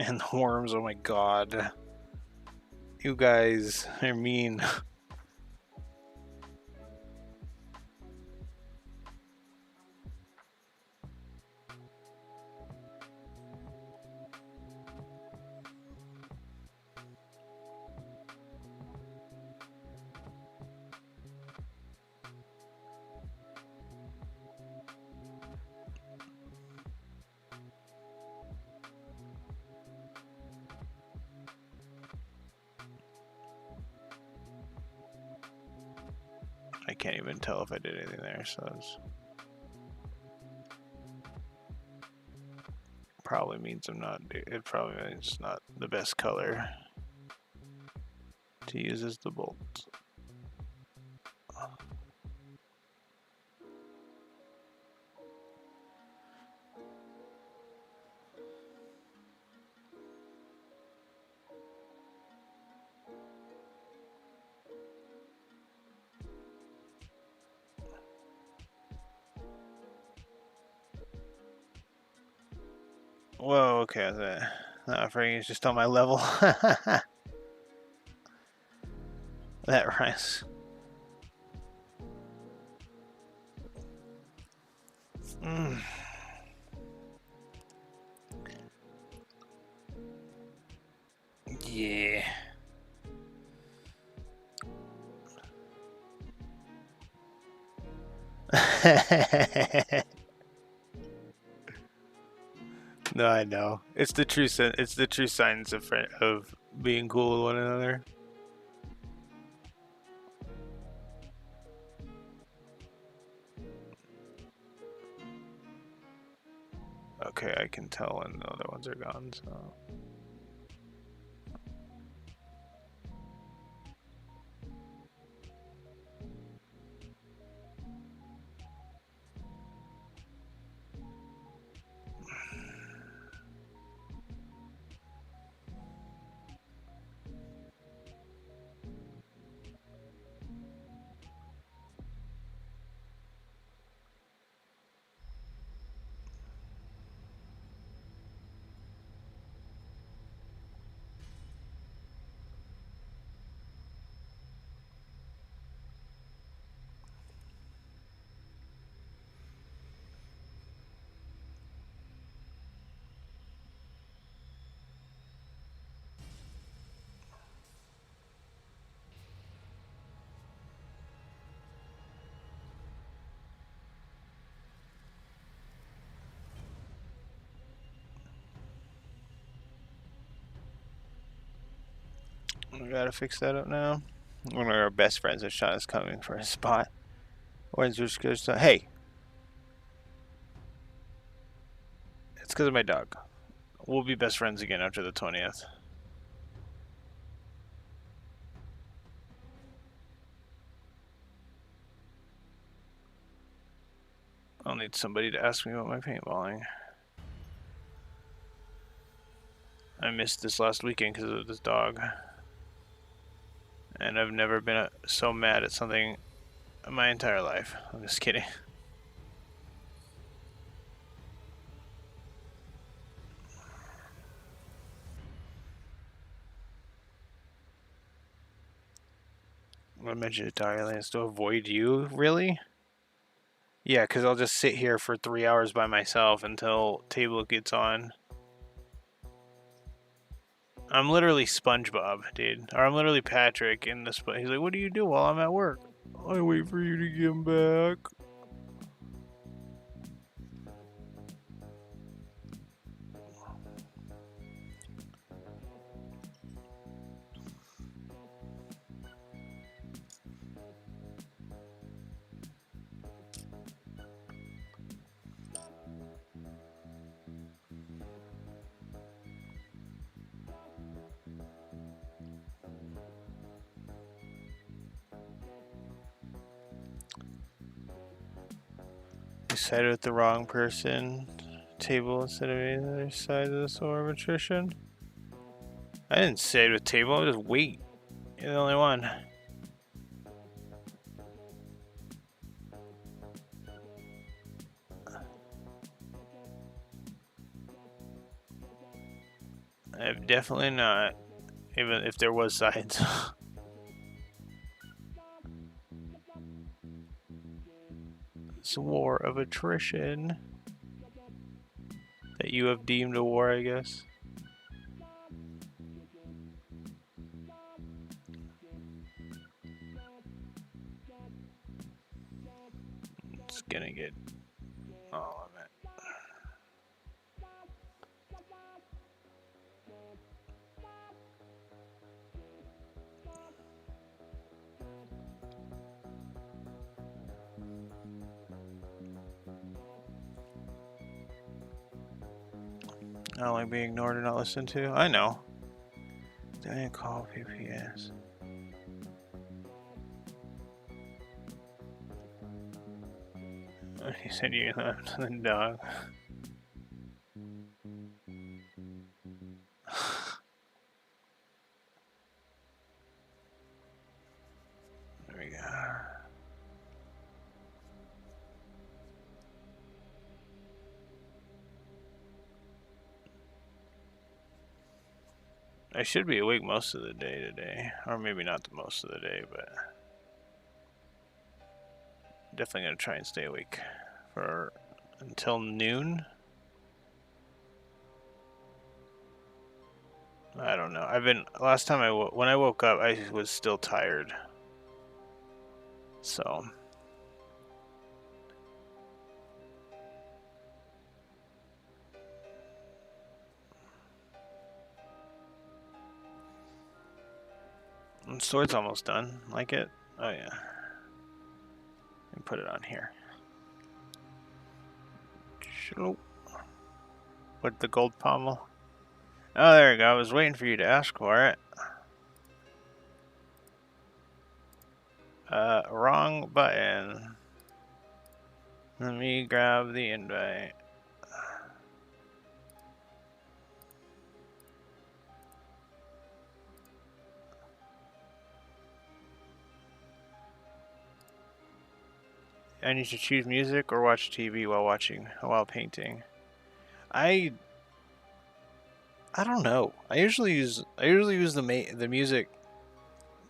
And the worms, oh my god. You guys are mean. I can't even tell if I did anything there, so it's probably means I'm not. It probably means it's not the best color to use as the bolt. Whoa, okay, that ring is just on my level. That rice. Yeah. No, I know. It's the true it's the true signs of being cool with one another. Okay, I can tell when the other ones are gone, so. We gotta fix that up now. One of our best friends at Sean is coming for a spot. When's your good stuff? Hey! It's because of my dog. We'll be best friends again after the 20th. I'll need somebody to ask me about my paintballing. I missed this last weekend because of this dog. And I've never been so mad at something in my entire life. I'm just kidding. I'm gonna mention it to Ireland to avoid you, really? Yeah, because I'll just sit here for 3 hours by myself until table gets on. I'm literally SpongeBob, dude. Or I'm literally Patrick in the He's like, what do you do while I'm at work? I wait for you to get back. You sided with the wrong person. Table instead of the other side of the sword of attrition. I didn't side with table, I just wait. You're the only one. I've definitely not. Even if there was sides. It's a war of attrition. That you have deemed a war, I guess. It's gonna get all of it. I don't like being ignored or not listened to. I know. Didn't call PPS. He said you left the dog. There we go. I should be awake most of the day today. Or maybe not the most of the day, but definitely gonna try and stay awake for until noon. I don't know. Last time when I woke up, I was still tired. So Sword's almost done. Like it? Oh yeah. And put it on here. With the gold pommel. Oh, there you go. I was waiting for you to ask for it. Wrong button. Let me grab the invite. I need to choose music or watch TV while painting. I don't know. I usually use the music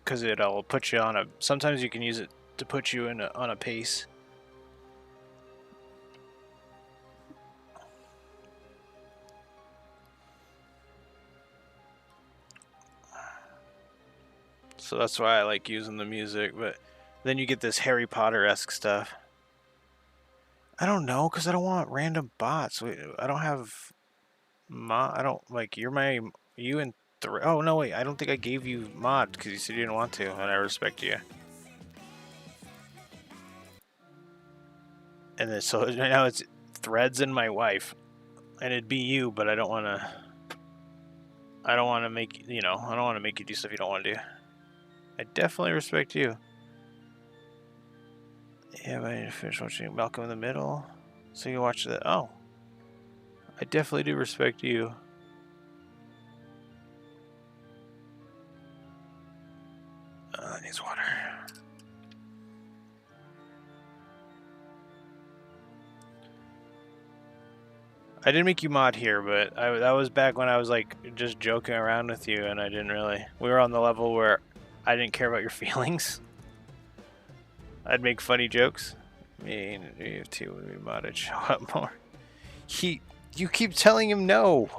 because it'll put you on a. Sometimes you can use it to put you on a pace. So that's why I like using the music, but then you get this Harry Potter-esque stuff. I don't know, because I don't want random bots. I don't have I don't, like, you and oh, no, wait, I don't think I gave you mod, because you said you didn't want to, and I respect you. And then, so now it's Threads and my wife, and it'd be you, but I don't want to make, I don't want to make you do stuff you don't want to do. I definitely respect you. Yeah, but I need to finish watching Malcolm in the Middle, so you can watch that. Oh, I definitely do respect you. That needs water. I didn't make you mod here, but that was back when I was like just joking around with you, and I didn't really. We were on the level where I didn't care about your feelings. I'd make funny jokes. Me and you two would be modded. Show up more. You keep telling him no.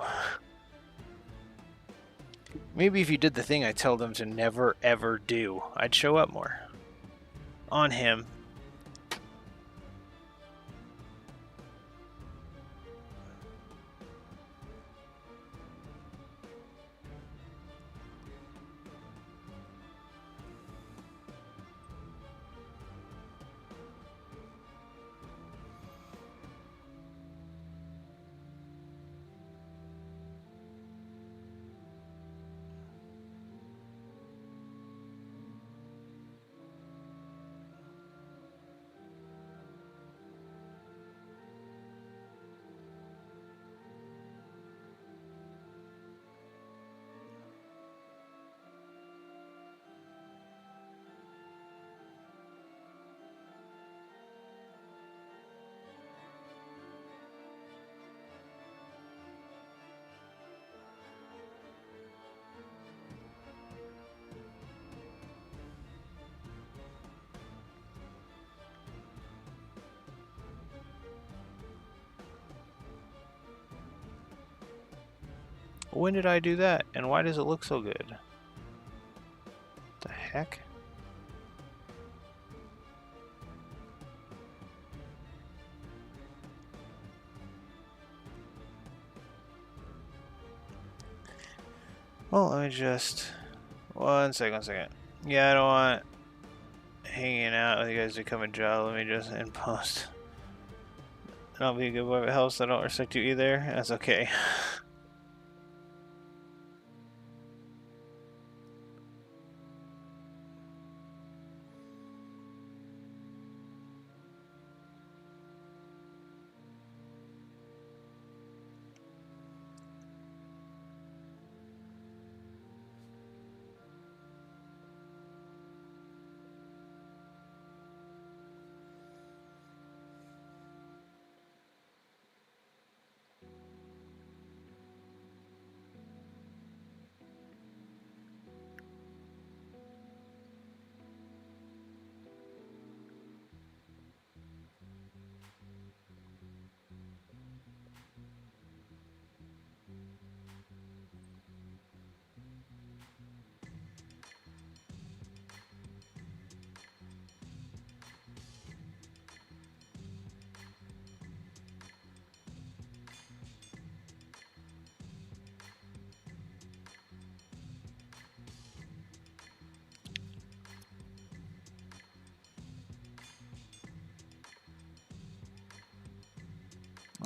Maybe if you did the thing I tell them to never ever do, I'd show up more. On him. When did I do that? And why does it look so good? The heck? Well, let me just... One second. Yeah, I don't want hanging out with you guys to become a job. Let me just in post. I'll be a good boy if it helps. I don't respect you either. That's okay.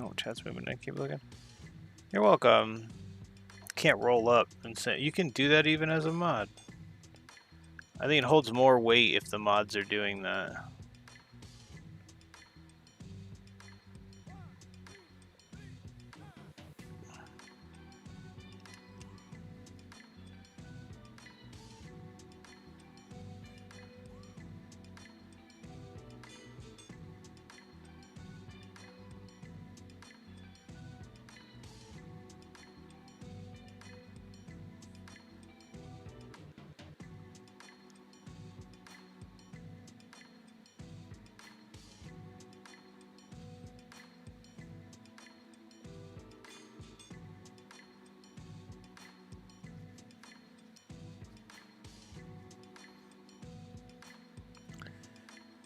Oh, chat's moving. I keep looking. You're welcome. Can't roll up and say you can do that even as a mod. I think it holds more weight if the mods are doing that.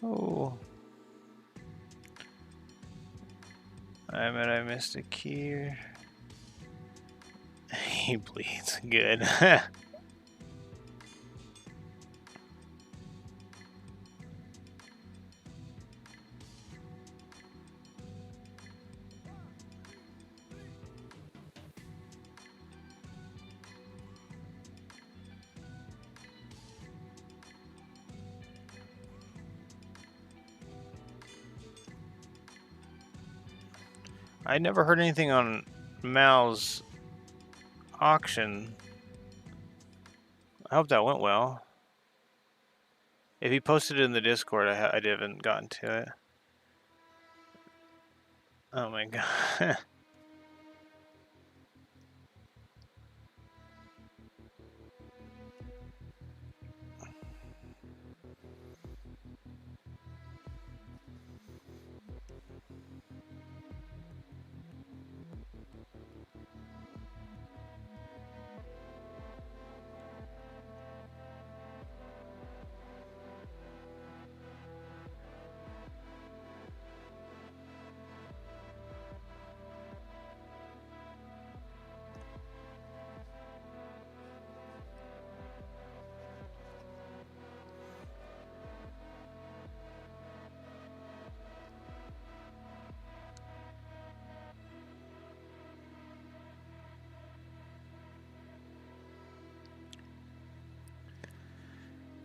Oh. I missed a key. He bleeds. Good. I never heard anything on Mal's auction. I hope that went well. If he posted it in the Discord, I haven't gotten to it. Oh my god.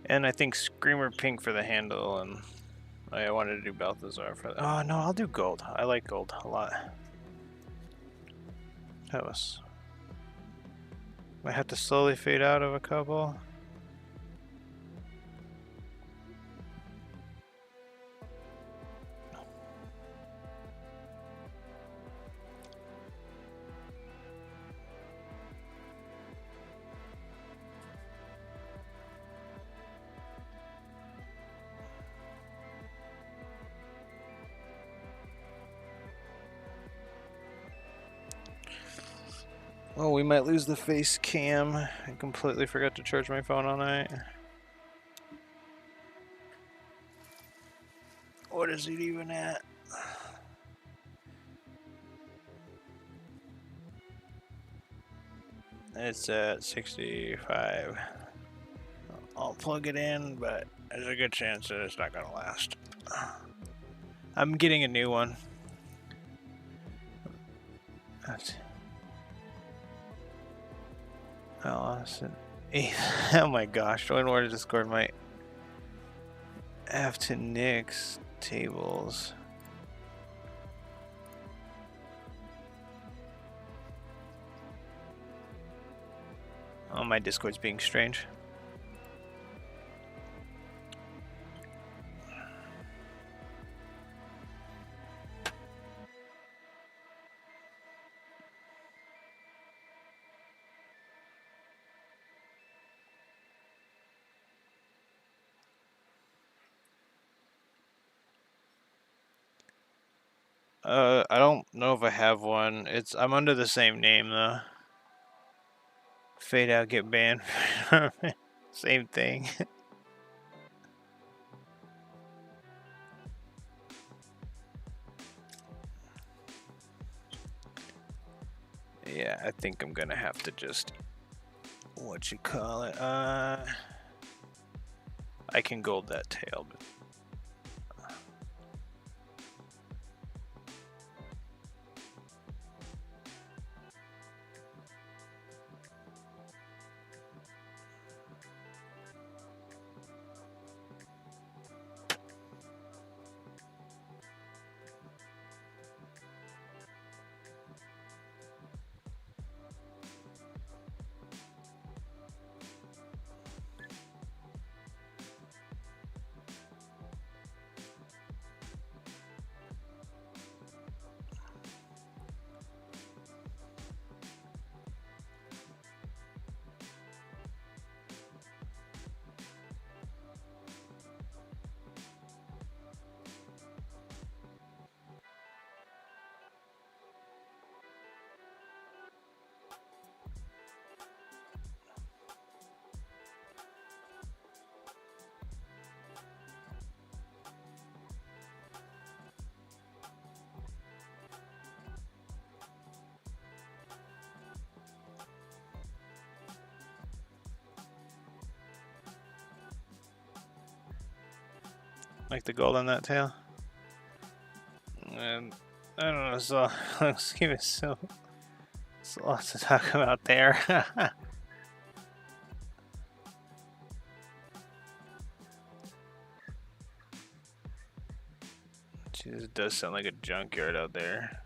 And I think Screamer Pink for the handle, and I wanted to do Balthazar for that. Oh no, I'll do gold. I like gold a lot. That was... I have to slowly fade out of a couple. Oh, we might lose the face cam. I completely forgot to charge my phone all night. What is it even at? It's at 65. I'll plug it in, but there's a good chance that it's not gonna last. I'm getting a new one. Oh my gosh, join War Discord might have to nix tables. Oh, my Discord's being strange. I don't know if I have one. I'm under the same name though. Fade out, get banned. Same thing. Yeah, I think I'm gonna have to just what you call it. I can gold that tail, but Like the gold on that tail. And I don't know, so let's keep it so lots to talk about there. Jeez, it does sound like a junkyard out there.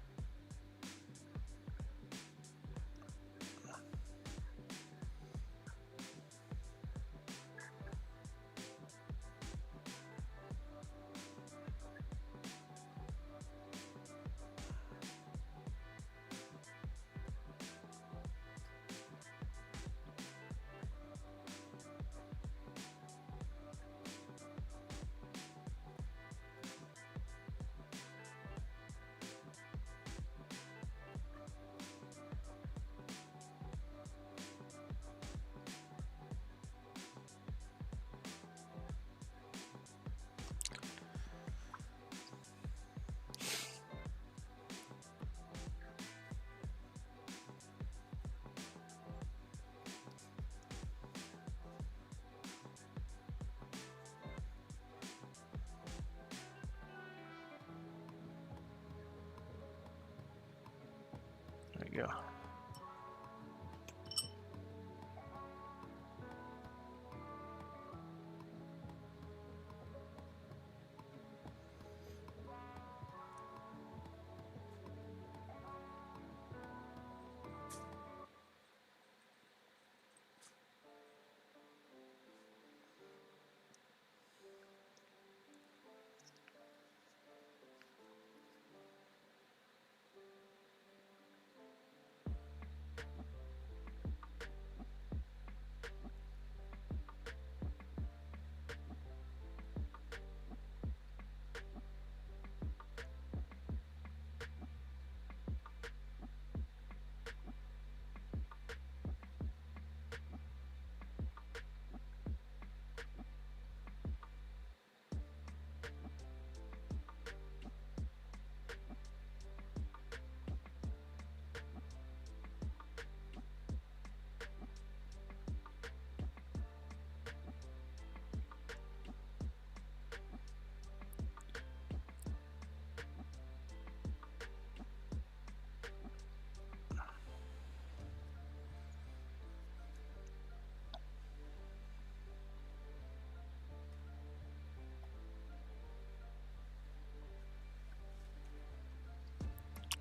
There we go.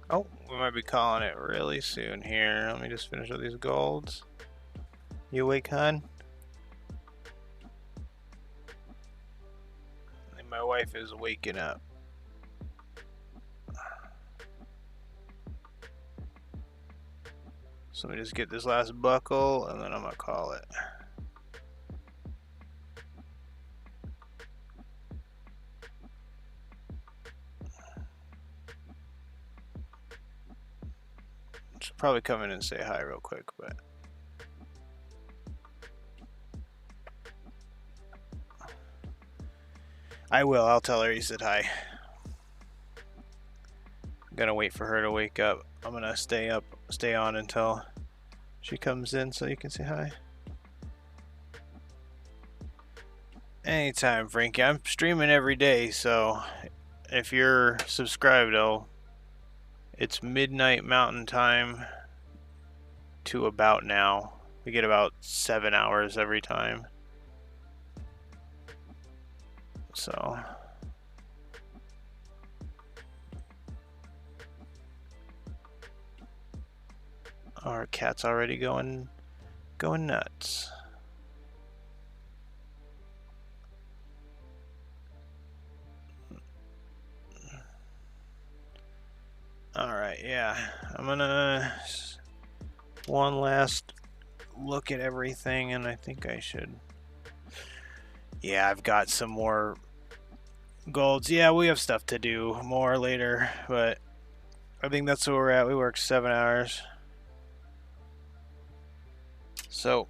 Oh, we might be calling it really soon here. Let me just finish up these golds. You awake, hon? I think my wife is waking up. So let me just get this last buckle and then I'm gonna call it. Should probably come in and say hi real quick, but I will. I'll tell her you said hi. I'm gonna wait for her to wake up. I'm gonna stay on until she comes in so you can say hi. Anytime, Frankie. I'm streaming every day, so if you're subscribed, it's midnight Mountain Time to about now. We get about 7 hours every time. So our cat's already going nuts. Alright, yeah. I'm gonna one last look at everything, and I think I should. Yeah, I've got some more golds. Yeah, we have stuff to do more later, but I think that's where we're at. We worked 7 hours. So,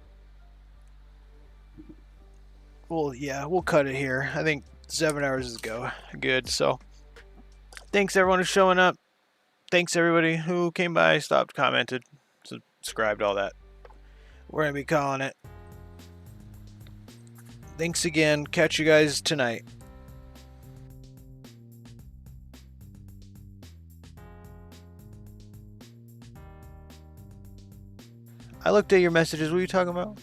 well, yeah, we'll cut it here. I think 7 hours is good. So, thanks everyone for showing up. Thanks everybody who came by, stopped, commented, subscribed, all that. We're going to be calling it. Thanks again. Catch you guys tonight. I looked at your messages. What are you talking about?